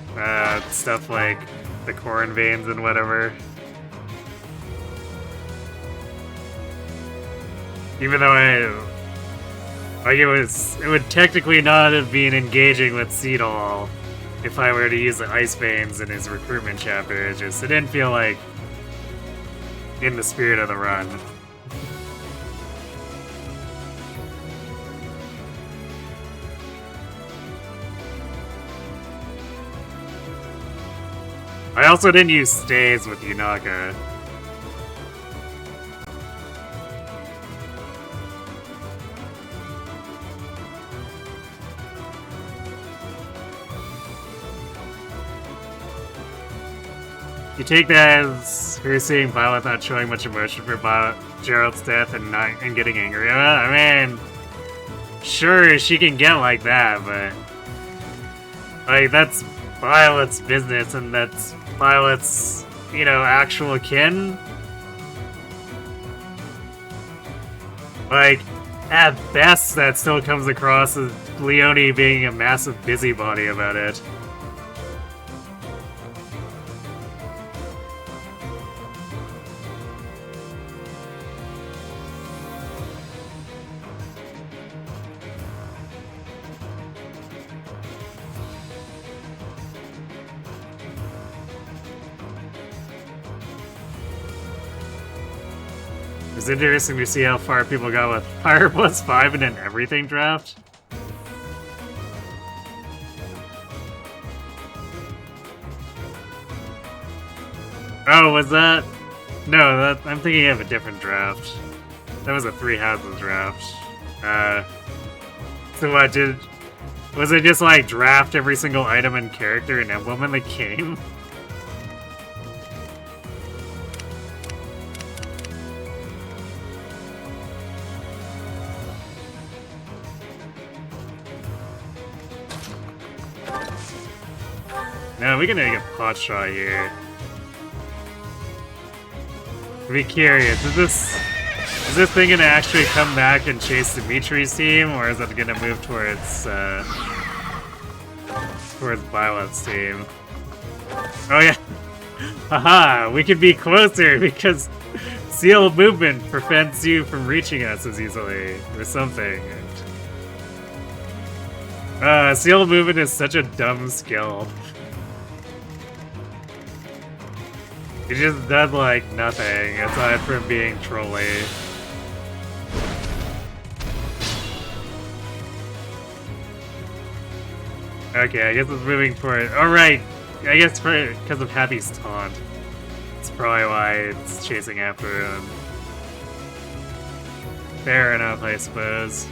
S1: stuff like the corn veins and whatever. Even though it would technically not have been engaging with Seedall if I were to use the ice veins in his recruitment chapter. It didn't feel like in the spirit of the run. I also didn't use stays with Yunaka. You take that as her seeing Violet not showing much emotion for Gerald's death and getting angry. I mean, sure, she can get like that, but like that's Violet's business, and that's Violet's, actual kin. Like, at best, that still comes across as Leone being a massive busybody about it. It's interesting to see how far people got with Fire +5 in an everything draft. Oh, was that? No, I'm thinking of a different draft. That was a Three Houses draft. So what was it just like draft every single item and character and emblem in the game? No, we can make a pot shot here. Be curious, is this thing gonna actually come back and chase Dimitri's team, or is it gonna move towards Violet's team? Oh yeah, haha! We can be closer because seal movement prevents you from reaching us as easily, or something. Seal movement is such a dumb skill. It just does, like, nothing, aside from being trolly. Okay, I guess it's moving toward... Alright! I guess because of Happy's taunt. That's probably why it's chasing after him. Fair enough, I suppose.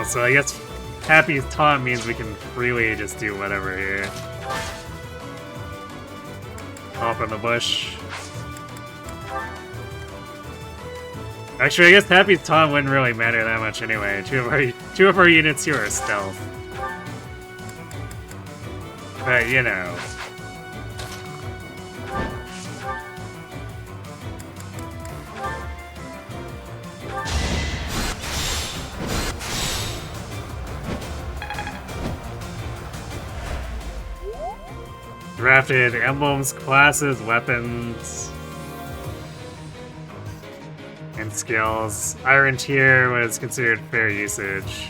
S1: So I guess Happy's taunt means we can freely just do whatever here. Hop in the bush. Actually, I guess Happy's taunt wouldn't really matter that much anyway. Two of our units here are stealth. But, you know. Drafted emblems, classes, weapons, and skills. Iron tier was considered fair usage.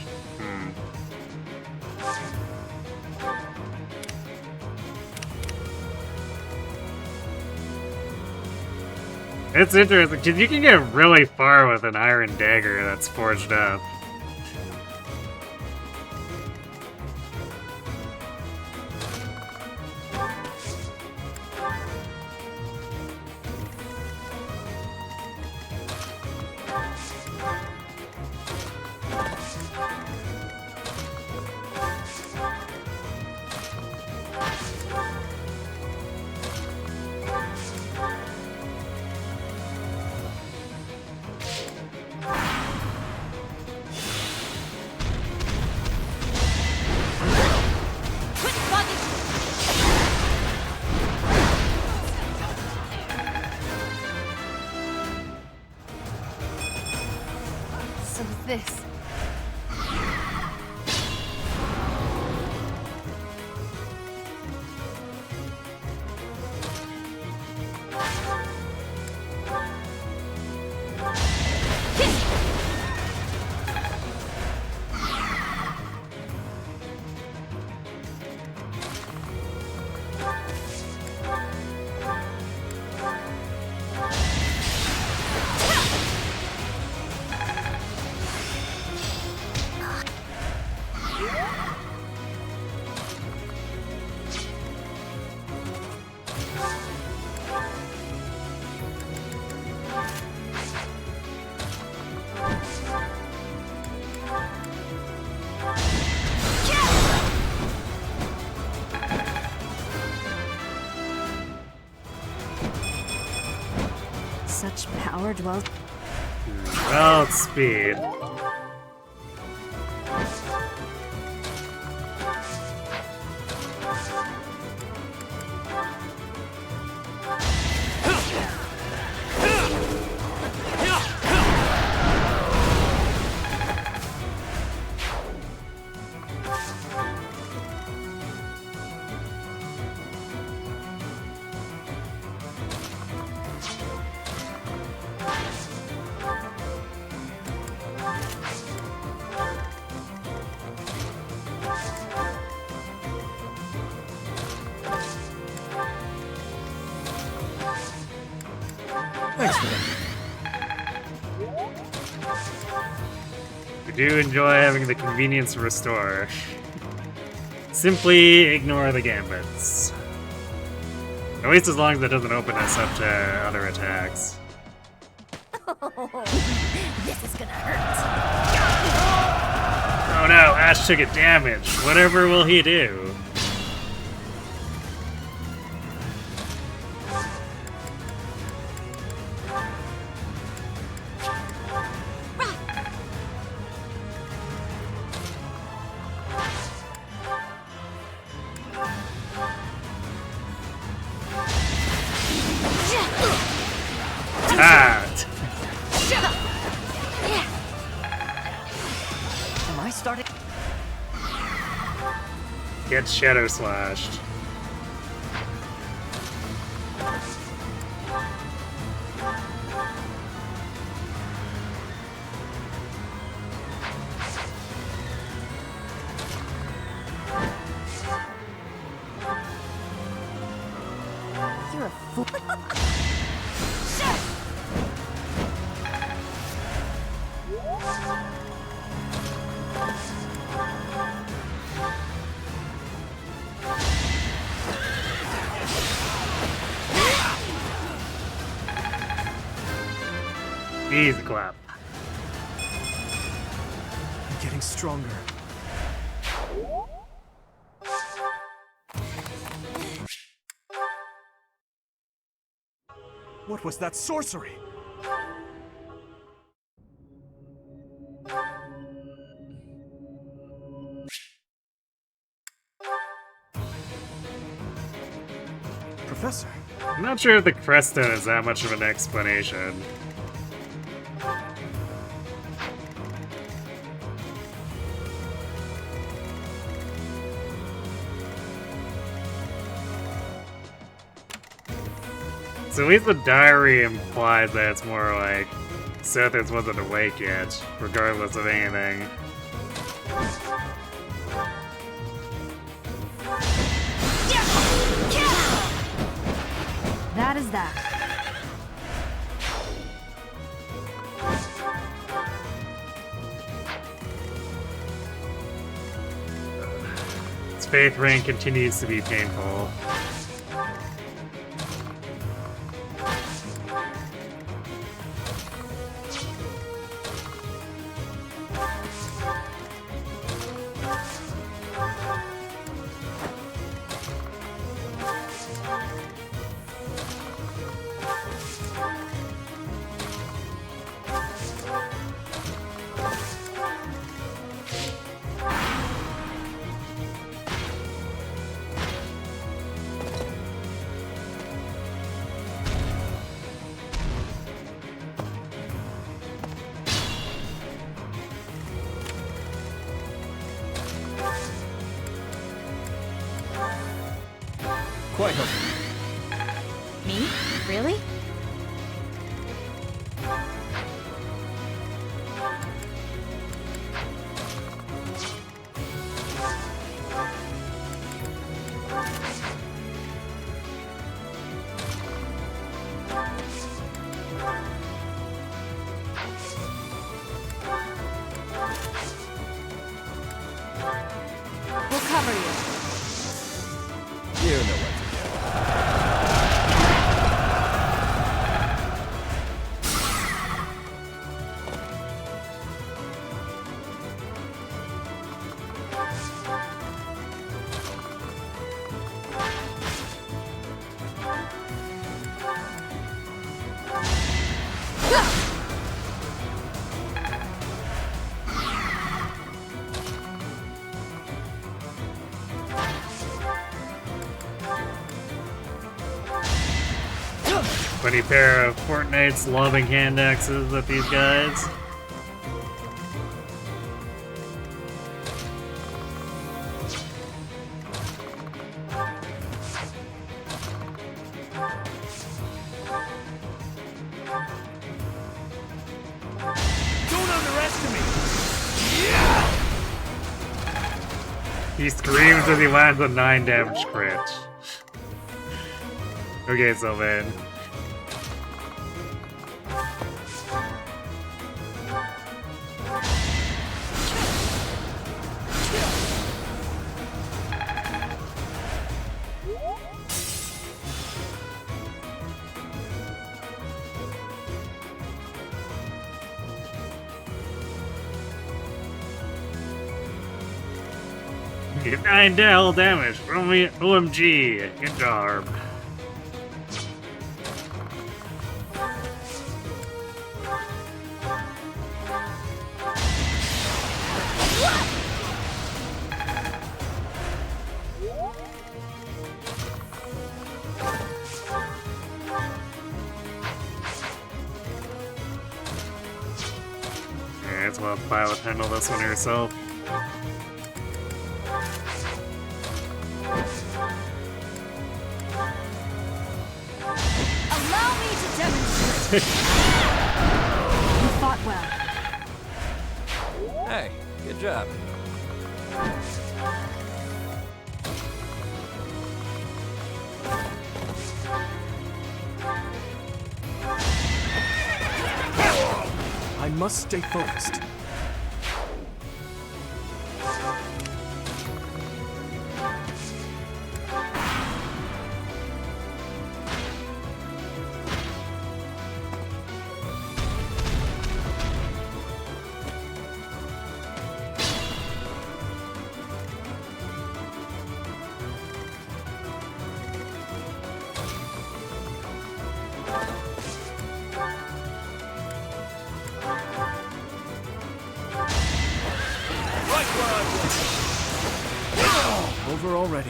S1: It's interesting, because you can get really far with an iron dagger that's forged up.
S7: So this.
S6: Such power dwells.
S1: Well, it's speed.
S3: Thanks for that.
S1: We do enjoy having the convenience to restore. Simply ignore the gambits. At least as long as it doesn't open us up to other attacks.
S2: This is gonna hurt.
S1: Oh no, Ashe took a damage. Whatever will he do? Ah!
S5: Am I starting?
S1: Get shadow slashed.
S2: You're a fool.
S1: Easy clap.
S3: I'm getting stronger. What was that sorcery? Professor.
S1: I'm not sure if the Creststone is that much of an explanation. So at least the diary implies that it's more like Sothis wasn't awake yet, regardless of anything.
S6: That is that.
S1: Its faith ring continues to be painful.
S12: Quite helpful.
S6: Me? Really?
S13: We'll cover you.
S12: You know what to do.
S1: Funny pair of Fortnite's loving hand axes at these guys.
S4: Don't underestimate.
S1: He screams as he lands a 9 damage crit. Okay, Sylvan. Get 9 Dell damage from me, OMG, good job. Yeah, it's well pilot handle this one yourself.
S13: Allow me to demonstrate.
S6: You fought well.
S12: Hey, good job.
S3: I must stay focused. Over already.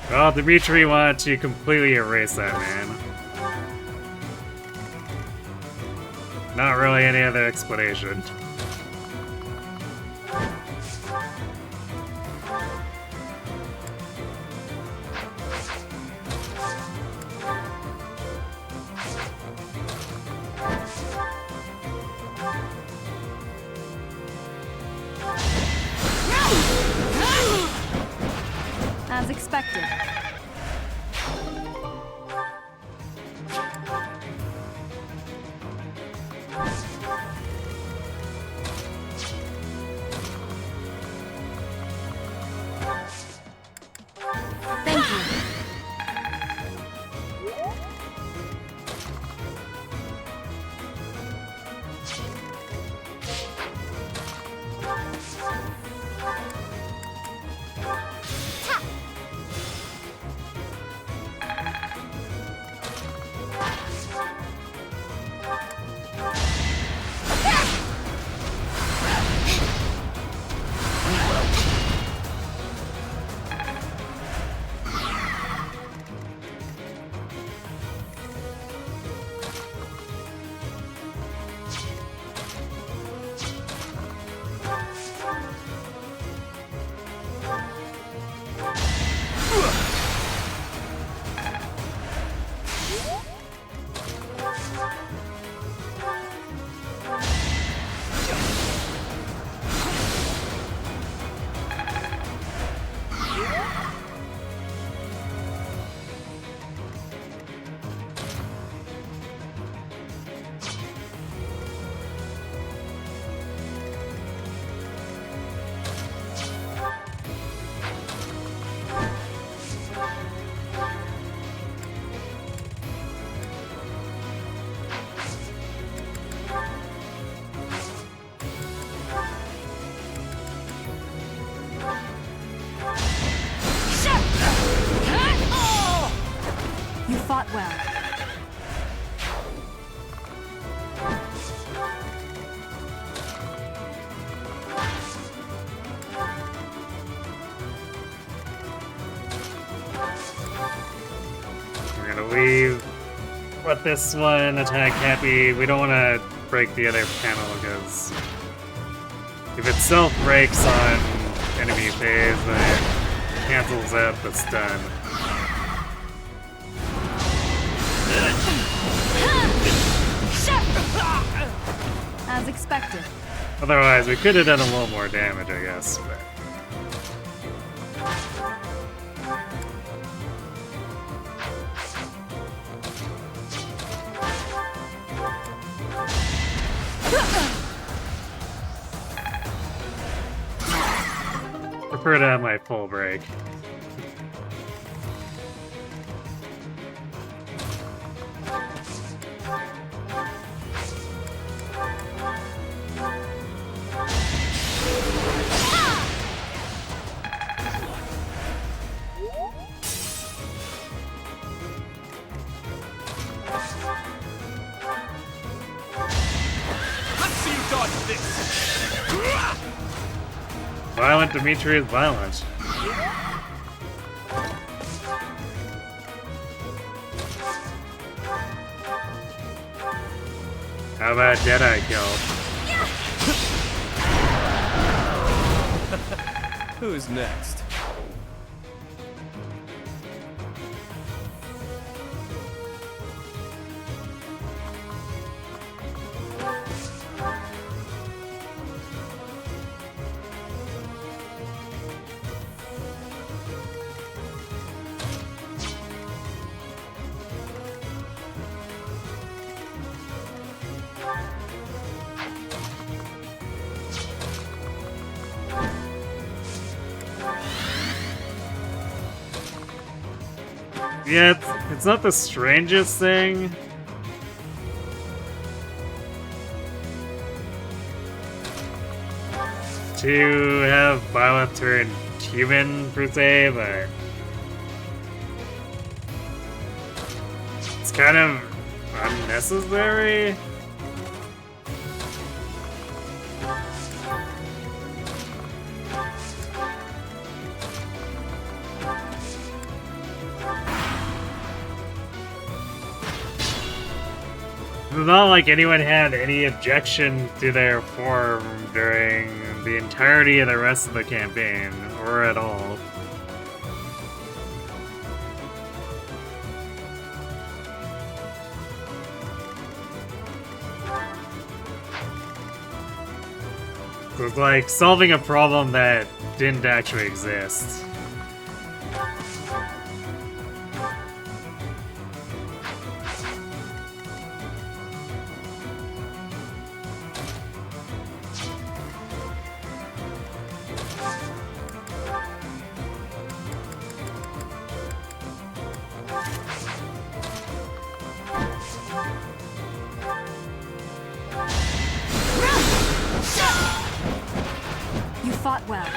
S1: Well, Dimitri wanted to completely erase that, man. Not really any other explanation.
S7: As expected. Thank you. You fought well.
S1: We're gonna leave. Let this one attack Happy. We don't want to break the other panel because if it self breaks on enemy phase, then it cancels out the stun.
S7: As expected.
S1: Otherwise, we could have done a little more damage, I guess. But... prefer to have my full break. Violent Dimitri is violent. How about Deadeye kill?
S12: Who's next?
S1: Yeah, it's not the strangest thing. To have violent turn human, per se, but... it's kind of unnecessary. It's not like anyone had any objection to their form during the entirety of the rest of the campaign, or at all. So it's like solving a problem that didn't actually exist.
S11: that well.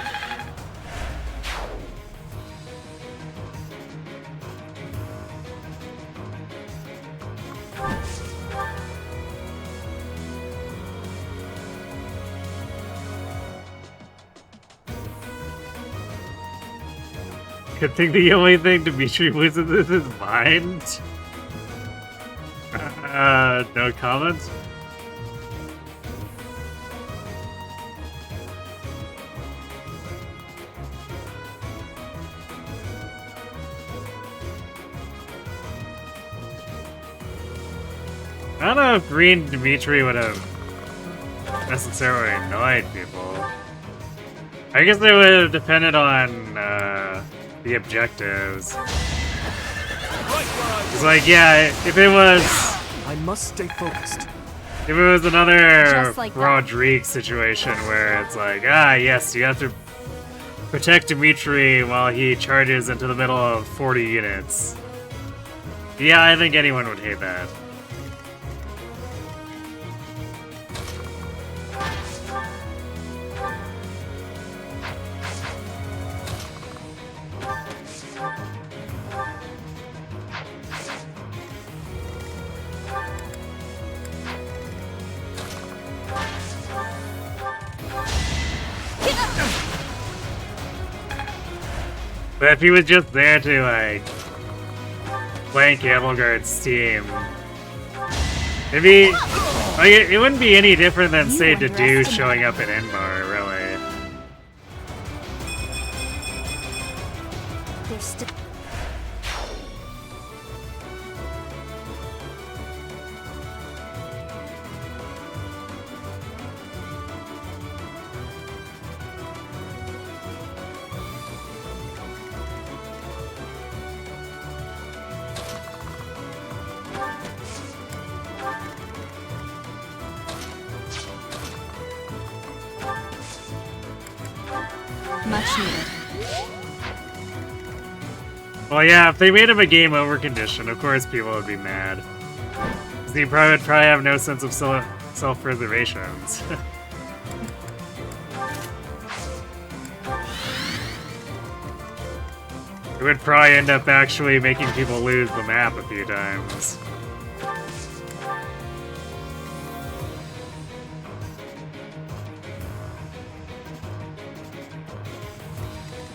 S1: Good thing the only thing Dimitri loses is his mind. No comments? I don't know if Green Dimitri would have necessarily annoyed people. I guess it would have depended on the objectives. It's like, yeah, if it was...
S3: I must stay focused.
S1: If it was another
S6: Just like that.
S1: Rodrigue situation where it's like, yes, you have to protect Dimitri while he charges into the middle of 40 units. Yeah, I think anyone would hate that. But if he was just there to, like, flank Abelgard's team, maybe, like, it wouldn't be any different than, say, Dedu showing up in Inbar, really.
S2: There's still...
S6: Much needed.
S1: Well, yeah, if they made him a game over condition, of course people would be mad. 'Cause he would probably have no sense of self-preservations. It would probably end up actually making people lose the map a few times.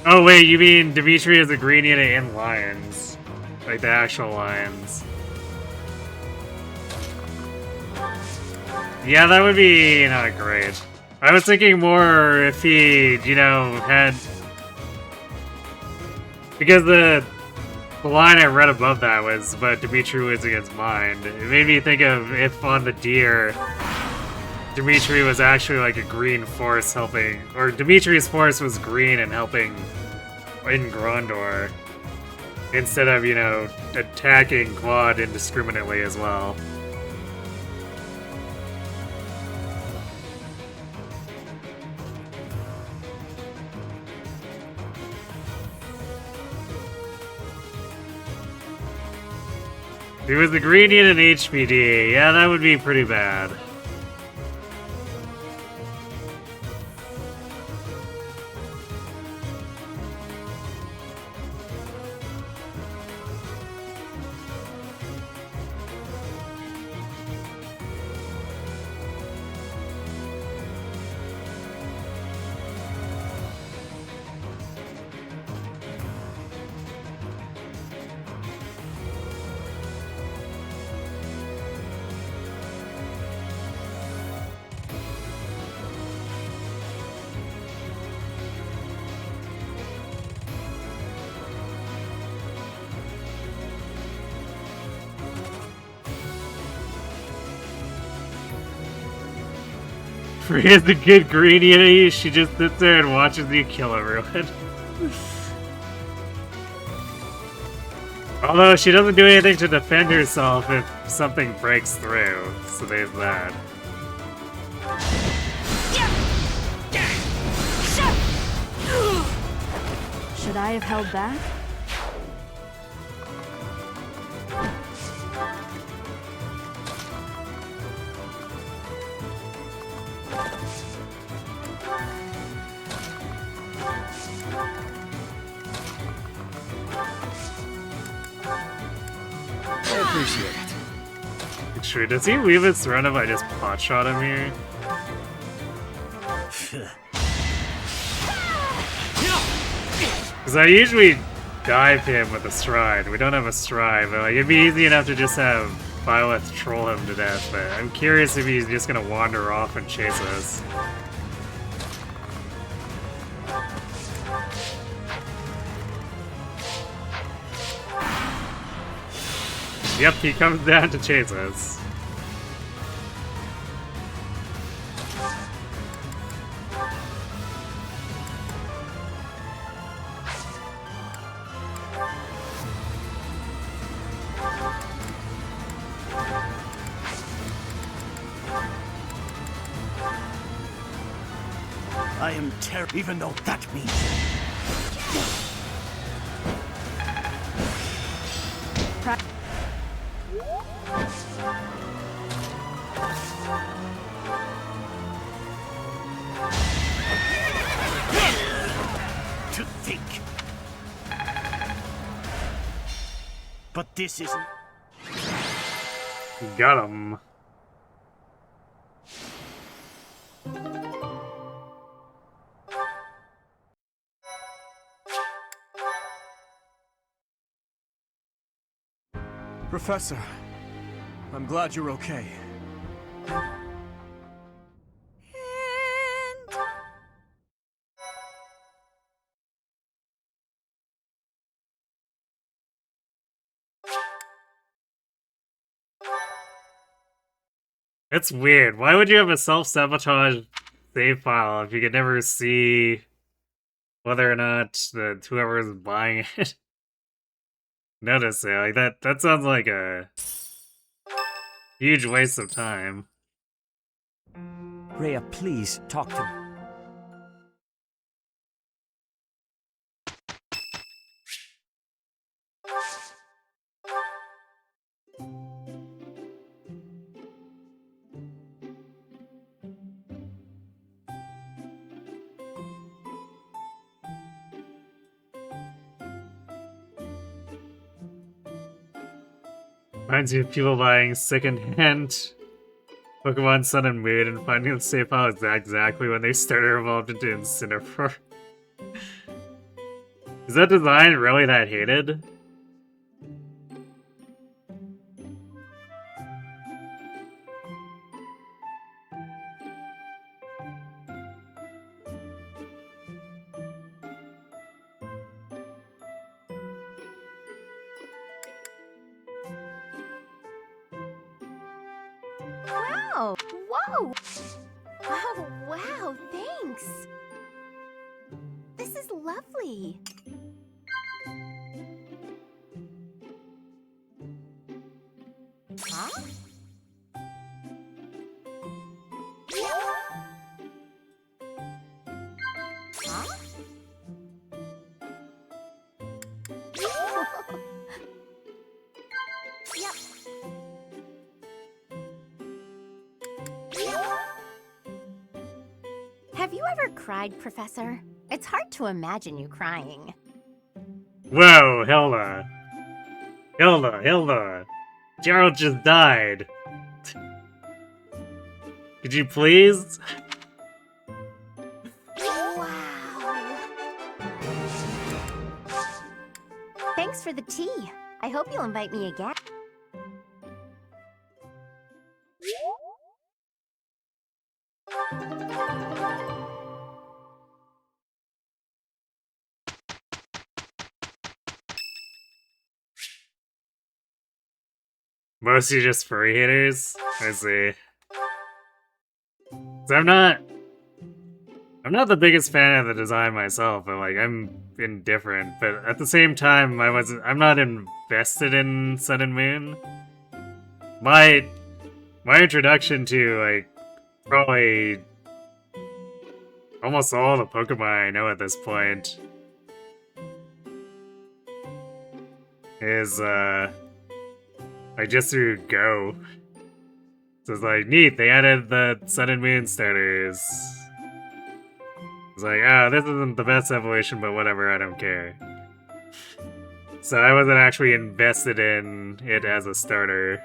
S1: Oh wait, you mean Dimitri is a green unit in Lions. Like the actual Lions. Yeah, that would be not great. I was thinking more if he, you know, had... Because the line I read above that was about Dimitri losing his mind. It made me think of if on the deer, Dimitri was actually like a green force helping, or Dimitri's force was green and helping in Grondor, instead of, you know, attacking Quad indiscriminately as well. If he was the green unit in HPD, yeah, that would be pretty bad. Free is the good green unit, she just sits there and watches you kill everyone. Although she doesn't do anything to defend herself if something breaks through, so there's that.
S6: Should I have held back?
S4: appreciate it.
S1: True. Does he leave his run if I just pot shot him here? Because I usually dive him with a stride. We don't have a stride, but like it'd be easy enough to just have Violet troll him to death. But I'm curious if he's just gonna wander off and chase us. Yep, he comes down to chase us.
S5: I am terrible, even though that means... To think. But this isn't...
S1: Got him.
S3: Professor, I'm glad you're okay.
S1: It's weird. Why would you have a self-sabotage save file if you could never see whether or not whoever is buying it notice it? Like that sounds like a huge waste of time.
S5: Rhea, please talk to me.
S1: Reminds me of people buying second-hand Pokemon Sun and Moon and finding the save file exactly when they started evolved into Incineroar. Is that design really that hated?
S2: Wow! Whoa! Oh, wow, thanks! This is lovely! Huh? Huh? Yep. Have you ever cried, Professor? It's hard to imagine you crying.
S1: Whoa, Hilda. Hilda. Gerald just died. Could you please?
S2: Wow. Thanks for the tea. I hope you'll invite me again.
S1: Mostly just furry haters? I see. 'Cause I'm not the biggest fan of the design myself, but like I'm indifferent. But at the same time, I'm not invested in Sun and Moon. My introduction to like probably almost all the Pokemon I know at this point is like just through Go. So it's like neat, they added the Sun and Moon starters. It's like, oh, this isn't the best evolution, but whatever, I don't care. So I wasn't actually invested in it as a starter.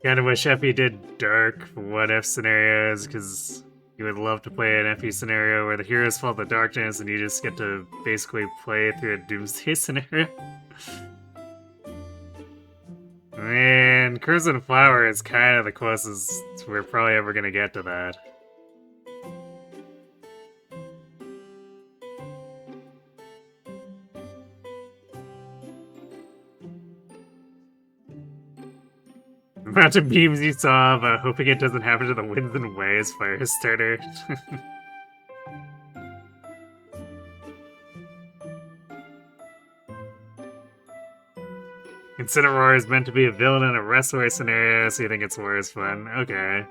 S1: Kind of wish Effie did dark what if scenarios, because you would love to play an Effie scenario where the heroes fall to darkness and you just get to basically play through a doomsday scenario. Man, Crimson Flower is kind of the closest we're probably ever gonna get to that. The amount of memes you saw about hoping it doesn't happen to the Winds and Waves fire starter. Incineroar is meant to be a villain in a wrestler scenario, so you think it's worse fun. Okay.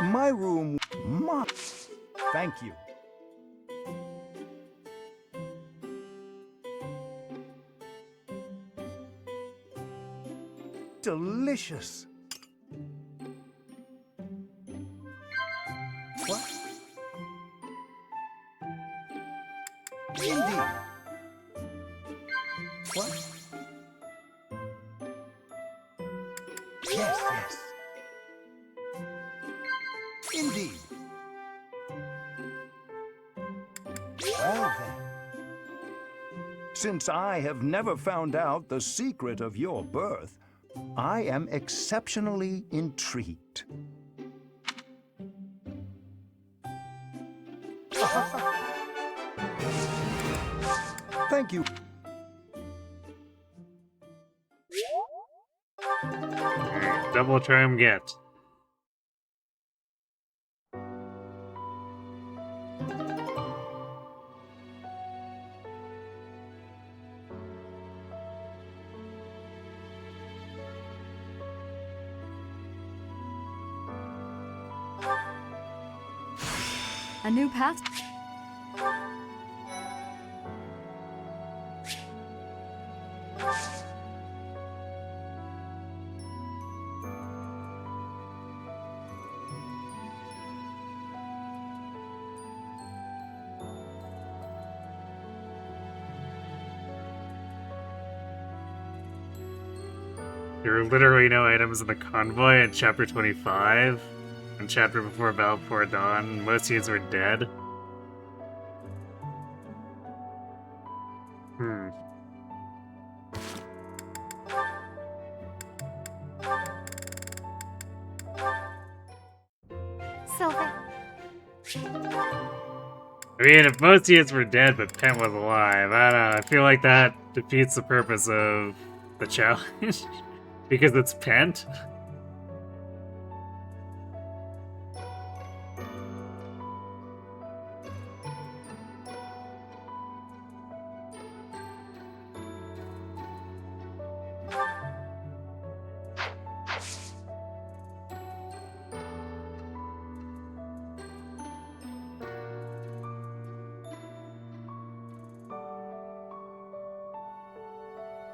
S14: My room. Thank you. Delicious. What? Indeed. What? Yes, yes. Indeed. Well then. Since I have never found out the secret of your birth, I am exceptionally intrigued. Thank you.
S1: Alright, double charm get.
S7: A new path?
S1: There are literally no items in the convoy in Chapter 25. And Chapter before Battle Before Dawn, most units were dead. Hmm.
S6: Silver.
S1: I mean, if most units were dead but Pent was alive, I don't know, I feel like that defeats the purpose of the challenge. Because it's Pent?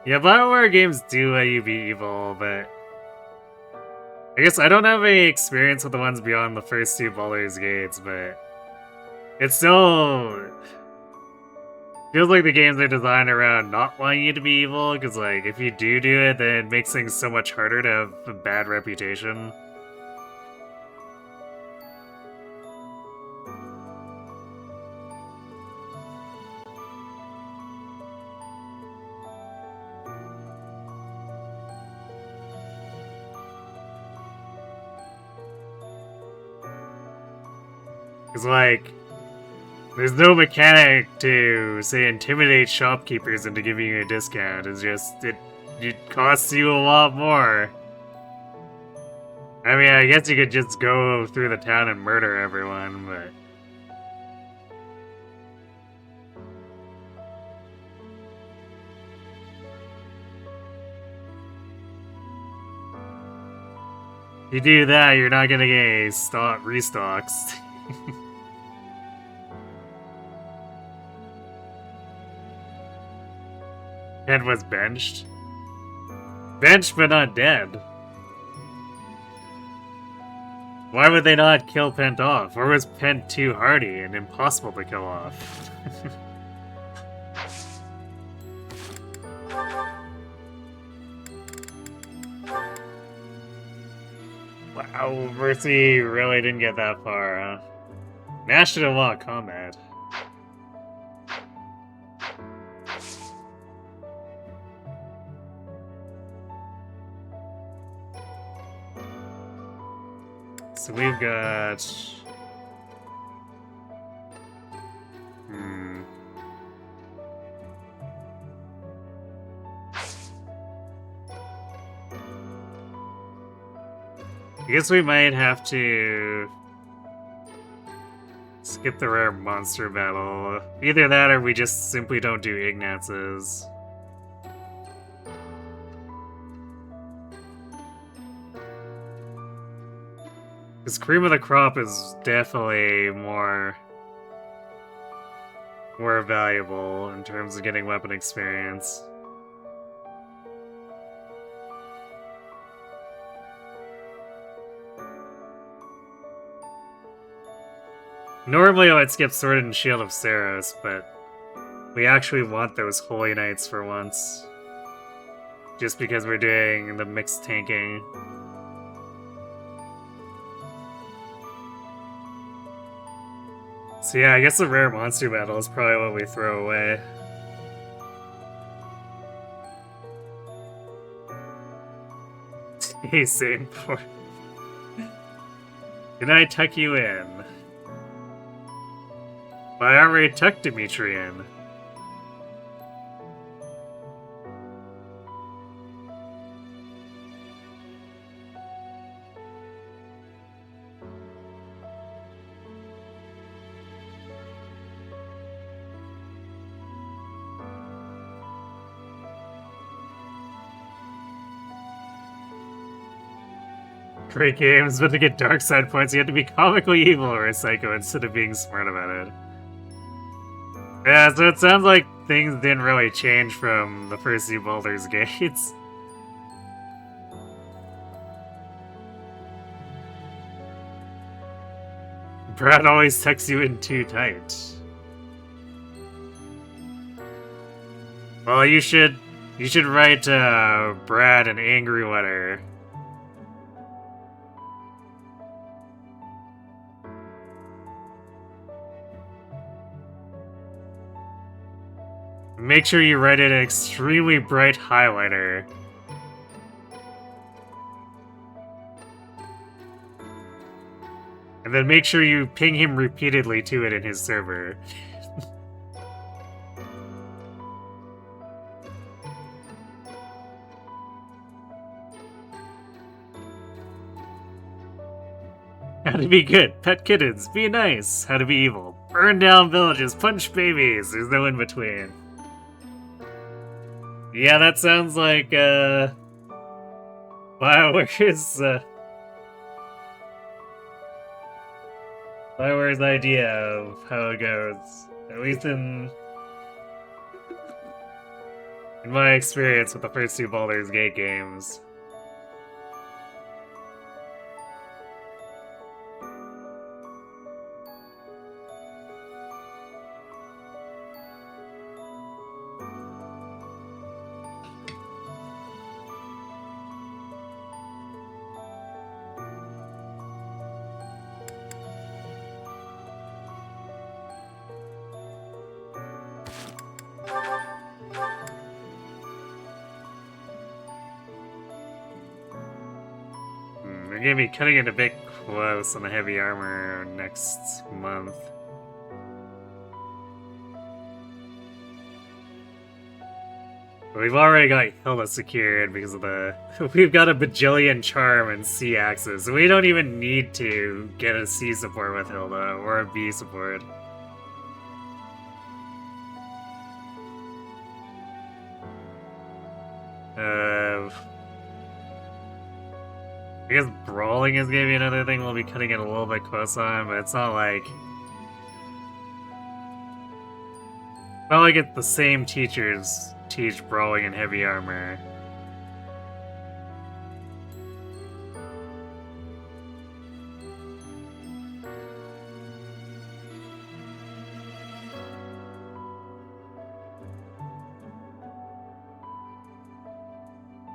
S1: Yeah, BioWare games do let you be evil, but I guess I don't have any experience with the ones beyond the first two Baldur's Gates, but it still feels like the games are designed around not wanting you to be evil, because like, if you do it, then it makes things so much harder to have a bad reputation. Because, like, there's no mechanic to, say, intimidate shopkeepers into giving you a discount. It's just, it costs you a lot more. I mean, I guess you could just go through the town and murder everyone, but... If you do that, you're not gonna get a restocks. Ken was benched. Benched but not dead. Why would they not kill Pent off? Or was Pent too hardy and impossible to kill off? Wow, Mercy really didn't get that far, huh? Nash didn't want combat. So we've got... I guess we might have to skip the rare monster battle. Either that or we just simply don't do Ignaz's. Because Cream of the Crop is definitely more valuable in terms of getting weapon experience. Normally I would skip Sword and Shield of Saros, but we actually want those Holy Knights for once. Just because we're doing the mixed tanking. So yeah, I guess the rare monster battle is probably what we throw away. Hey, same for. Can I tuck you in? I already tucked Dimitri in. Great games, but to get dark side points, you have to be comically evil or a psycho instead of being smart about it. Yeah, so it sounds like things didn't really change from the first few Baldur's Gates. Brad always tucks you in too tight. Well, you should write Brad an angry letter. Make sure you write it an extremely bright highlighter. And then make sure you ping him repeatedly to it in his server. How to be good, pet kittens, be nice. How to be evil, burn down villages, punch babies. There's no in between. Yeah, that sounds like, BioWare's idea of how it goes. At least in my experience with the first two Baldur's Gate games. They're gonna be cutting it a bit close on the heavy armor next month. We've already got Hilda secured because of the... We've got a bajillion charm and C axes, so we don't even need to get a C support with Hilda, or a B support. I guess brawling is gonna be another thing we'll be cutting it a little bit close on, but it's not like... Not like it's the same teachers teach brawling and heavy armor.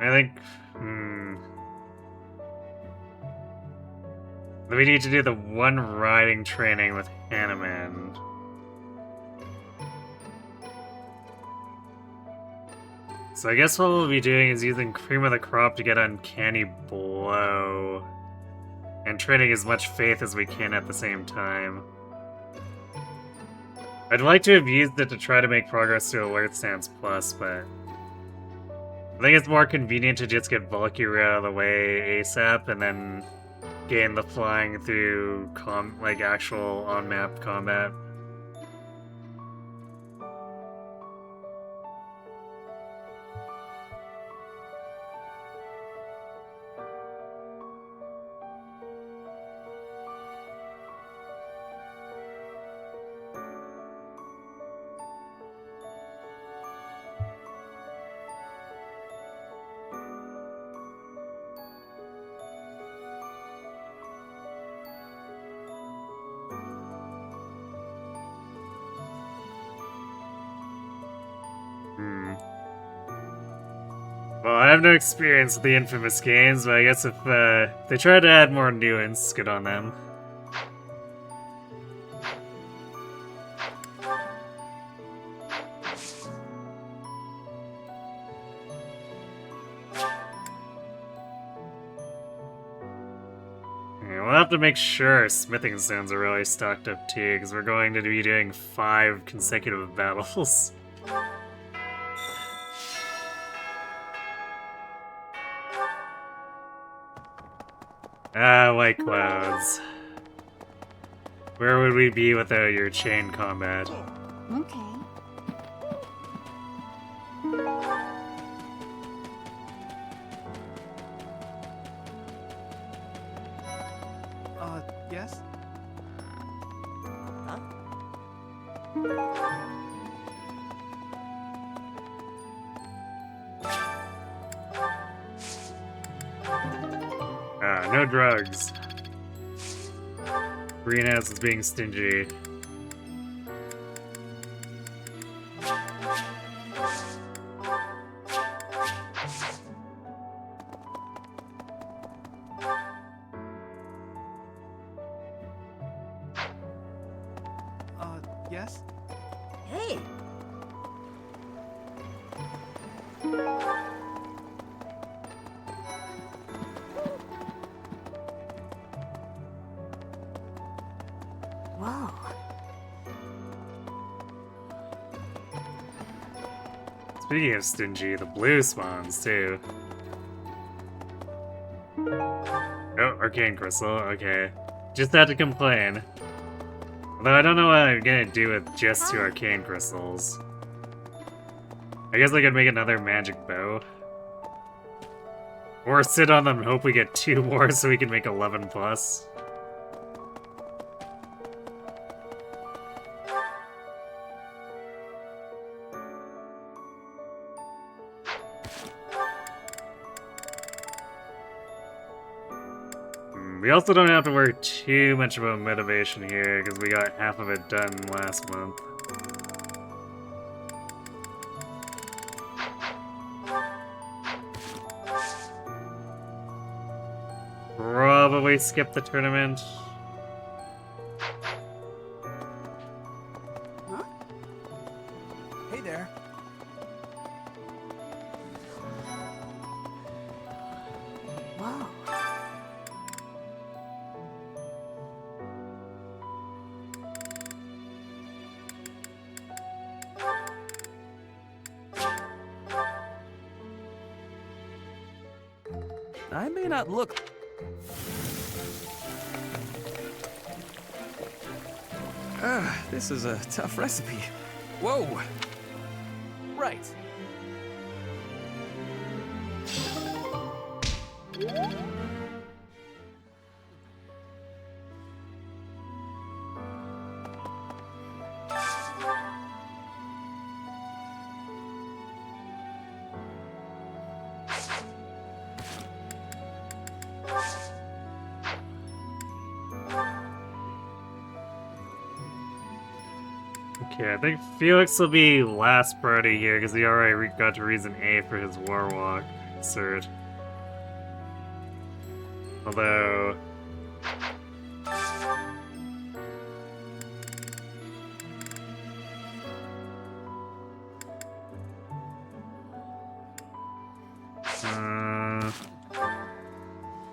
S1: I think... We need to do the one riding training with Hanneman. So I guess what we'll be doing is using Cream of the Crop to get Uncanny Blow. And training as much Faith as we can at the same time. I'd like to have used it to try to make progress to Alert Stance Plus, but... I think it's more convenient to just get Valkyrie out of the way ASAP and then gain the flying through actual on-map combat. Well, I have no experience with the Infamous games, but I guess if they try to add more nuance, good on them. Yeah, we'll have to make sure our smithing stones are really stocked up too, because we're going to be doing 5 consecutive battles. Ah, White Clouds. Where would we be without your chain combat?
S2: Okay.
S3: Yes?
S5: Huh?
S1: Ah, no drugs. Greenhouse is being stingy.
S3: Yes?
S2: Hey! Whoa.
S1: Speaking of stingy, the blue spawns too. Oh, Arcane Crystal, okay. Just had to complain. Although I don't know what I'm gonna do with just 2 Arcane Crystals. I guess I could make another magic bow. Or sit on them and hope we get 2 more so we can make 11 plus. We also don't have to worry too much about motivation here, because we got half of it done last month. Probably skip the tournament.
S5: Huh? Hey there.
S2: Whoa.
S4: I may not look... This is a tough recipe. Whoa! Right.
S1: Okay, I think Felix will be last priority here because he already got to reason A for his Warwalk cert. Although...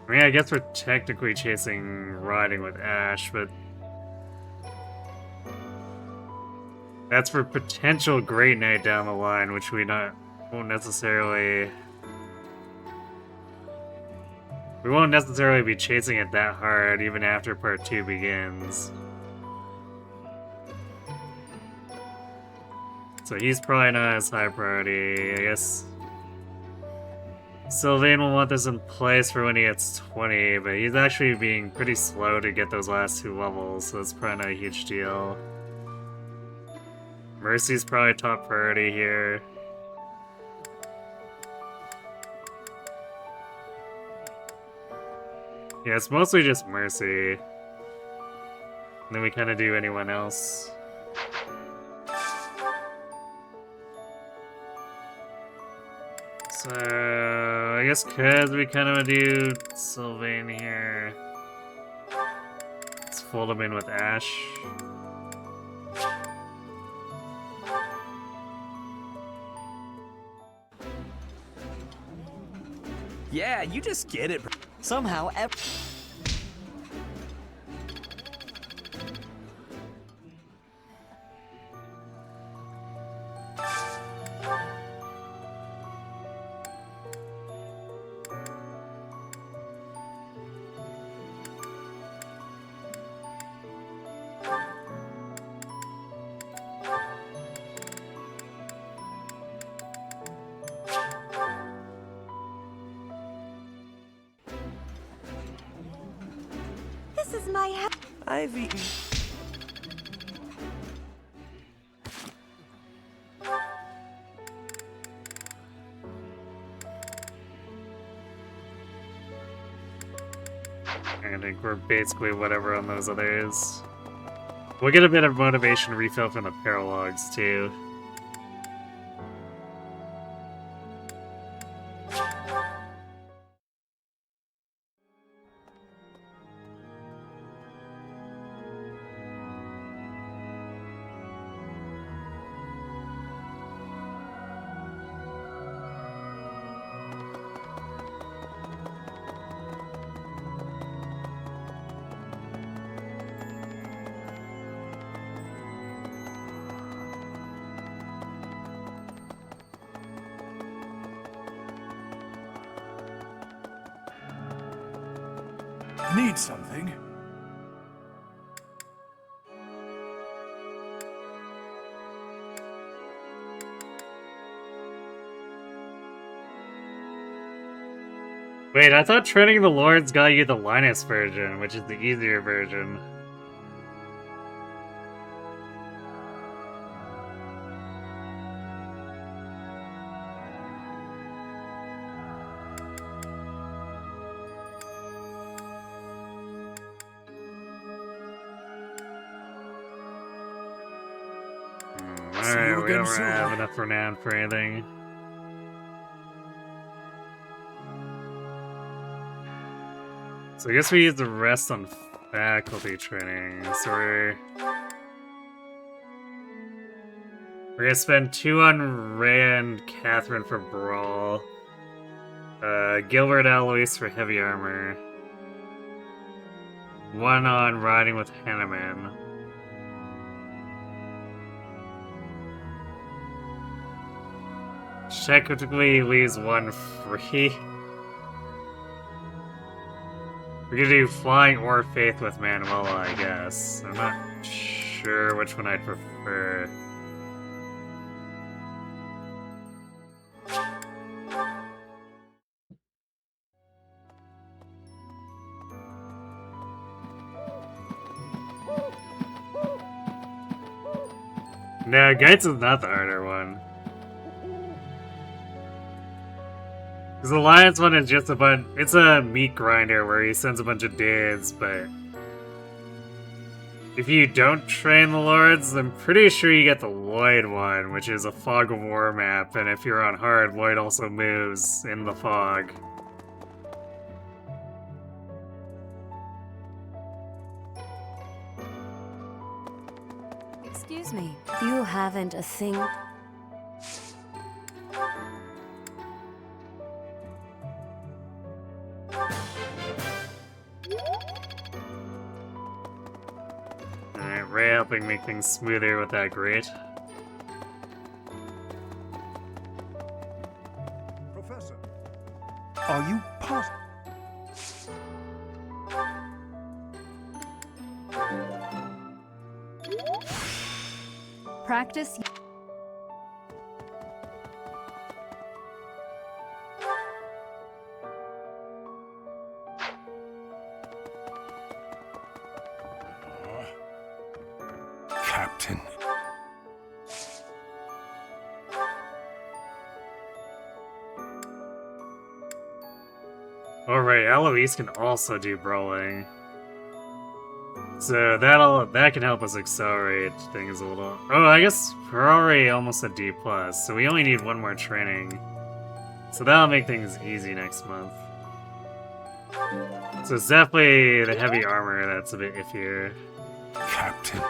S1: I mean, I guess we're technically chasing riding with Ashe, but... That's for potential Great Knight down the line, which won't necessarily be chasing it that hard even after part 2 begins. So he's probably not as high priority. I guess Sylvain will want this in place for when he hits 20, but he's actually being pretty slow to get those last 2 levels, so it's probably not a huge deal. Mercy's probably top priority here. Yeah, it's mostly just Mercy. And then we kind of do anyone else. So, I guess because we kind of do Sylvain here, let's fold him in with Ashe.
S4: Yeah, you just get it.
S5: Somehow,
S2: This is my house.
S5: I've eaten.
S1: I think we're basically whatever on those others. We'll get a bit of motivation refill from the paralogs too.
S10: Need something?
S1: Wait, I thought Training the Lords got you the Linus version, which is the easier version. Alright, we don't have enough renown for anything. So I guess we use the rest on faculty training. So we're gonna spend 2 on Rhea and Catherine for Brawl. Gilbert Eloise for Heavy Armor. 1 on Riding with Hanneman. Technically leaves 1 free. We could do Flying or Faith with Manuela, I guess. I'm not sure which one I'd prefer. No, Gates is not the harder one. Because the Alliance one is just a bunch. It's a meat grinder where he sends a bunch of dudes, but if you don't train the Lords, I'm pretty sure you get the Lloyd one, which is a Fog of War map, and if you're on hard, Lloyd also moves in the fog.
S13: Excuse me, you haven't a thing?
S1: Alright, Ray helping make things smoother with that grate.
S14: Professor, are you positive?
S6: Practice.
S8: Captain.
S1: Alright, Eloise can also do brawling. So that can help us accelerate things a little. Oh, I guess we're already almost at D+, so we only need one more training. So that'll make things easy next month. So it's definitely the heavy armor that's a bit iffier.
S8: Captain.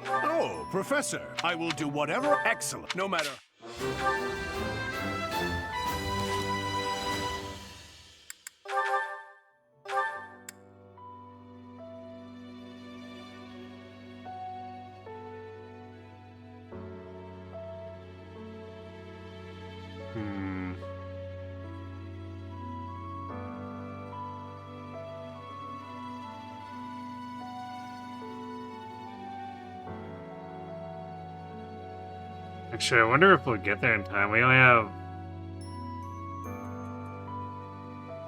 S10: Oh, Professor, I will do whatever. Excellent, no matter.
S1: Actually, I wonder if we'll get there in time. We only have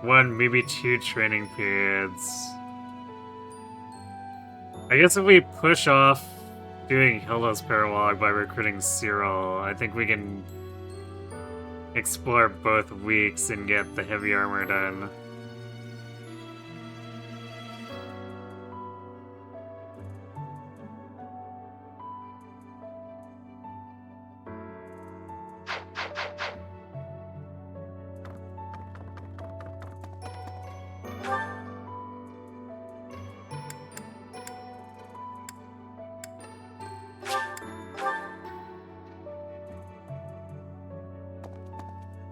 S1: one, maybe two training periods. I guess if we push off doing Hilda's Paralog by recruiting Cyril, I think we can explore both weeks and get the heavy armor done.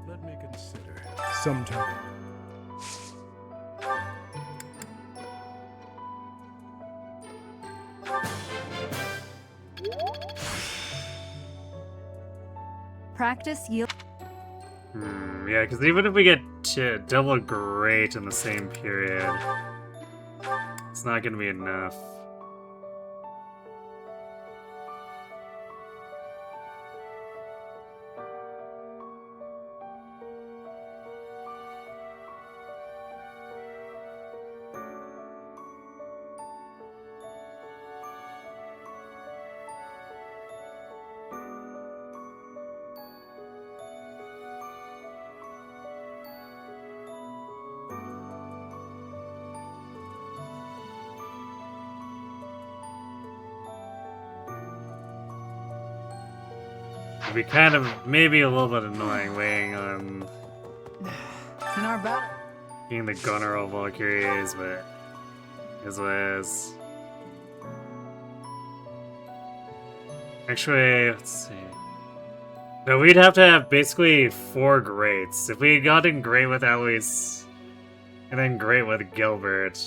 S10: Let me consider. Sometime.
S6: Practice yield.
S1: Yeah, because even if we get to double great in the same period, it's not going to be enough. It'd be kind of, maybe a little bit annoying weighing on
S11: In our battle.
S1: being the gunner of Valkyries, but is what it is. Actually, let's see. No, we'd have to have basically 4 greats. If we had gotten great with Eloise, and then great with Gilbert.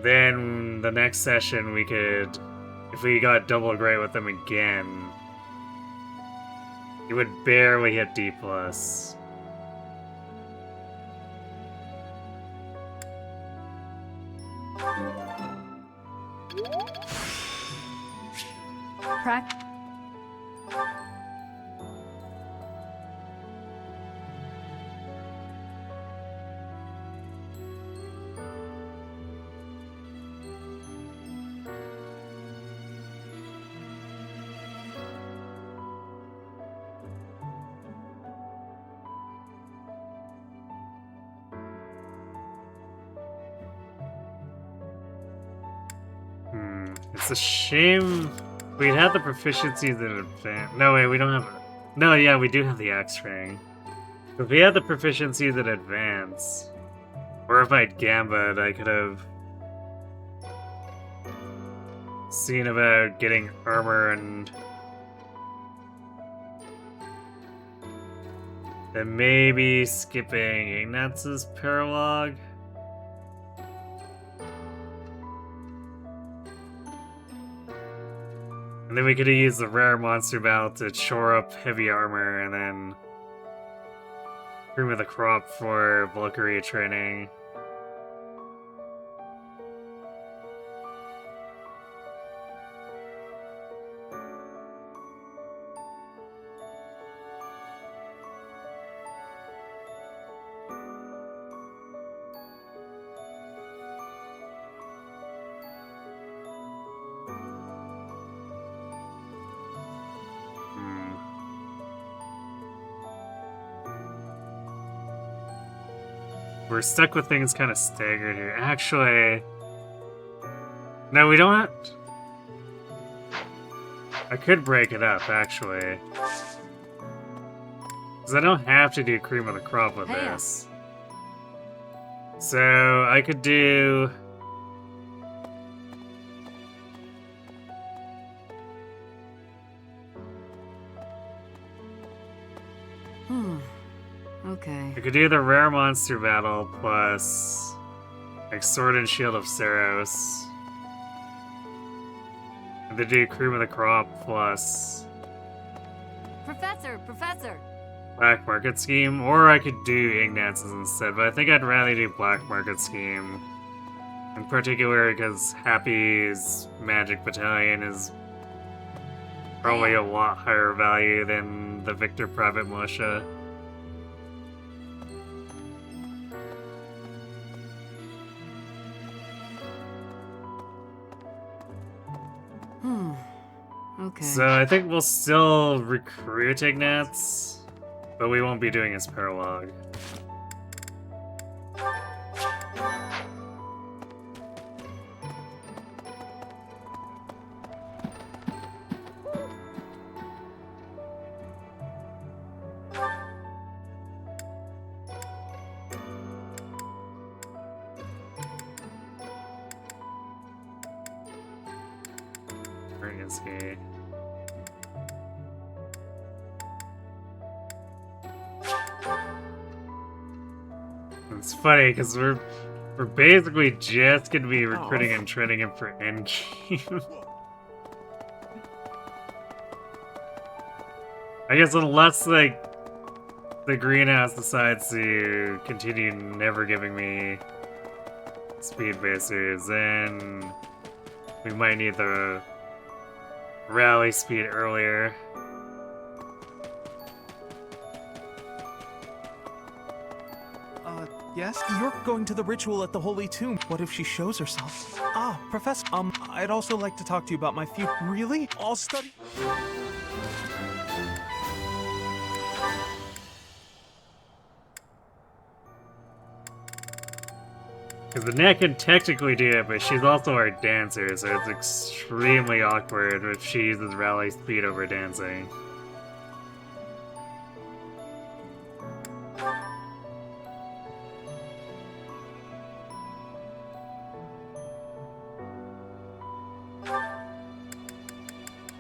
S1: Then the next session we could if we got double great with him again, he would barely hit D+. It's a shame we had the proficiencies in advance. No, wait, we don't have. No, yeah, we do have the X ring. If we had the proficiencies in advance, or if I'd gambled, I could have seen about getting armor and then maybe skipping Ignaz's paralog. And then we could have used the rare monster battle to shore up heavy armor and then cream of the crop for Valkyrie training. We're stuck with things kind of staggered here. Actually, no, we don't have... I could break it up, actually. Because I don't have to do cream of the crop with this. So, I could do...
S13: Okay.
S1: I could do the rare monster battle plus like Sword and Shield of Saros. And then do cream of the crop plus
S13: Professor!
S1: Black Market Scheme, or I could do Ignaz's instead, but I think I'd rather do Black Market Scheme. In particular because Happy's Magic Battalion is probably a lot higher value than the Victor Private Militia.
S13: Okay.
S1: So I think we'll still recruit Ignaz, but we won't be doing his paralog. Where is he? It's funny because we're basically just gonna be recruiting and training him for endgame. I guess unless like the greenhouse decides to continue never giving me speed basers, then we might need the rally speed earlier.
S15: Yes? You're going to the ritual at the Holy Tomb. What if she shows herself? Ah, Professor, I'd also like to talk to you about my future. Really? I'll study...
S1: Because the Net can technically do it, but she's also our dancer, so it's extremely awkward if she uses rally speed over dancing.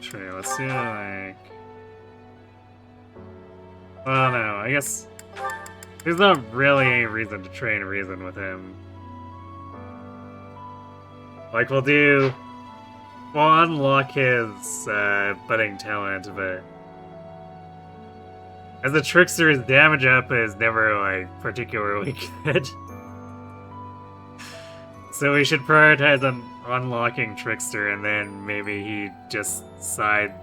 S1: Sure, let's do like... Well, no, I guess... There's not really any reason to train Reason with him. Like, we'll do Well, unlock his budding talent, but as a trickster, his damage up is never like particularly good. So we should prioritize on unlocking trickster, and then maybe he just side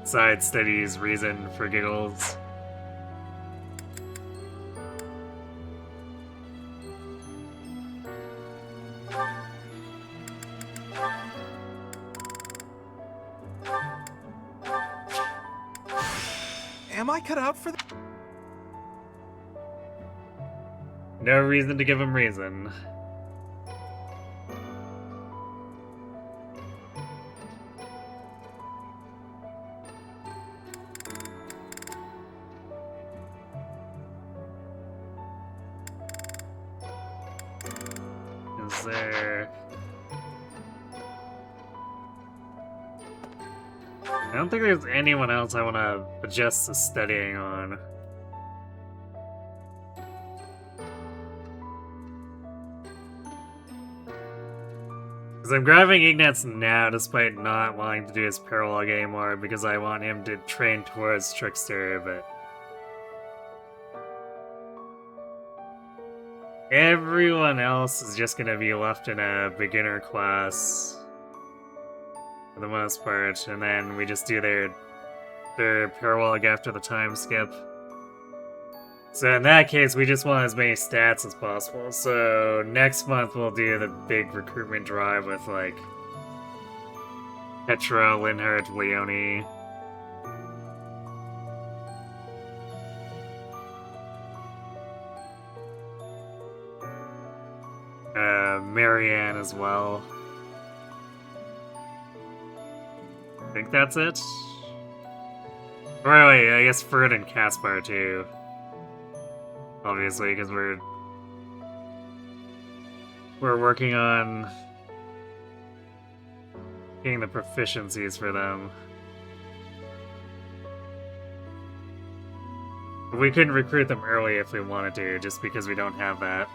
S1: studies reason for giggles.
S15: Am I cut out for that?
S1: No reason to give him reason. Is there... I don't think there's anyone else I want to adjust the studying on. Because I'm grabbing Ignatz now despite not wanting to do his paralog anymore because I want him to train towards Trickster, but... everyone else is just going to be left in a beginner class for the most part, and then we just do their paralog after the time skip. So in that case, we just want as many stats as possible. So next month we'll do the big recruitment drive with like Petra, Linhardt, Leone. Marianne as well. I think that's it. Or wait, I guess Ferd and Caspar too. Obviously, because we're working on getting the proficiencies for them. But we couldn't recruit them early if we wanted to, just because we don't have that.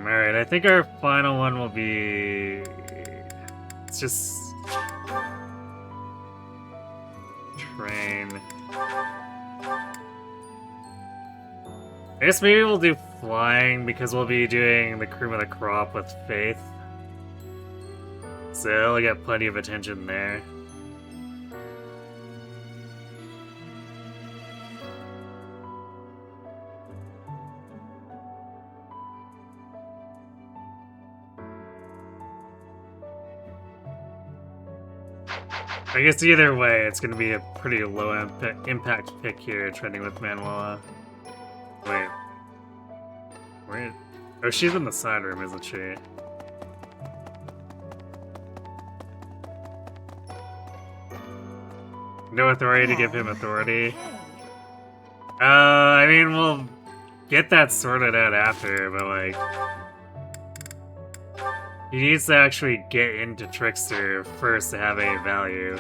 S1: Alright, I think our final one will be... it's just... train. I guess maybe we'll do flying, because we'll be doing the Cream of the Crop with Faith. So it'll get plenty of attention there. I guess either way, it's going to be a pretty low impact pick here, trending with Manuela. Wait. Wait. Oh, she's in the side room, isn't she? No authority to give him authority. I mean, we'll get that sorted out after, but like... he needs to actually get into Trickster first to have any value.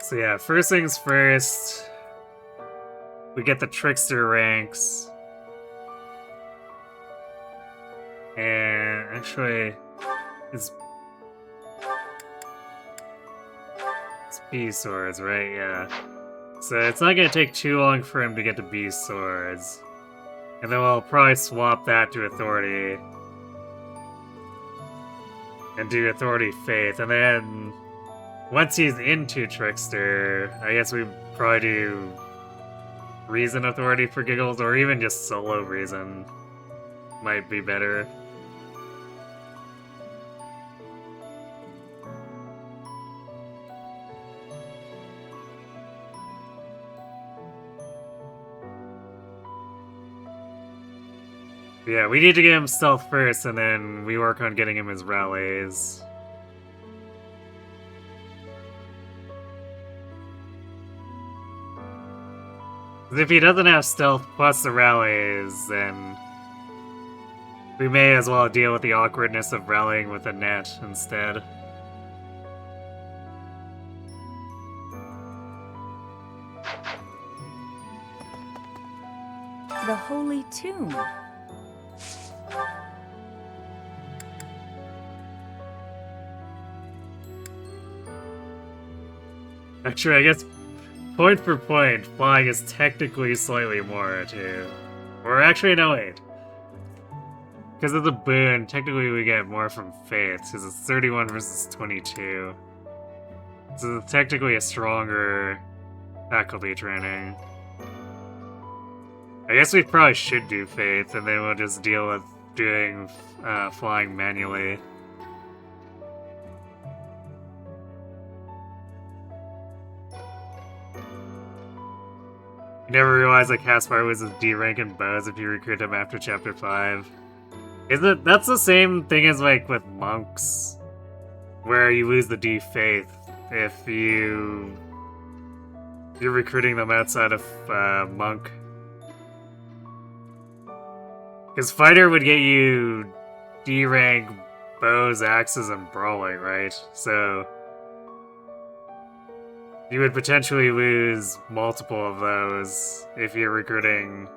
S1: So yeah, first things first, we get the Trickster ranks. And actually, it's B swords, right? Yeah. So it's not going to take too long for him to get to Beast Swords. And then we'll probably swap that to Authority. And do Authority Faith. And then once he's into Trickster, I guess we probably do Reason Authority for giggles, or even just solo Reason might be better. Yeah, we need to get him stealth first, and then we work on getting him his rallies. Because if he doesn't have stealth plus the rallies, then we may as well deal with the awkwardness of rallying with a net instead.
S13: The Holy Tomb.
S1: Actually, I guess point for point, flying is technically slightly more too. Or actually, no, wait. Because of the boon, technically we get more from Faith, because it's 31 versus 22. So it's technically a stronger faculty training. I guess we probably should do Faith, and then we'll just deal with doing flying manually. You never realized that Caspar was a D rank in bows if you recruit him after chapter 5. That's the same thing as like with monks, where you lose the D faith if you're recruiting them outside of monk. Because fighter would get you D rank bows, axes, and brawling, right? So you would potentially lose multiple of those if you're recruiting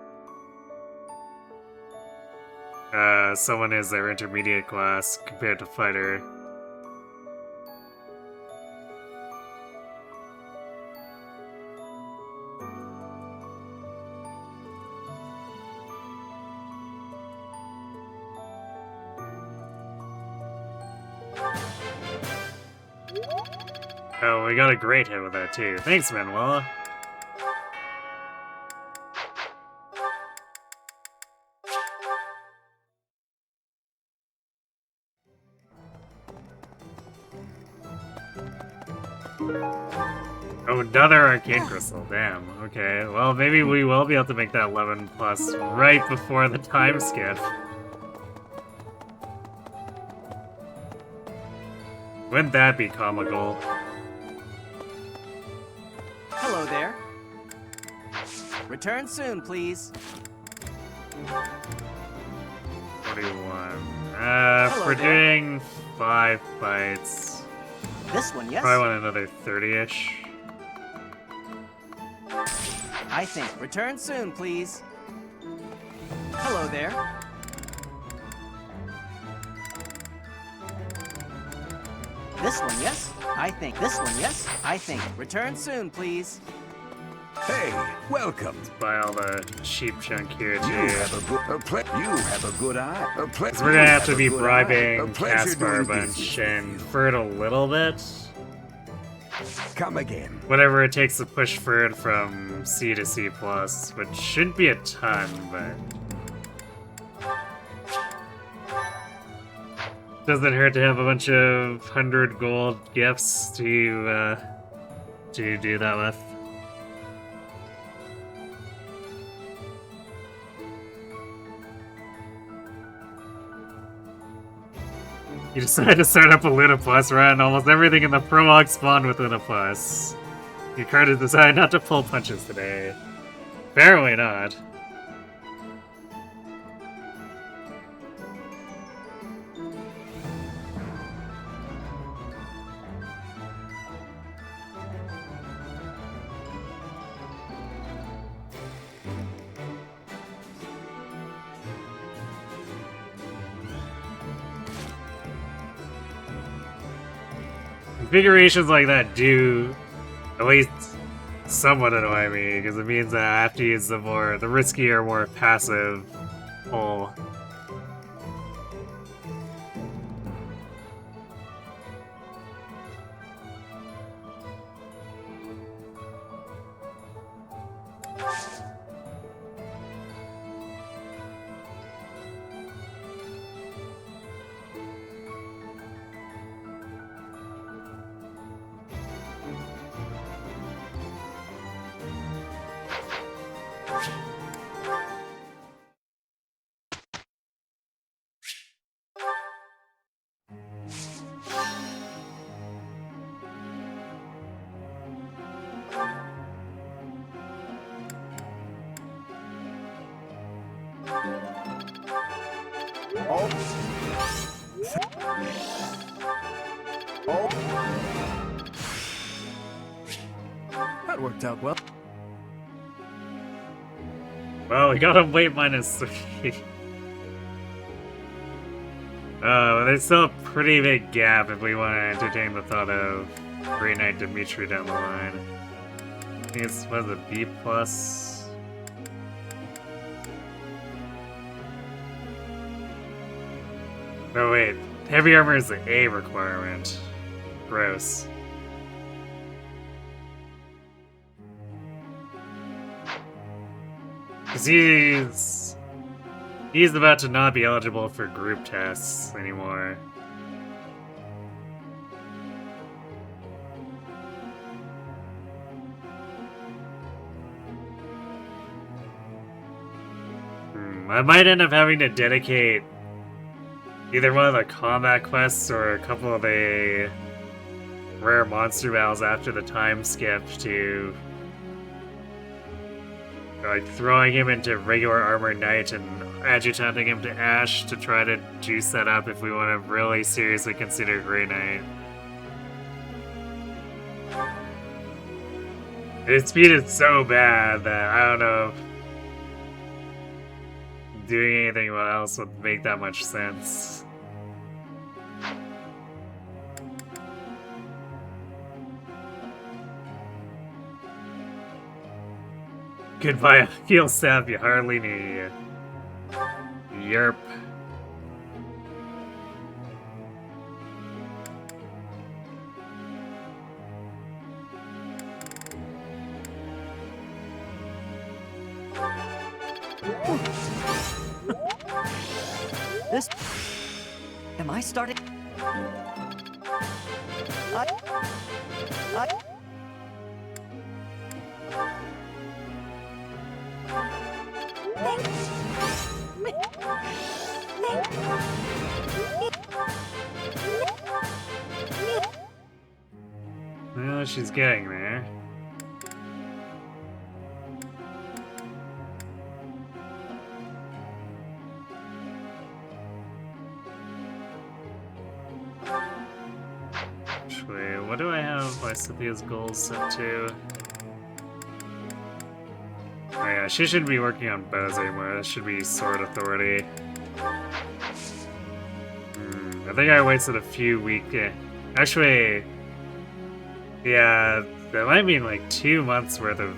S1: someone as their intermediate class compared to fighter. Oh, we got a great hit with that too. Thanks, Manuela. Oh, another arcane crystal, damn. Okay, well maybe we will be able to make that 11 plus right before the time skip. Wouldn't that be comical?
S5: Hello there. Return soon, please.
S1: 41.
S5: Hello
S1: For
S5: there.
S1: doing 5 fights.
S5: This one, yes?
S1: Probably want another 30-ish.
S5: I think. Return soon, please. Hello there. This one, yes? I think. This one, yes? I think. Return soon, please.
S8: Hey, welcome.
S1: Buy all the cheap junk here too.
S8: You have a good eye.
S1: Because we're gonna have to be bribing Caspar a bunch and Ferd a little bit.
S8: Come again.
S1: Whatever it takes to push Ferd from C to C+, which shouldn't be a ton, but doesn't hurt to have a bunch of 100 gold gifts to do that with. You decided to start up a Luna Plus run. Almost everything in the prologue spawned with Luna Plus. Your card has decided not to pull punches today. Apparently not. Configurations like that do at least somewhat annoy me, because it means that I have to use the riskier, more passive pull.
S15: That worked out well.
S1: Well, we got him weight -3. There's still a pretty big gap if we want to entertain the thought of Great Knight Dimitri down the line. I think it's, what is it, B+? Oh wait, heavy armor is the A requirement. Gross. Because he's about to not be eligible for group tests anymore. I might end up having to dedicate either one of the combat quests or a couple of the rare monster battles after the time skip to like throwing him into regular armor knight and adjutanting him to Ashe to try to juice that up if we want to really seriously consider Grey Knight. His speed is so bad that I don't know if doing anything else would make that much sense. Goodbye, heal sap, you hardly need you. Yerp.
S5: This... Am I starting?
S1: Well, she's getting there. Actually, what do I have Lysithea's goals set to? Oh yeah, she shouldn't be working on bows anymore. That should be Sword Authority. I think I wasted a few weeks. Actually, yeah, that might mean like 2 months worth of...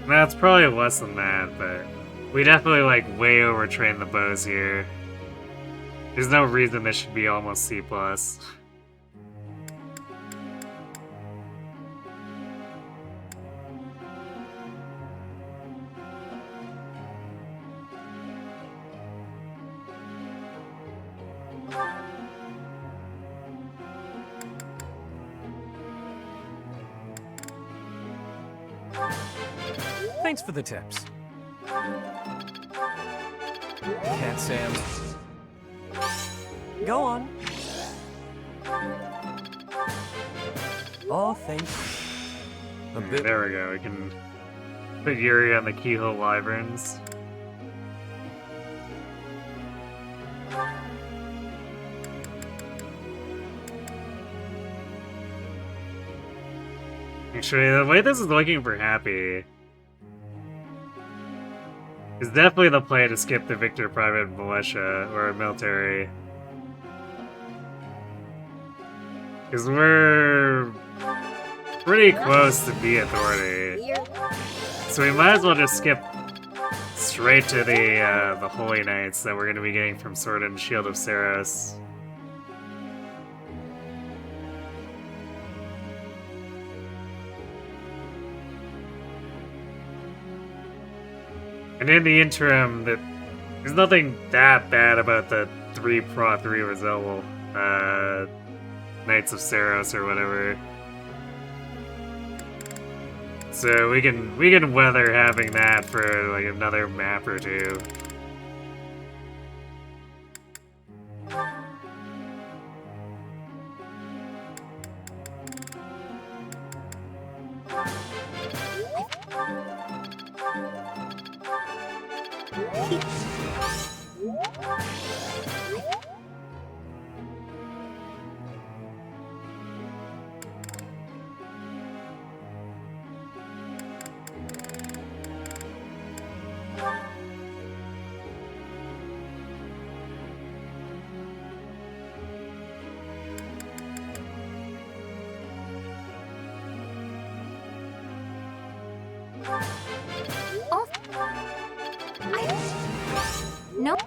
S1: That's probably less than that, but we definitely like way overtrained the bows here. There's no reason this should be almost C+.
S4: Thanks for the tips. Can't Sam.
S5: Go on. Oh, thanks.
S1: There we go. We can put Yuri on the keyhole wyverns. Actually, the way this is looking for Happy is definitely the play to skip the Victor Private Militia or military. Because we're pretty close to B Authority. So we might as well just skip straight to the Holy Knights that we're going to be getting from Sword and Shield of Saros. And in the interim, there's nothing that bad about the 3 Pro 3 Resolve Knights of Saros or whatever. So we can weather having that for like another map or two.
S6: Oh. No.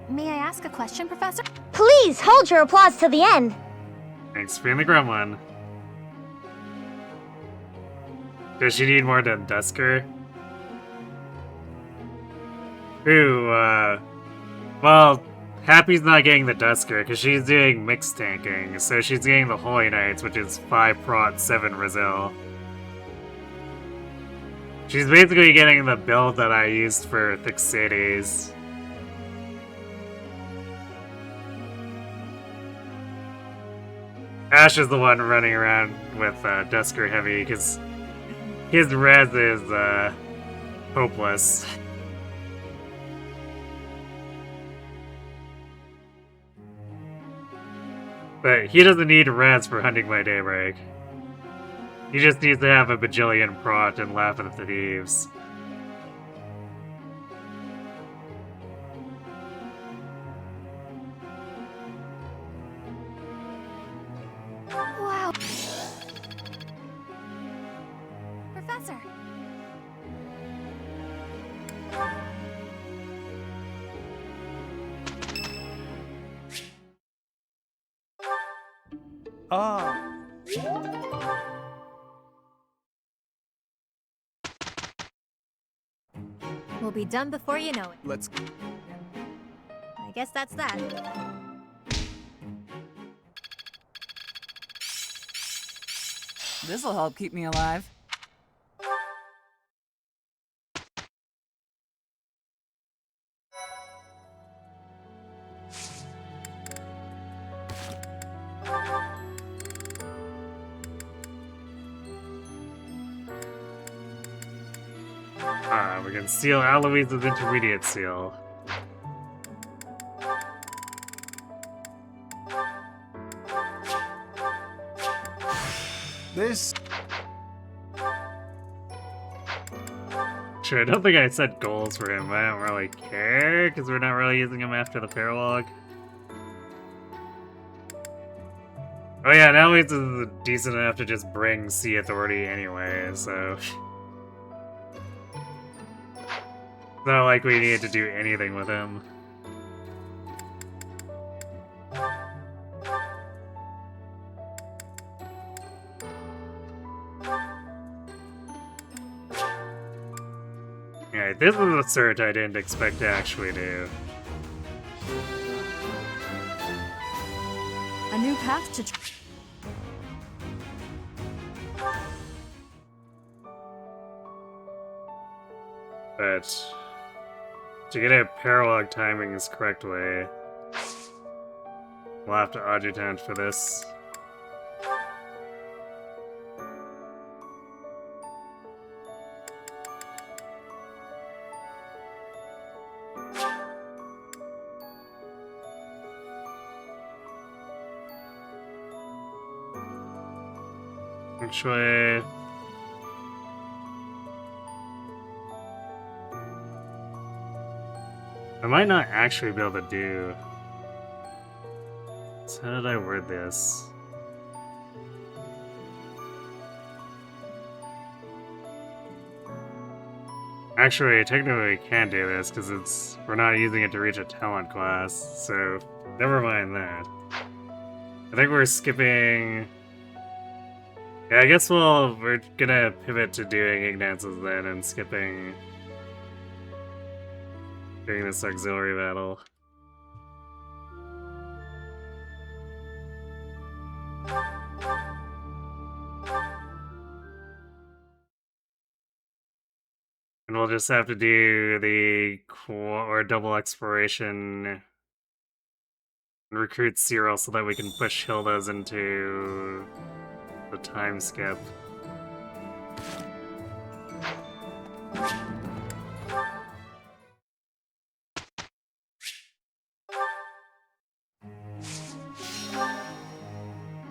S6: May I ask a question, Professor?
S2: Please hold your applause to the end.
S1: Thanks for being the gremlin. Does she need more than Dusker? Ooh, well, Happy's not getting the Dusker because she's doing mixed tanking, so she's getting the Holy Knights, which is 5 Prot, 7 Rizal. She's basically getting the build that I used for Thick Cities. Ashe is the one running around with Dusker Heavy because his res is hopeless. But he doesn't need res for Hunting by Daybreak. He just needs to have a bajillion prot and laugh at the thieves.
S6: Wow. Professor. We'll be done before you know it.
S15: Let's.
S6: I guess that's that.
S11: This'll help keep me alive.
S1: We can seal Aloise's intermediate seal.
S3: This...
S1: Sure, I don't think I set goals for him. I don't really care, because we're not really using him after the paralog. Oh yeah, Aloise is decent enough to just bring Sea Authority anyway, so... It's not like we need to do anything with him. Yeah, this is a search I didn't expect to actually do.
S11: A new path to...
S1: But to get a paralog timings correctly, we'll have to adjutant for this. Actually, I might not actually be able to do. So how did I word this? Actually, technically we can do this because we're not using it to reach a talent class, so never mind that. I think we're skipping. Yeah, I guess we're gonna pivot to doing Ignance's then and skipping doing this auxiliary battle. And we'll just have to do the or double exploration and recruit Cyril so that we can push Hilda's into the time skip.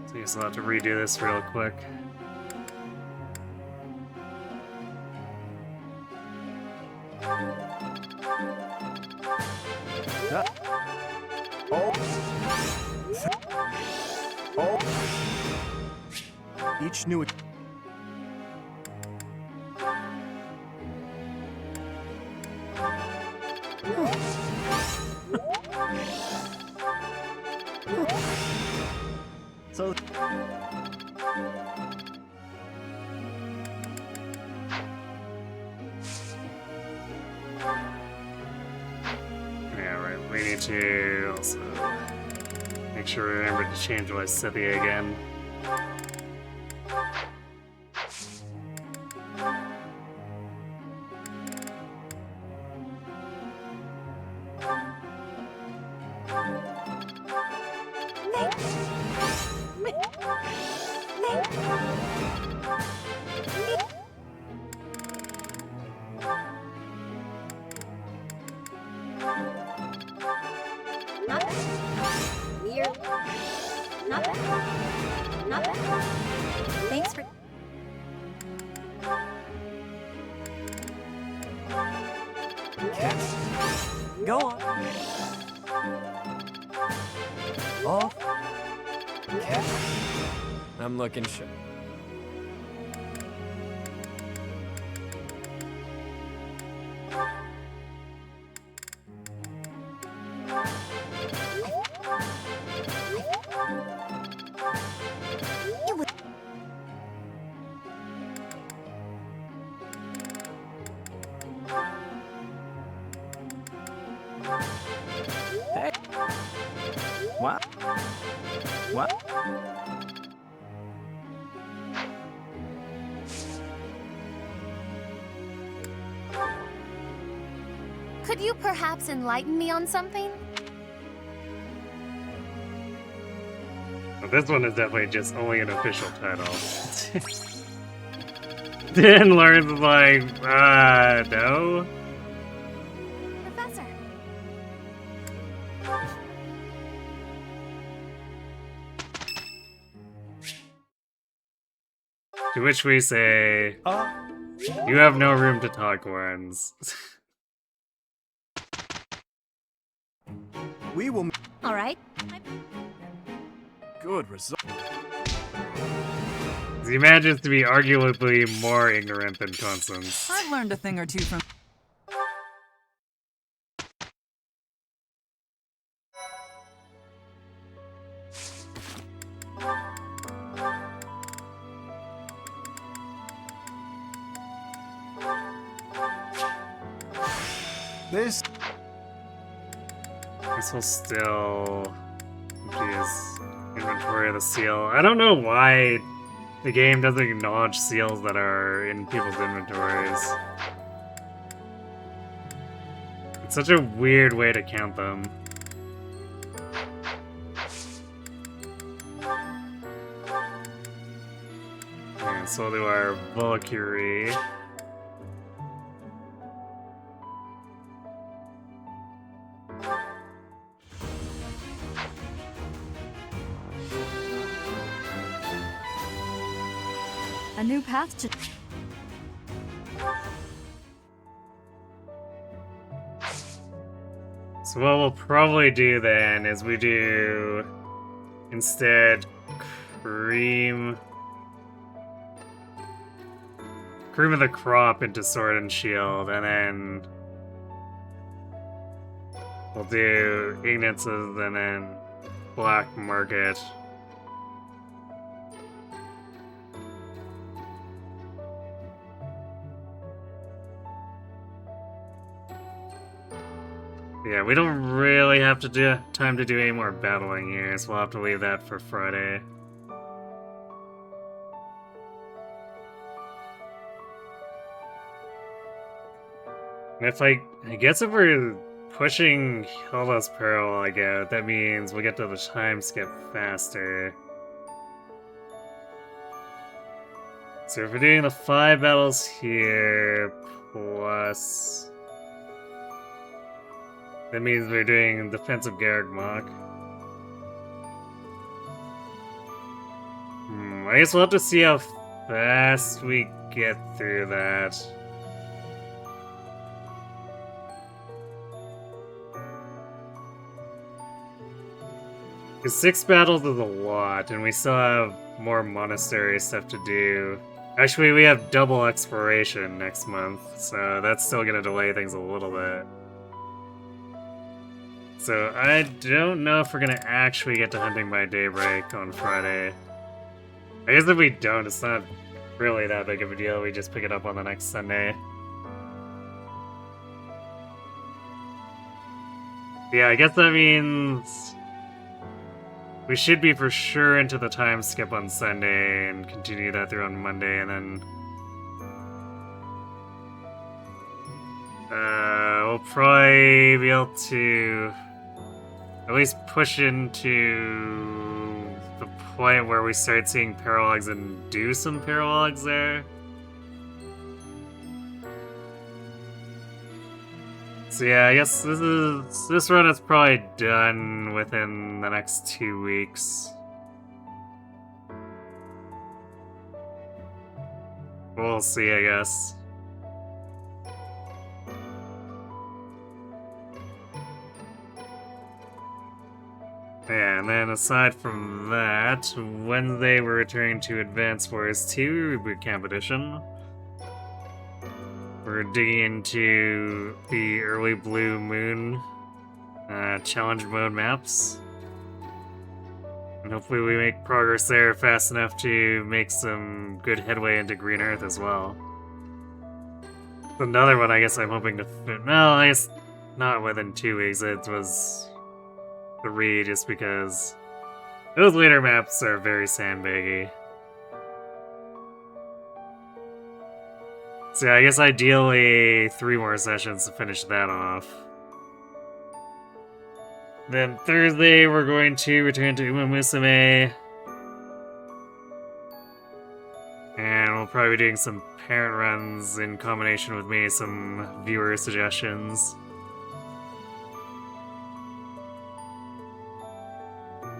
S1: So I guess I'll have to redo this real quick.
S3: Each new...
S5: So...
S1: Yeah, right. We need to also make sure we remember to change Lysithia again.
S2: Not bad. Weird. Not bad. Not bad. Thanks for...
S5: Go on. Off.
S12: I'm looking sure.
S5: Hey. What? What?
S2: Could you perhaps enlighten me on something?
S1: Well, this one is definitely just only an official title. Then learns like, no?
S2: Professor.
S1: To which we say, you have no room to talk, Warrens.
S3: We will...
S2: All right.
S15: Good result.
S1: He manages to be arguably more ignorant than Constance.
S11: I've learned a thing or two from...
S3: This
S1: will still empty his inventory of the seal. I don't know why the game doesn't acknowledge seals that are in people's inventories. It's such a weird way to count them. And so we'll do our Valkyrie.
S6: A new path to...
S1: So what we'll probably do then is we do instead cream of the crop into sword and shield, and then we'll do Ignat's and then black market. Yeah, we don't really have to do time to do any more battling here, so we'll have to leave that for Friday. And if I guess if we're pushing Hilda's Pearl out, that means we'll get to the time skip faster. So if we're doing the 5 battles here, plus... that means we're doing defensive Garreg-Mach. I guess we'll have to see how fast we get through that. Because 6 battles is a lot, and we still have more monastery stuff to do. Actually, we have double exploration next month, so that's still gonna delay things a little bit. So I don't know if we're gonna actually get to hunting by daybreak on Friday. I guess if we don't, it's not really that big of a deal. We just pick it up on the next Sunday. Yeah, I guess that means we should be for sure into the time skip on Sunday and continue that through on Monday, and then we'll probably be able to at least push into the point where we start seeing paralogs and do some paralogs there. So yeah, I guess this run is probably done within the next 2 weeks. We'll see, I guess. Yeah, and then aside from that, Wednesday we're returning to Advanced Wars 2 Reboot Camp Edition. We're digging into the early Blue Moon challenge mode maps. And hopefully we make progress there fast enough to make some good headway into Green Earth as well. Another one I guess I'm hoping to fit. No, I guess not within 2 weeks. It was 3 just because those later maps are very sandbaggy. So I guess ideally 3 more sessions to finish that off. Then Thursday we're going to return to Uma Musume. And we'll probably be doing some parent runs in combination with me, some viewer suggestions.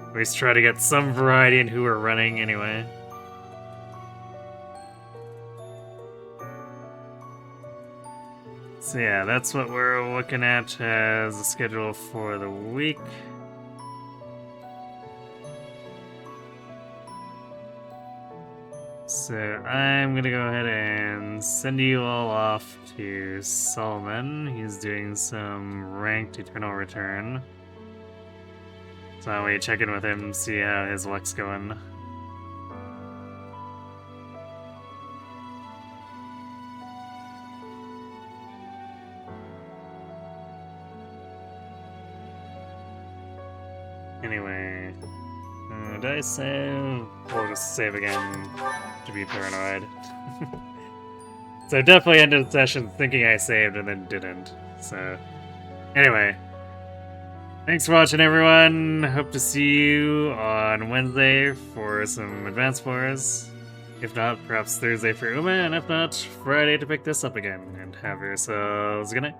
S1: At least try to get some variety in who we're running anyway. So yeah, that's what we're looking at as the schedule for the week. So I'm gonna go ahead and send you all off to Solomon. He's doing some ranked Eternal Return. So I'll wait, check in with him, see how his luck's going. Anyway, did I save? We'll just save again to be paranoid. So definitely ended the session thinking I saved and then didn't. So anyway, thanks for watching everyone. Hope to see you on Wednesday for some Advanced Wars. If not, perhaps Thursday for Uma, and if not, Friday to pick this up again. And have yourselves a good night.